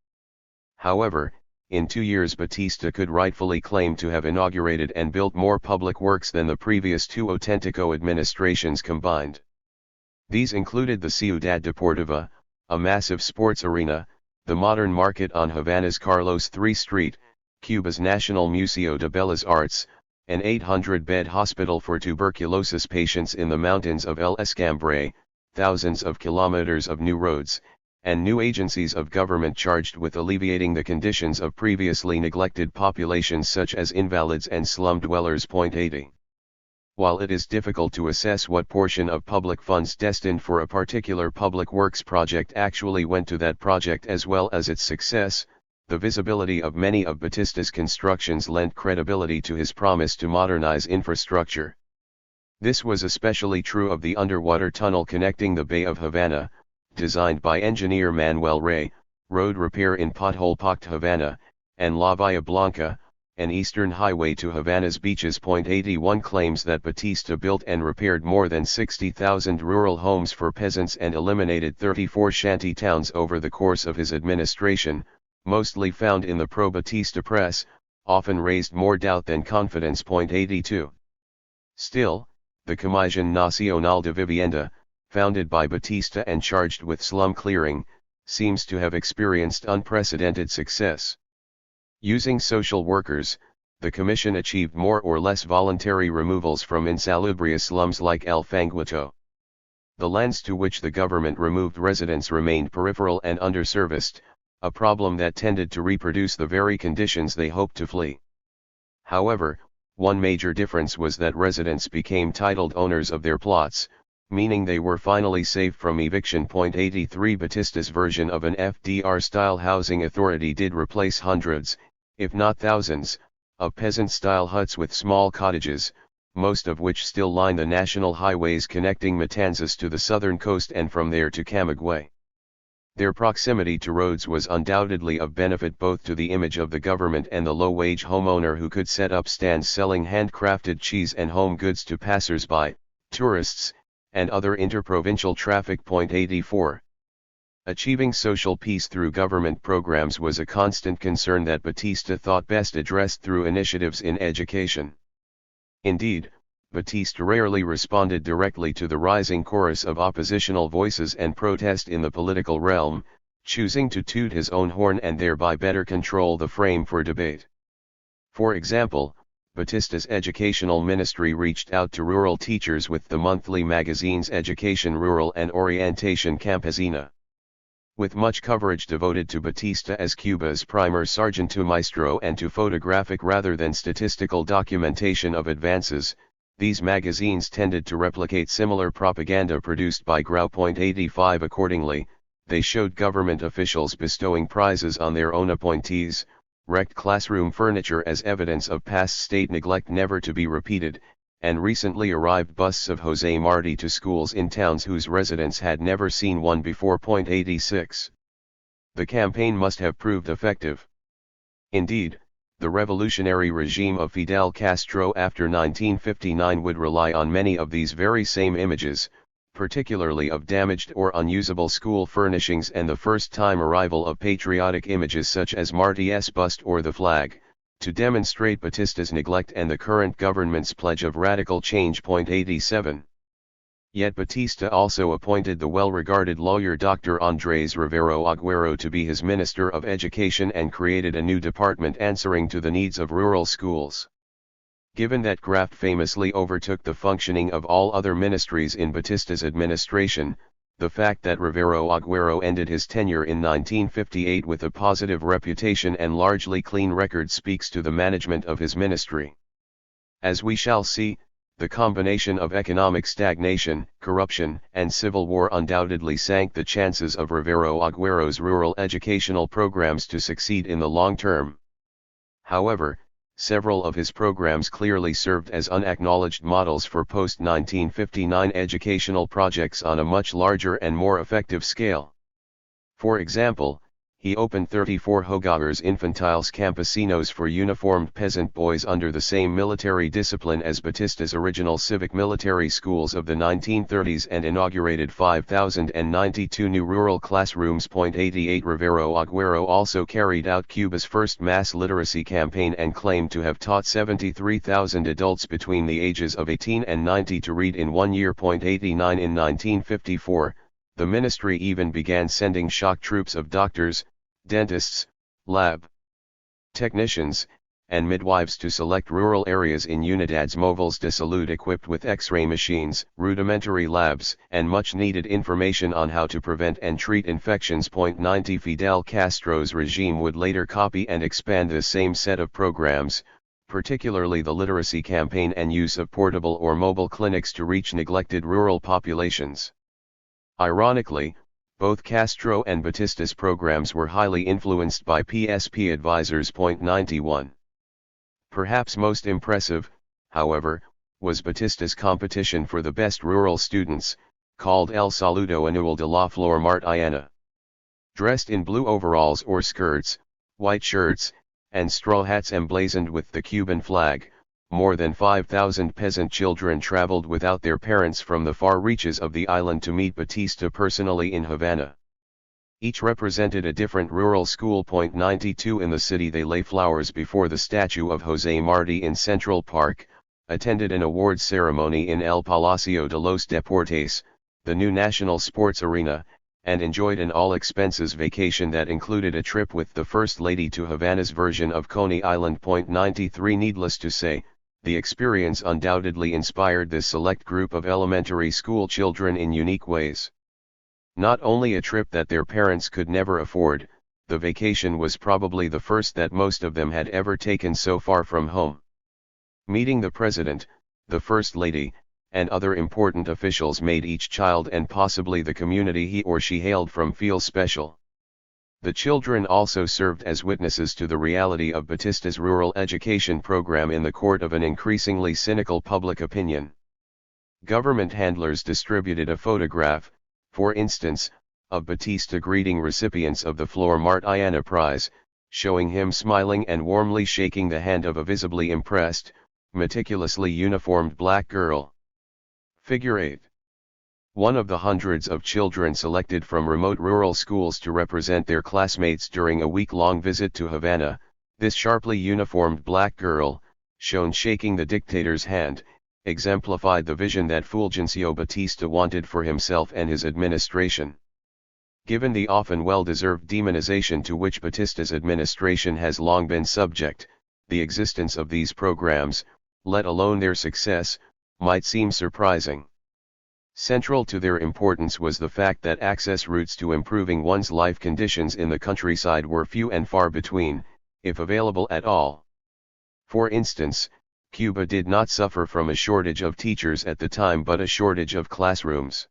However, in 2 years Batista could rightfully claim to have inaugurated and built more public works than the previous 2 autentico administrations combined. These included the Ciudad Deportiva, a massive sports arena, the modern market on Havana's Carlos III Street, Cuba's National Museo de Bellas Artes, an 800-bed hospital for tuberculosis patients in the mountains of El Escambre, thousands of kilometers of new roads, and new agencies of government charged with alleviating the conditions of previously neglected populations such as invalids and slum dwellers. 80. While it is difficult to assess what portion of public funds destined for a particular public works project actually went to that project as well as its success, the visibility of many of Batista's constructions lent credibility to his promise to modernize infrastructure. This was especially true of the underwater tunnel connecting the Bay of Havana, designed by engineer Manuel Rey, road repair in pothole-pocked Havana, and La Villa Blanca, an eastern highway to Havana's beaches. 81 claims that Batista built and repaired more than 60,000 rural homes for peasants and eliminated 34 shanty towns over the course of his administration, mostly found in the pro-Batista press, often raised more doubt than confidence. 82. Still, the Comisión Nacional de Vivienda, founded by Batista and charged with slum clearing, seems to have experienced unprecedented success. Using social workers, the commission achieved more or less voluntary removals from insalubrious slums like El Fanguito. The lands to which the government removed residents remained peripheral and underserviced, a problem that tended to reproduce the very conditions they hoped to flee. However, one major difference was that residents became titled owners of their plots, meaning they were finally safe from eviction. 83 Batista's version of an FDR-style housing authority did replace hundreds, if not thousands, of peasant-style huts with small cottages, most of which still line the national highways connecting Matanzas to the southern coast and from there to Camagüey. Their proximity to roads was undoubtedly of benefit both to the image of the government and the low-wage homeowner who could set up stands selling handcrafted cheese and home goods to passers-by, tourists, and other interprovincial traffic. 84. Achieving social peace through government programs was a constant concern that Batista thought best addressed through initiatives in education. Indeed, Batista rarely responded directly to the rising chorus of oppositional voices and protest in the political realm, choosing to toot his own horn and thereby better control the frame for debate. For example, Batista's educational ministry reached out to rural teachers with the monthly magazines Education Rural and Orientation Campesina. With much coverage devoted to Batista as Cuba's primer sargento maestro and to photographic rather than statistical documentation of advances, these magazines tended to replicate similar propaganda produced by Guerra. 85 Accordingly, they showed government officials bestowing prizes on their own appointees, wrecked classroom furniture as evidence of past state neglect never to be repeated, and recently arrived busts of José Martí to schools in towns whose residents had never seen one before. 86. The campaign must have proved effective. Indeed, the revolutionary regime of Fidel Castro after 1959 would rely on many of these very same images, particularly of damaged or unusable school furnishings and the first-time arrival of patriotic images such as Marty's bust or the flag, to demonstrate Batista's neglect and the current government's pledge of radical change. 87. Yet Batista also appointed the well-regarded lawyer Dr. Andrés Rivero Agüero to be his Minister of Education and created a new department answering to the needs of rural schools. Given that graft famously overtook the functioning of all other ministries in Batista's administration, the fact that Rivero Aguero ended his tenure in 1958 with a positive reputation and largely clean record speaks to the management of his ministry. As we shall see, the combination of economic stagnation, corruption, and civil war undoubtedly sank the chances of Rivero Aguero's rural educational programs to succeed in the long term. However, several of his programs clearly served as unacknowledged models for post-1959 educational projects on a much larger and more effective scale. For example, he opened 34 hogares infantiles campesinos for uniformed peasant boys under the same military discipline as Batista's original civic military schools of the 1930s and inaugurated 5,092 new rural classrooms. 88 Rivero Aguero also carried out Cuba's first mass literacy campaign and claimed to have taught 73,000 adults between the ages of 18 and 90 to read in 1 year. 89 In 1954, the ministry even began sending shock troops of doctors, dentists, lab technicians, and midwives to select rural areas in Unidades Móviles de Salud equipped with X-ray machines, rudimentary labs, and much-needed information on how to prevent and treat infections. 90 Fidel Castro's regime would later copy and expand this same set of programs, particularly the literacy campaign and use of portable or mobile clinics to reach neglected rural populations. Ironically, both Castro and Batista's programs were highly influenced by PSP advisors. 91. Perhaps most impressive, however, was Batista's competition for the best rural students, called El Saludo Anual de la Flor Martiana. Dressed in blue overalls or skirts, white shirts, and straw hats emblazoned with the Cuban flag, more than 5,000 peasant children traveled without their parents from the far reaches of the island to meet Batista personally in Havana. Each represented a different rural school. 92 In the city they lay flowers before the statue of José Martí in Central Park, attended an awards ceremony in El Palacio de los Deportes, the new national sports arena, and enjoyed an all-expenses vacation that included a trip with the First Lady to Havana's version of Coney Island. 93 Needless to say, the experience undoubtedly inspired this select group of elementary school children in unique ways. Not only a trip that their parents could never afford, the vacation was probably the first that most of them had ever taken so far from home. Meeting the President, the First Lady, and other important officials made each child and possibly the community he or she hailed from feel special. The children also served as witnesses to the reality of Batista's rural education program in the court of an increasingly cynical public opinion. Government handlers distributed a photograph, for instance, of Batista greeting recipients of the Flor Martiana Prize, showing him smiling and warmly shaking the hand of a visibly impressed, meticulously uniformed black girl. Figure 8. One of the hundreds of children selected from remote rural schools to represent their classmates during a week-long visit to Havana, this sharply uniformed black girl, shown shaking the dictator's hand, exemplified the vision that Fulgencio Batista wanted for himself and his administration. Given the often well-deserved demonization to which Batista's administration has long been subject, the existence of these programs, let alone their success, might seem surprising. Central to their importance was the fact that access routes to improving one's life conditions in the countryside were few and far between, if available at all. For instance, Cuba did not suffer from a shortage of teachers at the time but a shortage of classrooms.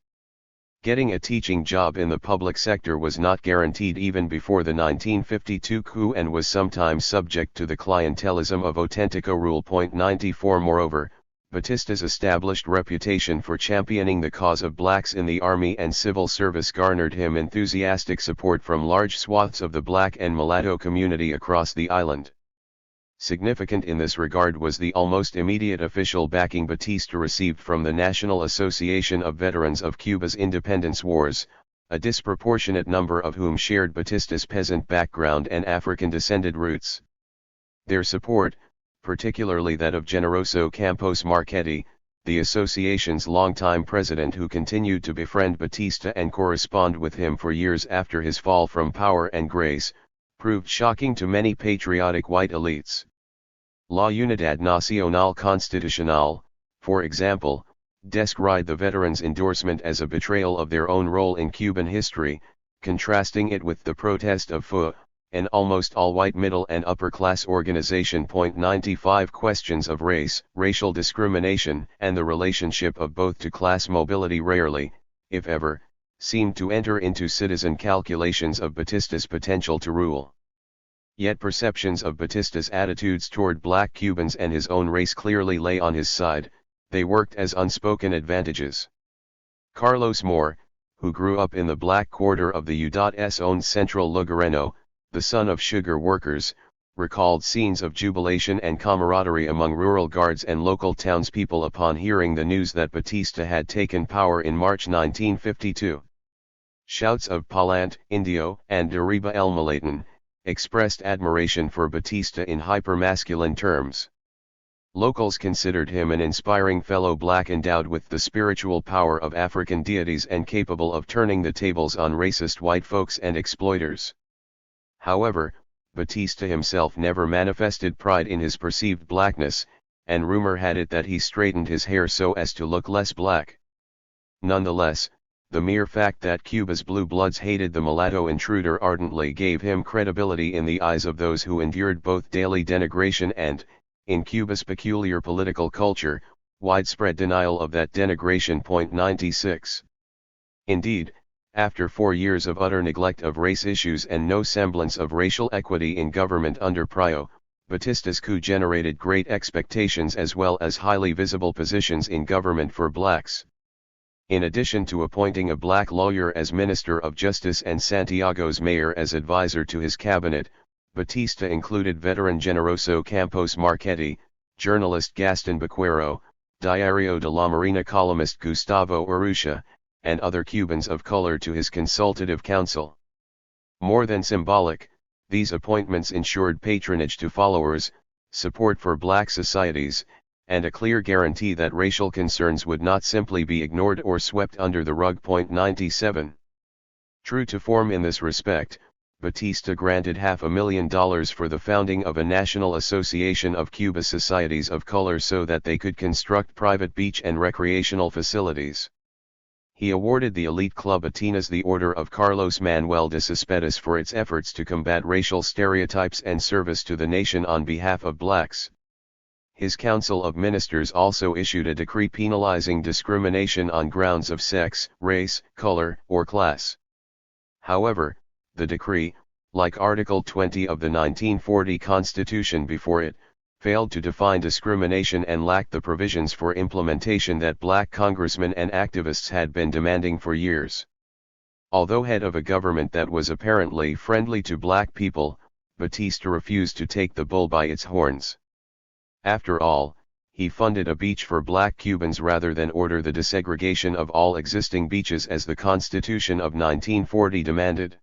Getting a teaching job in the public sector was not guaranteed even before the 1952 coup and was sometimes subject to the clientelism of Autentico Rule. 94 Moreover, Batista's established reputation for championing the cause of blacks in the army and civil service garnered him enthusiastic support from large swaths of the black and mulatto community across the island. Significant in this regard was the almost immediate official backing Batista received from the National Association of Veterans of Cuba's Independence Wars, a disproportionate number of whom shared Batista's peasant background and African-descended roots. Their support, particularly that of Generoso Campos Marchetti, the association's longtime president who continued to befriend Batista and correspond with him for years after his fall from power and grace, proved shocking to many patriotic white elites. La Unidad Nacional Constitucional, for example, described the veterans' endorsement as a betrayal of their own role in Cuban history, contrasting it with the protest of FUA, an almost all-white middle and upper-class organization. 95 Questions of race, racial discrimination, and the relationship of both to class mobility rarely, if ever, seemed to enter into citizen calculations of Batista's potential to rule. Yet perceptions of Batista's attitudes toward black Cubans and his own race clearly lay on his side. They worked as unspoken advantages. Carlos Moore, who grew up in the black quarter of the U.S. owned Central Lugareno, the son of sugar workers, recalled scenes of jubilation and camaraderie among rural guards and local townspeople upon hearing the news that Batista had taken power in March 1952. Shouts of Palant, Indio, and Deriba El Malatan expressed admiration for Batista in hypermasculine terms. Locals considered him an inspiring fellow black endowed with the spiritual power of African deities and capable of turning the tables on racist white folks and exploiters. However, Batista himself never manifested pride in his perceived blackness, and rumor had it that he straightened his hair so as to look less black. Nonetheless, the mere fact that Cuba's blue bloods hated the mulatto intruder ardently gave him credibility in the eyes of those who endured both daily denigration and, in Cuba's peculiar political culture, widespread denial of that denigration. 96. Indeed, after 4 years of utter neglect of race issues and no semblance of racial equity in government under Pryo, Batista's coup generated great expectations as well as highly visible positions in government for blacks. In addition to appointing a black lawyer as Minister of Justice and Santiago's mayor as advisor to his cabinet, Batista included veteran Generoso Campos Marchetti, journalist Gaston Baquero, Diario de la Marina columnist Gustavo Urrutia, and other Cubans of color to his consultative council. More than symbolic, these appointments ensured patronage to followers, support for black societies, and a clear guarantee that racial concerns would not simply be ignored or swept under the rug. 97. True to form in this respect, Batista granted $500,000 for the founding of a National Association of Cuba Societies of Color so that they could construct private beach and recreational facilities. He awarded the elite club Atenas the Order of Carlos Manuel de Cespedes for its efforts to combat racial stereotypes and service to the nation on behalf of blacks. His Council of Ministers also issued a decree penalizing discrimination on grounds of sex, race, color, or class. However, the decree, like Article 20 of the 1940 Constitution before it, failed to define discrimination and lacked the provisions for implementation that black congressmen and activists had been demanding for years. Although head of a government that was apparently friendly to black people, Batista refused to take the bull by its horns. After all, he funded a beach for black Cubans rather than order the desegregation of all existing beaches as the Constitution of 1940 demanded.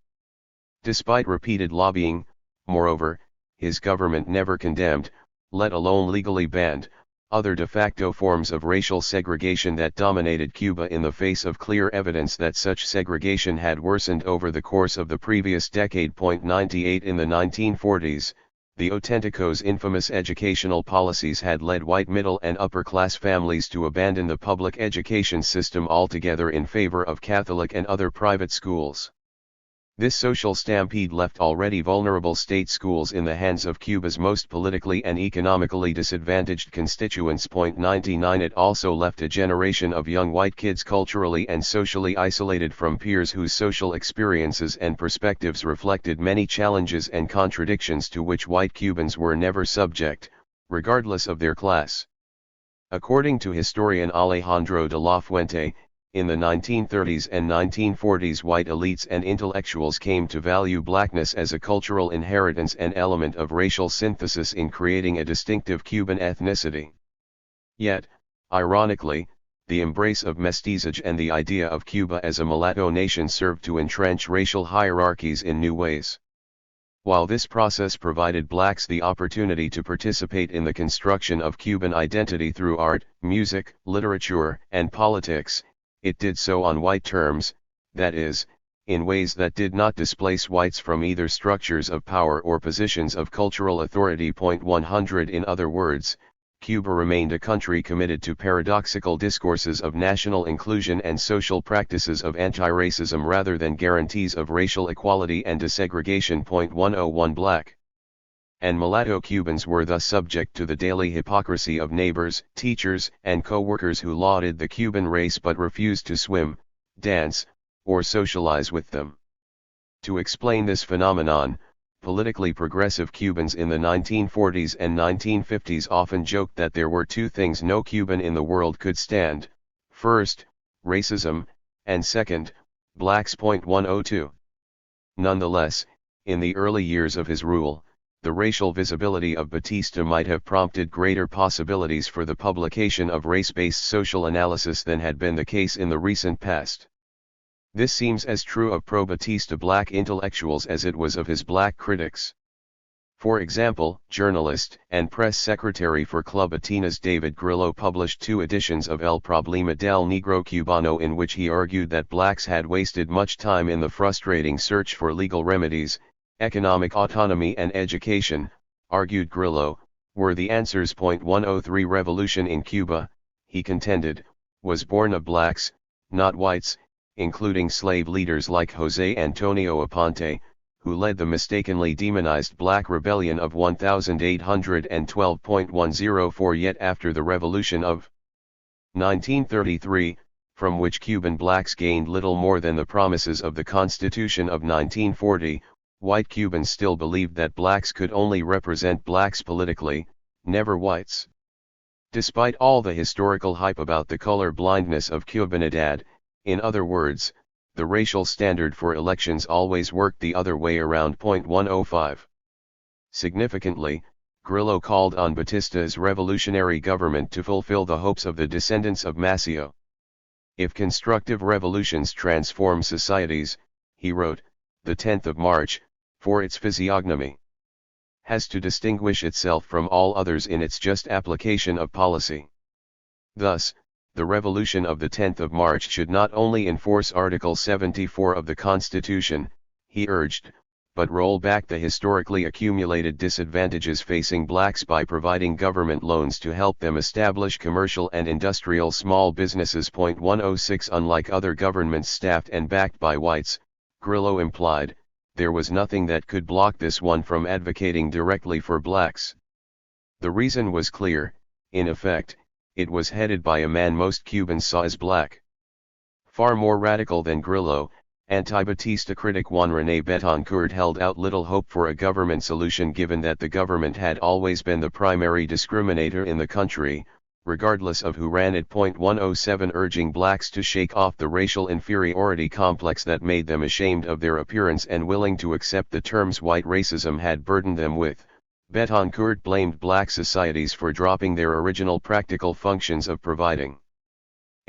Despite repeated lobbying, moreover, his government never condemned, let alone legally banned, other de facto forms of racial segregation that dominated Cuba in the face of clear evidence that such segregation had worsened over the course of the previous decade. 98 In the 1940s, the Auténticos' infamous educational policies had led white middle and upper-class families to abandon the public education system altogether in favor of Catholic and other private schools. This social stampede left already vulnerable state schools in the hands of Cuba's most politically and economically disadvantaged constituents. 99 It also left a generation of young white kids culturally and socially isolated from peers whose social experiences and perspectives reflected many challenges and contradictions to which white Cubans were never subject, regardless of their class. According to historian Alejandro de la Fuente, in the 1930s and 1940s white elites and intellectuals came to value blackness as a cultural inheritance and element of racial synthesis in creating a distinctive Cuban ethnicity. Yet, ironically, the embrace of mestizage and the idea of Cuba as a mulatto nation served to entrench racial hierarchies in new ways. While this process provided blacks the opportunity to participate in the construction of Cuban identity through art, music, literature, and politics, it did so on white terms, that is, in ways that did not displace whites from either structures of power or positions of cultural authority. 100 In other words, Cuba remained a country committed to paradoxical discourses of national inclusion and social practices of anti-racism rather than guarantees of racial equality and desegregation. 101 Black and mulatto Cubans were thus subject to the daily hypocrisy of neighbors, teachers, and co-workers who lauded the Cuban race but refused to swim, dance, or socialize with them. To explain this phenomenon, politically progressive Cubans in the 1940s and 1950s often joked that there were two things no Cuban in the world could stand: first, racism, and second, blacks. 102. Nonetheless, in the early years of his rule, the racial visibility of Batista might have prompted greater possibilities for the publication of race-based social analysis than had been the case in the recent past. This seems as true of pro-Batista black intellectuals as it was of his black critics. For example, journalist and press secretary for Club Atenas David Grillo published 2 editions of El Problema del Negro Cubano in which he argued that blacks had wasted much time in the frustrating search for legal remedies. Economic autonomy and education, argued Grillo, were the answers. 103 Revolution in Cuba, he contended, was born of blacks, not whites, including slave leaders like José Antonio Aponte, who led the mistakenly demonized Black Rebellion of 1812.104. Yet after the Revolution of 1933, from which Cuban blacks gained little more than the promises of the Constitution of 1940, white Cubans still believed that blacks could only represent blacks politically, never whites. Despite all the historical hype about the color blindness of Cubanidad, in other words, the racial standard for elections always worked the other way around. 105. Significantly, Grillo called on Batista's revolutionary government to fulfill the hopes of the descendants of Maceo. If constructive revolutions transform societies, he wrote, the 10th of March, for its physiognomy, has to distinguish itself from all others in its just application of policy. Thus, the revolution of the 10th of March should not only enforce Article 74 of the Constitution, he urged, but roll back the historically accumulated disadvantages facing blacks by providing government loans to help them establish commercial and industrial small businesses. 106 Unlike other governments staffed and backed by whites, Grillo implied, there was nothing that could block this one from advocating directly for blacks. The reason was clear: in effect, it was headed by a man most Cubans saw as black. Far more radical than Grillo, anti-Batista critic Juan René Betancourt held out little hope for a government solution given that the government had always been the primary discriminator in the country, regardless of who ran it. 107 Urging blacks to shake off the racial inferiority complex that made them ashamed of their appearance and willing to accept the terms white racism had burdened them with, Betancourt blamed black societies for dropping their original practical functions of providing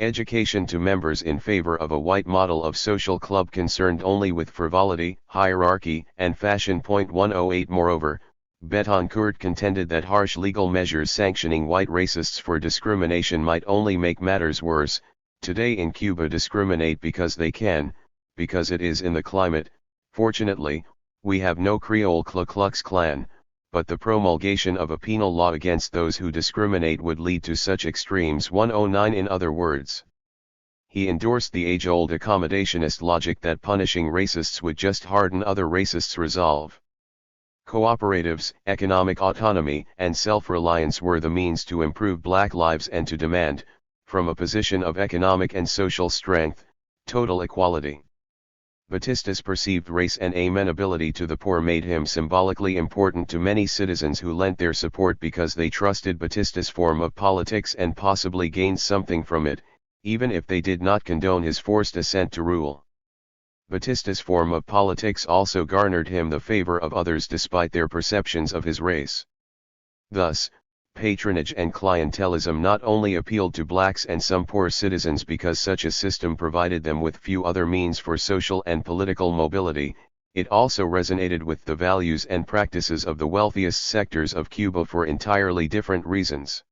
education to members in favor of a white model of social club concerned only with frivolity, hierarchy, and fashion. 108 Moreover, Betancourt contended that harsh legal measures sanctioning white racists for discrimination might only make matters worse. Today in Cuba discriminate because they can, because it is in the climate. Fortunately, we have no Creole Ku Klux Klan, but the promulgation of a penal law against those who discriminate would lead to such extremes. 109 In other words, he endorsed the age-old accommodationist logic that punishing racists would just harden other racists' resolve. Cooperatives, economic autonomy, and self-reliance were the means to improve black lives and to demand, from a position of economic and social strength, total equality. Batista's perceived race and amenability to the poor made him symbolically important to many citizens who lent their support because they trusted Batista's form of politics and possibly gained something from it, even if they did not condone his forced ascent to rule. Batista's form of politics also garnered him the favor of others despite their perceptions of his race. Thus, patronage and clientelism not only appealed to blacks and some poor citizens because such a system provided them with few other means for social and political mobility, it also resonated with the values and practices of the wealthiest sectors of Cuba for entirely different reasons.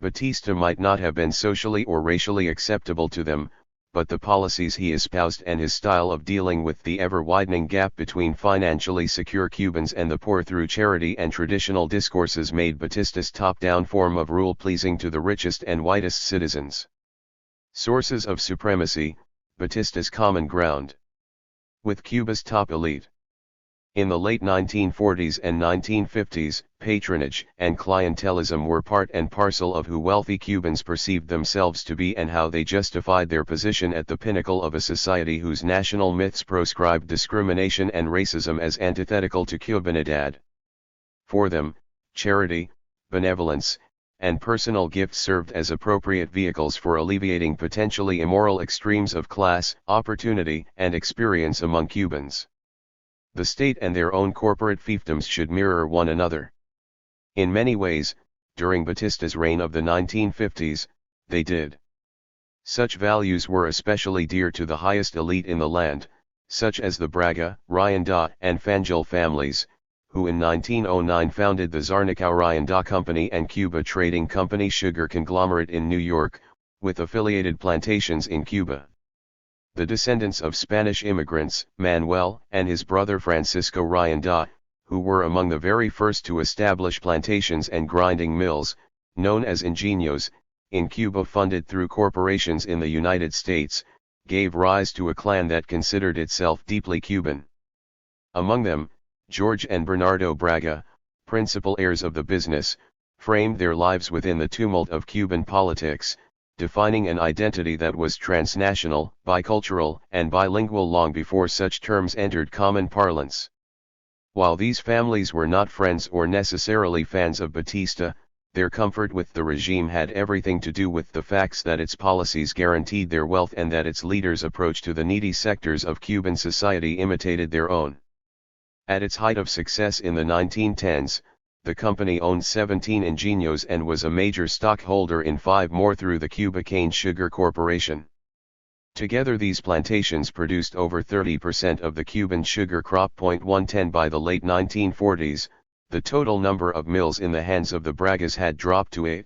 Batista might not have been socially or racially acceptable to them, but the policies he espoused and his style of dealing with the ever-widening gap between financially secure Cubans and the poor through charity and traditional discourses made Batista's top-down form of rule pleasing to the richest and whitest citizens. Sources of supremacy: Batista's common ground with Cuba's top elite. In the late 1940s and 1950s, patronage and clientelism were part and parcel of who wealthy Cubans perceived themselves to be and how they justified their position at the pinnacle of a society whose national myths proscribed discrimination and racism as antithetical to Cubanidad. For them, charity, benevolence, and personal gifts served as appropriate vehicles for alleviating potentially immoral extremes of class, opportunity, and experience among Cubans. The state and their own corporate fiefdoms should mirror one another. In many ways, during Batista's reign of the 1950s, they did. Such values were especially dear to the highest elite in the land, such as the Braga, Rionda, and Fangel families, who in 1909 founded the Zarnicao-Rionda Company and Cuba Trading Company sugar conglomerate in New York, with affiliated plantations in Cuba. The descendants of Spanish immigrants, Manuel and his brother Francisco Rionda, who were among the very first to establish plantations and grinding mills, known as ingenios, in Cuba funded through corporations in the United States, gave rise to a clan that considered itself deeply Cuban. Among them, George and Bernardo Braga, principal heirs of the business, framed their lives within the tumult of Cuban politics, defining an identity that was transnational, bicultural, and bilingual long before such terms entered common parlance. While these families were not friends or necessarily fans of Batista, their comfort with the regime had everything to do with the facts that its policies guaranteed their wealth and that its leaders' approach to the needy sectors of Cuban society imitated their own. At its height of success in the 1910s, the company owned 17 ingenios and was a major stockholder in 5 more through the Cuba Cane Sugar Corporation. Together these plantations produced over 30% of the Cuban sugar crop. 110 By the late 1940s, the total number of mills in the hands of the Bragas had dropped to 8.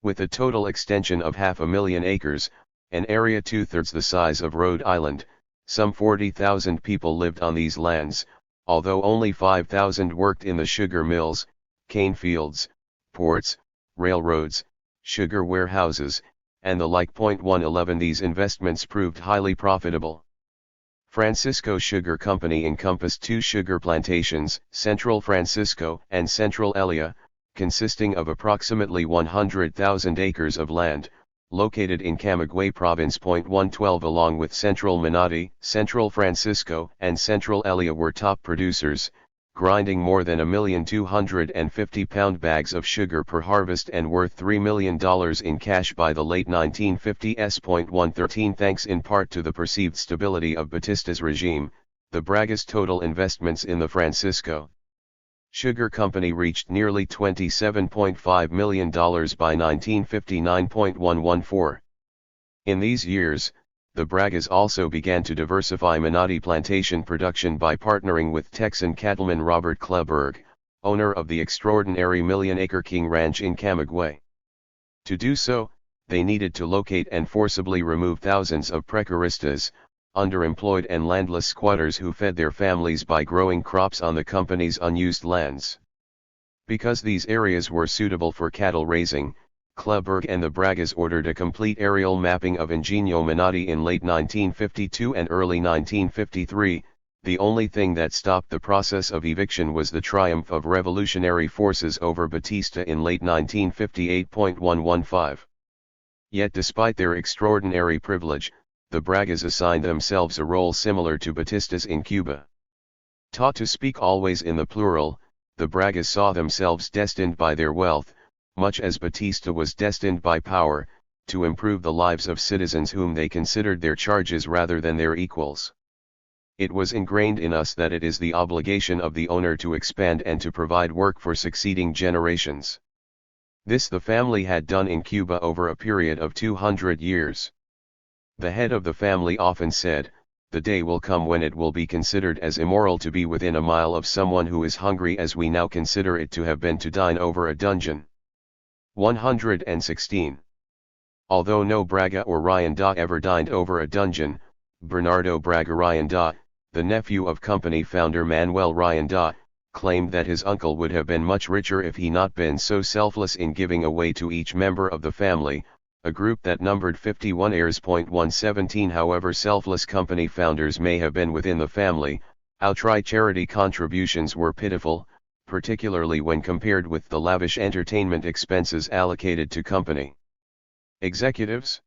With a total extension of 500,000 acres, an area 2/3 the size of Rhode Island, some 40,000 people lived on these lands, although only 5,000 worked in the sugar mills, cane fields, ports, railroads, sugar warehouses, and the like. 111 These investments proved highly profitable. Francisco Sugar Company encompassed 2 sugar plantations, Central Francisco and Central Elia, consisting of approximately 100,000 acres of land, located in Camagüey Province. 112 Along with Central Menotti, Central Francisco and Central Elia were top producers, grinding more than 1,250,000 bags of sugar per harvest and worth $3 million in cash by the late 1950s. 113 Thanks in part to the perceived stability of Batista's regime, the Bragas' total investments in the Francisco Sugar Company reached nearly $27.5 million by 1959. 114 In these years, the Bragas also began to diversify Menotti plantation production by partnering with Texan cattleman Robert Kleberg, owner of the extraordinary million-acre King Ranch in Camagüey. To do so, they needed to locate and forcibly remove thousands of precaristas, underemployed and landless squatters who fed their families by growing crops on the company's unused lands. Because these areas were suitable for cattle raising, Kleberg and the Bragas ordered a complete aerial mapping of Ingenio Menotti in late 1952 and early 1953. The only thing that stopped the process of eviction was the triumph of revolutionary forces over Batista in late 1958. 115 Yet despite their extraordinary privilege, the Bragas assigned themselves a role similar to Batista's in Cuba. Taught to speak always in the plural, the Bragas saw themselves destined by their wealth, much as Batista was destined by power, to improve the lives of citizens whom they considered their charges rather than their equals. It was ingrained in us that it is the obligation of the owner to expand and to provide work for succeeding generations. This the family had done in Cuba over a period of 200 years. The head of the family often said, "The day will come when it will be considered as immoral to be within a mile of someone who is hungry as we now consider it to have been to dine over a dungeon." 116. Although no Braga or Rayanda ever dined over a dungeon, Bernardo Braga Rayanda, the nephew of company founder Manuel Rayanda, claimed that his uncle would have been much richer if he not been so selfless in giving away to each member of the family, a group that numbered 51 heirs. 117 However selfless company founders may have been within the family, outright charity contributions were pitiful, particularly when compared with the lavish entertainment expenses allocated to company executives.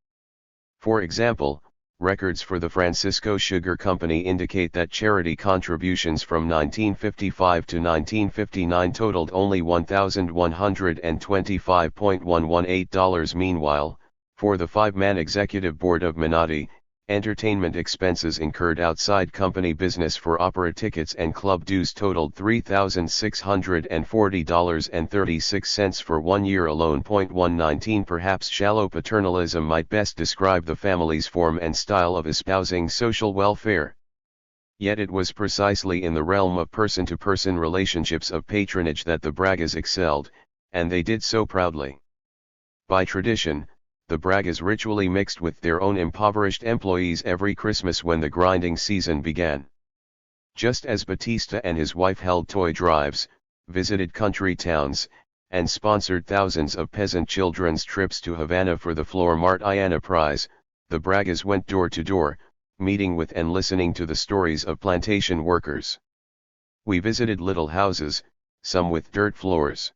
For example, records for the Francisco Sugar Company indicate that charity contributions from 1955 to 1959 totaled only $1,125.118. Meanwhile, for the five-man executive board of Menotti, entertainment expenses incurred outside company business for opera tickets and club dues totaled $3,640.36 for 1 year alone. 119 Perhaps shallow paternalism might best describe the family's form and style of espousing social welfare. Yet it was precisely in the realm of person-to-person relationships of patronage that the Bragas excelled, and they did so proudly. By tradition, the Bragas ritually mixed with their own impoverished employees every Christmas when the grinding season began. Just as Batista and his wife held toy drives, visited country towns, and sponsored thousands of peasant children's trips to Havana for the Flor Martiana Prize, the Bragas went door to door, meeting with and listening to the stories of plantation workers. We visited little houses, some with dirt floors.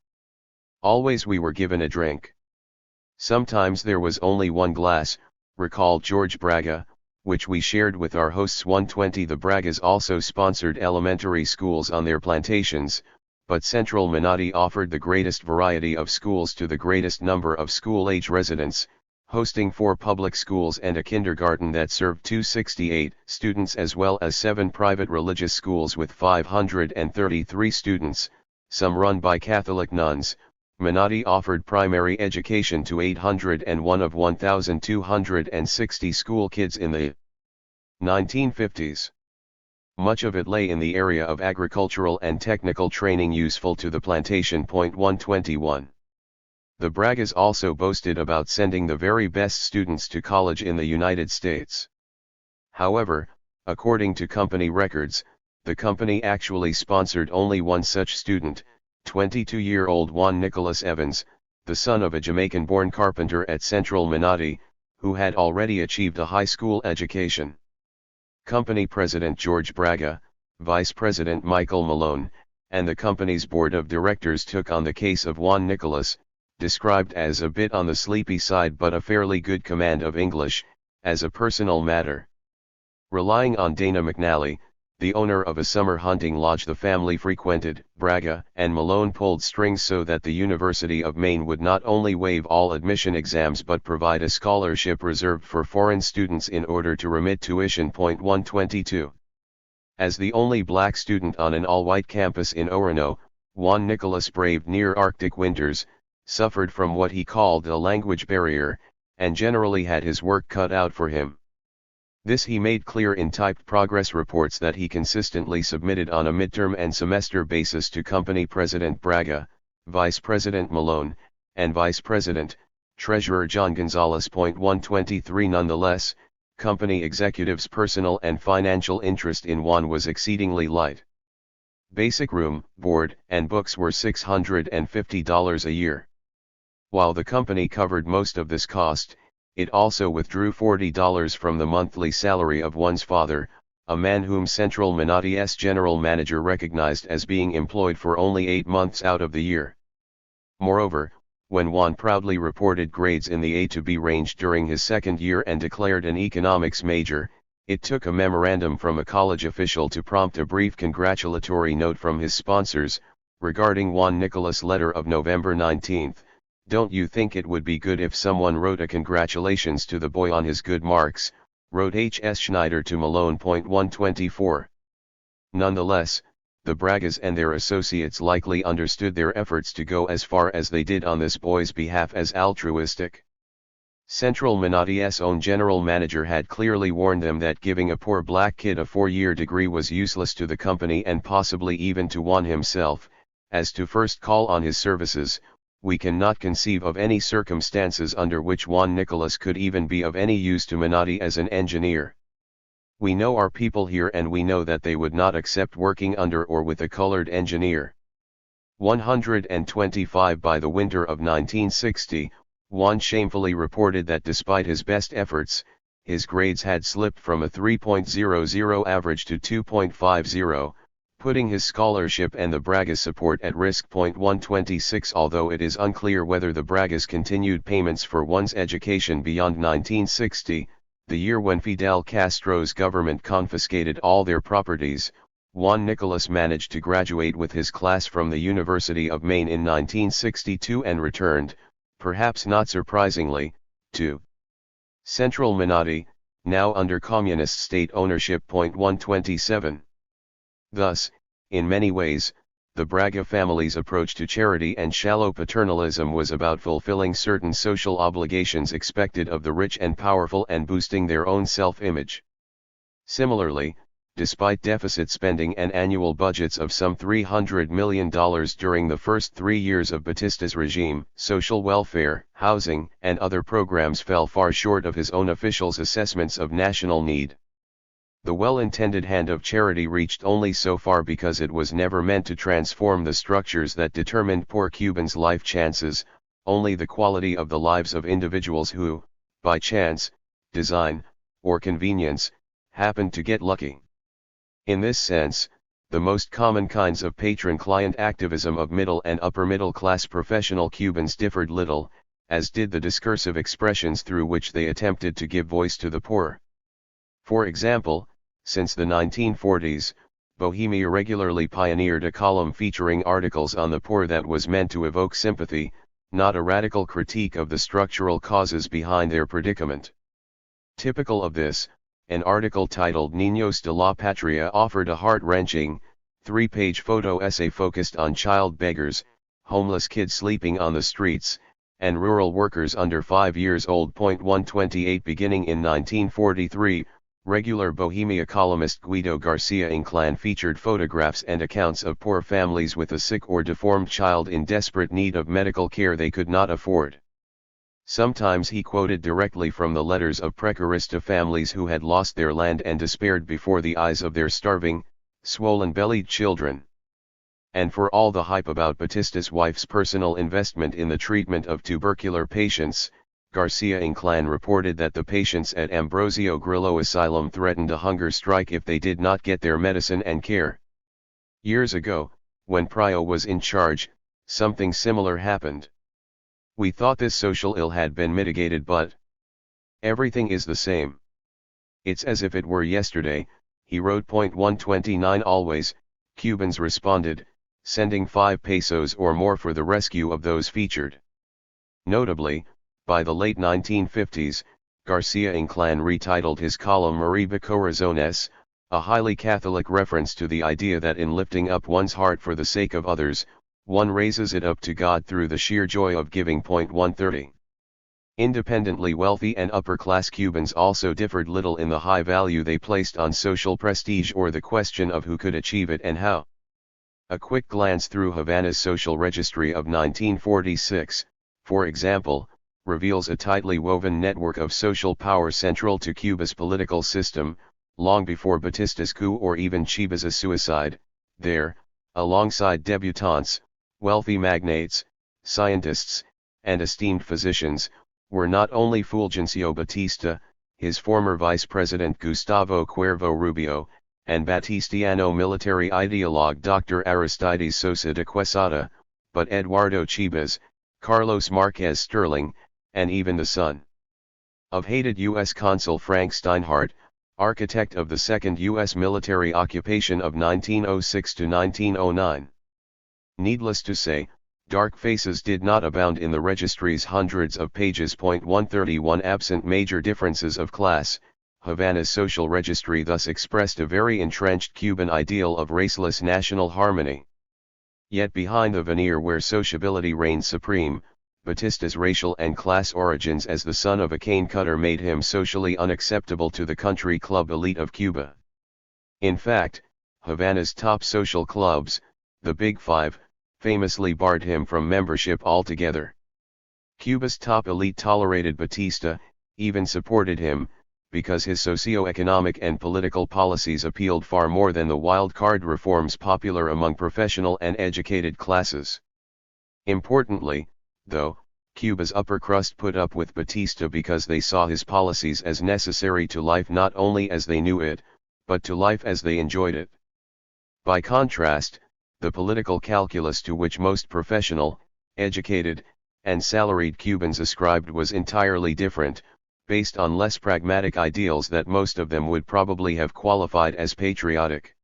Always we were given a drink. Sometimes there was only one glass, recalled George Braga, which we shared with our hosts. 120 The Bragas also sponsored elementary schools on their plantations, but Central Menotti offered the greatest variety of schools to the greatest number of school-age residents, hosting 4 public schools and a kindergarten that served 268 students as well as 7 private religious schools with 533 students, some run by Catholic nuns. Menotti offered primary education to 801 of 1,260 school kids in the 1950s. Much of it lay in the area of agricultural and technical training useful to the plantation. 121. The Bragas also boasted about sending the very best students to college in the United States. However, according to company records, the company actually sponsored only one such student, 22-year-old Juan Nicholas Evans, the son of a Jamaican-born carpenter at Central Menotti, who had already achieved a high school education. Company President George Braga, Vice President Michael Malone, and the company's board of directors took on the case of Juan Nicholas, described as a bit on the sleepy side but a fairly good command of English, as a personal matter. Relying on Dana McNally, the owner of a summer hunting lodge the family frequented, Braga and Malone pulled strings so that the University of Maine would not only waive all admission exams but provide a scholarship reserved for foreign students in order to remit tuition. 122. As the only black student on an all-white campus in Orono, Juan Nicholas braved near-Arctic winters, suffered from what he called a language barrier, and generally had his work cut out for him. This he made clear in typed progress reports that he consistently submitted on a midterm and semester basis to Company President Braga, Vice President Malone, and Vice President, Treasurer John Gonzalez. 123 Nonetheless, company executives' personal and financial interest in Juan was exceedingly light. Basic room, board, and books were $650 a year. While the company covered most of this cost, it also withdrew $40 from the monthly salary of Juan's father, a man whom Central Menotti's general manager recognized as being employed for only 8 months out of the year. Moreover, when Juan proudly reported grades in the A to B range during his second year and declared an economics major, it took a memorandum from a college official to prompt a brief congratulatory note from his sponsors, regarding Juan Nicholas' letter of November 19. "Don't you think it would be good if someone wrote a congratulations to the boy on his good marks," wrote H.S. Schneider to Malone. 124. Nonetheless, the Bragas and their associates likely understood their efforts to go as far as they did on this boy's behalf as altruistic. Central Menotti's own general manager had clearly warned them that giving a poor black kid a 4-year degree was useless to the company and possibly even to Juan himself, as to first call on his services, we cannot conceive of any circumstances under which Juan Nicolas could even be of any use to Menotti as an engineer. We know our people here, and we know that they would not accept working under or with a colored engineer. 125 By the winter of 1960, Juan shamefully reported that despite his best efforts, his grades had slipped from a 3.00 average to 2.50, putting his scholarship and the Bragas support at risk. 126 Although it is unclear whether the Bragas continued payments for Juan's education beyond 1960, the year when Fidel Castro's government confiscated all their properties, Juan Nicolas managed to graduate with his class from the University of Maine in 1962 and returned, perhaps not surprisingly, to Central Menotti, now under communist state ownership. 127. Thus, in many ways, the Braga family's approach to charity and shallow paternalism was about fulfilling certain social obligations expected of the rich and powerful and boosting their own self-image. Similarly, despite deficit spending and annual budgets of some $300 million during the first 3 years of Batista's regime, social welfare, housing, and other programs fell far short of his own officials' assessments of national need. The well-intended hand of charity reached only so far because it was never meant to transform the structures that determined poor Cubans' life chances, only the quality of the lives of individuals who, by chance, design, or convenience, happened to get lucky. In this sense, the most common kinds of patron-client activism of middle and upper-middle-class professional Cubans differed little, as did the discursive expressions through which they attempted to give voice to the poor. For example, since the 1940s, Bohemia regularly pioneered a column featuring articles on the poor that was meant to evoke sympathy, not a radical critique of the structural causes behind their predicament. Typical of this, an article titled Niños de la Patria offered a heart-wrenching, 3-page photo essay focused on child beggars, homeless kids sleeping on the streets, and rural workers under 5 years old. 128 Beginning in 1943, regular Bohemia columnist Guido Garcia Inclán featured photographs and accounts of poor families with a sick or deformed child in desperate need of medical care they could not afford. Sometimes he quoted directly from the letters of precarista families who had lost their land and despaired before the eyes of their starving, swollen-bellied children. And for all the hype about Batista's wife's personal investment in the treatment of tubercular patients, Garcia Inclán reported that the patients at Ambrosio Grillo Asylum threatened a hunger strike if they did not get their medicine and care. Years ago, when Prio was in charge, something similar happened. We thought this social ill had been mitigated, but everything is the same. It's as if it were yesterday, he wrote. 129 Always, Cubans responded, sending 5 pesos or more for the rescue of those featured. Notably, by the late 1950s, Garcia Inclán retitled his column Mariba Corazones, a highly Catholic reference to the idea that in lifting up one's heart for the sake of others, one raises it up to God through the sheer joy of giving. 130. Independently wealthy and upper-class Cubans also differed little in the high value they placed on social prestige or the question of who could achieve it and how. A quick glance through Havana's social registry of 1946, for example, reveals a tightly woven network of social power central to Cuba's political system, long before Batista's coup or even Chiva's suicide. There, alongside debutantes, wealthy magnates, scientists, and esteemed physicians, were not only Fulgencio Batista, his former vice president Gustavo Cuervo Rubio, and Batistiano military ideologue Dr. Aristides Sosa de Quesada, but Eduardo Chivas, Carlos Marquez Sterling, and even the son of hated U.S. Consul Frank Steinhardt, architect of the second U.S. military occupation of 1906 to 1909. Needless to say, dark faces did not abound in the registry's hundreds of pages. 131 Absent major differences of class, Havana's social registry thus expressed a very entrenched Cuban ideal of raceless national harmony. Yet behind the veneer where sociability reigned supreme, Batista's racial and class origins as the son of a cane cutter made him socially unacceptable to the country club elite of Cuba. In fact, Havana's top social clubs, the Big Five, famously barred him from membership altogether. Cuba's top elite tolerated Batista, even supported him, because his socio-economic and political policies appealed far more than the wild-card reforms popular among professional and educated classes. Importantly, though, Cuba's upper crust put up with Batista because they saw his policies as necessary to life not only as they knew it, but to life as they enjoyed it. By contrast, the political calculus to which most professional, educated, and salaried Cubans ascribed was entirely different, based on less pragmatic ideals that most of them would probably have qualified as patriotic.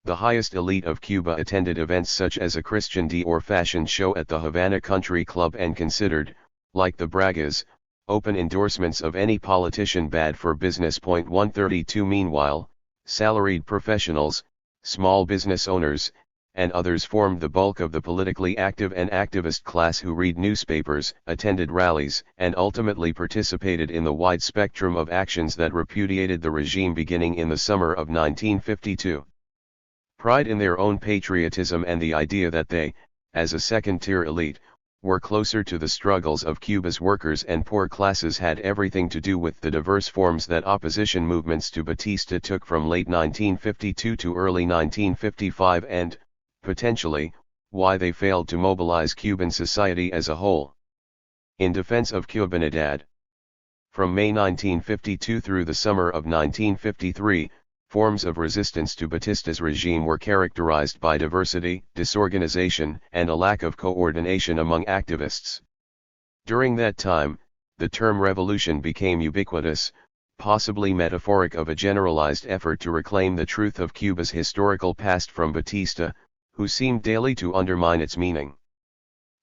The highest elite of Cuba attended events such as a Christian Dior fashion show at the Havana Country Club and considered, like the Bragas, open endorsements of any politician bad for business. 132 Meanwhile, salaried professionals, small business owners, and others formed the bulk of the politically active and activist class who read newspapers, attended rallies, and ultimately participated in the wide spectrum of actions that repudiated the regime beginning in the summer of 1952. Pride in their own patriotism and the idea that they, as a second-tier elite, were closer to the struggles of Cuba's workers and poor classes had everything to do with the diverse forms that opposition movements to Batista took from late 1952 to early 1955 and, potentially, why they failed to mobilize Cuban society as a whole. In defense of Cubanidad. From May 1952 through the summer of 1953, forms of resistance to Batista's regime were characterized by diversity, disorganization, and a lack of coordination among activists. During that time, the term revolution became ubiquitous, possibly metaphoric of a generalized effort to reclaim the truth of Cuba's historical past from Batista, who seemed daily to undermine its meaning.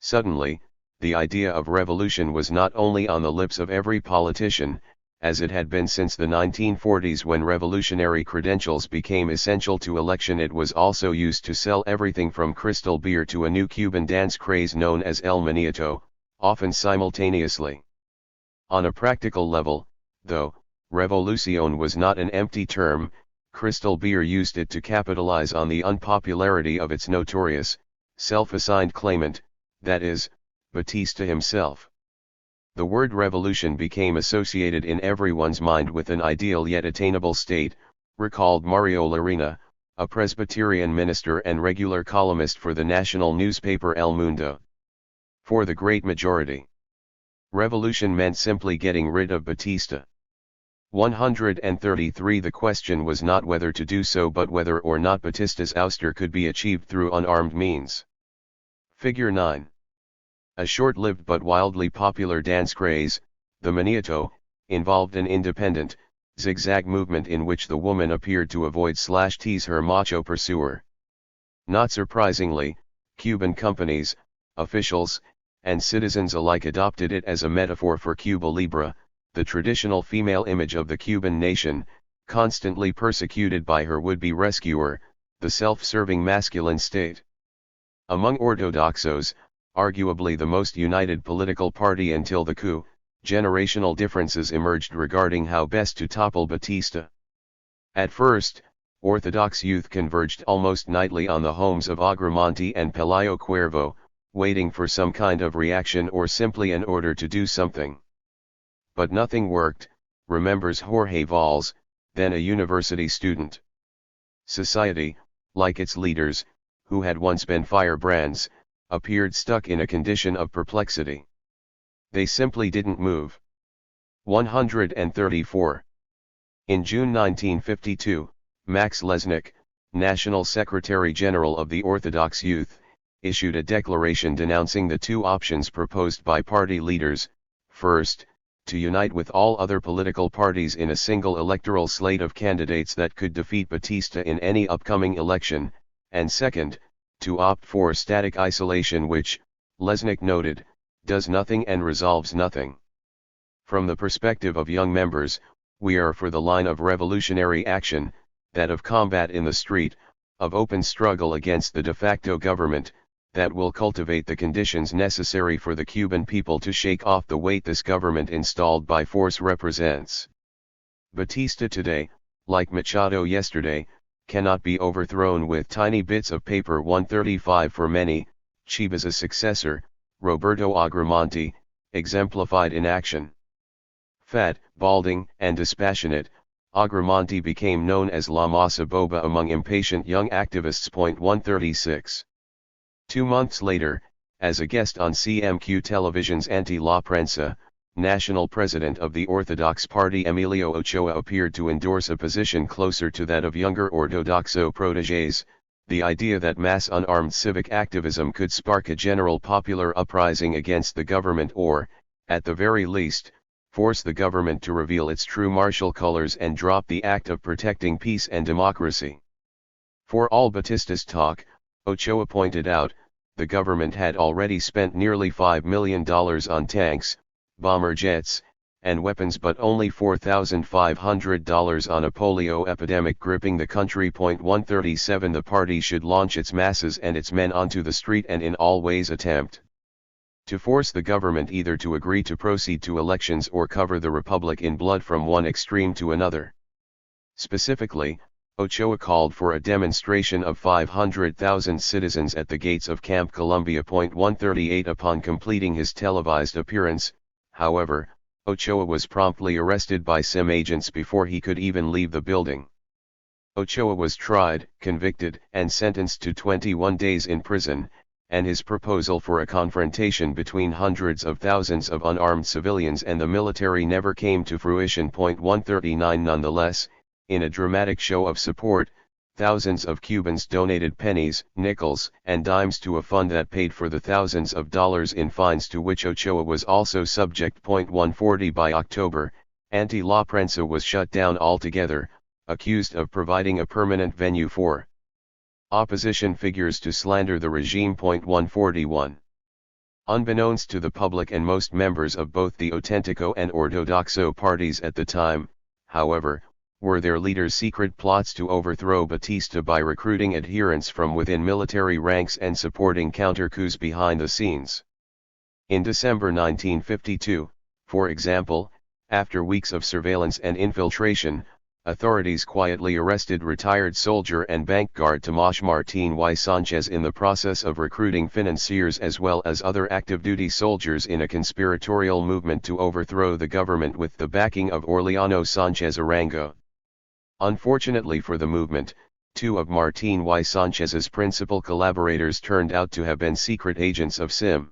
Suddenly, the idea of revolution was not only on the lips of every politician, as it had been since the 1940s when revolutionary credentials became essential to election. It was also used to sell everything from crystal beer to a new Cuban dance craze known as El Maniato, often simultaneously. On a practical level, though, revolución was not an empty term. Crystal beer used it to capitalize on the unpopularity of its notorious, self-assigned claimant, that is, Batista himself. The word revolution became associated in everyone's mind with an ideal yet attainable state, recalled Mario Larena, a Presbyterian minister and regular columnist for the national newspaper El Mundo. For the great majority, revolution meant simply getting rid of Batista. 133 The question was not whether to do so but whether or not Batista's ouster could be achieved through unarmed means. Figure 9. A short-lived but wildly popular dance craze, the maniato, involved an independent, zigzag movement in which the woman appeared to avoid/tease her macho pursuer. Not surprisingly, Cuban companies, officials, and citizens alike adopted it as a metaphor for Cuba Libre, the traditional female image of the Cuban nation, constantly persecuted by her would-be rescuer, the self-serving masculine state. Among ortodoxos, arguably the most united political party until the coup, generational differences emerged regarding how best to topple Batista. At first, Orthodox youth converged almost nightly on the homes of Agramonte and Pelayo Cuervo, waiting for some kind of reaction or simply in order to do something. But nothing worked, remembers Jorge Valls, then a university student. Society, like its leaders, who had once been firebrands, appeared stuck in a condition of perplexity. They simply didn't move. 134. In June 1952, Max Lesnick, National Secretary General of the Orthodox Youth, issued a declaration denouncing the two options proposed by party leaders: first, to unite with all other political parties in a single electoral slate of candidates that could defeat Batista in any upcoming election, and second, to opt for static isolation which, Lesnick noted, does nothing and resolves nothing. From the perspective of young members, we are for the line of revolutionary action, that of combat in the street, of open struggle against the de facto government, that will cultivate the conditions necessary for the Cuban people to shake off the weight this government installed by force represents. Batista today, like Machado yesterday, cannot be overthrown with tiny bits of paper. 135 For many, Chiba's successor, Roberto Agramonte, exemplified in action. Fat, balding, and dispassionate, Agramonte became known as La Masa Boba among impatient young activists. 136. 2 months later, as a guest on CMQ Television's Anti-La Prensa, national president of the Orthodox Party Emilio Ochoa appeared to endorse a position closer to that of younger Ortodoxo protégés, the idea that mass unarmed civic activism could spark a general popular uprising against the government or, at the very least, force the government to reveal its true martial colors and drop the act of protecting peace and democracy. For all Batista's talk, Ochoa pointed out, the government had already spent nearly $5 million on tanks, bomber jets, and weapons but only $4,500 on a polio epidemic gripping the country. 137 The party should launch its masses and its men onto the street and in all ways attempt to force the government either to agree to proceed to elections or cover the republic in blood from one extreme to another. Specifically, Ochoa called for a demonstration of 500,000 citizens at the gates of Camp Columbia. 138 Upon completing his televised appearance, however, Ochoa was promptly arrested by SIM agents before he could even leave the building. Ochoa was tried, convicted, and sentenced to 21 days in prison, and his proposal for a confrontation between hundreds of thousands of unarmed civilians and the military never came to fruition. 139 Nonetheless, in a dramatic show of support, thousands of Cubans donated pennies, nickels, and dimes to a fund that paid for the thousands of dollars in fines to which Ochoa was also subject. 140 By October, Anti-La Prensa was shut down altogether, accused of providing a permanent venue for opposition figures to slander the regime. 141. Unbeknownst to the public and most members of both the Auténtico and Ortodoxo parties at the time, however, were their leaders' secret plots to overthrow Batista by recruiting adherents from within military ranks and supporting counter-coups behind the scenes. In December 1952, for example, after weeks of surveillance and infiltration, authorities quietly arrested retired soldier and bank guard Tomas Martín y Sánchez in the process of recruiting financiers as well as other active-duty soldiers in a conspiratorial movement to overthrow the government with the backing of Orleano Sánchez Arango. Unfortunately for the movement, 2 of Martín y Sánchez's principal collaborators turned out to have been secret agents of SIM.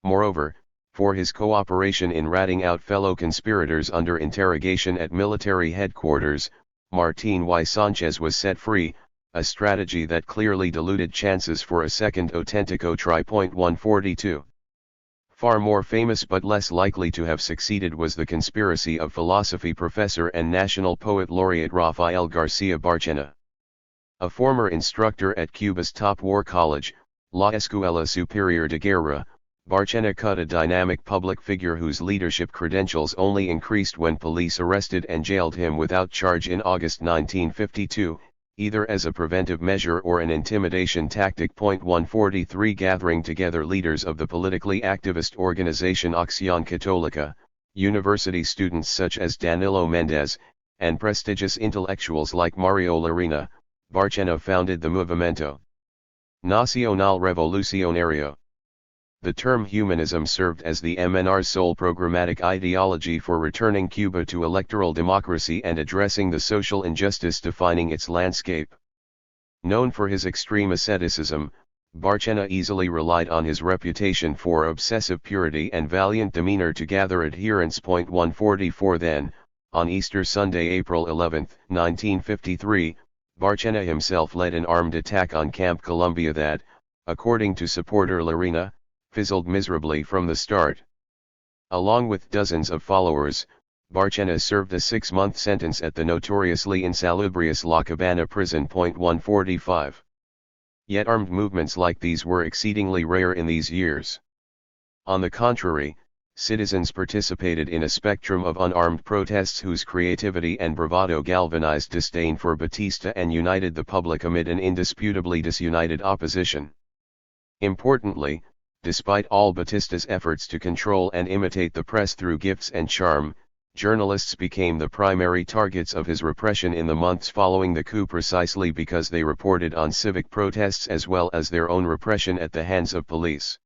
Moreover, for his cooperation in ratting out fellow conspirators under interrogation at military headquarters, Martín y Sánchez was set free, a strategy that clearly diluted chances for a second Auténtico try. 142. Far more famous but less likely to have succeeded was the conspiracy of philosophy professor and national poet laureate Rafael García Barchena. A former instructor at Cuba's top war college, La Escuela Superior de Guerra, Barchena cut a dynamic public figure whose leadership credentials only increased when police arrested and jailed him without charge in August 1952, either as a preventive measure or an intimidation tactic. 143 Gathering together leaders of the politically activist organization Acción Católica, university students such as Danilo Méndez, and prestigious intellectuals like Mario Lerena, Barchena founded the Movimiento Nacional Revolucionario. The term humanism served as the MNR's sole programmatic ideology for returning Cuba to electoral democracy and addressing the social injustice defining its landscape. Known for his extreme asceticism, Barchena easily relied on his reputation for obsessive purity and valiant demeanor to gather adherents. 144 Then, on Easter Sunday, April 11, 1953, Barchena himself led an armed attack on Camp Columbia that, according to supporter Lerena, fizzled miserably from the start. Along with dozens of followers, Barchena served a 6-month sentence at the notoriously insalubrious La Cabana prison. 145. Yet armed movements like these were exceedingly rare in these years. On the contrary, citizens participated in a spectrum of unarmed protests whose creativity and bravado galvanized disdain for Batista and united the public amid an indisputably disunited opposition. Importantly, despite all Batista's efforts to control and imitate the press through gifts and charm, Journalists became the primary targets of his repression in the months following the coup precisely because they reported on civic protests as well as their own repression at the hands of police.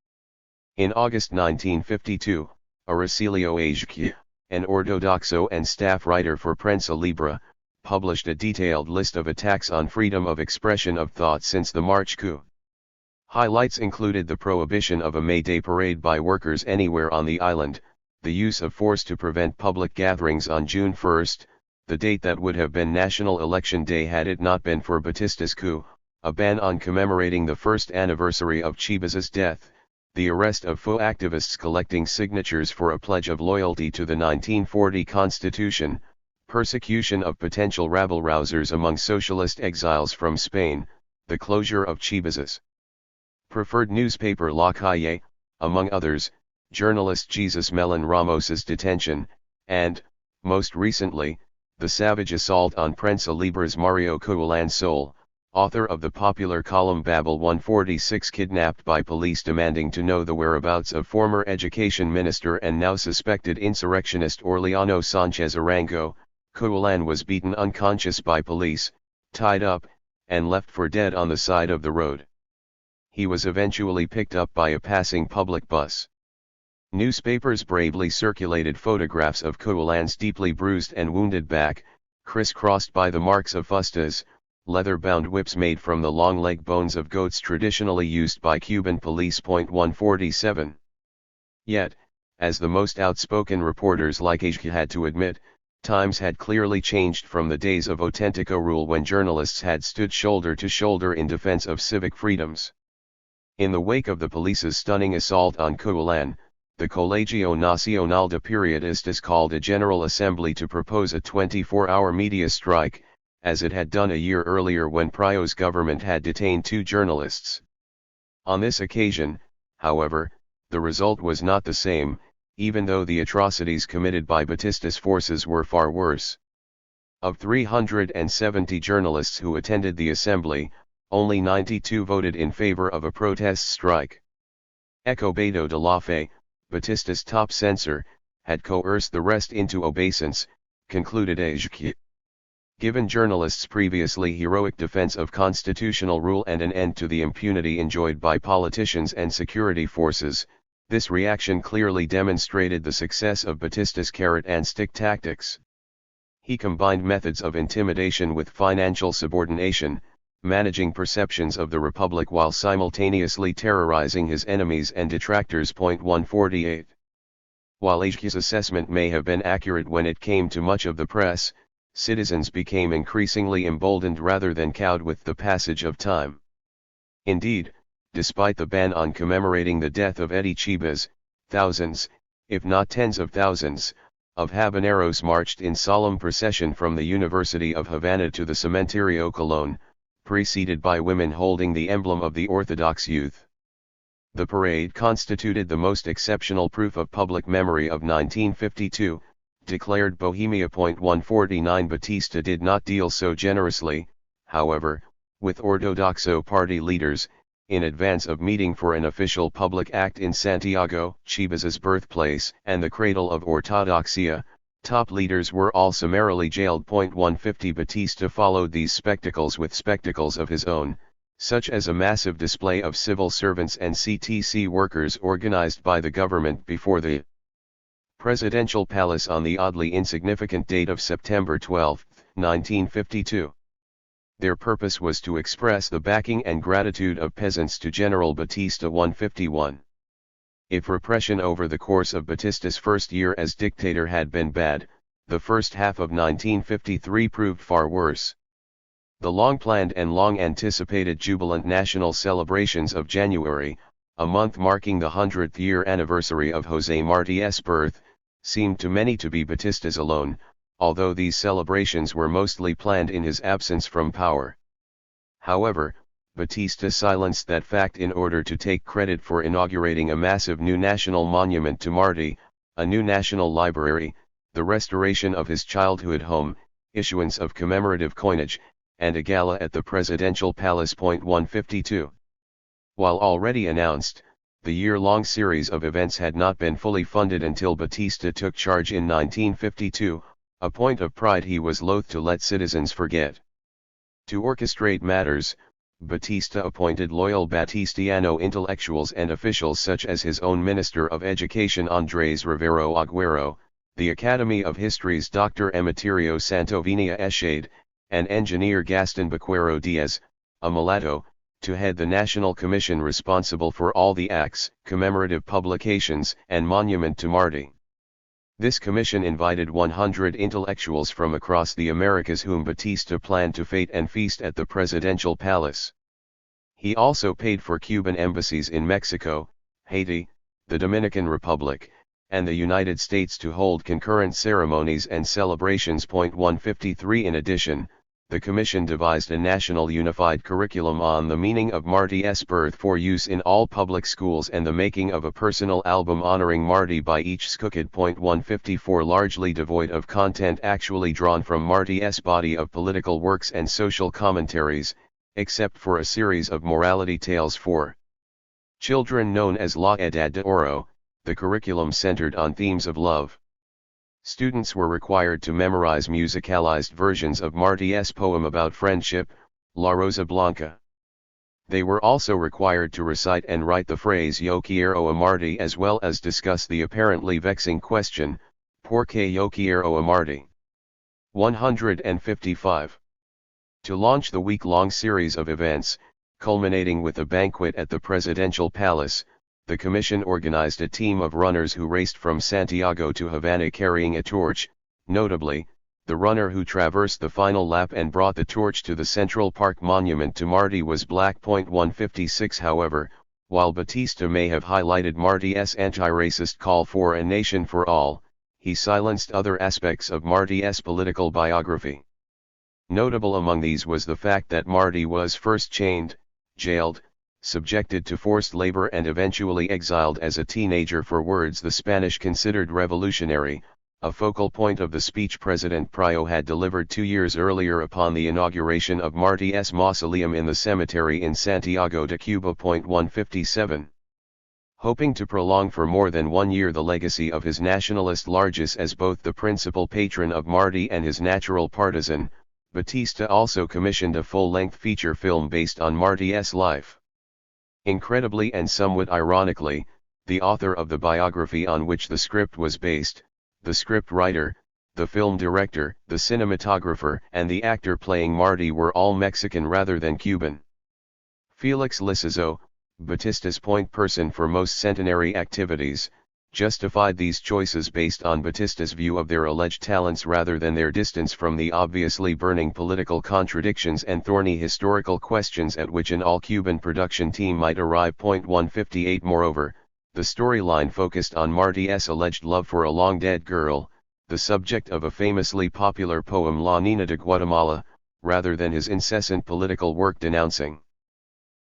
In August 1952, Aracilio Ageque, an Ortodoxo and staff writer for Prensa Libre, published a detailed list of attacks on freedom of expression of thought since the March coup. Highlights included the prohibition of a May Day parade by workers anywhere on the island, the use of force to prevent public gatherings on June 1, the date that would have been National Election Day had it not been for Batista's coup, a ban on commemorating the first anniversary of Chivez's death, the arrest of faux activists collecting signatures for a pledge of loyalty to the 1940 Constitution, persecution of potential rabble-rousers among socialist exiles from Spain, the closure of Chivez's preferred newspaper La Calle, among others, journalist Jesus Melon Ramos's detention, and, most recently, the savage assault on Prensa Libre's Mario Cuelan Sol, author of the popular column Babel 146, kidnapped by police demanding to know the whereabouts of former education minister and now suspected insurrectionist Orleano Sanchez Arango. Cuelan was beaten unconscious by police, tied up, and left for dead on the side of the road. He was eventually picked up by a passing public bus. Newspapers bravely circulated photographs of Cuelan's deeply bruised and wounded back, crisscrossed by the marks of fustas, leather-bound whips made from the long leg bones of goats traditionally used by Cuban police. 147. Yet, as the most outspoken reporters like Ageque had to admit, times had clearly changed from the days of Autentico rule when journalists had stood shoulder to shoulder in defense of civic freedoms. In the wake of the police's stunning assault on Cuelan, the Colegio Nacional de Periodistas called a General Assembly to propose a 24-hour media strike, as it had done a year earlier when Prio's government had detained 2 journalists. On this occasion, however, the result was not the same, even though the atrocities committed by Batista's forces were far worse. Of 370 journalists who attended the assembly, only 92 voted in favor of a protest strike. Escobedo de la Fe, Batista's top censor, had coerced the rest into obeisance, concluded Ageque. Given journalists' previously heroic defense of constitutional rule and an end to the impunity enjoyed by politicians and security forces, this reaction clearly demonstrated the success of Batista's carrot-and-stick tactics. He combined methods of intimidation with financial subordination, managing perceptions of the Republic while simultaneously terrorizing his enemies and detractors. 148. While Ageque's assessment may have been accurate when it came to much of the press, citizens became increasingly emboldened rather than cowed with the passage of time. Indeed, despite the ban on commemorating the death of Eddie Chivez, thousands, if not tens of thousands, of habaneros marched in solemn procession from the University of Havana to the Cementerio Colón, preceded by women holding the emblem of the Orthodox youth. The parade constituted the most exceptional proof of public memory of 1952, declared Bohemia. 149. Batista did not deal so generously, however, with Ortodoxo party leaders, in advance of meeting for an official public act in Santiago, Chivez's birthplace and the cradle of Ortodoxia. Top leaders were all summarily jailed. 150. Batista followed these spectacles with spectacles of his own, such as a massive display of civil servants and CTC workers organized by the government before the presidential palace on the oddly insignificant date of September 12, 1952. Their purpose was to express the backing and gratitude of peasants to General Batista. 151. If repression over the course of Batista's first year as dictator had been bad, the first half of 1953 proved far worse. The long-planned and long-anticipated jubilant national celebrations of January, a month marking the 100th year anniversary of José Martí's birth, seemed to many to be Batista's alone, although these celebrations were mostly planned in his absence from power. However, Batista silenced that fact in order to take credit for inaugurating a massive new national monument to Martí, a new national library, the restoration of his childhood home, issuance of commemorative coinage, and a gala at the presidential palace. 152. While already announced, The year-long series of events had not been fully funded until Batista took charge in 1952, a point of pride he was loath to let citizens forget. To orchestrate matters, Batista appointed loyal Batistiano intellectuals and officials such as his own Minister of Education Andrés Rivero Agüero, the Academy of History's Dr. Emeterio Santovenia Eschade, and engineer Gaston Baquero Diaz, a mulatto, to head the National Commission responsible for all the acts, commemorative publications, and monument to Marty. This commission invited 100 intellectuals from across the Americas whom Batista planned to fete and feast at the presidential palace. He also paid for Cuban embassies in Mexico, Haiti, the Dominican Republic, and the United States to hold concurrent ceremonies and celebrations. 153 In addition, the Commission devised a national unified curriculum on the meaning of Marty's birth for use in all public schools and the making of a personal album honoring Marty by each schookid. 154 Largely devoid of content actually drawn from Marty's body of political works and social commentaries, except for a series of morality tales for children known as La Edad de Oro, the curriculum centered on themes of love. Students were required to memorize musicalized versions of Marty's poem about friendship, La Rosa Blanca. They were also required to recite and write the phrase Yo quiero a Marty as well as discuss the apparently vexing question, ¿Por qué yo quiero a Marty? 155. To launch the week-long series of events, culminating with a banquet at the presidential palace, the commission organized a team of runners who raced from Santiago to Havana carrying a torch. Notably, the runner who traversed the final lap and brought the torch to the Central Park monument to Marty was black. 156 However, while Batista may have highlighted Marty's anti-racist call for a nation for all, he silenced other aspects of Marty's political biography. Notable among these was the fact that Marty was first chained, jailed, subjected to forced labor and eventually exiled as a teenager for words the Spanish considered revolutionary, a focal point of the speech President Pryor had delivered 2 years earlier upon the inauguration of Marty's mausoleum in the cemetery in Santiago de Cuba. 157. Hoping to prolong for more than 1 year the legacy of his nationalist largesse as both the principal patron of Marty and his natural partisan, Batista also commissioned a full-length feature film based on Marty's life. Incredibly and somewhat ironically, the author of the biography on which the script was based, the script writer, the film director, the cinematographer, and the actor playing Marty were all Mexican rather than Cuban. Felix Lizazo, Batista's point person for most centenary activities, justified these choices based on Batista's view of their alleged talents rather than their distance from the obviously burning political contradictions and thorny historical questions at which an all-Cuban production team might arrive. 158 Moreover, the storyline focused on Marty's alleged love for a long-dead girl, the subject of a famously popular poem La Nina de Guatemala, rather than his incessant political work denouncing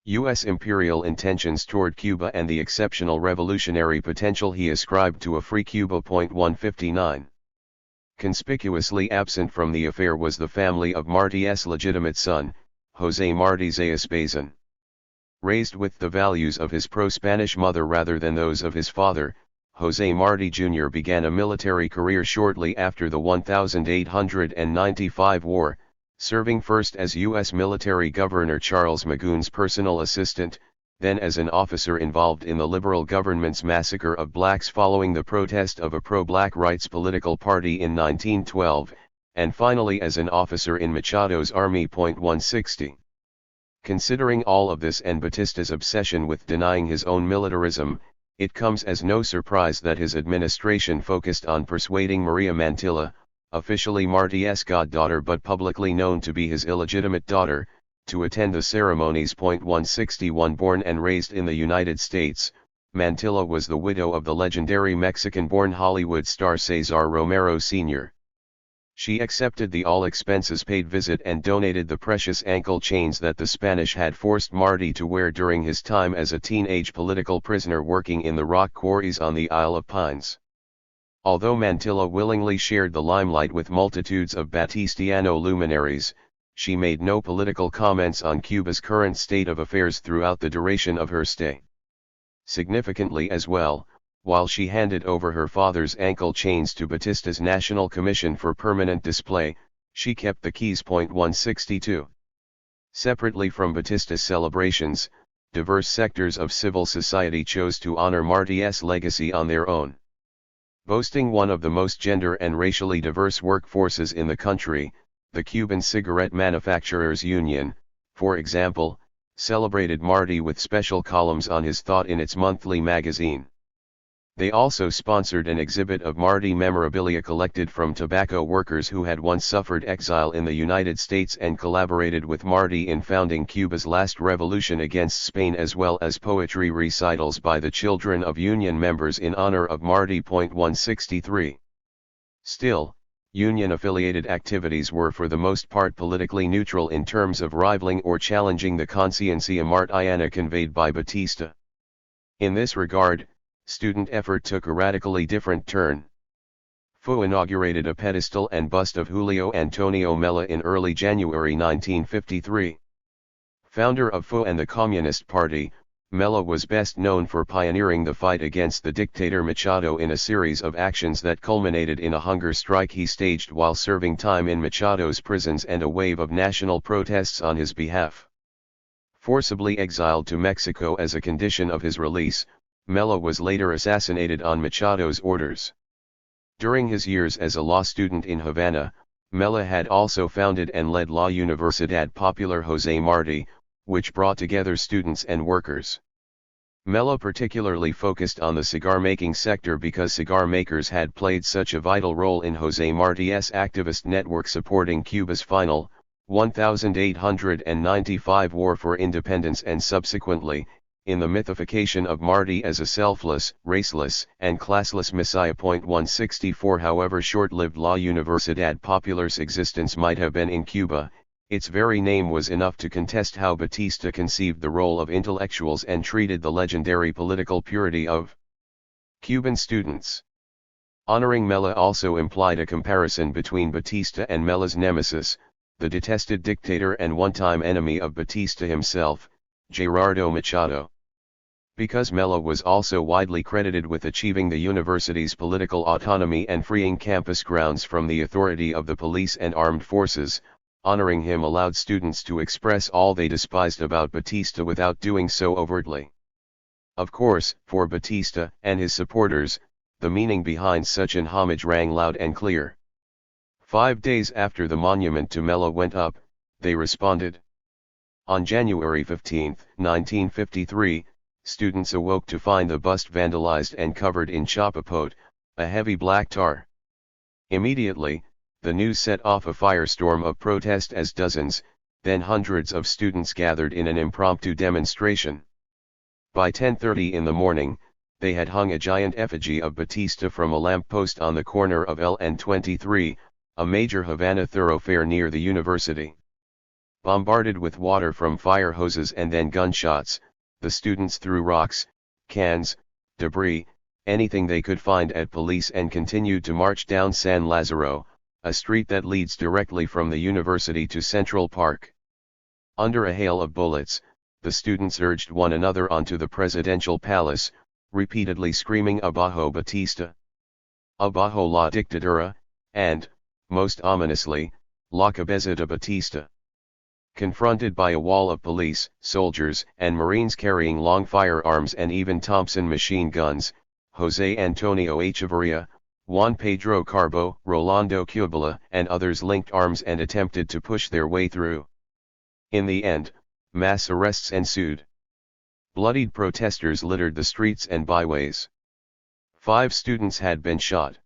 U.S. imperial intentions toward Cuba and the exceptional revolutionary potential he ascribed to a free Cuba. 159. Conspicuously absent from the affair was the family of Marty's legitimate son, José Martí Zayas Bazán. Raised with the values of his pro-Spanish mother rather than those of his father, José Martí Jr. began a military career shortly after the 1895 war, serving first as U.S. military governor Charles Magoon's personal assistant, then as an officer involved in the liberal government's massacre of blacks following the protest of a pro-black rights political party in 1912, and finally as an officer in Machado's army. 160. Considering all of this and Batista's obsession with denying his own militarism, it comes as no surprise that his administration focused on persuading Maria Mantilla, officially Marty's goddaughter but publicly known to be his illegitimate daughter, to attend the ceremonies. 161 Born and raised in the United States, Mantilla was the widow of the legendary Mexican-born Hollywood star Cesar Romero Sr. She accepted the all-expenses-paid visit and donated the precious ankle chains that the Spanish had forced Marty to wear during his time as a teenage political prisoner working in the rock quarries on the Isle of Pines. Although Mantilla willingly shared the limelight with multitudes of Batistiano luminaries, she made no political comments on Cuba's current state of affairs throughout the duration of her stay. Significantly as well, while she handed over her father's ankle chains to Batista's National Commission for permanent display, she kept the keys. 162. Separately from Batista's celebrations, diverse sectors of civil society chose to honor Martyrs' legacy on their own. Boasting one of the most gender and racially diverse workforces in the country, the Cuban Cigarette Manufacturers Union, for example, celebrated Marty with special columns on his thought in its monthly magazine. They also sponsored an exhibit of Marty memorabilia collected from tobacco workers who had once suffered exile in the United States and collaborated with Marty in founding Cuba's last revolution against Spain, as well as poetry recitals by the children of Union members in honor of Marty. 163. Still, Union-affiliated activities were for the most part politically neutral in terms of rivaling or challenging the conciencia martiana conveyed by Batista. In this regard, student effort took a radically different turn. FO inaugurated a pedestal and bust of Julio Antonio Mella in early January 1953. Founder of FO and the Communist Party, Mella was best known for pioneering the fight against the dictator Machado in a series of actions that culminated in a hunger strike he staged while serving time in Machado's prisons and a wave of national protests on his behalf. Forcibly exiled to Mexico as a condition of his release, Mella was later assassinated on Machado's orders. During his years as a law student in Havana, Mella had also founded and led La Universidad Popular José Martí, which brought together students and workers. Mella particularly focused on the cigar-making sector because cigar makers had played such a vital role in José Martí's activist network supporting Cuba's final, 1895 war for independence and subsequently, in the mythification of Martí as a selfless, raceless, and classless messiah. 164. However short-lived La Universidad Popular's existence might have been in Cuba, its very name was enough to contest how Batista conceived the role of intellectuals and treated the legendary political purity of Cuban students. Honoring Mella also implied a comparison between Batista and Mella's nemesis, the detested dictator and one-time enemy of Batista himself, Gerardo Machado. Because Mella was also widely credited with achieving the university's political autonomy and freeing campus grounds from the authority of the police and armed forces, honoring him allowed students to express all they despised about Batista without doing so overtly. Of course, for Batista and his supporters, the meaning behind such an homage rang loud and clear. 5 days after the monument to Mella went up, they responded. On January 15, 1953, students awoke to find the bust vandalized and covered in chapapote, a heavy black tar. Immediately, the news set off a firestorm of protest as dozens, then hundreds of students gathered in an impromptu demonstration. By 10:30 in the morning, they had hung a giant effigy of Batista from a lamppost on the corner of L and 23, a major Havana thoroughfare near the university. Bombarded with water from fire hoses and then gunshots, the students threw rocks, cans, debris, anything they could find at police and continued to march down San Lazaro, a street that leads directly from the university to Central Park. Under a hail of bullets, the students urged one another onto the presidential palace, repeatedly screaming "Abajo Batista! Abajo la dictadura!" and, most ominously, "La cabeza de Batista!" Confronted by a wall of police, soldiers, and Marines carrying long firearms and even Thompson machine guns, José Antonio Echeverría, Juan Pedro Carbo, Rolando Cubala, and others linked arms and attempted to push their way through. In the end, mass arrests ensued. Bloodied protesters littered the streets and byways. 5 students had been shot.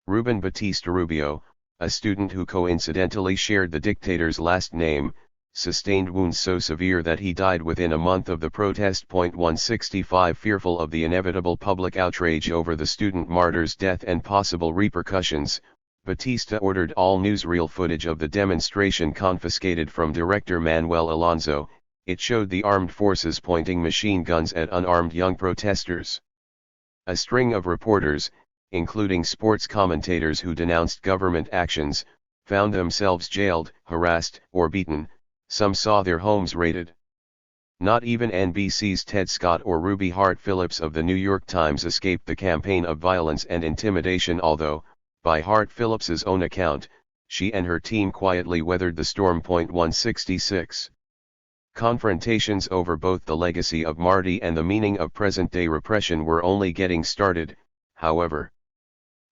Ruben Batista Rubio, a student who coincidentally shared the dictator's last name, sustained wounds so severe that he died within a month of the protest. 165. Fearful of the inevitable public outrage over the student martyr's death and possible repercussions, Batista ordered all newsreel footage of the demonstration confiscated from director Manuel Alonso. It showed the armed forces pointing machine guns at unarmed young protesters. A string of reporters, including sports commentators who denounced government actions, found themselves jailed, harassed, or beaten. Some saw their homes raided. Not even NBC's Ted Scott or Ruby Hart Phillips of the New York Times escaped the campaign of violence and intimidation, although, by Hart Phillips's own account, she and her team quietly weathered the storm. 166. Confrontations over both the legacy of Marty and the meaning of present-day repression were only getting started, however.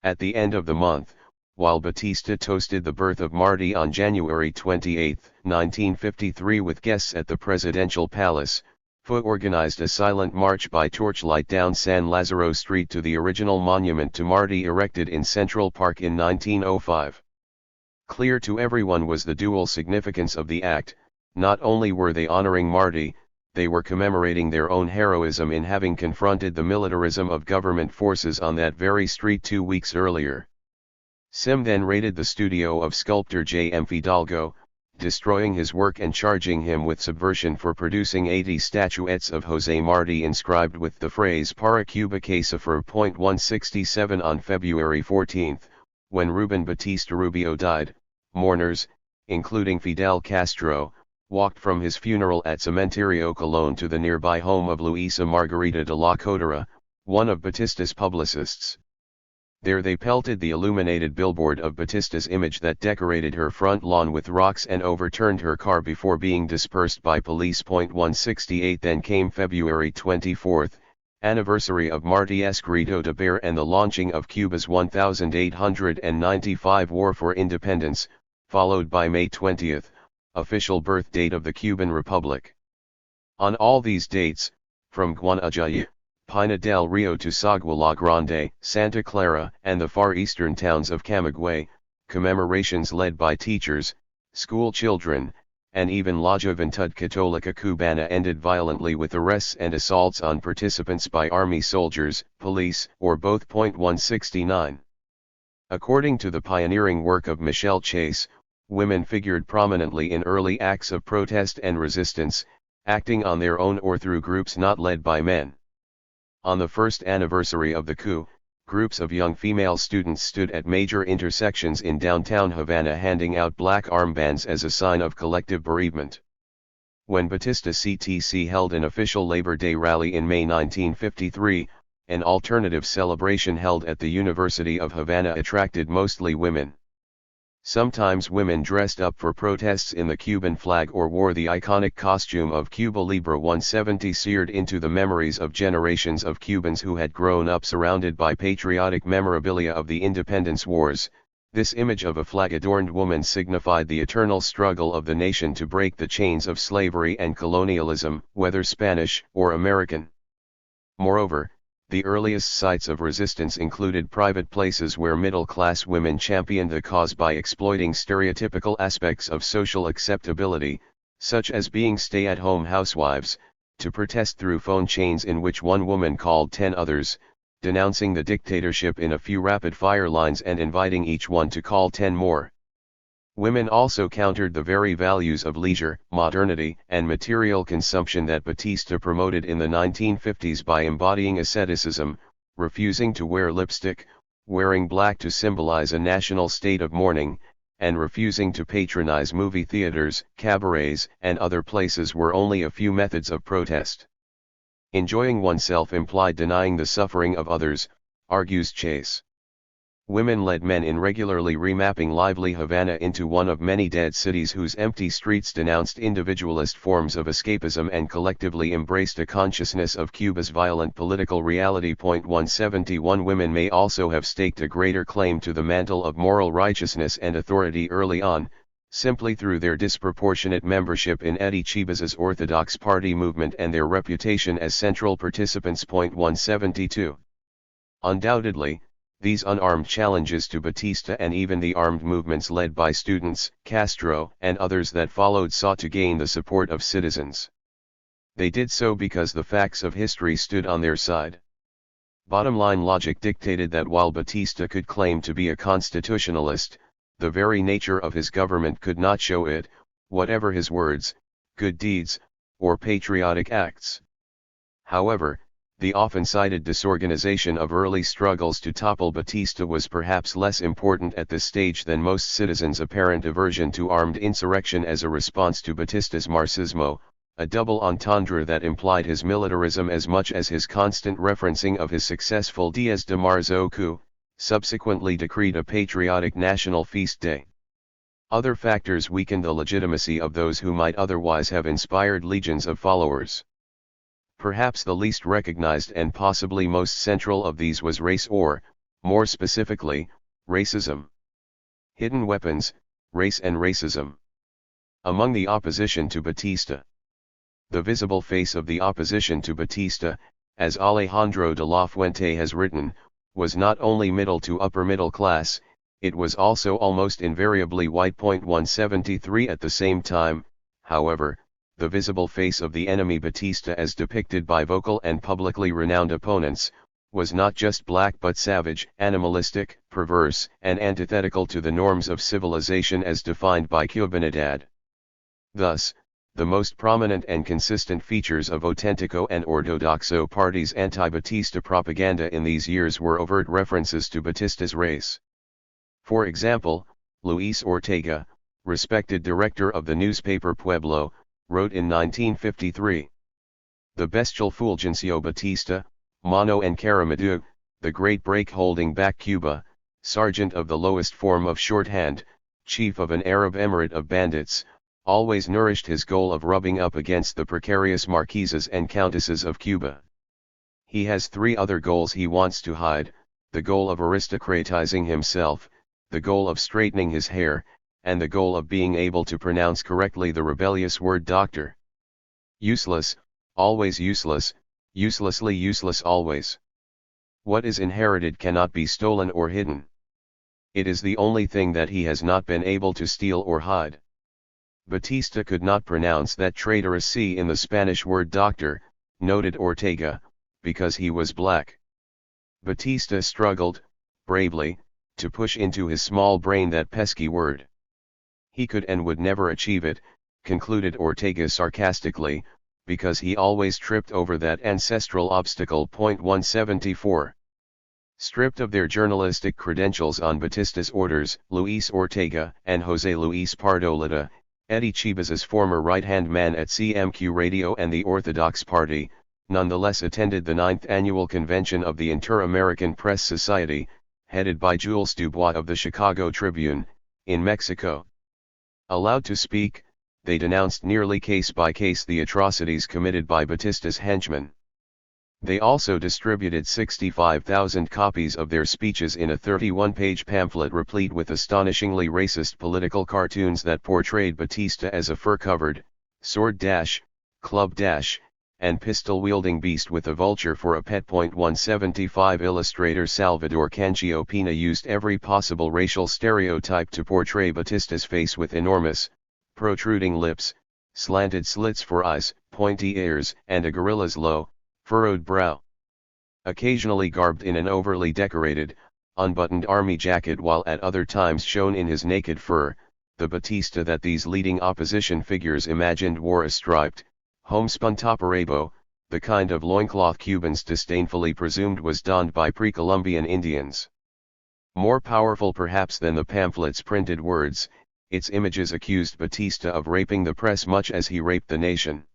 At the end of the month, while Batista toasted the birth of Marty on January 28, 1953 with guests at the Presidential Palace, FA organized a silent march by torchlight down San Lazaro Street to the original monument to Marty erected in Central Park in 1905. Clear to everyone was the dual significance of the act. Not only were they honoring Marty, they were commemorating their own heroism in having confronted the militarism of government forces on that very street 2 weeks earlier. Sim then raided the studio of sculptor J.M. Fidalgo, destroying his work and charging him with subversion for producing 80 statuettes of José Martí inscribed with the phrase Para Cuba Cacifer. 167 On February 14, when Ruben Batista Rubio died, mourners, including Fidel Castro, walked from his funeral at Cementerio Colón to the nearby home of Luisa Margarita de la Codera, one of Batista's publicists. There they pelted the illuminated billboard of Batista's image that decorated her front lawn with rocks and overturned her car before being dispersed by police. 168 Then came February 24, anniversary of Martí's Grito de Guerra and the launching of Cuba's 1895 War for Independence, followed by May 20, official birth date of the Cuban Republic. On all these dates, from Guanajuato, Pina del Rio to Sagua La Grande, Santa Clara, and the far eastern towns of Camagüey, commemorations led by teachers, school children, and even La Juventud Católica Cubana ended violently with arrests and assaults on participants by army soldiers, police, or both. 169. According to the pioneering work of Michelle Chase, women figured prominently in early acts of protest and resistance, acting on their own or through groups not led by men. On the first anniversary of the coup, groups of young female students stood at major intersections in downtown Havana handing out black armbands as a sign of collective bereavement. When Batista CTC held an official Labor Day rally in May 1953, an alternative celebration held at the University of Havana attracted mostly women. Sometimes women dressed up for protests in the Cuban flag or wore the iconic costume of Cuba Libre. 170 seared into the memories of generations of Cubans who had grown up surrounded by patriotic memorabilia of the independence wars. This image of a flag-adorned woman signified the eternal struggle of the nation to break the chains of slavery and colonialism, whether Spanish or American. Moreover, the earliest sites of resistance included private places where middle-class women championed the cause by exploiting stereotypical aspects of social acceptability, such as being stay-at-home housewives, to protest through phone chains in which one woman called 10 others, denouncing the dictatorship in a few rapid-fire lines and inviting each one to call 10 more. Women also countered the very values of leisure, modernity, and material consumption that Batista promoted in the 1950s by embodying asceticism, refusing to wear lipstick, wearing black to symbolize a national state of mourning, and refusing to patronize movie theaters, cabarets, and other places were only a few methods of protest. Enjoying oneself implied denying the suffering of others, argues Chase. Women led men in regularly remapping lively Havana into one of many dead cities whose empty streets denounced individualist forms of escapism and collectively embraced a consciousness of Cuba's violent political reality. 171 Women may also have staked a greater claim to the mantle of moral righteousness and authority early on, simply through their disproportionate membership in Eddie Chibas's Orthodox Party movement and their reputation as central participants. 172. Undoubtedly, these unarmed challenges to Batista and even the armed movements led by students, Castro, and others that followed sought to gain the support of citizens. They did so because the facts of history stood on their side. Bottom-line logic dictated that while Batista could claim to be a constitutionalist, the very nature of his government could not show it, whatever his words, good deeds, or patriotic acts. However, the often cited disorganization of early struggles to topple Batista was perhaps less important at this stage than most citizens' apparent aversion to armed insurrection as a response to Batista's Marxismo, a double entendre that implied his militarism as much as his constant referencing of his successful Dies de Marzo coup, subsequently decreed a patriotic national feast day. Other factors weakened the legitimacy of those who might otherwise have inspired legions of followers. Perhaps the least recognized and possibly most central of these was race or, more specifically, racism. Hidden weapons, race and racism. Among the opposition to Batista. The visible face of the opposition to Batista, as Alejandro de la Fuente has written, was not only middle to upper middle class, it was also almost invariably white. 173 At the same time, however, the visible face of the enemy Batista as depicted by vocal and publicly renowned opponents, was not just black but savage, animalistic, perverse, and antithetical to the norms of civilization as defined by Cubanidad. Thus, the most prominent and consistent features of Auténtico and Ortodoxo parties' anti-Batista propaganda in these years were overt references to Batista's race. For example, Luis Ortega, respected director of the newspaper Pueblo, wrote in 1953. The bestial Fulgencio Batista, Mano Encaramadu, the great break holding back Cuba, sergeant of the lowest form of shorthand, chief of an Arab emirate of bandits, always nourished his goal of rubbing up against the precarious marquises and countesses of Cuba. He has three other goals he wants to hide: the goal of aristocratizing himself, the goal of straightening his hair, and the goal of being able to pronounce correctly the rebellious word doctor. Useless, always useless, uselessly useless always. What is inherited cannot be stolen or hidden. It is the only thing that he has not been able to steal or hide. Batista could not pronounce that traitorous C in the Spanish word doctor, noted Ortega, because he was black. Batista struggled, bravely, to push into his small brain that pesky word. He could and would never achieve it, concluded Ortega sarcastically, because he always tripped over that ancestral obstacle. 174. Stripped of their journalistic credentials on Batista's orders, Luis Ortega and José Luis Pardo, Eddie Chibas's former right-hand man at CMQ Radio and the Orthodox Party, nonetheless attended the 9th annual convention of the Inter-American Press Society, headed by Jules Dubois of the Chicago Tribune, in Mexico. Allowed to speak, they denounced nearly case by case the atrocities committed by Batista's henchmen. They also distributed 65,000 copies of their speeches in a 31-page pamphlet replete with astonishingly racist political cartoons that portrayed Batista as a fur-covered, sword-club- and pistol-wielding beast with a vulture for a pet. 175 Illustrator Salvador Cangio Pina used every possible racial stereotype to portray Batista's face with enormous, protruding lips, slanted slits for eyes, pointy ears, and a gorilla's low, furrowed brow. Occasionally garbed in an overly decorated, unbuttoned army jacket while at other times shown in his naked fur, the Batista that these leading opposition figures imagined wore a striped, homespun taparebo, the kind of loincloth Cubans disdainfully presumed was donned by pre-Columbian Indians. More powerful perhaps than the pamphlet's printed words, its images accused Batista of raping the press much as he raped the nation.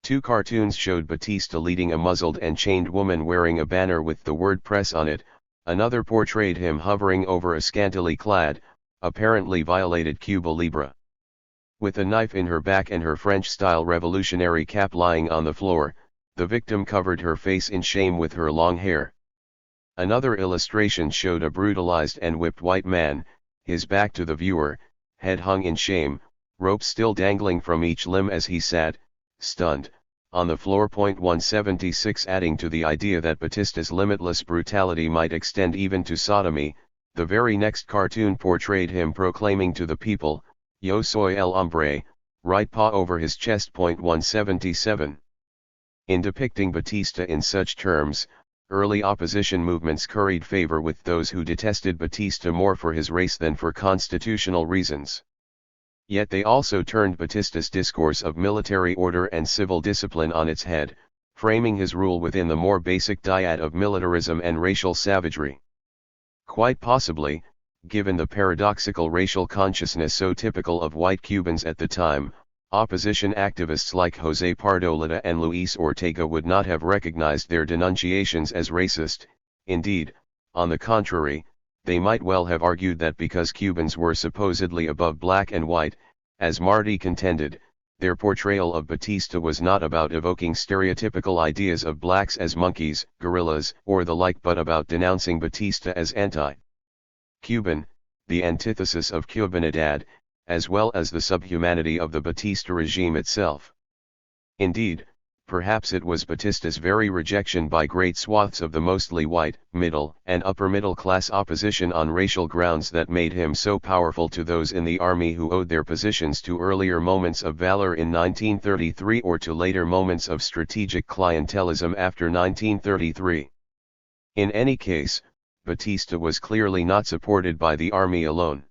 Two cartoons showed Batista leading a muzzled and chained woman wearing a banner with the word press on it, another portrayed him hovering over a scantily clad, apparently violated Cuba Libre. With a knife in her back and her French-style revolutionary cap lying on the floor, the victim covered her face in shame with her long hair. Another illustration showed a brutalized and whipped white man, his back to the viewer, head hung in shame, ropes still dangling from each limb as he sat, stunned, on the floor. 176 Adding to the idea that Batista's limitless brutality might extend even to sodomy, the very next cartoon portrayed him proclaiming to the people, "Yo soy el hombre," right paw over his chest. 177. In depicting Batista in such terms, early opposition movements curried favor with those who detested Batista more for his race than for constitutional reasons. Yet they also turned Batista's discourse of military order and civil discipline on its head, framing his rule within the more basic dyad of militarism and racial savagery. Quite possibly, given the paradoxical racial consciousness so typical of white Cubans at the time, Opposition activists like José Pardo Lita and Luis Ortega would not have recognized their denunciations as racist. Indeed, on the contrary, they might well have argued that because Cubans were supposedly above black and white, as Marty contended, their portrayal of Batista was not about evoking stereotypical ideas of blacks as monkeys, gorillas, or the like, but about denouncing Batista as anti-Cuban, the antithesis of Cubanidad, as well as the subhumanity of the Batista regime itself. Indeed, perhaps it was Batista's very rejection by great swaths of the mostly white, middle, and upper-middle class opposition on racial grounds that made him so powerful to those in the army who owed their positions to earlier moments of valor in 1933 or to later moments of strategic clientelism after 1933. In any case, Batista was clearly not supported by the army alone.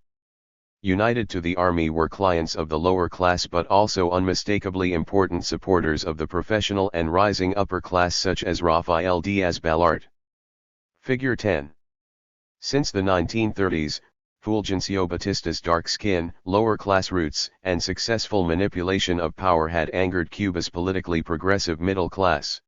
United to the army were clients of the lower class, but also unmistakably important supporters of the professional and rising upper class, such as Rafael Díaz-Balart. Figure 10. Since the 1930s, Fulgencio Batista's dark skin, lower class roots, and successful manipulation of power had angered Cuba's politically progressive middle class.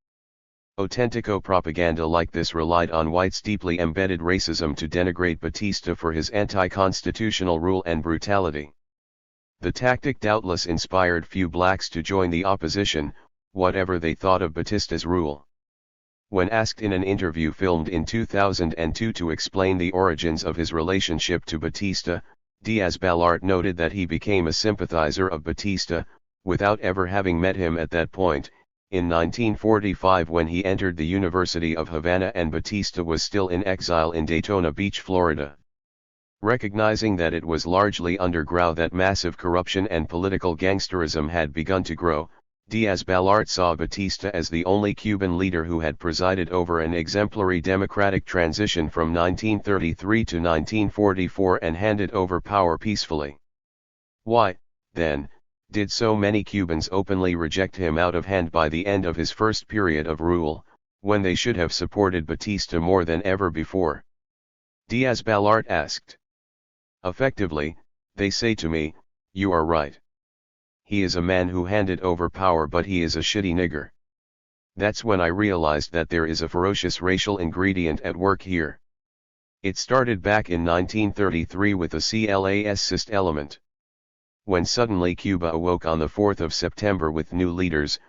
Auténtico propaganda like this relied on whites' deeply embedded racism to denigrate Batista for his anti-constitutional rule and brutality. The tactic doubtless inspired few blacks to join the opposition, whatever they thought of Batista's rule. When asked in an interview filmed in 2002 to explain the origins of his relationship to Batista, Díaz-Balart noted that he became a sympathizer of Batista, without ever having met him at that point, in 1945 when he entered the University of Havana and Batista was still in exile in Daytona Beach, Florida. Recognizing that it was largely underground that massive corruption and political gangsterism had begun to grow, Díaz-Balart saw Batista as the only Cuban leader who had presided over an exemplary democratic transition from 1933 to 1944 and handed over power peacefully. Why, then, did so many Cubans openly reject him out of hand by the end of his first period of rule, when they should have supported Batista more than ever before? Díaz-Balart asked. Effectively, they say to me, "You are right. He is a man who handed over power, but he is a shitty nigger." That's when I realized that there is a ferocious racial ingredient at work here. It started back in 1933 with a classist element. When suddenly Cuba awoke on the 4th of September with new leaders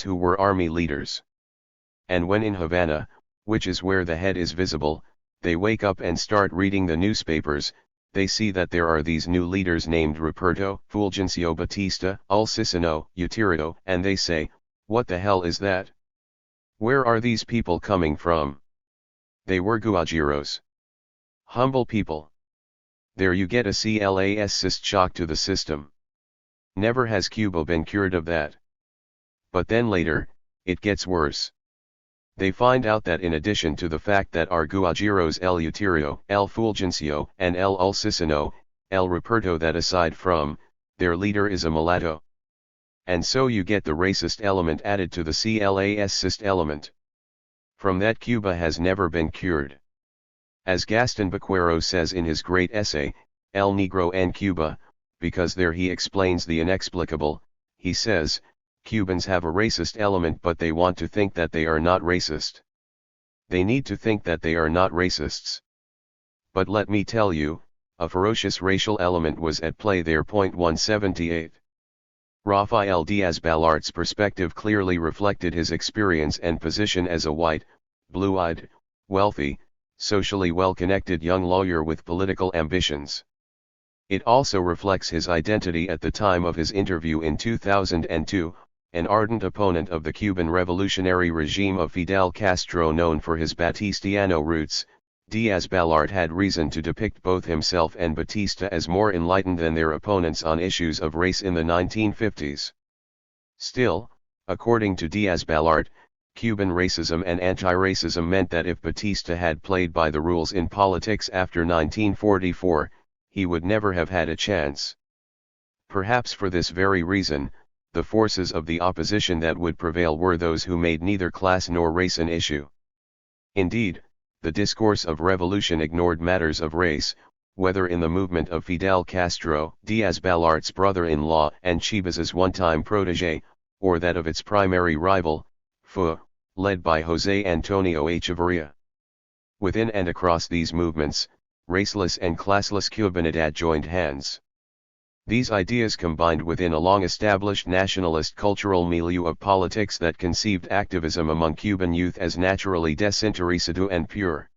who were army leaders. And when in Havana, which is where the head is visible, they wake up and start reading the newspapers, they see that there are these new leaders named Ruperto, Fulgencio Batista, Alcicino, Utirio, and they say, "What the hell is that? Where are these people coming from?" They were guajiros. Humble people. There you get a classist shock to the system. Never has Cuba been cured of that. But then later, it gets worse. They find out that in addition to the fact that our guajiros El Utirio, El Fulgencio, and El Alcicino, El Ruperto, that aside from, their leader is a mulatto. And so you get the racist element added to the classist element. From that Cuba has never been cured. As Gaston Baquero says in his great essay, El Negro en Cuba, because there he explains the inexplicable, he says, Cubans have a racist element, but they want to think that they are not racist. They need to think that they are not racists. But let me tell you, a ferocious racial element was at play there. 178. Rafael Díaz-Balart's perspective clearly reflected his experience and position as a white, blue-eyed, wealthy, socially well-connected young lawyer with political ambitions. It also reflects his identity at the time of his interview in 2002, an ardent opponent of the Cuban revolutionary regime of Fidel Castro known for his Batistiano roots. Díaz-Balart had reason to depict both himself and Batista as more enlightened than their opponents on issues of race in the 1950s. Still, according to Díaz-Balart, Cuban racism and anti-racism meant that if Batista had played by the rules in politics after 1944, he would never have had a chance. Perhaps for this very reason, the forces of the opposition that would prevail were those who made neither class nor race an issue. Indeed, the discourse of revolution ignored matters of race, whether in the movement of Fidel Castro, Diaz Balarte's brother-in-law and Chavez's one-time protege, or that of its primary rival, FU, led by José Antonio Echeverría. Within and across these movements, raceless and classless Cubanidad joined hands. These ideas combined within a long-established nationalist cultural milieu of politics that conceived activism among Cuban youth as naturally desinteresado and pure.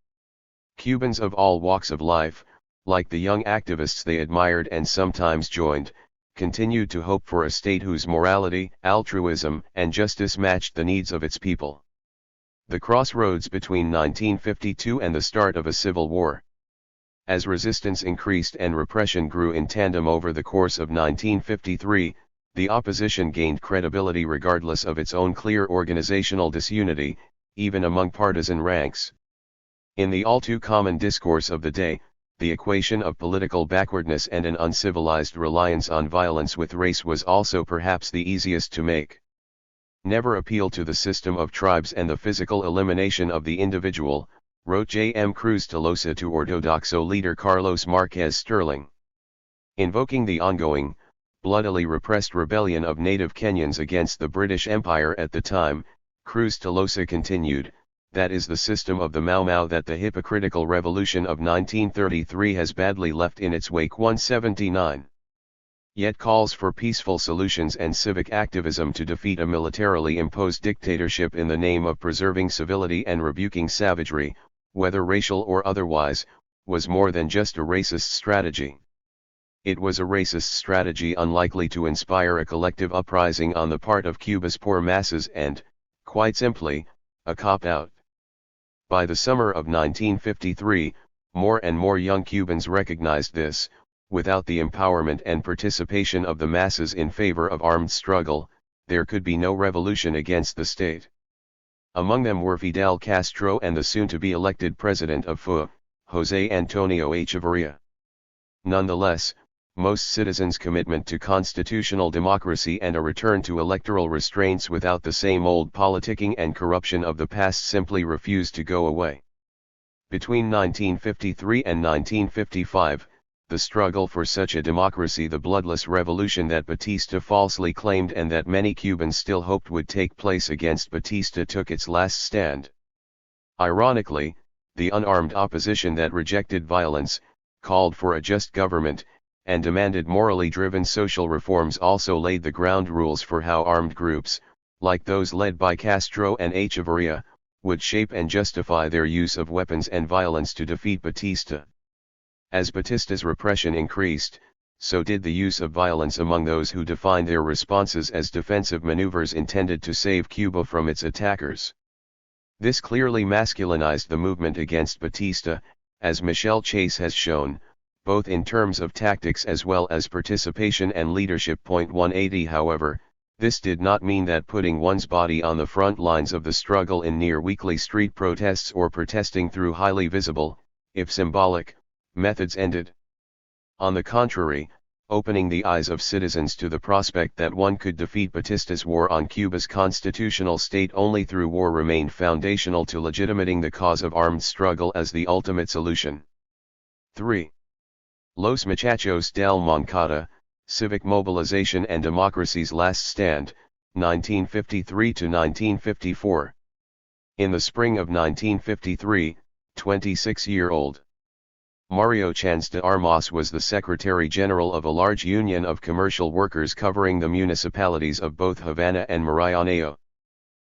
Cubans of all walks of life, like the young activists they admired and sometimes joined, continued to hope for a state whose morality, altruism, and justice matched the needs of its people. The crossroads between 1952 and the start of a civil war. As resistance increased and repression grew in tandem over the course of 1953, the opposition gained credibility regardless of its own clear organizational disunity, even among partisan ranks. In the all-too-common discourse of the day, the equation of political backwardness and an uncivilized reliance on violence with race was also perhaps the easiest to make. Never appeal to the system of tribes and the physical elimination of the individual, wrote J. M. Cruz Tolosa to Ortodoxo leader Carlos Marquez Sterling. Invoking the ongoing, bloodily repressed rebellion of native Kenyans against the British Empire at the time, Cruz Tolosa continued, that is the system of the Mau Mau that the hypocritical revolution of 1933 has badly left in its wake. 179. Yet calls for peaceful solutions and civic activism to defeat a militarily imposed dictatorship in the name of preserving civility and rebuking savagery, whether racial or otherwise, was more than just a racist strategy. It was a racist strategy unlikely to inspire a collective uprising on the part of Cuba's poor masses and, quite simply, a cop-out. By the summer of 1953, more and more young Cubans recognized this. Without the empowerment and participation of the masses in favor of armed struggle, there could be no revolution against the state. Among them were Fidel Castro and the soon-to-be elected president of FU, José Antonio Echeverría. Nonetheless, most citizens' commitment to constitutional democracy and a return to electoral restraints without the same old politicking and corruption of the past simply refused to go away. Between 1953 and 1955, the struggle for such a democracy, the bloodless revolution that Batista falsely claimed and that many Cubans still hoped would take place against Batista, took its last stand. Ironically, the unarmed opposition that rejected violence, called for a just government, and demanded morally driven social reforms also laid the ground rules for how armed groups, like those led by Castro and Echeverría, would shape and justify their use of weapons and violence to defeat Batista. As Batista's repression increased, so did the use of violence among those who defined their responses as defensive maneuvers intended to save Cuba from its attackers. This clearly masculinized the movement against Batista, as Michelle Chase has shown, both in terms of tactics as well as participation and leadership. 180. However, this did not mean that putting one's body on the front lines of the struggle in near-weekly street protests or protesting through highly visible, if symbolic, methods ended. On the contrary, opening the eyes of citizens to the prospect that one could defeat Batista's war on Cuba's constitutional state only through war remained foundational to legitimating the cause of armed struggle as the ultimate solution. 3. Los Muchachos del Moncada, Civic Mobilization and Democracy's Last Stand, 1953 to 1954. In the spring of 1953, 26-year-old Mario Chance de Armas was the Secretary General of a large union of commercial workers covering the municipalities of both Havana and Marianao.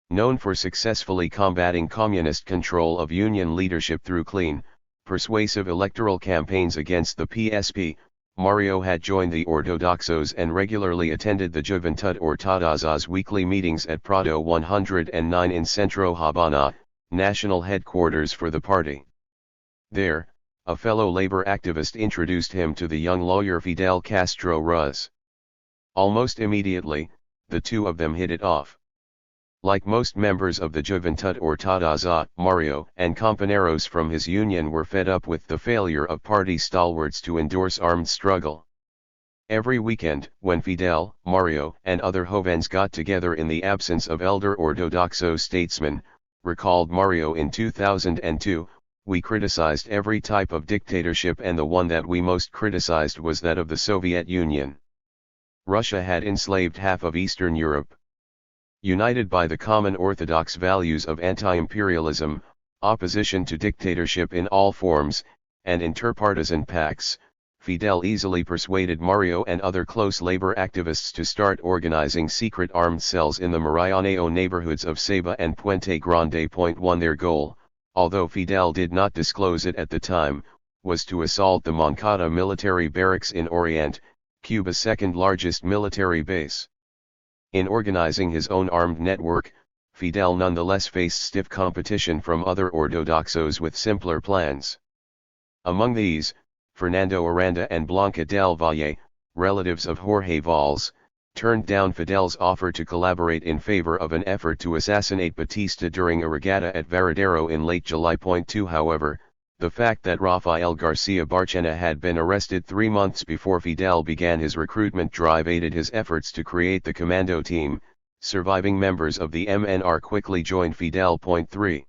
Known for successfully combating communist control of union leadership through clean, persuasive electoral campaigns against the PSP, Mario had joined the Ortodoxos and regularly attended the Juventud Ortodoxa's weekly meetings at Prado 109 in Centro Habana, national headquarters for the party. There, a fellow labor activist introduced him to the young lawyer Fidel Castro Ruz. Almost immediately, the two of them hit it off. Like most members of the Juventud Ortodoxa, Mario and compañeros from his union were fed up with the failure of party stalwarts to endorse armed struggle. Every weekend, when Fidel, Mario and other jóvenes got together in the absence of elder Ortodoxo statesmen, recalled Mario in 2002, We criticized every type of dictatorship, and the one that we most criticized was that of the Soviet Union. Russia had enslaved half of Eastern Europe. United by the common orthodox values of anti-imperialism, opposition to dictatorship in all forms, and interpartisan pacts, Fidel easily persuaded Mario and other close labor activists to start organizing secret armed cells in the Maranhão neighborhoods of Ceiba and Puente Grande. 1 Their goal, although Fidel did not disclose it at the time, was to assault the Moncada military barracks in Orient, Cuba's second largest military base. In organizing his own armed network, Fidel nonetheless faced stiff competition from other ortodoxos with simpler plans. Among these, Fernando Aranda and Blanca del Valle, relatives of Jorge Valls, turned down Fidel's offer to collaborate in favor of an effort to assassinate Batista during a regatta at Varadero in late July. 2 However, the fact that Rafael Garcia Barchena had been arrested 3 months before Fidel began his recruitment drive aided his efforts to create the commando team. Surviving members of the MNR quickly joined Fidel. 3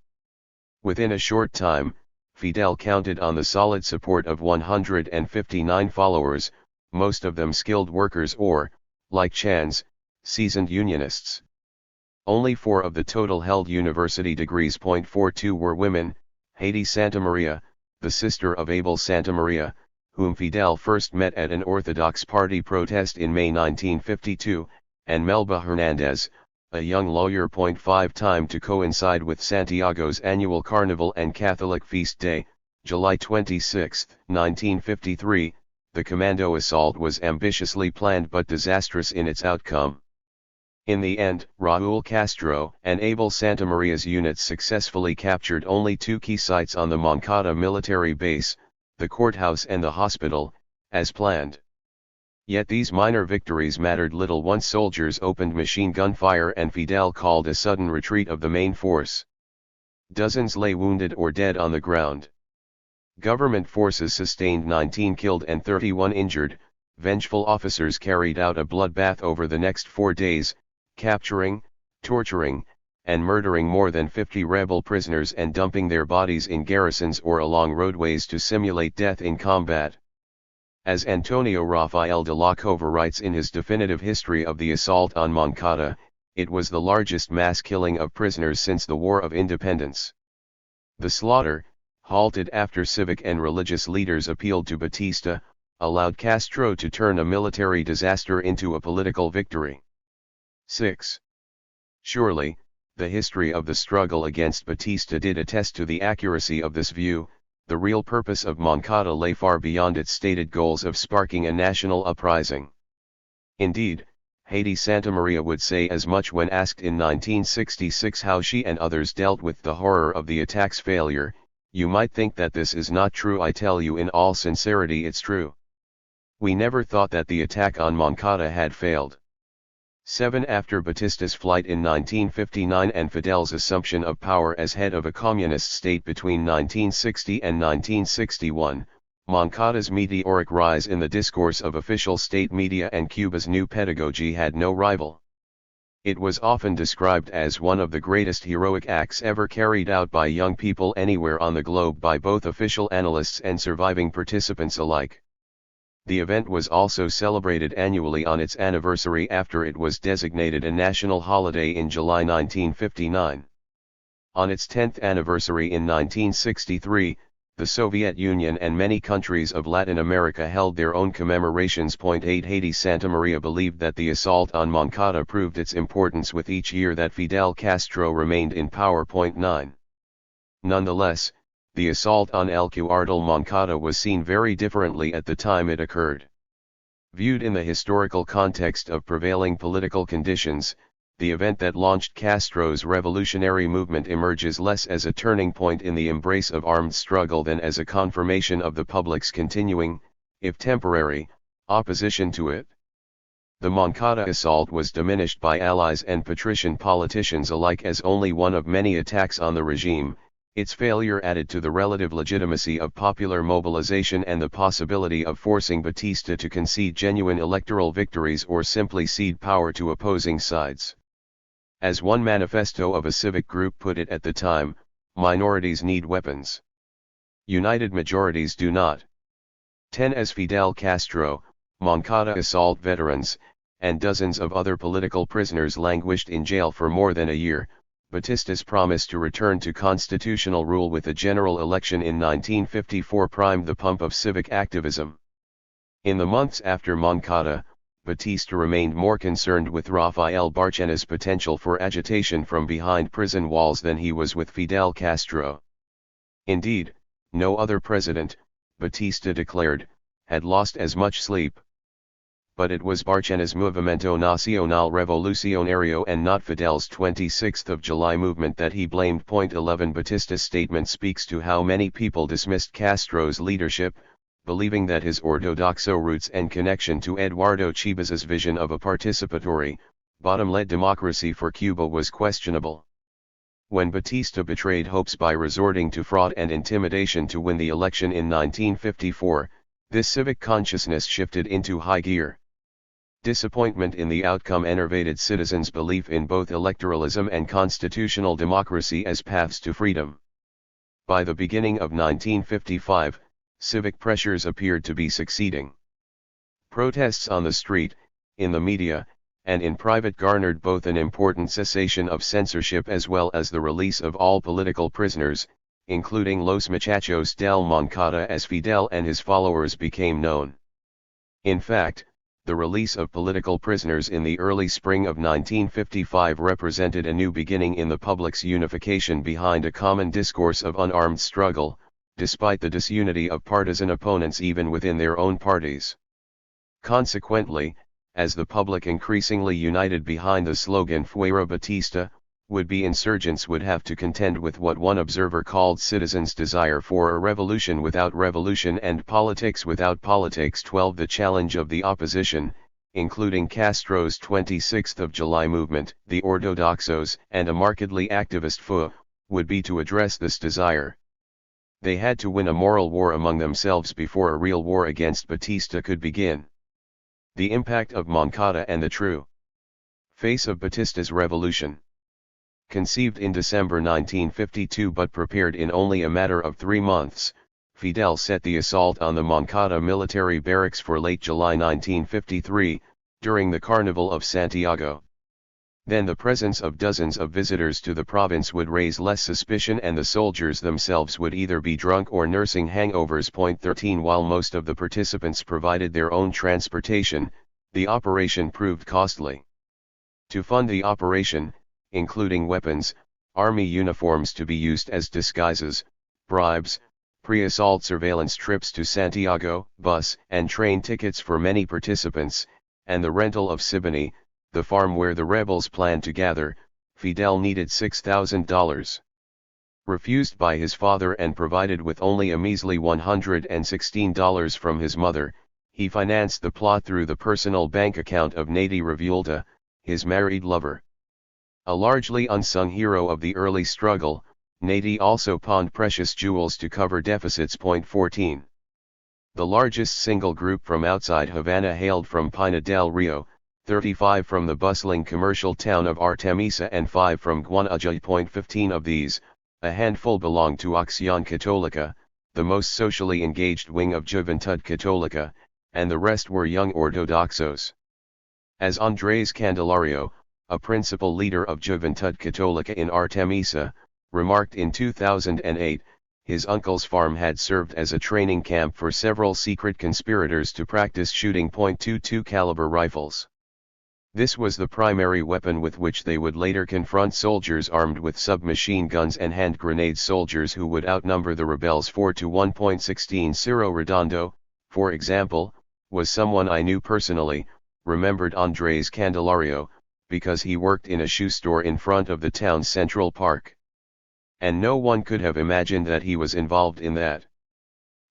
Within a short time, Fidel counted on the solid support of 159 followers, most of them skilled workers or, like Chan's, seasoned unionists. Only 4 of the total held university degrees. 42 were women: Haiti Santamaria, the sister of Abel Santamaria, whom Fidel first met at an Orthodox Party protest in May 1952, and Melba Hernandez, a young lawyer. 5 Time to coincide with Santiago's annual carnival and Catholic feast day, July 26, 1953, the commando assault was ambitiously planned but disastrous in its outcome. In the end, Raúl Castro and Abel Santamaria's units successfully captured only 2 key sites on the Moncada military base, the courthouse and the hospital, as planned. Yet these minor victories mattered little once soldiers opened machine gun fire and Fidel called a sudden retreat of the main force. Dozens lay wounded or dead on the ground. Government forces sustained 19 killed and 31 injured. Vengeful officers carried out a bloodbath over the next 4 days, capturing, torturing, and murdering more than 50 rebel prisoners and dumping their bodies in garrisons or along roadways to simulate death in combat. As Antonio Rafael de la Cova writes in his definitive history of the assault on Moncada, it was the largest mass killing of prisoners since the War of Independence. The slaughter, halted after civic and religious leaders appealed to Batista, allowed Castro to turn a military disaster into a political victory. 6. Surely, the history of the struggle against Batista did attest to the accuracy of this view. The real purpose of Moncada lay far beyond its stated goals of sparking a national uprising. Indeed, Haiti Santamaria would say as much when asked in 1966 how she and others dealt with the horror of the attack's failure. You might think that this is not true. I tell you in all sincerity it's true. We never thought that the attack on Moncada had failed. 7. After Batista's flight in 1959 and Fidel's assumption of power as head of a communist state between 1960 and 1961, Moncada's meteoric rise in the discourse of official state media and Cuba's new pedagogy had no rival. It was often described as one of the greatest heroic acts ever carried out by young people anywhere on the globe by both official analysts and surviving participants alike. The event was also celebrated annually on its anniversary after it was designated a national holiday in July 1959. On its 10th anniversary in 1963, the Soviet Union and many countries of Latin America held their own commemorations. 8 Haiti Santamaria believed that the assault on Moncada proved its importance with each year that Fidel Castro remained in power. 9. Nonetheless, the assault on El Cuartel Moncada was seen very differently at the time it occurred. Viewed in the historical context of prevailing political conditions, the event that launched Castro's revolutionary movement emerges less as a turning point in the embrace of armed struggle than as a confirmation of the public's continuing, if temporary, opposition to it. The Moncada assault was diminished by allies and patrician politicians alike as only one of many attacks on the regime. Its failure added to the relative legitimacy of popular mobilization and the possibility of forcing Batista to concede genuine electoral victories or simply cede power to opposing sides. As one manifesto of a civic group put it at the time, minorities need weapons. United majorities do not. 10 as Fidel Castro, Moncada assault veterans, and dozens of other political prisoners languished in jail for more than a year, Batista's promise to return to constitutional rule with a general election in 1954 primed the pump of civic activism. In the months after Moncada, Batista remained more concerned with Rafael Barcena's potential for agitation from behind prison walls than he was with Fidel Castro. Indeed, no other president, Batista declared, had lost as much sleep. But it was Barcena's Movimiento Nacional Revolucionario and not Fidel's 26th of July movement that he blamed. 11 Batista's statement speaks to how many people dismissed Castro's leadership, believing that his ortodoxo roots and connection to Eduardo Chivas's vision of a participatory, bottom-led democracy for Cuba was questionable. When Batista betrayed hopes by resorting to fraud and intimidation to win the election in 1954, this civic consciousness shifted into high gear. Disappointment in the outcome enervated citizens' belief in both electoralism and constitutional democracy as paths to freedom. By the beginning of 1955, civic pressures appeared to be succeeding. Protests on the street, in the media, and in private garnered both an important cessation of censorship as well as the release of all political prisoners, including Los Muchachos del Moncada as Fidel and his followers became known. In fact, the release of political prisoners in the early spring of 1955 represented a new beginning in the public's unification behind a common discourse of unarmed struggle, despite the disunity of partisan opponents even within their own parties. Consequently, as the public increasingly united behind the slogan Fuera Batista, would-be insurgents would have to contend with what one observer called citizens' desire for a revolution without revolution and politics without politics. 12 The challenge of the opposition, including Castro's 26th of July movement, the Ortodoxos, and a markedly activist FUA, would be to address this desire. They had to win a moral war among themselves before a real war against Batista could begin. The impact of Moncada and the true face of Batista's revolution. Conceived in December 1952 but prepared in only a matter of 3 months, Fidel set the assault on the Moncada military barracks for late July 1953, during the Carnival of Santiago. Then the presence of dozens of visitors to the province would raise less suspicion and the soldiers themselves would either be drunk or nursing hangovers. 13 While most of the participants provided their own transportation, the operation proved costly. To fund the operation, including weapons, army uniforms to be used as disguises, bribes, pre-assault surveillance trips to Santiago, bus and train tickets for many participants, and the rental of Siboney, the farm where the rebels planned to gather, Fidel needed $6,000. Refused by his father and provided with only a measly $116 from his mother, he financed the plot through the personal bank account of Nady Revuelta, his married lover. A largely unsung hero of the early struggle, Nady also pawned precious jewels to cover deficits. 14. The largest single group from outside Havana hailed from Pina del Rio, 35 from the bustling commercial town of Artemisa and 5 from Guanajuato. 15 of these, a handful belonged to Acción Católica, the most socially engaged wing of Juventud Católica, and the rest were young Ortodoxos. As Andrés Candelario, a principal leader of Juventud Católica in Artemisa, remarked in 2008, his uncle's farm had served as a training camp for several secret conspirators to practice shooting .22 caliber rifles. This was the primary weapon with which they would later confront soldiers armed with submachine guns and hand grenades. Soldiers who would outnumber the rebels 4 to 1. 16 Ciro Redondo, for example, was someone I knew personally, remembered Andrés Candelario, because he worked in a shoe store in front of the town's Central Park. And no one could have imagined that he was involved in that.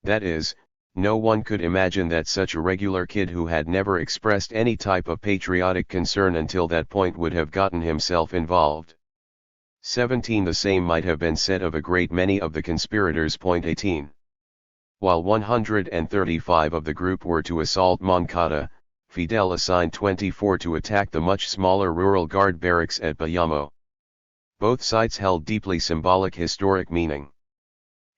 That is, no one could imagine that such a regular kid who had never expressed any type of patriotic concern until that point would have gotten himself involved. 17 The same might have been said of a great many of the conspirators. 18 While 135 of the group were to assault Moncada, Fidel assigned 24 to attack the much smaller rural guard barracks at Bayamo. Both sites held deeply symbolic historic meaning.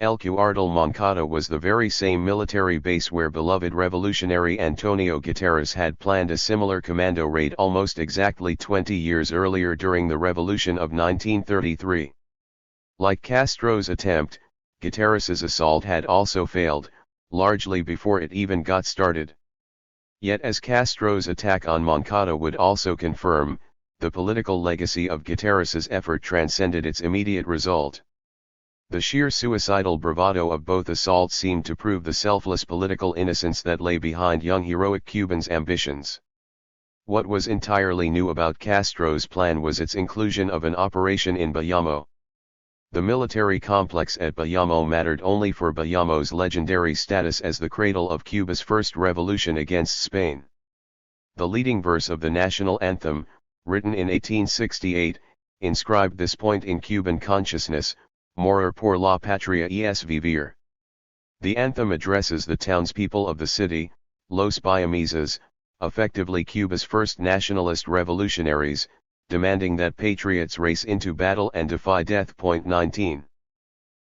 El Cuartel Moncada was the very same military base where beloved revolutionary Antonio Guterres had planned a similar commando raid almost exactly 20 years earlier during the revolution of 1933. Like Castro's attempt, Guterres's assault had also failed, largely before it even got started. Yet as Castro's attack on Moncada would also confirm, the political legacy of Guterres's effort transcended its immediate result. The sheer suicidal bravado of both assaults seemed to prove the selfless political innocence that lay behind young heroic Cubans' ambitions. What was entirely new about Castro's plan was its inclusion of an operation in Bayamo. The military complex at Bayamo mattered only for Bayamo's legendary status as the cradle of Cuba's first revolution against Spain. The leading verse of the national anthem, written in 1868, inscribed this point in Cuban consciousness: Morir por la patria es vivir. The anthem addresses the townspeople of the city, Los Bayameses, effectively Cuba's first nationalist revolutionaries, demanding that patriots race into battle and defy death. 19.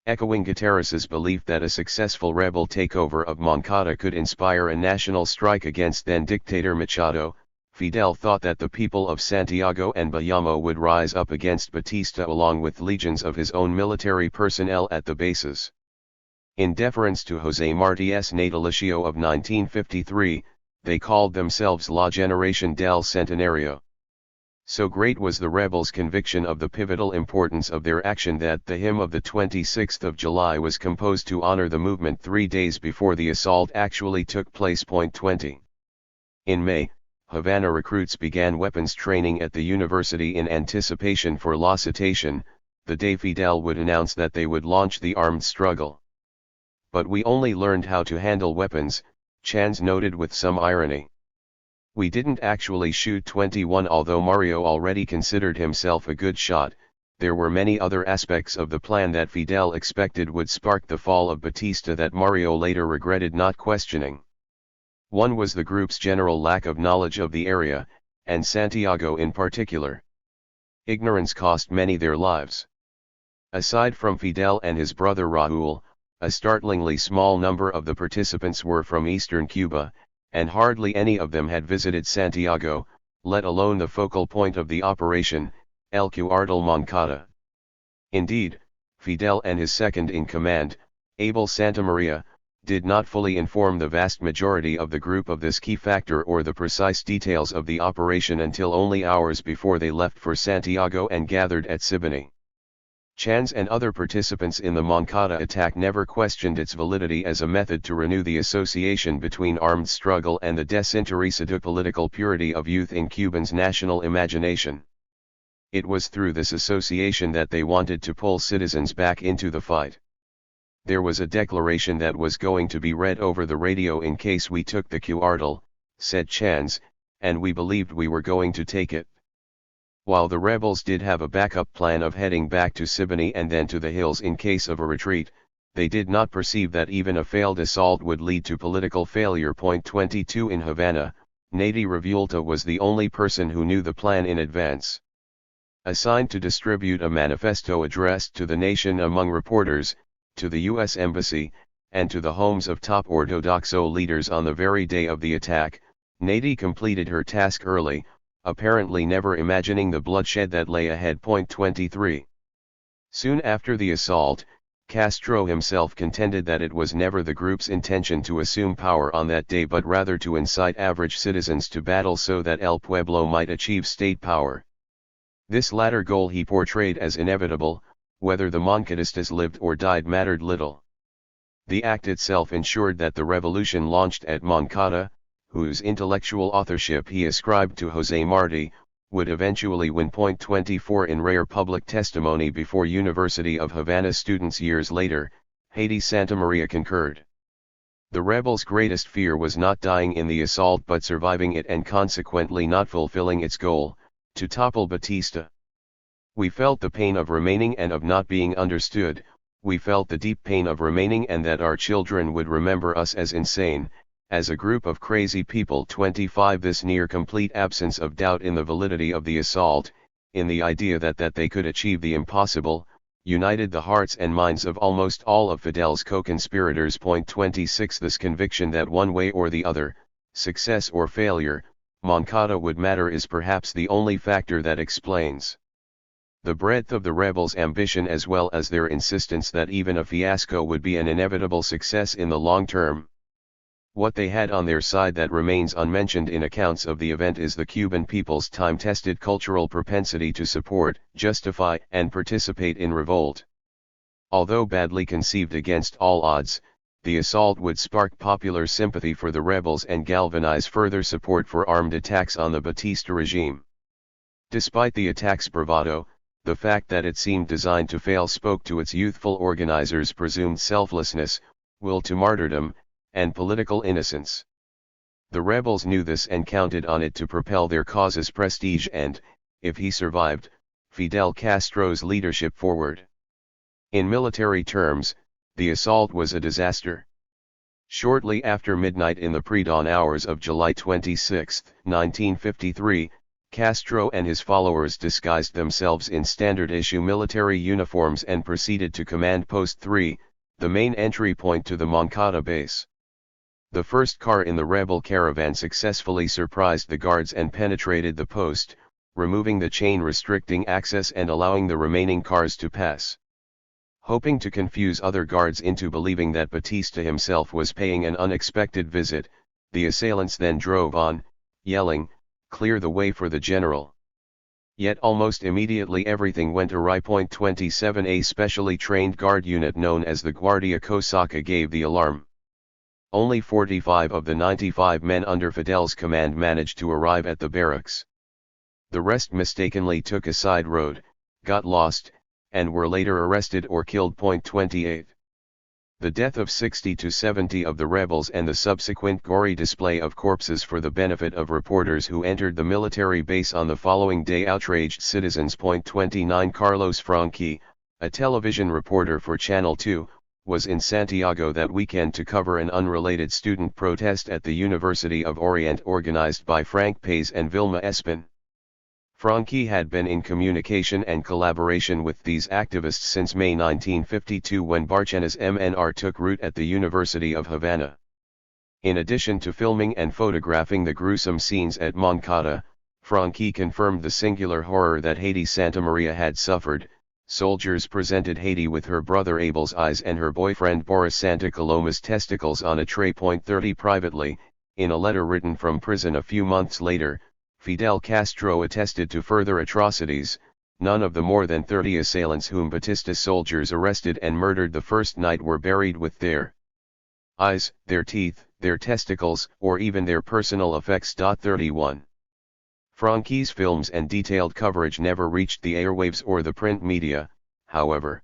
Echoing Guterres's belief that a successful rebel takeover of Moncada could inspire a national strike against then-dictator Machado, Fidel thought that the people of Santiago and Bayamo would rise up against Batista along with legions of his own military personnel at the bases. In deference to José Martí's natalicio of 1953, they called themselves La Generación del Centenario. So great was the rebels' conviction of the pivotal importance of their action that the hymn of the 26th of July was composed to honor the movement 3 days before the assault actually took place. 20. In May, Havana recruits began weapons training at the university in anticipation for La Citation, the day Fidel would announce that they would launch the armed struggle. But we only learned how to handle weapons, Chans noted with some irony. We didn't actually shoot 21. Although Mario already considered himself a good shot, there were many other aspects of the plan that Fidel expected would spark the fall of Batista that Mario later regretted not questioning. One was the group's general lack of knowledge of the area, and Santiago in particular. Ignorance cost many their lives. Aside from Fidel and his brother Raúl, a startlingly small number of the participants were from eastern Cuba, and hardly any of them had visited Santiago, let alone the focal point of the operation, El Cuartel Moncada. Indeed, Fidel and his second-in-command, Abel Santamaria, did not fully inform the vast majority of the group of this key factor or the precise details of the operation until only hours before they left for Santiago and gathered at Siboney. Chans and other participants in the Moncada attack never questioned its validity as a method to renew the association between armed struggle and the desinterested political purity of youth in Cuban's national imagination. It was through this association that they wanted to pull citizens back into the fight. There was a declaration that was going to be read over the radio in case we took the Cuartel, said Chans, and we believed we were going to take it. While the rebels did have a backup plan of heading back to Siboney and then to the hills in case of a retreat, they did not perceive that even a failed assault would lead to political failure. 22 In Havana, Nady Revuelta was the only person who knew the plan in advance. Assigned to distribute a manifesto addressed to the nation among reporters, to the U.S. Embassy, and to the homes of top Ortodoxo leaders on the very day of the attack, Nady completed her task early, apparently never imagining the bloodshed that lay ahead. 23. Soon after the assault, Castro himself contended that it was never the group's intention to assume power on that day but rather to incite average citizens to battle so that El Pueblo might achieve state power. This latter goal he portrayed as inevitable. Whether the Moncadistas lived or died mattered little. The act itself ensured that the revolution launched at Moncada, whose intellectual authorship he ascribed to José Martí, would eventually win. 24 In rare public testimony before University of Havana students years later, Haydí Santamaria concurred. The rebels' greatest fear was not dying in the assault but surviving it and consequently not fulfilling its goal, to topple Batista. We felt the pain of remaining and of not being understood, we felt the deep pain of remaining and that our children would remember us as insane, as a group of crazy people. 25 This near complete absence of doubt in the validity of the assault, in the idea that they could achieve the impossible, united the hearts and minds of almost all of Fidel's co-conspirators. 26 This conviction that one way or the other, success or failure, Moncada would matter is perhaps the only factor that explains the breadth of the rebels' ambition, as well as their insistence that even a fiasco would be an inevitable success in the long term. What they had on their side that remains unmentioned in accounts of the event is the Cuban people's time-tested cultural propensity to support, justify, and participate in revolt. Although badly conceived against all odds, the assault would spark popular sympathy for the rebels and galvanize further support for armed attacks on the Batista regime. Despite the attack's bravado, the fact that it seemed designed to fail spoke to its youthful organizers' presumed selflessness, will to martyrdom, and political innocence. The rebels knew this and counted on it to propel their cause's prestige and, if he survived, Fidel Castro's leadership forward. In military terms, the assault was a disaster. Shortly after midnight in the pre-dawn hours of July 26, 1953, Castro and his followers disguised themselves in standard-issue military uniforms and proceeded to Command Post 3, the main entry point to the Moncada base. The first car in the rebel caravan successfully surprised the guards and penetrated the post, removing the chain restricting access and allowing the remaining cars to pass. Hoping to confuse other guards into believing that Batista himself was paying an unexpected visit, the assailants then drove on, yelling, "Clear the way for the general." Yet almost immediately everything went awry. 27 A specially trained guard unit known as the Guardia Cosaca gave the alarm. Only 45 of the 95 men under Fidel's command managed to arrive at the barracks. The rest mistakenly took a side road, got lost, and were later arrested or killed. 28. The death of 60 to 70 of the rebels and the subsequent gory display of corpses for the benefit of reporters who entered the military base on the following day outraged citizens. 29 Carlos Franqui, a television reporter for Channel 2, was in Santiago that weekend to cover an unrelated student protest at the University of Orient organized by Frank Pace and Vilma Espin. Franqui had been in communication and collaboration with these activists since May 1952 when Barchena's MNR took root at the University of Havana. In addition to filming and photographing the gruesome scenes at Moncada, Franqui confirmed the singular horror that Haiti Santa Maria had suffered. Soldiers presented Haiti with her brother Abel's eyes and her boyfriend Boris Santa Coloma's testicles on a tray. 30 Privately, in a letter written from prison a few months later, Fidel Castro attested to further atrocities. None of the more than 30 assailants whom Batista soldiers arrested and murdered the first night were buried with their eyes, their teeth, their testicles, or even their personal effects. 31. Franqui's films and detailed coverage never reached the airwaves or the print media, however.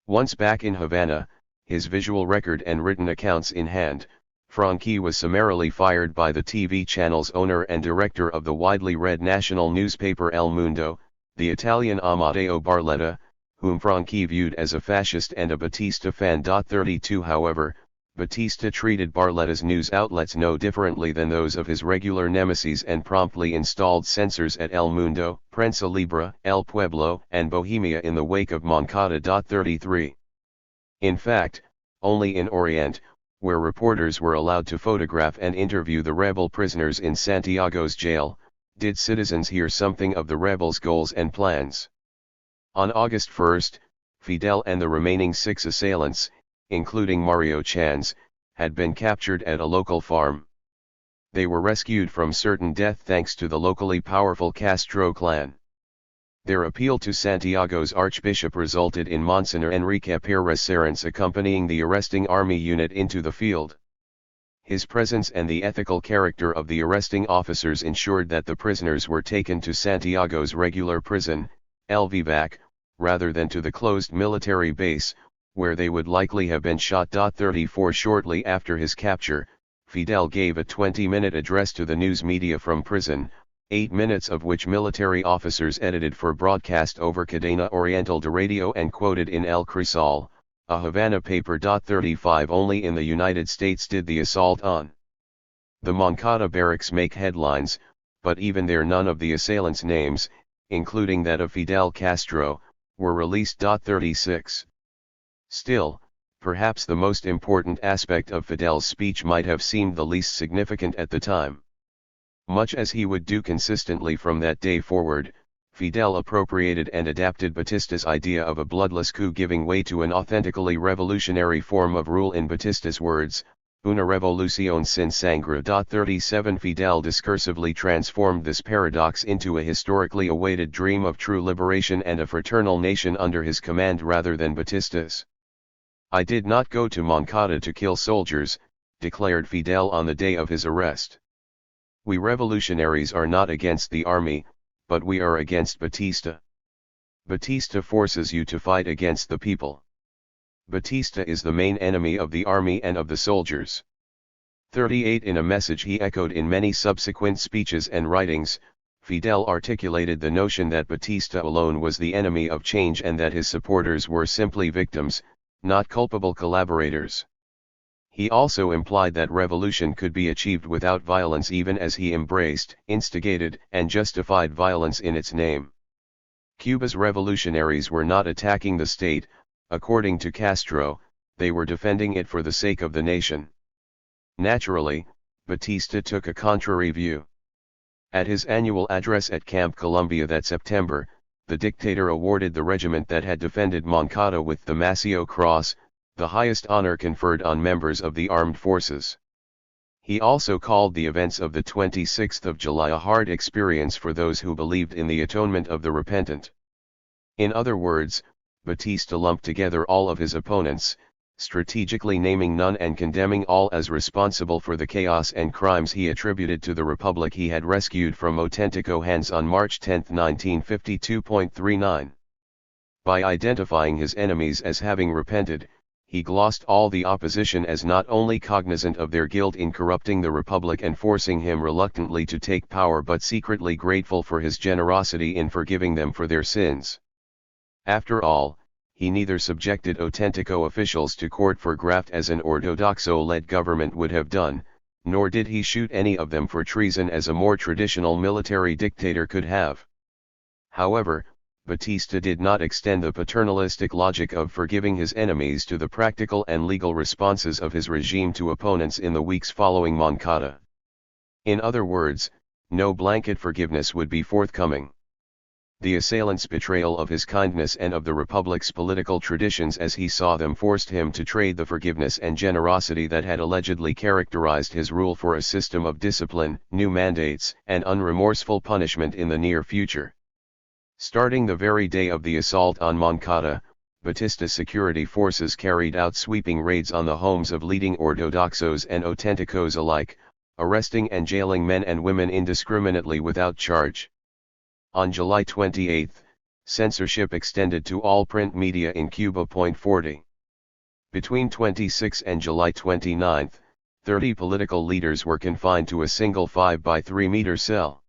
Once back in Havana, his visual record and written accounts in hand, Franqui was summarily fired by the TV channel's owner and director of the widely read national newspaper El Mundo, the Italian Amadeo Barletta, whom Franqui viewed as a fascist and a Batista fan. 32 However, Batista treated Barletta's news outlets no differently than those of his regular nemesis and promptly installed censors at El Mundo, Prensa Libre, El Pueblo, and Bohemia in the wake of Moncada. 33. In fact, only in Orient, where reporters were allowed to photograph and interview the rebel prisoners in Santiago's jail, did citizens hear something of the rebels' goals and plans. On August 1, Fidel and the remaining 6 assailants, including Mario Chans, had been captured at a local farm. They were rescued from certain death thanks to the locally powerful Castro clan. Their appeal to Santiago's archbishop resulted in Monsignor Enrique Pérez Cerrons accompanying the arresting army unit into the field. His presence and the ethical character of the arresting officers ensured that the prisoners were taken to Santiago's regular prison, El Vivac, rather than to the closed military base, where they would likely have been shot. 34 Shortly after his capture, Fidel gave a 20-minute address to the news media from prison, 8 minutes of which military officers edited for broadcast over Cadena Oriental de Radio and quoted in El Crisal, a Havana paper. 35 Only in the United States did the assault on the Moncada barracks make headlines, but even there none of the assailants' names, including that of Fidel Castro, were released. 36. Still, perhaps the most important aspect of Fidel's speech might have seemed the least significant at the time. Much as he would do consistently from that day forward, Fidel appropriated and adapted Batista's idea of a bloodless coup giving way to an authentically revolutionary form of rule. In Batista's words, una revolución sin sangre. 37. Fidel discursively transformed this paradox into a historically awaited dream of true liberation and a fraternal nation under his command rather than Batista's. I did not go to Moncada to kill soldiers, declared Fidel on the day of his arrest. We revolutionaries are not against the army, but we are against Batista. Batista forces you to fight against the people. Batista is the main enemy of the army and of the soldiers. 38. In a message he echoed in many subsequent speeches and writings, Fidel articulated the notion that Batista alone was the enemy of change and that his supporters were simply victims, not culpable collaborators. He also implied that revolution could be achieved without violence, even as he embraced, instigated, and justified violence in its name. Cuba's revolutionaries were not attacking the state, according to Castro, they were defending it for the sake of the nation. Naturally, Batista took a contrary view. At his annual address at Camp Columbia that September, the dictator awarded the regiment that had defended Moncada with the Maceo Cross, the highest honor conferred on members of the armed forces. He also called the events of the 26th of July a hard experience for those who believed in the atonement of the repentant. In other words, Batista lumped together all of his opponents, strategically naming none and condemning all as responsible for the chaos and crimes he attributed to the republic he had rescued from Autentico hands on March 10, 1952.39. By identifying his enemies as having repented, he glossed all the opposition as not only cognizant of their guilt in corrupting the republic and forcing him reluctantly to take power, but secretly grateful for his generosity in forgiving them for their sins. After all, he neither subjected Autentico officials to court for graft as an Ortodoxo-led government would have done, nor did he shoot any of them for treason as a more traditional military dictator could have. However, Batista did not extend the paternalistic logic of forgiving his enemies to the practical and legal responses of his regime to opponents in the weeks following Moncada. In other words, no blanket forgiveness would be forthcoming. The assailant's betrayal of his kindness and of the Republic's political traditions as he saw them forced him to trade the forgiveness and generosity that had allegedly characterized his rule for a system of discipline, new mandates, and unremorseful punishment in the near future. Starting the very day of the assault on Moncada, Batista's security forces carried out sweeping raids on the homes of leading Ortodoxos and Autenticos alike, arresting and jailing men and women indiscriminately without charge. On July 28, censorship extended to all print media in Cuba. 40. Between 26 and July 29, 30 political leaders were confined to a single 5-by-3-meter cell.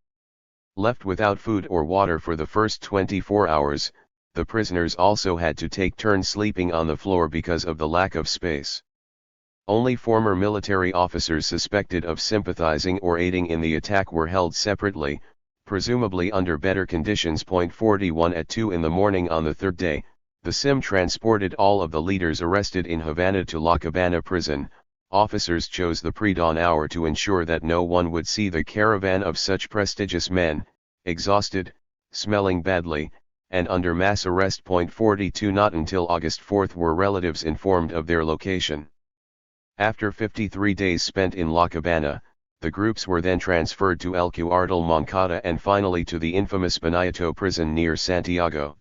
Left without food or water for the first 24 hours, the prisoners also had to take turns sleeping on the floor because of the lack of space. Only former military officers suspected of sympathizing or aiding in the attack were held separately, presumably under better conditions. 41 At 2 in the morning on the third day, the SIM transported all of the leaders arrested in Havana to La Cabana prison. Officers chose the pre-dawn hour to ensure that no one would see the caravan of such prestigious men, exhausted, smelling badly, and under mass arrest. 42 Not until August 4 were relatives informed of their location. After 53 days spent in La Cabana, the groups were then transferred to El Cuartel Moncada and finally to the infamous Boniato prison near Santiago.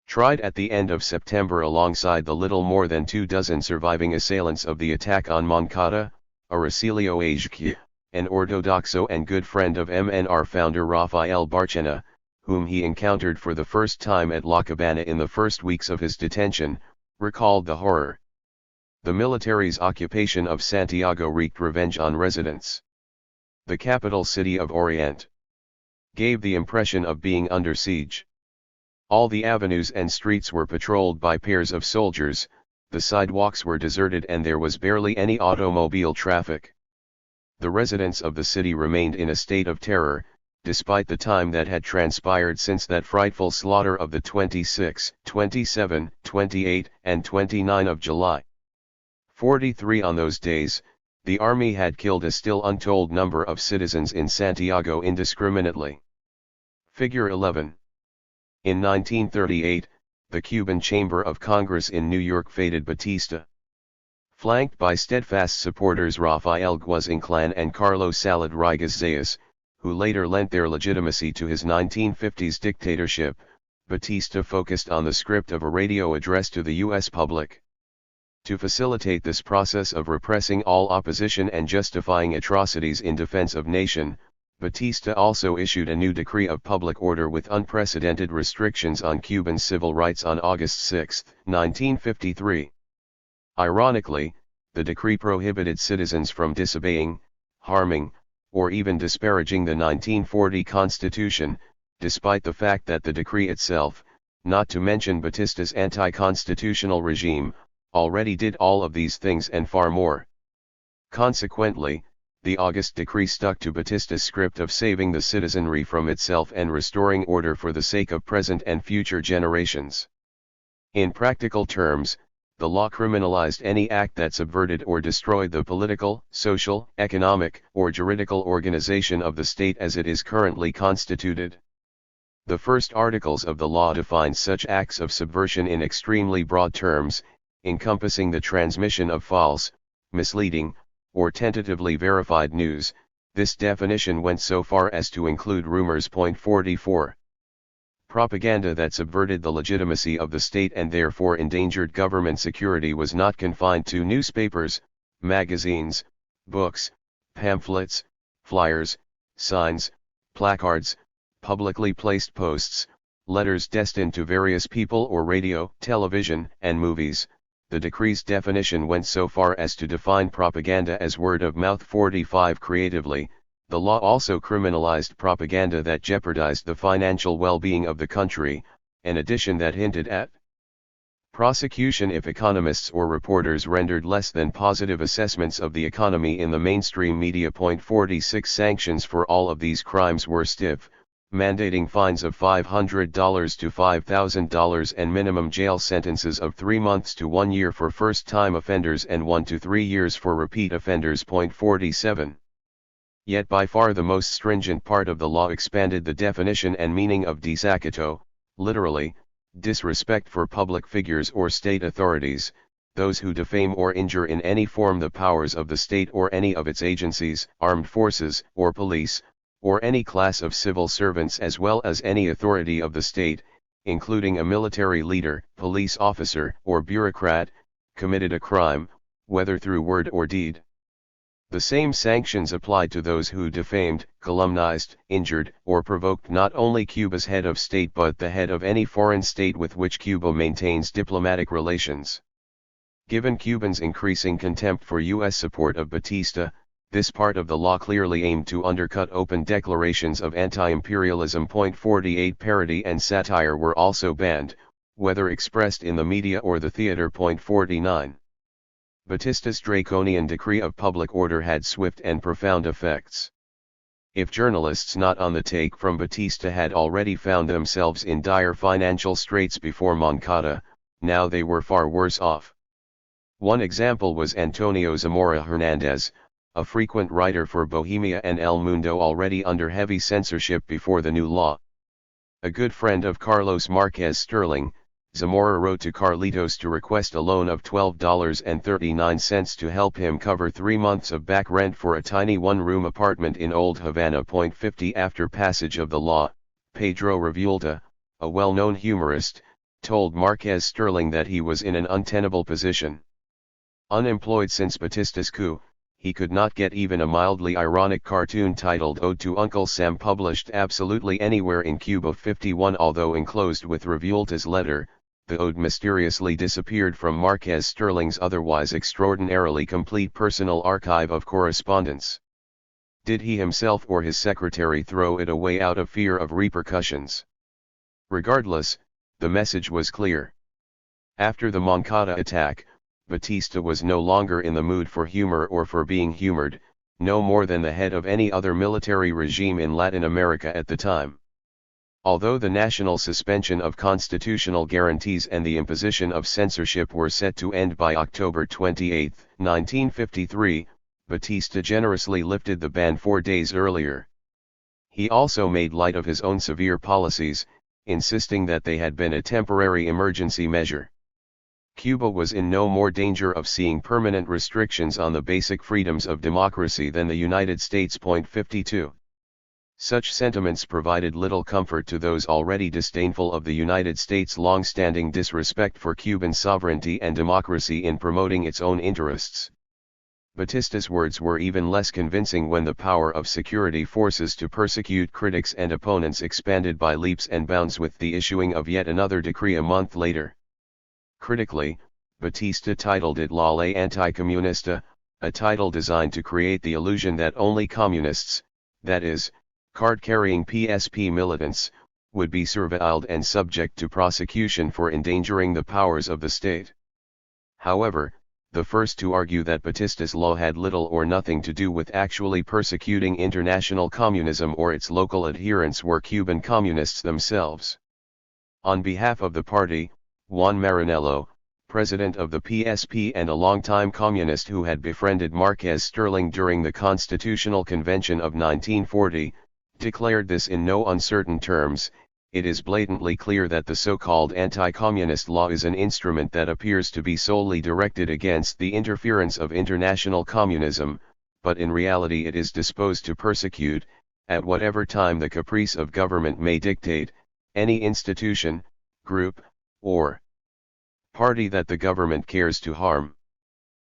Tried at the end of September alongside the little more than 24 surviving assailants of the attack on Moncada, Aracilio Ajque, an Ortodoxo and good friend of MNR founder Rafael Barchena, whom he encountered for the first time at La Cabana in the first weeks of his detention, recalled the horror. The military's occupation of Santiago wreaked revenge on residents. The capital city of Orient gave the impression of being under siege. All the avenues and streets were patrolled by pairs of soldiers, the sidewalks were deserted and there was barely any automobile traffic. The residents of the city remained in a state of terror, despite the time that had transpired since that frightful slaughter of the 26, 27, 28, and 29 of July. 43 on those days, the army had killed a still untold number of citizens in Santiago indiscriminately. Figure 11. In 1938, the Cuban Chamber of Congress in New York faded Batista. Flanked by steadfast supporters Rafael Guaz-Inclán and Carlos Salad Rodríguez, who later lent their legitimacy to his 1950s dictatorship, Batista focused on the script of a radio address to the U.S. public. To facilitate this process of repressing all opposition and justifying atrocities in defense of nation, Batista also issued a new decree of public order with unprecedented restrictions on Cuban civil rights on August 6, 1953. Ironically, the decree prohibited citizens from disobeying, harming, or even disparaging the 1940 Constitution, despite the fact that the decree itself, not to mention Batista's anti-constitutional regime, already did all of these things and far more. Consequently, the August decree stuck to Batista's script of saving the citizenry from itself and restoring order for the sake of present and future generations. In practical terms, the law criminalized any act that subverted or destroyed the political, social, economic, or juridical organization of the state as it is currently constituted. The first articles of the law define such acts of subversion in extremely broad terms, encompassing the transmission of false, misleading, or tentatively verified news. This definition went so far as to include rumors. 44. Propaganda that subverted the legitimacy of the state and therefore endangered government security was not confined to newspapers, magazines, books, pamphlets, flyers, signs, placards, publicly placed posts, letters destined to various people or radio, television, and movies. The decree's definition went so far as to define propaganda as word of mouth. 45. Creatively, the law also criminalized propaganda that jeopardized the financial well-being of the country, an addition that hinted at prosecution if economists or reporters rendered less than positive assessments of the economy in the mainstream media. 46. Sanctions for all of these crimes were stiff, mandating fines of $500 to $5,000 and minimum jail sentences of 3 months to 1 year for first-time offenders and 1 to 3 years for repeat offenders. 47. Yet by far the most stringent part of the law expanded the definition and meaning of desacato, literally, disrespect for public figures or state authorities, those who defame or injure in any form the powers of the state or any of its agencies, armed forces, or police, or any class of civil servants as well as any authority of the state, including a military leader, police officer, or bureaucrat, committed a crime, whether through word or deed. The same sanctions applied to those who defamed, calumniated, injured, or provoked not only Cuba's head of state but the head of any foreign state with which Cuba maintains diplomatic relations. Given Cubans' increasing contempt for U.S. support of Batista, this part of the law clearly aimed to undercut open declarations of anti-imperialism. 48. Parody and satire were also banned, whether expressed in the media or the theater. 49. Batista's draconian decree of public order had swift and profound effects. If journalists not on the take from Batista had already found themselves in dire financial straits before Moncada, now they were far worse off. One example was Antonio Zamora Hernandez, a frequent writer for Bohemia and El Mundo, already under heavy censorship before the new law. A good friend of Carlos Marquez Sterling, Zamora wrote to Carlitos to request a loan of $12.39 to help him cover 3 months of back rent for a tiny one-room apartment in Old Havana. 50. After passage of the law, Pedro Revuelta, a well-known humorist, told Marquez Sterling that he was in an untenable position. Unemployed since Batista's coup, he could not get even a mildly ironic cartoon titled Ode to Uncle Sam published absolutely anywhere in Cuba. 51. Although enclosed with Revuelta's letter, the ode mysteriously disappeared from Marquez Sterling's otherwise extraordinarily complete personal archive of correspondence. Did he himself or his secretary throw it away out of fear of repercussions? Regardless, the message was clear. After the Moncada attack, Batista was no longer in the mood for humor or for being humored, no more than the head of any other military regime in Latin America at the time. Although the national suspension of constitutional guarantees and the imposition of censorship were set to end by October 28, 1953, Batista generously lifted the ban 4 days earlier. He also made light of his own severe policies, insisting that they had been a temporary emergency measure. Cuba was in no more danger of seeing permanent restrictions on the basic freedoms of democracy than the United States. 52. Such sentiments provided little comfort to those already disdainful of the United States' long-standing disrespect for Cuban sovereignty and democracy in promoting its own interests. Batista's words were even less convincing when the power of security forces to persecute critics and opponents expanded by leaps and bounds with the issuing of yet another decree a month later. Critically, Batista titled it La Ley Anticomunista, a title designed to create the illusion that only communists, that is, card-carrying PSP militants, would be surveilled and subject to prosecution for endangering the powers of the state. However, the first to argue that Batista's law had little or nothing to do with actually persecuting international communism or its local adherents were Cuban communists themselves. On behalf of the party, Juan Maranello, president of the PSP and a longtime communist who had befriended Marquez Stirling during the Constitutional Convention of 1940, declared this in no uncertain terms: "It is blatantly clear that the so-called anti-communist law is an instrument that appears to be solely directed against the interference of international communism, but in reality it is disposed to persecute, at whatever time the caprice of government may dictate, any institution, group, or party that the government cares to harm."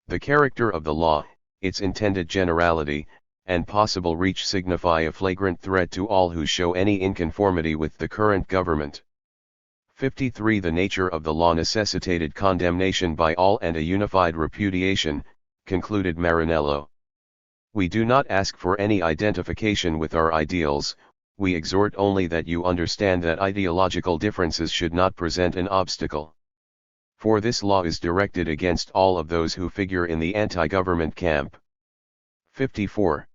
The character of the law, its intended generality, and possible reach signify a flagrant threat to all who show any inconformity with the current government. 53. The nature of the law necessitated condemnation by all and a unified repudiation, concluded Maranello. "We do not ask for any identification with our ideals, we exhort only that you understand that ideological differences should not present an obstacle. For this law is directed against all of those who figure in the anti-government camp." 54.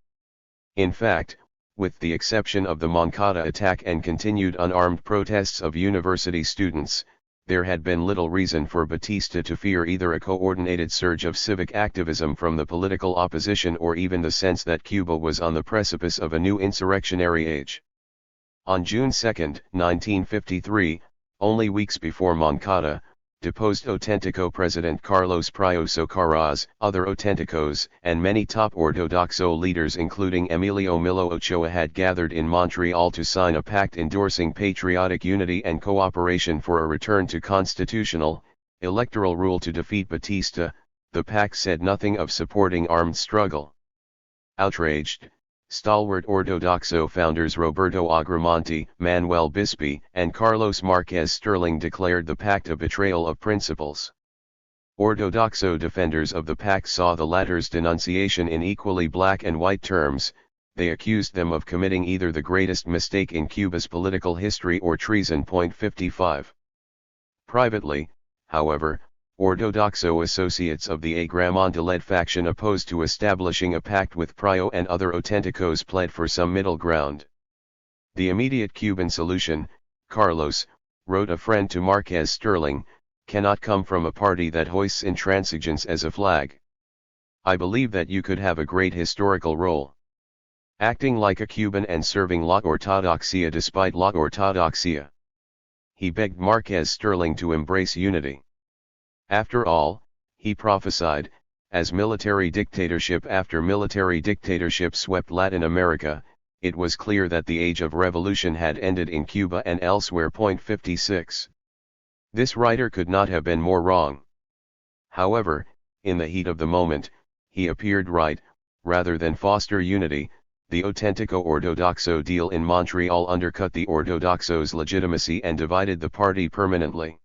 In fact, with the exception of the Moncada attack and continued unarmed protests of university students, there had been little reason for Batista to fear either a coordinated surge of civic activism from the political opposition or even the sense that Cuba was on the precipice of a new insurrectionary age. On June 2, 1953, only weeks before Moncada, deposed Auténtico President Carlos Prio Socarrás, other Auténticos, and many top Ortodoxo leaders including Emilio Milo Ochoa had gathered in Montreal to sign a pact endorsing patriotic unity and cooperation for a return to constitutional, electoral rule to defeat Batista. The pact said nothing of supporting armed struggle. Outraged, stalwart Ortodoxo founders Roberto Agramonte, Manuel Bispi, and Carlos Marquez Stirling declared the pact a betrayal of principles. Ortodoxo defenders of the pact saw the latter's denunciation in equally black and white terms. They accused them of committing either the greatest mistake in Cuba's political history or treason. 55. Privately, however, Ortodoxo associates of the Agramonte-led faction opposed to establishing a pact with Prio and other Auténticos pled for some middle ground. "The immediate Cuban solution," Carlos, wrote a friend to Marquez Stirling, "cannot come from a party that hoists intransigence as a flag. I believe that you could have a great historical role. Acting like a Cuban and serving La Ortodoxia despite La Ortodoxia." He begged Marquez Stirling to embrace unity. After all, he prophesied, as military dictatorship after military dictatorship swept Latin America, it was clear that the age of revolution had ended in Cuba and elsewhere. 56. This writer could not have been more wrong. However, in the heat of the moment, he appeared right. Rather than foster unity, the Auténtico Ortodoxo deal in Montreal undercut the Ortodoxo's legitimacy and divided the party permanently.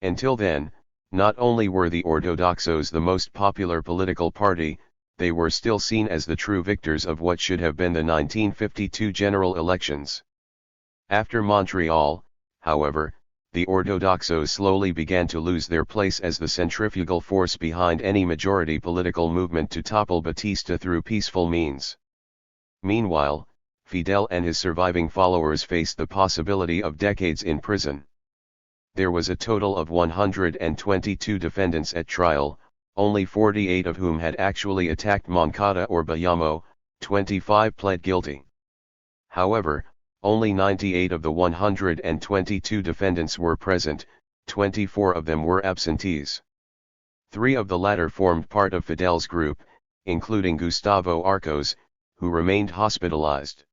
Until then, not only were the Ortodoxos the most popular political party, they were still seen as the true victors of what should have been the 1952 general elections. After Montreal, however, the ortodoxos slowly began to lose their place as the centrifugal force behind any majority political movement to topple Batista through peaceful means. Meanwhile, Fidel and his surviving followers faced the possibility of decades in prison. There was a total of 122 defendants at trial, only 48 of whom had actually attacked Moncada or Bayamo, 25 pled guilty. However, only 98 of the 122 defendants were present, 24 of them were absentees. 3 of the latter formed part of Fidel's group, including Gustavo Arcos, who remained hospitalized.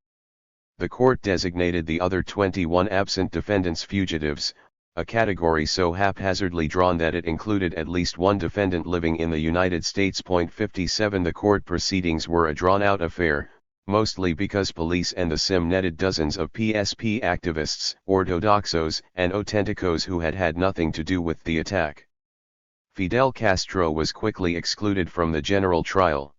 The court designated the other 21 absent defendants fugitives, a category so haphazardly drawn that it included at least one defendant living in the United States. 57 The court proceedings were a drawn-out affair, mostly because police and the SIM netted dozens of PSP activists, ortodoxos, and auténticos who had had nothing to do with the attack. Fidel Castro was quickly excluded from the general trial.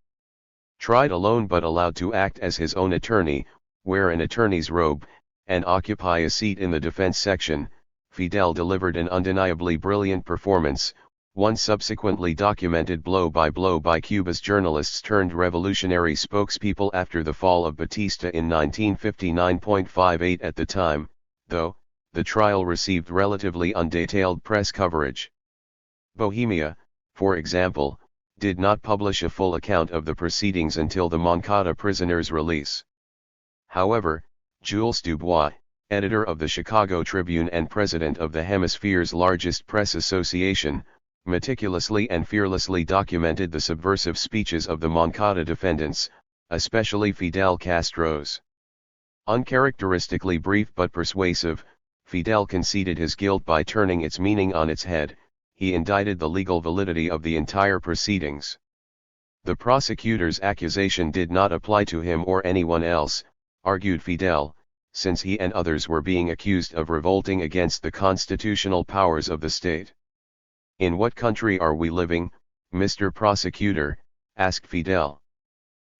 Tried alone but allowed to act as his own attorney, wear an attorney's robe, and occupy a seat in the defense section, Fidel delivered an undeniably brilliant performance, one subsequently documented blow by Cuba's journalists turned revolutionary spokespeople after the fall of Batista in 1959.58 At the time, though, the trial received relatively undetailed press coverage. Bohemia, for example, did not publish a full account of the proceedings until the Moncada prisoners' release. However, Jules Dubois, editor of the Chicago Tribune and president of the Hemisphere's largest press association, meticulously and fearlessly documented the subversive speeches of the Moncada defendants, especially Fidel Castro's. Uncharacteristically brief but persuasive, Fidel conceded his guilt by turning its meaning on its head. He indicted the legal validity of the entire proceedings. The prosecutor's accusation did not apply to him or anyone else, argued Fidel, since he and others were being accused of revolting against the constitutional powers of the state. "In what country are we living, Mr. Prosecutor?" asked Fidel.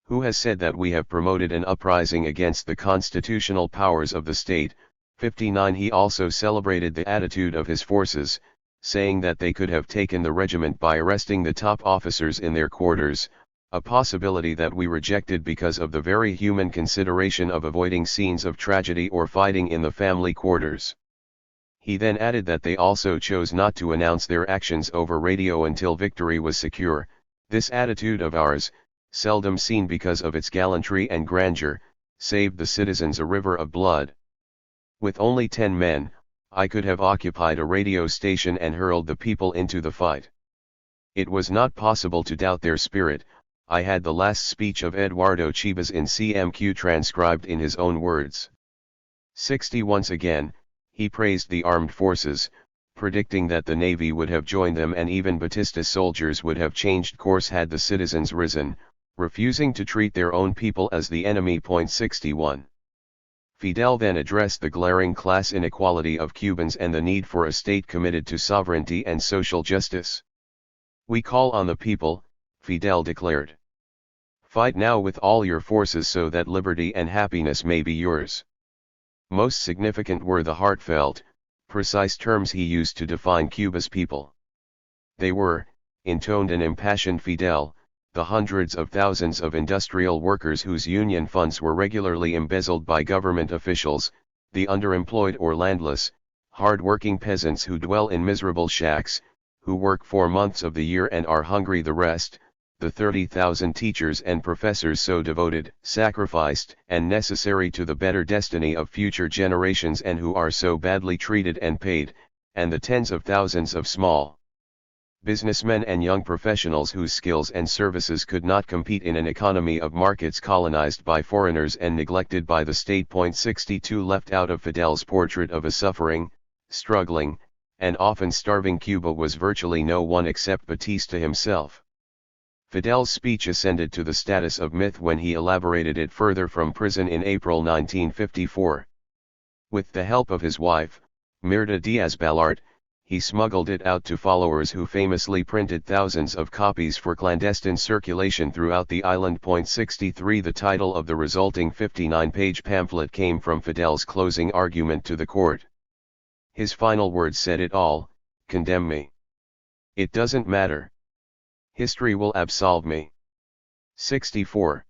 "Who has said that we have promoted an uprising against the constitutional powers of the state?" 59 He also celebrated the attitude of his forces, saying that they could have taken the regiment by arresting the top officers in their quarters, a possibility that we rejected because of the very human consideration of avoiding scenes of tragedy or fighting in the family quarters. He then added that they also chose not to announce their actions over radio until victory was secure. "This attitude of ours, seldom seen because of its gallantry and grandeur, saved the citizens a river of blood. With only 10 men, I could have occupied a radio station and hurled the people into the fight. It was not possible to doubt their spirit. I had the last speech of Eduardo Chivas in CMQ transcribed in his own words." 60 Once again, he praised the armed forces, predicting that the Navy would have joined them and even Batista's soldiers would have changed course had the citizens risen, refusing to treat their own people as the enemy. 61. Fidel then addressed the glaring class inequality of Cubans and the need for a state committed to sovereignty and social justice. "We call on the people," Fidel declared. "Fight now with all your forces so that liberty and happiness may be yours." Most significant were the heartfelt, precise terms he used to define Cuba's people. They were, intoned and impassioned Fidel, the hundreds of thousands of industrial workers whose union funds were regularly embezzled by government officials, the underemployed or landless, hard-working peasants who dwell in miserable shacks, who work 4 months of the year and are hungry the rest, the 30,000 teachers and professors so devoted, sacrificed, and necessary to the better destiny of future generations and who are so badly treated and paid, and the tens of thousands of small businessmen and young professionals whose skills and services could not compete in an economy of markets colonized by foreigners and neglected by the state. 62 Left out of Fidel's portrait of a suffering, struggling, and often starving Cuba was virtually no one except Batista himself. Fidel's speech ascended to the status of myth when he elaborated it further from prison in April 1954. With the help of his wife, Mirta Diaz-Balart, he smuggled it out to followers who famously printed thousands of copies for clandestine circulation throughout the island. 63 The title of the resulting 59-page pamphlet came from Fidel's closing argument to the court. His final words said it all: condemn me. It doesn't matter. History will absolve me. 64.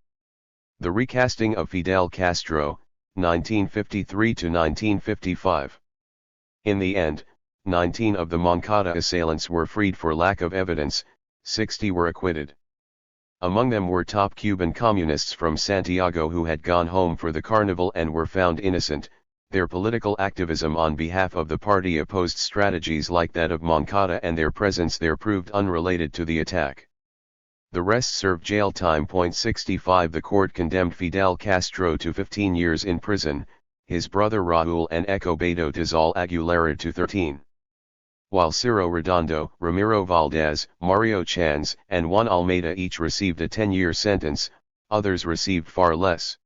The recasting of Fidel Castro, 1953 to 1955. In the end, 19 of the Moncada assailants were freed for lack of evidence, 60 were acquitted. Among them were top Cuban communists from Santiago who had gone home for the carnival and were found innocent. Their political activism on behalf of the party opposed strategies like that of Moncada, and their presence there proved unrelated to the attack. The rest served jail time. 65 The court condemned Fidel Castro to 15 years in prison, his brother Raúl and Escobedo Tizal Aguilera to 13. While Ciro Redondo, Ramiro Valdez, Mario Chanz, and Juan Almeida each received a 10-year sentence, others received far less.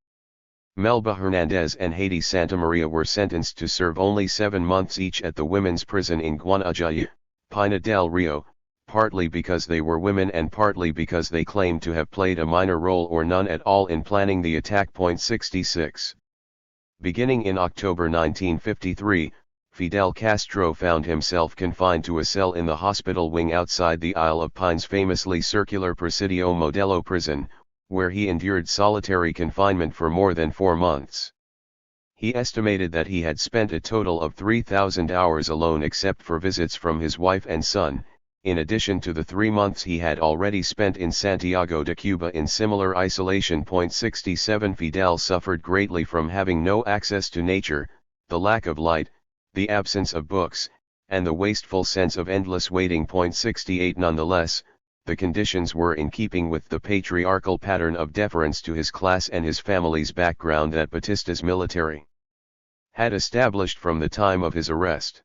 Melba Hernandez and Haiti Santamaria were sentenced to serve only 7 months each at the women's prison in Guanacaste, Pina del Rio, partly because they were women and partly because they claimed to have played a minor role or none at all in planning the attack. 66. Beginning in October 1953, Fidel Castro found himself confined to a cell in the hospital wing outside the Isle of Pines' famously circular Presidio Modelo prison, where he endured solitary confinement for more than 4 months. He estimated that he had spent a total of 3,000 hours alone except for visits from his wife and son, in addition to the 3 months he had already spent in Santiago de Cuba in similar isolation. 67 Fidel suffered greatly from having no access to nature, the lack of light, the absence of books, and the wasteful sense of endless waiting. 68 Nonetheless, the conditions were in keeping with the patriarchal pattern of deference to his class and his family's background that Batista's military had established from the time of his arrest.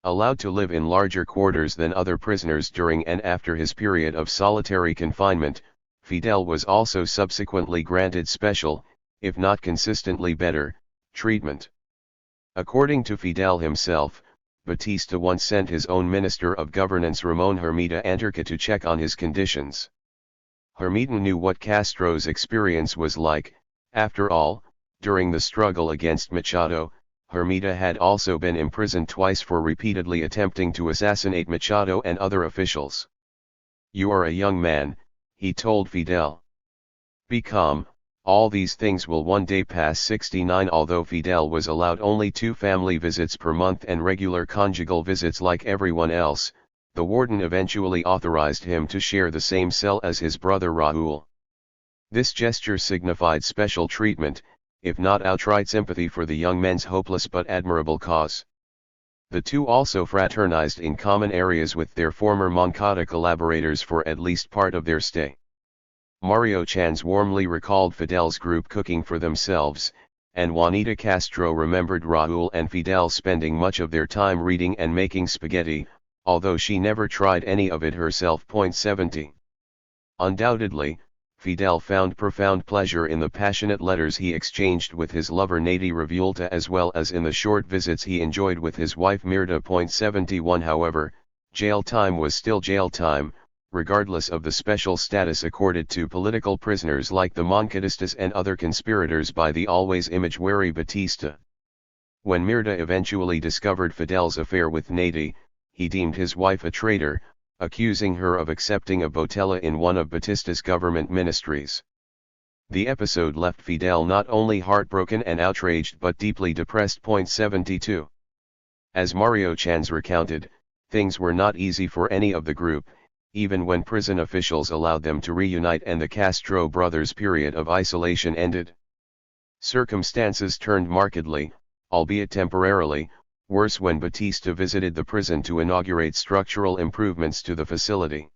Allowed to live in larger quarters than other prisoners during and after his period of solitary confinement, Fidel was also subsequently granted special, if not consistently better, treatment. According to Fidel himself, Batista once sent his own Minister of Governance Ramon Hermida Anturca to check on his conditions. Hermida knew what Castro's experience was like. After all, during the struggle against Machado, Hermida had also been imprisoned twice for repeatedly attempting to assassinate Machado and other officials. "You are a young man," he told Fidel. "Be calm, all these things will one day pass." 69 Although Fidel was allowed only 2 family visits per month and regular conjugal visits like everyone else, the warden eventually authorized him to share the same cell as his brother Raúl. This gesture signified special treatment, if not outright sympathy for the young men's hopeless but admirable cause. The two also fraternized in common areas with their former Moncada collaborators for at least part of their stay. Mario Chanz warmly recalled Fidel's group cooking for themselves, and Juanita Castro remembered Raúl and Fidel spending much of their time reading and making spaghetti, although she never tried any of it herself. 70. Undoubtedly, Fidel found profound pleasure in the passionate letters he exchanged with his lover Nati Revuelta as well as in the short visits he enjoyed with his wife Mirta. 71 However, jail time was still jail time, regardless of the special status accorded to political prisoners like the Moncadistas and other conspirators by the always image-wary Batista. When Mirta eventually discovered Fidel's affair with Nati, he deemed his wife a traitor, accusing her of accepting a botella in one of Batista's government ministries. The episode left Fidel not only heartbroken and outraged but deeply depressed. 72. As Mario Chanz recounted, things were not easy for any of the group, even when prison officials allowed them to reunite and the Castro brothers' period of isolation ended. Circumstances turned markedly, albeit temporarily, worse when Batista visited the prison to inaugurate structural improvements to the facility.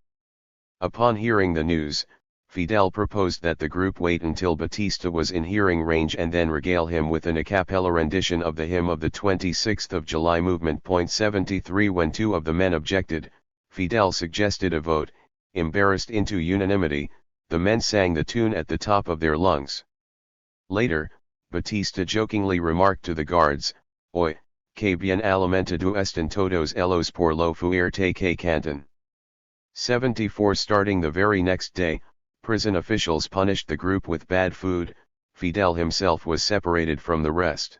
Upon hearing the news, Fidel proposed that the group wait until Batista was in hearing range and then regale him with an a cappella rendition of the hymn of the 26th of July movement. 73 When 2 of the men objected, Fidel suggested a vote. Embarrassed into unanimity, the men sang the tune at the top of their lungs. Later, Batista jokingly remarked to the guards, "Oye, que bien alimentado están todos ellos por lo fuerte que cantan." 74 Starting the very next day, prison officials punished the group with bad food. Fidel himself was separated from the rest.